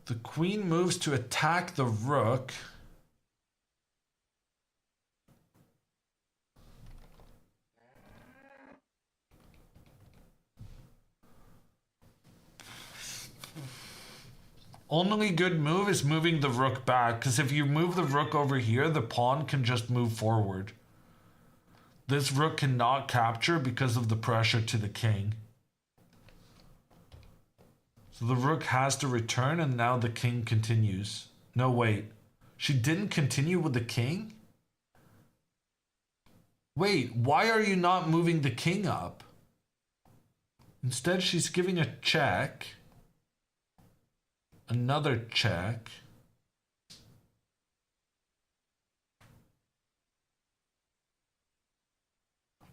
A: The queen moves to attack the rook. Only good move is moving the rook back, because if you move the rook over here, the pawn can just move forward. This rook cannot capture because of the pressure to the king. So the rook has to return, and now the king continues. No, wait. She didn't continue with the king? Wait, why are you not moving the king up? Instead, she's giving a check. Another check.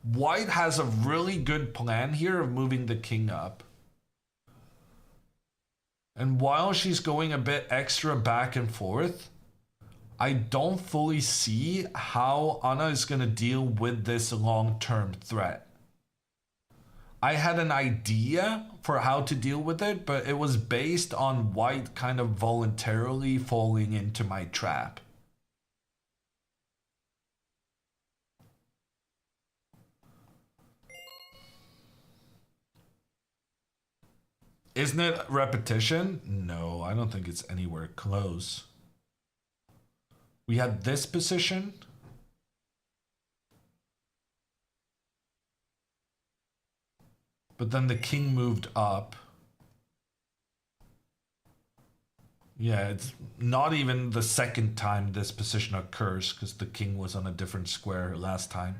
A: White has a really good plan here of moving the king up. And while she's going a bit extra back and forth, I don't fully see how Anna is going to deal with this long-term threat. I had an idea for how to deal with it, but it was based on white kind of voluntarily falling into my trap. Isn't it repetition? No, I don't think it's anywhere close. We had this position. But then the king moved up. Yeah, it's not even the second time this position occurs, because the king was on a different square last time.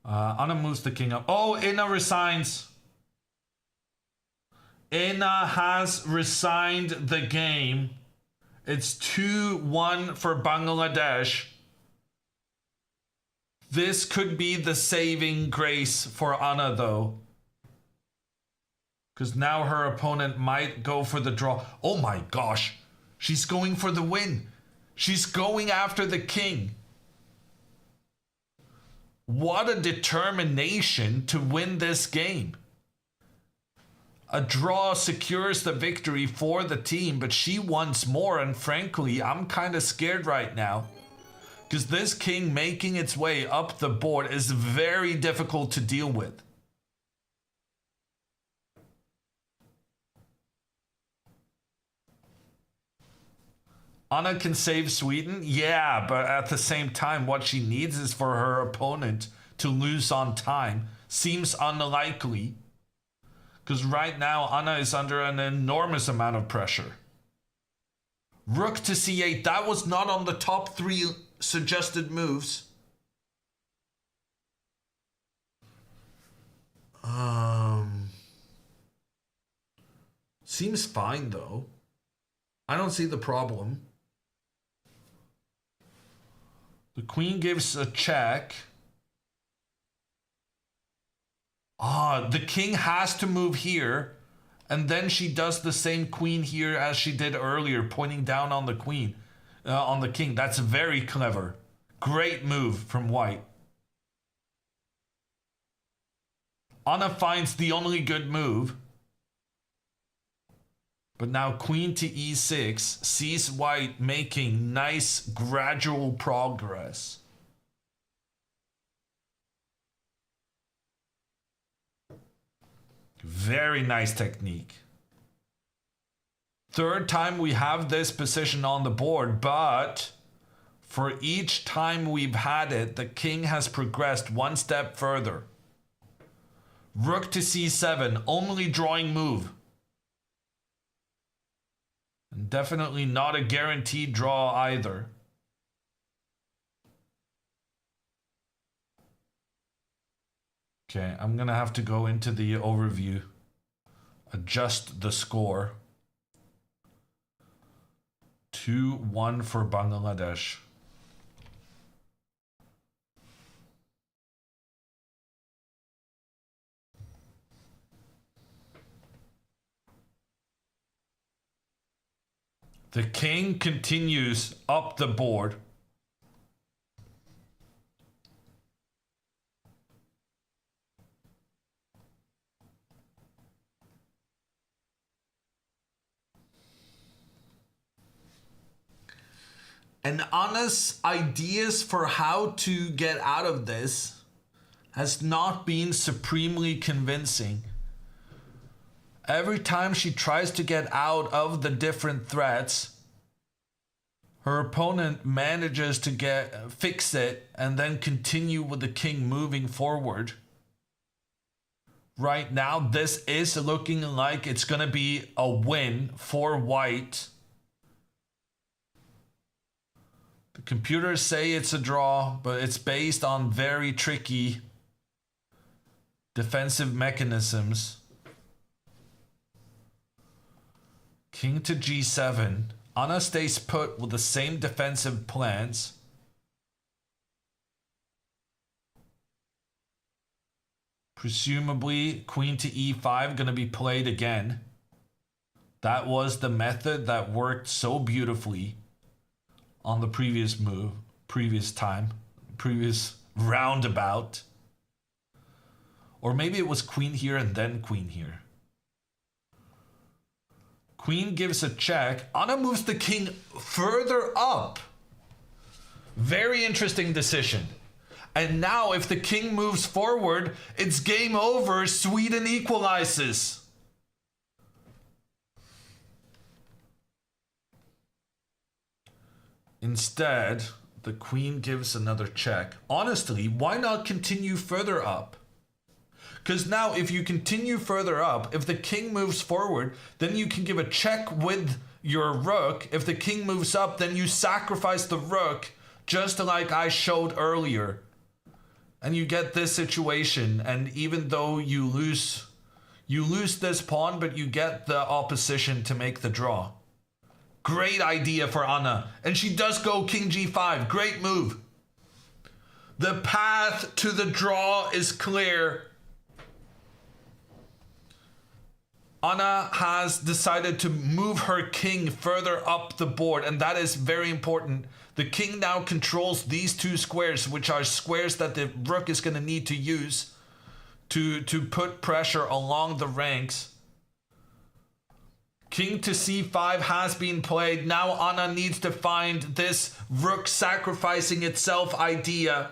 A: Anna moves the king up. Oh, Inna resigns. Inna has resigned the game. It's 2-1 for Bangladesh. This could be the saving grace for Anna, though. Because now her opponent might go for the draw. Oh my gosh. She's going for the win. She's going after the king. What a determination to win this game. A draw secures the victory for the team, but she wants more, and frankly, I'm kind of scared right now. Because this king making its way up the board is very difficult to deal with. Anna can save Sweden? Yeah, but at the same time, what she needs is for her opponent to lose on time. Seems unlikely. Because right now, Anna is under an enormous amount of pressure. Rook to c8. That was not on the top 3 suggested moves. Seems fine, though. I don't see the problem. The queen gives a check. The king has to move here, and then she does the same queen here as she did earlier, pointing down on the queen, on the king. That's very clever. Great move from white. Anna finds the only good move. But now queen to e6 sees white making nice gradual progress. Very nice technique. Third time we have this position on the board, but for each time we've had it, the king has progressed one step further. Rook to c7, only drawing move. And definitely not a guaranteed draw either. Okay, I'm gonna have to go into the overview. Adjust the score. 2-1 for Bangladesh. The king continues up the board. And Anna's ideas for how to get out of this has not been supremely convincing. Every time she tries to get out of the different threats, her opponent manages to fix it and then continue with the king moving forward. Right now, this is looking like it's going to be a win for white. The computers say it's a draw, but it's based on very tricky defensive mechanisms. King to g7. Anna stays put with the same defensive plans. Presumably, queen to e5 going to be played again. That was the method that worked so beautifully on the previous roundabout. Or maybe it was queen here and then queen here. Queen gives a check. Anna moves the king further up. Very interesting decision. And now if the king moves forward, it's game over. Sweden equalizes. Instead, the queen gives another check. Honestly, why not continue further up? Because now if you continue further up, if the king moves forward, then you can give a check with your rook. If the king moves up, then you sacrifice the rook, just like I showed earlier. And you get this situation, and even though you lose this pawn, but you get the opposition to make the draw. Great idea for Anna. And she does go king g5. Great move. The path to the draw is clear. Anna has decided to move her king further up the board, and that is very important. The king now controls these two squares, which are squares that the rook is going to need to use to put pressure along the ranks. King to c5 has been played. Now Anna needs to find this rook sacrificing itself idea.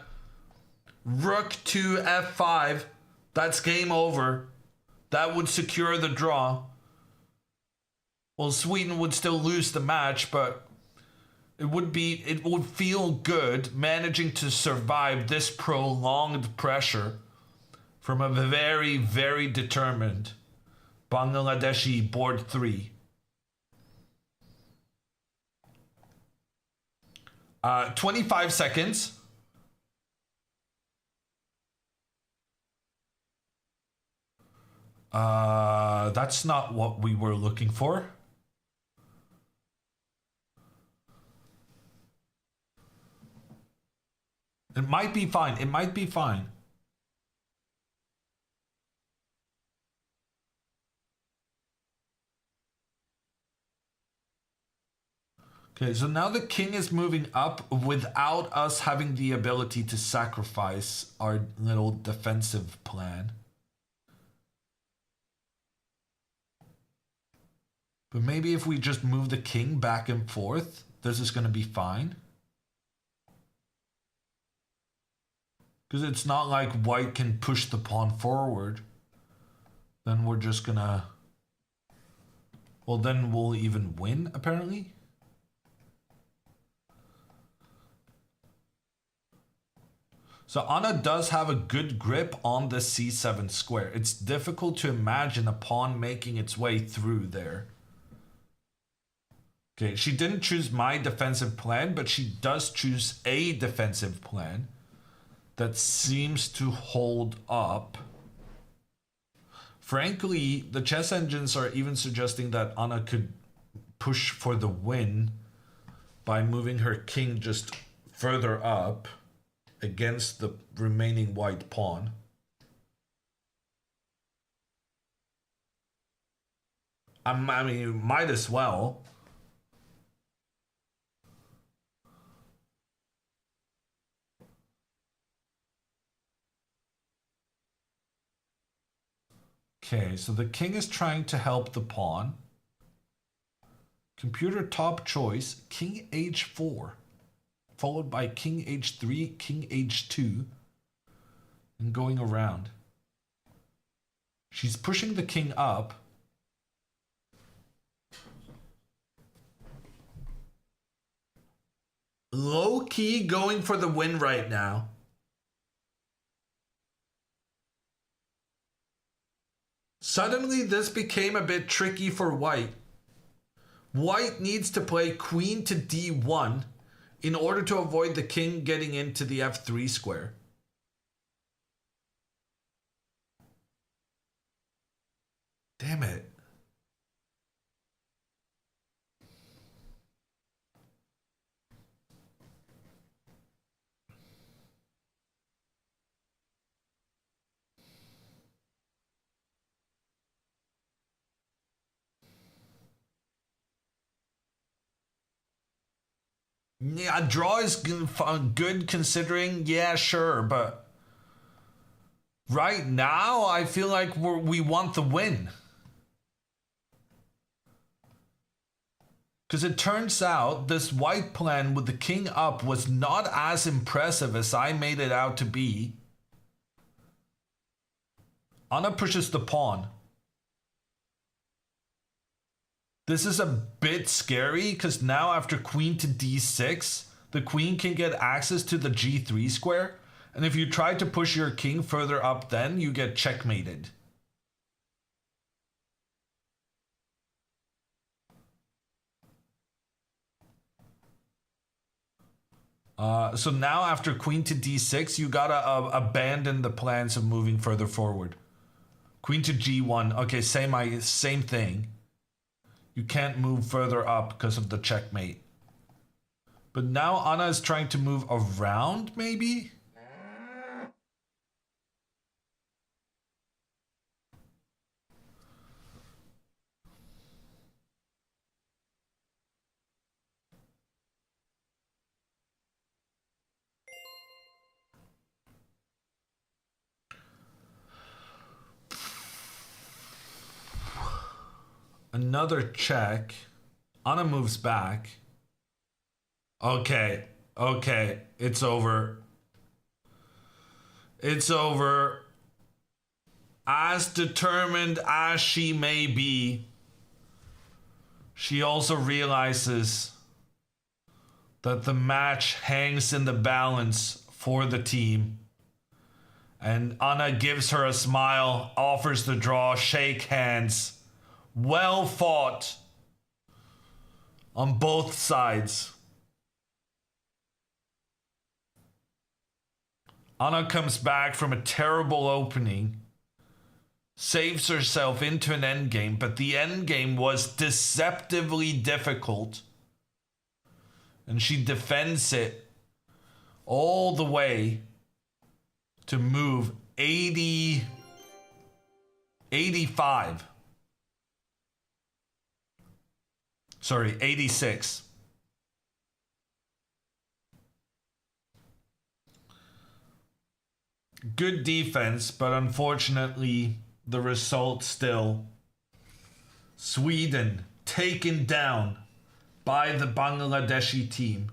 A: Rook to f5. That's game over. That would secure the draw. Well, Sweden would still lose the match, but it would feel good managing to survive this prolonged pressure from a very, very determined Bangladeshi board 3. 25 seconds. That's not what we were looking for. It might be fine. It might be fine. Okay, so now the king is moving up without us having the ability to sacrifice our little defensive plan. But maybe if we just move the king back and forth, this is going to be fine. Because it's not like white can push the pawn forward. Then we're just going to... Well, then we'll even win, apparently. So Anna does have a good grip on the c7 square. It's difficult to imagine a pawn making its way through there. Okay, she didn't choose my defensive plan, but she does choose a defensive plan that seems to hold up. Frankly, the chess engines are even suggesting that Anna could push for the win by moving her king just further up against the remaining white pawn. I mean, you might as well. Okay, so the king is trying to help the pawn. Computer top choice, king h4. Followed by king h3, king h2, and going around. She's pushing the king up. Low key going for the win right now. Suddenly this became a bit tricky for white. White needs to play queen to d1 in order to avoid the king getting into the f3 square. Damn it. Yeah, a draw is good considering, yeah, sure, but right now I feel like we want the win. Because it turns out this white plan with the king up was not as impressive as I made it out to be. Anna pushes the pawn. This is a bit scary because now after queen to d6, the queen can get access to the g3 square. And if you try to push your king further up then, you get checkmated. So now after queen to d6, you gotta abandon the plans of moving further forward. Queen to g1, okay, same thing. You can't move further up because of the checkmate. But now Anna is trying to move around, maybe? Another check. Anna moves back. Okay, it's over. It's over. As determined as she may be, she also realizes that the match hangs in the balance for the team. And Anna gives her a smile, offers the draw, shake hands. Well fought on both sides. Anna comes back from a terrible opening, saves herself into an endgame, but the endgame was deceptively difficult. And she defends it all the way to move 85. Sorry, 86. Good defense, but unfortunately, the result still. Sweden taken down by the Bangladeshi team,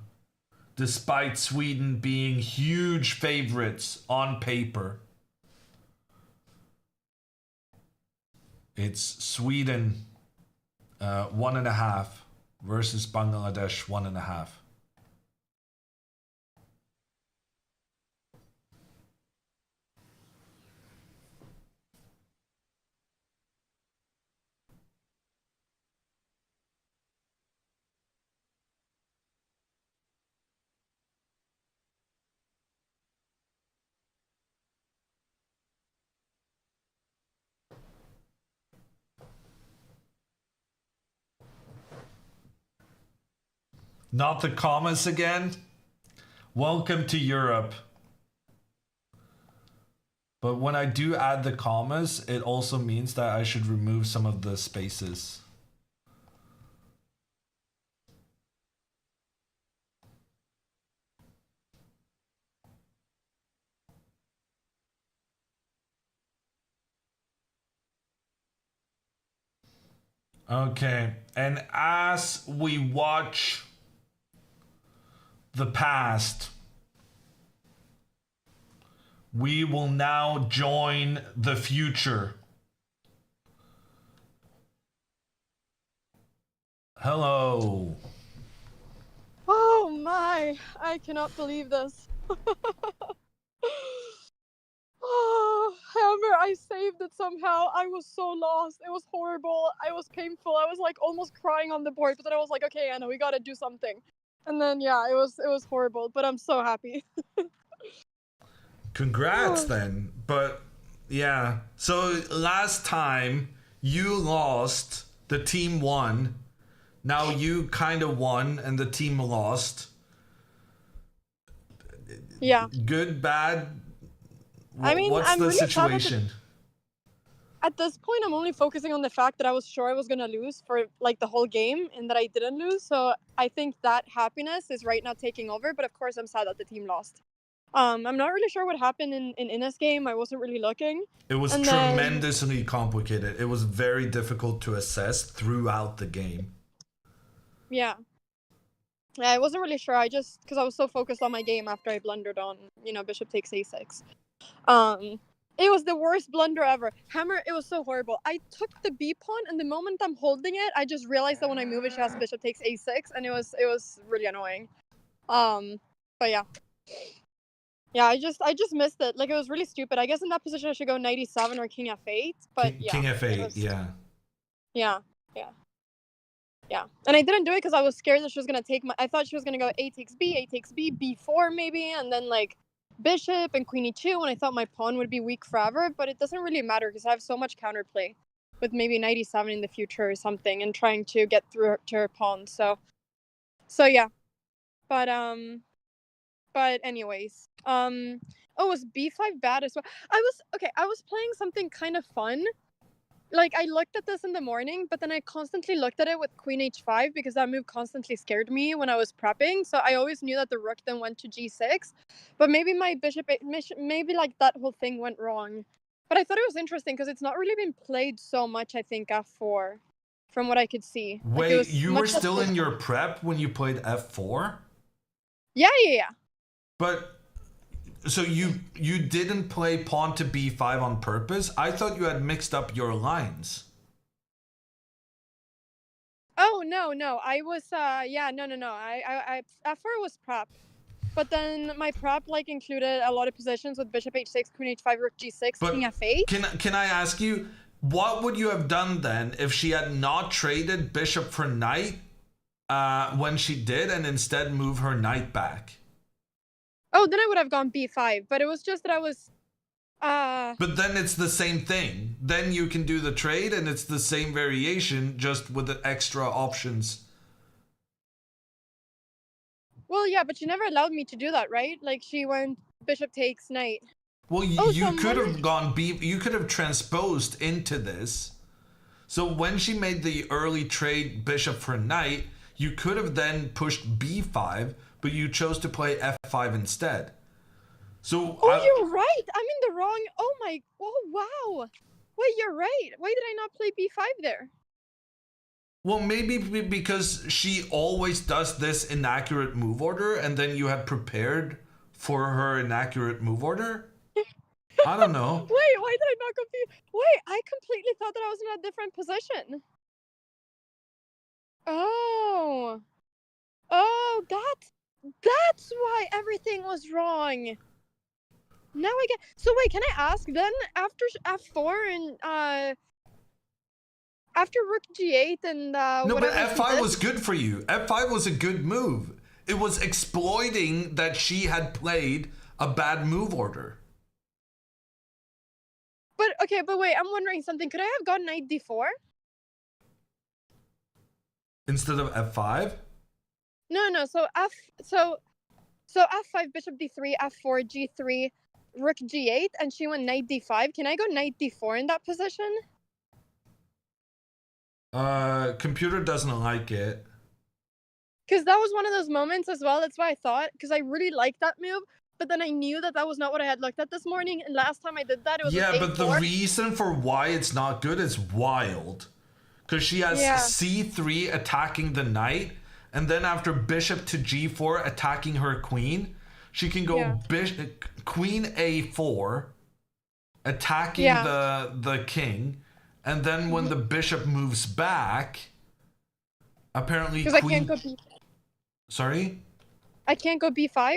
A: despite Sweden being huge favorites on paper. It's Sweden 1.5 versus Bangladesh 1.5. Not the commas again. Welcome to Europe. But when I do add the commas, it also means that I should remove some of the spaces. Okay, and as we watch the past, we will now join the future. Hello.
B: Oh my, I cannot believe this. Oh, Hammer, I saved it somehow. I was so lost. It was horrible. I was painful. I was like almost crying on the board, but then I was like, okay, Anna, we gotta do something. And then yeah, it was horrible, but I'm so happy.
A: Congrats then. But yeah, so last time you lost, the team won. Now you kind of won and the team lost.
B: Yeah.
A: Good, bad?
B: I mean,
A: what's
B: I'm
A: the
B: really sad
A: situation?
B: at this point, I'm only focusing on the fact that I was sure I was gonna lose for like the whole game and that I didn't lose. So I think that happiness is right now taking over. But of course, I'm sad that the team lost. I'm not really sure what happened in this game. I wasn't really looking.
A: It was
B: And then-
A: tremendously complicated. It was very difficult to assess throughout the game.
B: Yeah. Yeah, I wasn't really sure. I just because I was so focused on my game after I blundered on bishop takes a6. It was the worst blunder ever. Hammer, it was so horrible. I took the b pawn, and the moment I'm holding it, I just realized that when I move it, she has bishop takes a6, and it was really annoying. But yeah. Yeah, I just missed it. Like, it was really stupid. I guess in that position I should go knight e7 or king f8, but yeah.
A: King f8, yeah.
B: Yeah. Yeah. And I didn't do it because I was scared that she was going to take I thought she was going to go a takes b, b4 maybe, and then like bishop and queen e2, and I thought my pawn would be weak forever, but it doesn't really matter because I have so much counterplay with maybe knight e7 in the future or something and trying to get through to her pawn. So yeah. But anyways, was b5 bad as well? I was playing something kind of fun. Like, I looked at this in the morning, but then I constantly looked at it with queen h5 because that move constantly scared me when I was prepping. So I always knew that the rook then went to g6, but maybe my bishop, maybe like that whole thing went wrong. But I thought it was interesting because it's not really been played so much, I think, f4, from what I could see.
A: Wait,
B: like,
A: you were still in your prep when you played f4?
B: Yeah.
A: But so you didn't play pawn to b5 on purpose? I thought you had mixed up your lines.
B: Oh no, I was no. I f4 was prep. But then my prep like included a lot of positions with bishop h6, queen h5, rook g6,
A: But
B: king f8.
A: Can I ask you, what would you have done then if she had not traded bishop for knight when she did and instead move her knight back?
B: Oh, then I would have gone b5, but it was just that I was
A: But then it's the same thing. Then you can do the trade and it's the same variation, just with the extra options.
B: Well, yeah, but she never allowed me to do that, right? Like, she went bishop takes knight.
A: Well, you could have gone you could have transposed into this. So when she made the early trade bishop for knight, you could have then pushed b5, but you chose to play f5 instead. So
B: you're right. I'm in the wrong. Oh wow. Wait, you're right. Why did I not play b5 there?
A: Well, maybe because she always does this inaccurate move order, and then you had prepared for her inaccurate move order. I don't know.
B: Wait, why did I not go B? Wait, I completely thought that I was in a different position. Oh. Oh, that's why everything was wrong. Now I get. So wait, can I ask then? After F4 and after Rook G8 and
A: No, but
B: whatever.
A: F5 was good for you. F5 was a good move. It was exploiting that she had played a bad move order.
B: But okay, but wait, I'm wondering something. Could I have gone knight D4?
A: Instead of F5?
B: No. So F5, Bishop D3, F4, G3, Rook G8, and she went knight D5. Can I go knight D4 in that position?
A: Computer doesn't like it.
B: Because that was one of those moments as well. That's why I thought, because I really liked that move. But then I knew that was not what I had looked at this morning. And last time I did that, it was
A: Yeah,
B: with
A: but the
B: A4.
A: reason for why it's not good is wild. Because she has C3 attacking the knight, and then after bishop to G4 attacking her queen, she can go queen A4 attacking the king, and then when the bishop moves back, apparently
B: Because I can't go B.
A: Sorry?
B: I can't go B5?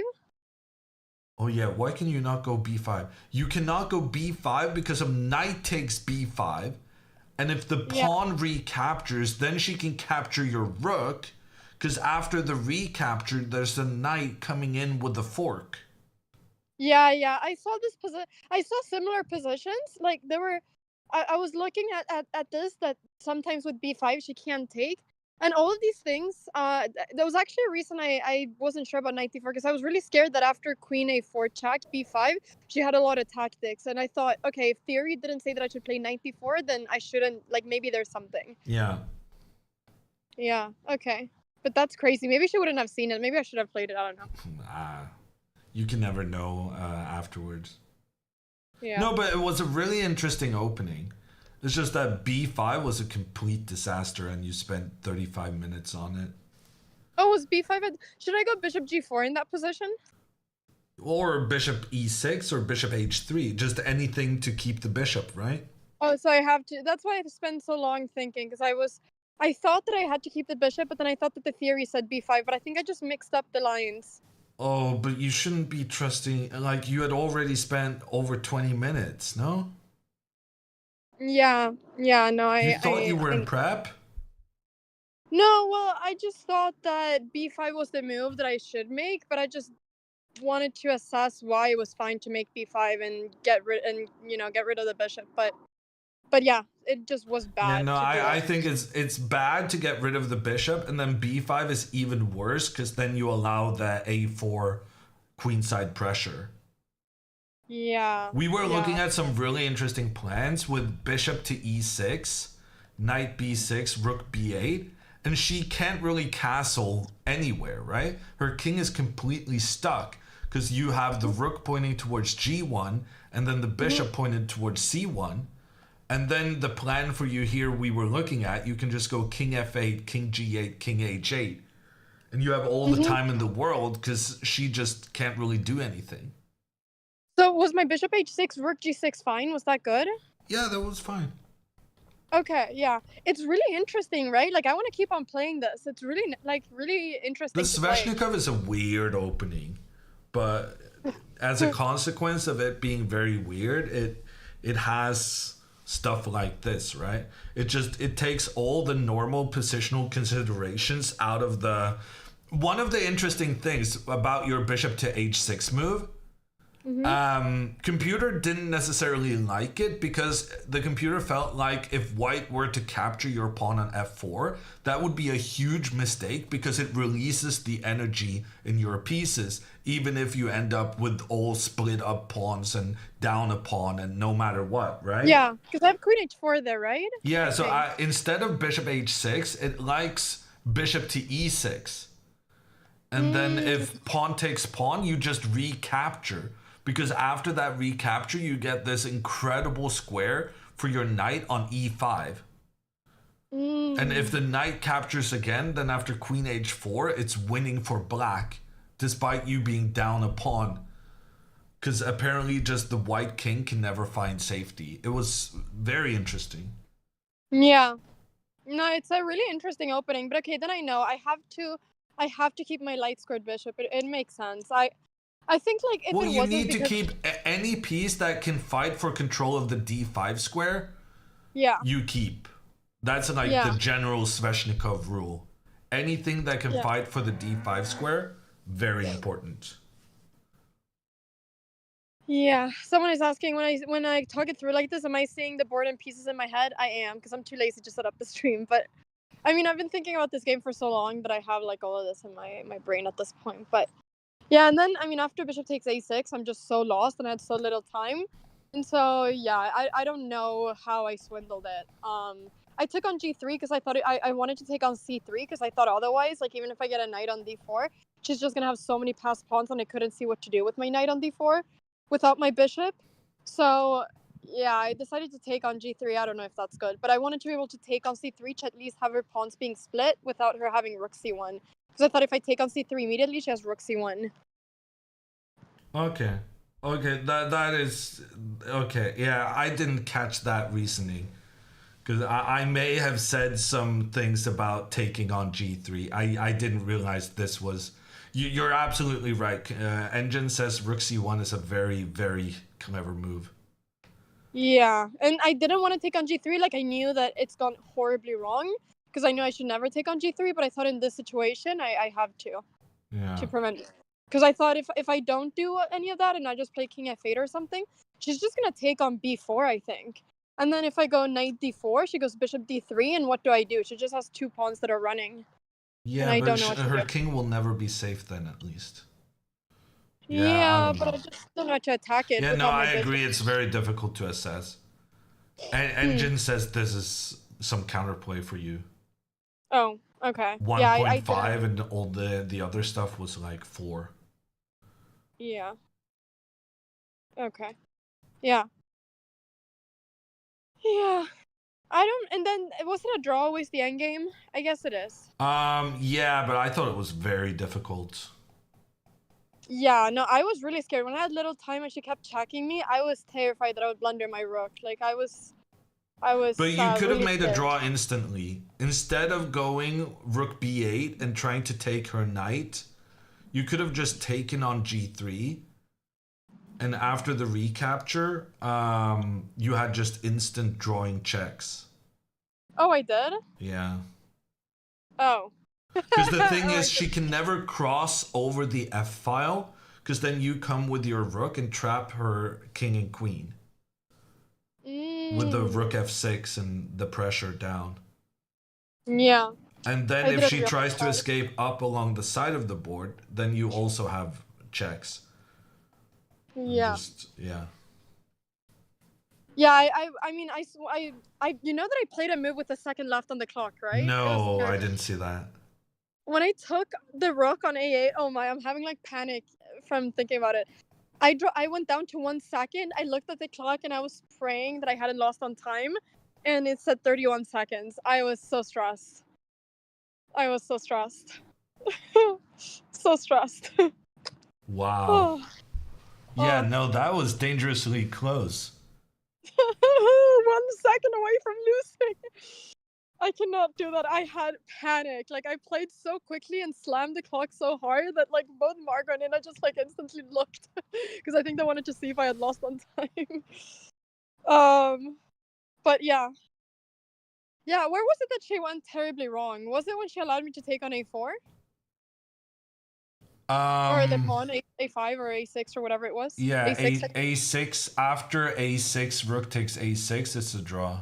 A: Oh yeah, why can you not go B5? You cannot go B5 because of knight takes B5. And if the pawn recaptures, then she can capture your rook. Because after the recapture, there's a knight coming in with the fork.
B: Yeah. I saw this I saw similar positions. Like there were, I was looking at this that sometimes with B5 she can't take. And all of these things, there was actually a reason I wasn't sure about knight d4 because I was really scared that after queen a4 check b5, she had a lot of tactics. And I thought, okay, if theory didn't say that I should play knight d4, then I shouldn't, like maybe there's something.
A: Yeah.
B: Yeah, okay. But that's crazy. Maybe she wouldn't have seen it. Maybe I should have played it. I don't know.
A: You can never know afterwards.
B: Yeah.
A: No, but it was a really interesting opening. It's just that B5 was a complete disaster and you spent 35 minutes on it.
B: Oh, was B5? Should I go bishop G4 in that position?
A: Or bishop E6 or bishop H3. Just anything to keep the bishop, right?
B: Oh, so I have to. That's why I spent so long thinking, because I thought that I had to keep the bishop, but then I thought that the theory said B5, but I think I just mixed up the lines.
A: Oh, but you shouldn't be trusting. Like, you had already spent over 20 minutes, no?
B: Yeah, no,
A: You thought you were in prep?
B: No, well, I just thought that B5 was the move that I should make, but I just wanted to assess why it was fine to make B5 and get rid of the bishop. But yeah, it just was bad.
A: Yeah, no, I think it's bad to get rid of the bishop, and then B5 is even worse because then you allow the A4 queenside pressure.
B: Yeah.
A: We were looking at some really interesting plans with bishop to E6, knight B6, rook B8, and she can't really castle anywhere, right? Her king is completely stuck because you have the rook pointing towards G1 and then the bishop pointed towards C1. And then the plan for you here we were looking at, you can just go king F8, king G8, king H8. And you have all the time in the world because she just can't really do anything.
B: So was my bishop H6, rook G6 fine? Was that good?
A: Yeah, that was fine.
B: Okay, yeah. It's really interesting, right? Like, I want to keep on playing this. It's really, really interesting.
A: The Sveshnikov is a weird opening. But as a consequence of it being very weird, it has stuff like this, right? It takes all the normal positional considerations out of the... One of the interesting things about your bishop to h6 move, computer didn't necessarily like it because the computer felt like if white were to capture your pawn on f4, that would be a huge mistake because it releases the energy in your pieces, even if you end up with all split up pawns and down a pawn and no matter what, right?
B: Yeah, because I have queen h4 there, right?
A: Yeah, so instead of bishop h6, it likes bishop to e6. And then if pawn takes pawn, you just recapture. Because after that recapture, you get this incredible square for your knight on e5. And if
B: Mm.
A: the knight captures again, then after queen h4, it's winning for black, despite you being down a pawn. Because apparently just the white king can never find safety. It was very interesting.
B: Yeah. No, it's a really interesting opening. But okay, then I know I have to keep my light squared bishop. It makes sense. I think like if
A: Well,
B: it
A: you
B: wasn't
A: need to
B: because
A: keep any piece that can fight for control of the d5 square,
B: yeah,
A: you keep. That's like the
B: yeah,
A: general Sveshnikov rule. Anything that can
B: yeah.
A: fight for the d5 square, very important.
B: Yeah, someone is asking when I talk it through like this, am I seeing the board in pieces in my head? I am because I'm too lazy to set up the stream. But I mean, I've been thinking about this game for so long that I have like all of this in my brain at this point. But yeah, and then I mean, after bishop takes a6, I'm just so lost and I had so little time, and so yeah, I don't know how I swindled it. I took on g3 because I thought I wanted to take on c3 because I thought otherwise, like even if I get a knight on d4, she's just gonna have so many passed pawns and I couldn't see what to do with my knight on d4 without my bishop. So yeah, I decided to take on g3. I don't know if that's good, but I wanted to be able to take on c3 to at least have her pawns being split without her having rook c1. Because I thought if I take on c3 immediately, she has rook c1.
A: Okay. Okay, that is okay. Yeah, I didn't catch that reasoning because I may have said some things about taking on g3. I didn't realize this was. You're absolutely right. Engine says rook c1 is a very very clever move.
B: Yeah, and I didn't want to take on g3. Like I knew that it's gone horribly wrong because I knew I should never take on g3. But I thought in this situation, I have
A: Yeah.
B: to prevent it. Because I thought if I don't do any of that and I just play king f8 or something, she's just gonna take on b4, I think. And then if I go knight d4, she goes bishop d3, and what do I do? She just has two pawns that are running, and
A: Yeah,
B: I
A: but
B: don't know what to
A: her
B: do.
A: king will never be safe then, at least. Yeah, I
B: Yeah,
A: don't
B: but
A: know.
B: I just don't know how to attack it
A: Yeah, no,
B: without my
A: I
B: bishop.
A: agree. It's very difficult to assess.
B: Hmm.
A: Engine says this is some counterplay for you.
B: Oh, okay. Yeah, I didn't.
A: 1.5 and all the other stuff was like 4.
B: Yeah. Okay. Yeah. Yeah. I don't. And then wasn't a draw always the end game? I guess it is.
A: Yeah, but I thought it was very difficult.
B: Yeah. No, I was really scared when I had little time and she kept checking me. I was terrified that I would blunder my rook. Like I was. I
A: But
B: was
A: you could have
B: really
A: made a
B: scared.
A: draw instantly. Instead of going rook b8 and trying to take her knight, you could have just taken on g3. And after the recapture, you had just instant drawing checks.
B: Oh, I did.
A: Yeah.
B: Oh.
A: Because the thing
B: Oh, I
A: is,
B: did.
A: she can never cross over the f file, because then you come with your rook and trap her king and queen with the rook
B: Mm.
A: f6 and the pressure down.
B: Yeah.
A: And then
B: I
A: if
B: didn't
A: she
B: realize
A: tries to
B: that.
A: escape up along the side of the board, then you also have checks. And
B: Yeah.
A: just, yeah.
B: Yeah. I mean, you know that I played a move with a second left on the clock, right? It was
A: No, I
B: terrible.
A: didn't see that.
B: When I took the rook on a8, oh my, I'm having like panic from thinking about it. I went down to 1 second. I looked at the clock and I was praying that I hadn't lost on time, and it said 31 seconds. I was so stressed. I was so stressed. So stressed.
A: Wow.
B: Oh,
A: Yeah,
B: oh.
A: no, that was dangerously close.
B: 1 second away from losing. I cannot do that. I had panic. Like I played so quickly and slammed the clock so hard that like both Margot and I just like instantly looked because I think they wanted to see if I had lost on time. um, but yeah, yeah. Where was it that she went terribly wrong? Was it when she allowed me to take on a4 or the
A: Um,
B: pawn a5 or a6 or whatever it was?
A: yeah,
B: A6.
A: a6 after a6, rook takes a6. It's a draw.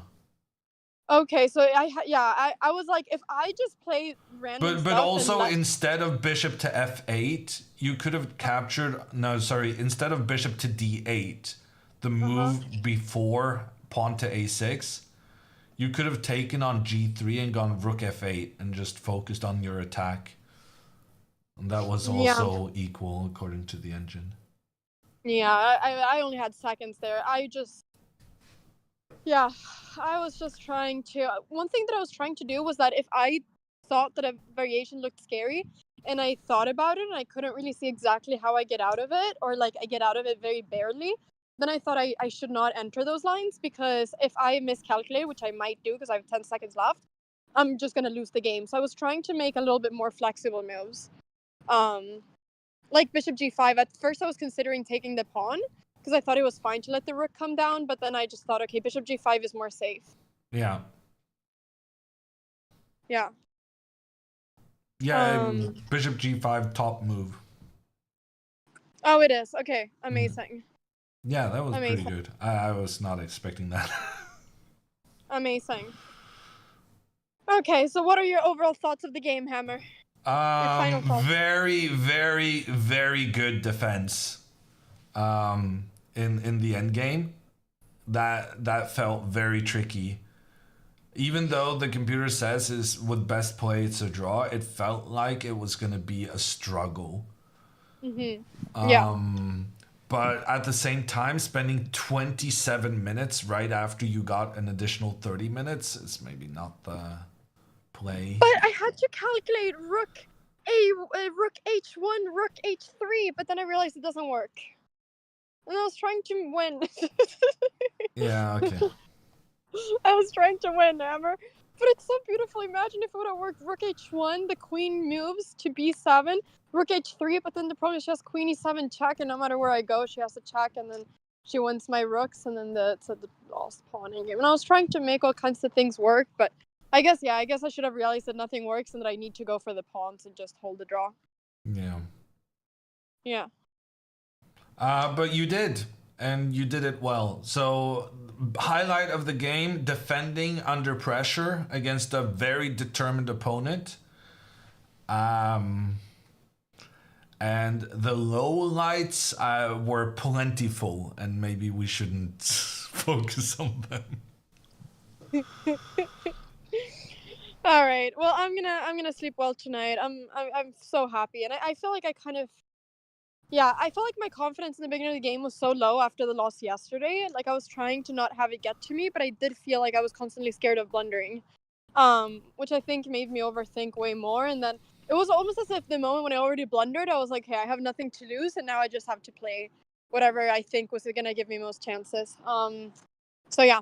B: Okay, so I was like, if I just play random
A: But
B: stuff and
A: also
B: let.
A: instead of bishop to f8, you could have captured. No, sorry. Instead of bishop to d8, the
B: Uh huh.
A: move before pawn to a6, you could have taken on g3 and gone rook f8 and just focused on your attack. And that was
B: Yeah.
A: also equal according to the engine.
B: Yeah, I only had seconds there. I just Yeah, I was just trying to. One thing that I was trying to do was that if I thought that a variation looked scary and I thought about it and I couldn't really see exactly how I get out of it, or like I get out of it very barely, then I thought I should not enter those lines, because if I miscalculate, which I might do because I have 10 seconds left, I'm just going to lose the game. So I was trying to make a little bit more flexible moves. Um, like bishop g5. At first I was considering taking the pawn because I thought it was fine to let the rook come down, but then I just thought, okay, bishop g5 is more safe.
A: Yeah.
B: Yeah.
A: Yeah, bishop g5 top move.
B: Oh, it is. Okay, amazing.
A: Yeah, that was
B: Amazing.
A: pretty good. I was not expecting that.
B: Amazing. Okay, so what are your overall thoughts of the game, Hammer? Your final thoughts?
A: Very, very, very good defense. In the end game, that felt very tricky. Even though the computer says is with best play it's a draw, it felt like it was gonna be a struggle.
B: Yeah.
A: But at the same time, spending 27 minutes right after you got an additional 30 minutes is maybe not the play.
B: But I had to calculate rook h1, rook h3, but then I realized it doesn't work. And I was trying to win.
A: Yeah, okay.
B: I was trying to win, Hammer. But it's so beautiful. Imagine if it would have worked rook h1, the queen moves to b7, rook h3, but then the problem is she has queen e7 check, and no matter where I go, she has to check, and then she wins my rooks, and then it's the lost pawn in game. And I was trying to make all kinds of things work, but I guess I should have realized that nothing works and that I need to go for the pawns and just hold the draw.
A: Yeah.
B: Yeah.
A: But you did, and you did it well. So, highlight of the game: defending under pressure against a very determined opponent. And the low lights were plentiful, and maybe we shouldn't focus on them.
B: All right. Well, I'm gonna sleep well tonight. I'm so happy, and I feel like I kind of. Yeah, I felt like my confidence in the beginning of the game was so low after the loss yesterday. Like I was trying to not have it get to me, but I did feel like I was constantly scared of blundering, which I think made me overthink way more. And then it was almost as if the moment when I already blundered, I was like, "Hey, I have nothing to lose, and now I just have to play whatever I think was gonna give me most chances." So yeah.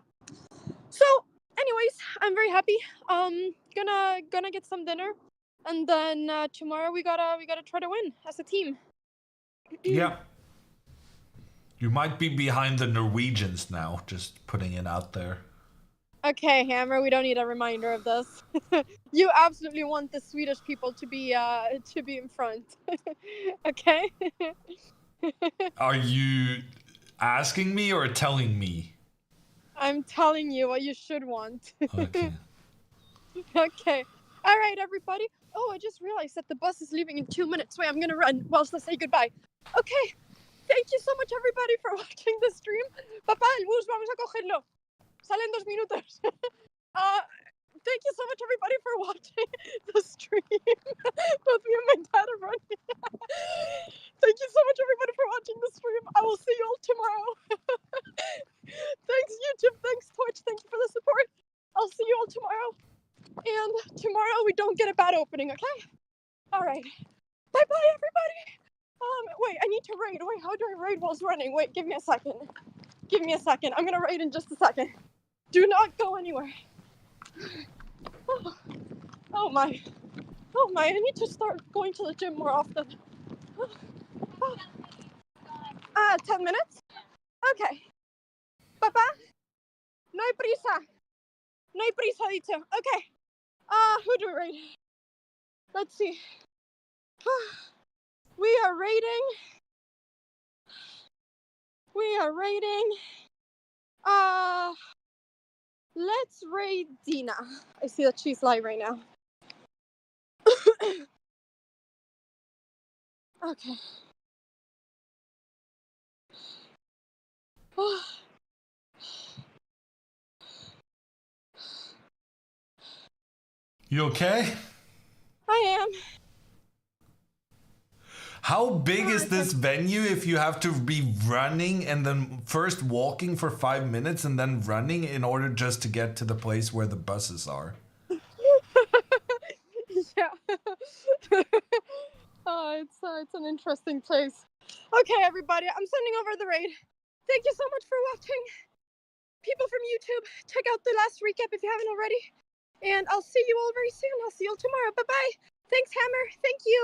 B: So, anyways, I'm very happy. Gonna get some dinner, and then tomorrow we gotta try to win as a team.
A: Yeah. You might be behind the Norwegians now, just putting it out there.
B: Okay, Hammer, we don't need a reminder of this. You absolutely want the Swedish people to be in front. Okay?
A: Are you asking me or telling me?
B: I'm telling you what you should want.
A: Okay.
B: Okay. All right, everybody. Oh, I just realized that the bus is leaving in 2 minutes. Wait, I'm gonna run whilst I say goodbye. Okay. Thank you so much, everybody, for watching the stream. Papá, el bus, vamos a cogerlo. Salen 2 minutos. Thank you so much, everybody, for watching the stream. Both me and my dad are running. Thank you so much, everybody, for watching the stream. I will see you all tomorrow. Thanks, YouTube. Thanks, Twitch. Thank you for the support. I'll see you all tomorrow. And tomorrow we don't get a bad opening, okay? All right. Bye-bye, everybody. Wait, I need to raid. Wait, how do I raid whilst running? Wait, give me a second. Give me a second. I'm gonna raid in just a second. Do not go anywhere. Oh my. Oh my, I need to start going to the gym more often. 10 minutes? Okay. Papá, no hay prisa. No hay prisa, dicho. Okay. Who do we raid? Let's see. We are raiding. Let's raid Dina. I see that she's live right now. Okay.
A: You okay?
B: I am.
A: How big is this venue if you have to be running and then first walking for 5 minutes and then running in order just to get to the place where the buses are?
B: Yeah. It's an interesting place. Okay, everybody, I'm sending over the raid. Thank you so much for watching. People from YouTube, check out the last recap if you haven't already. And I'll see you all very soon. I'll see you all tomorrow. Bye-bye. Thanks, Hammer. Thank you.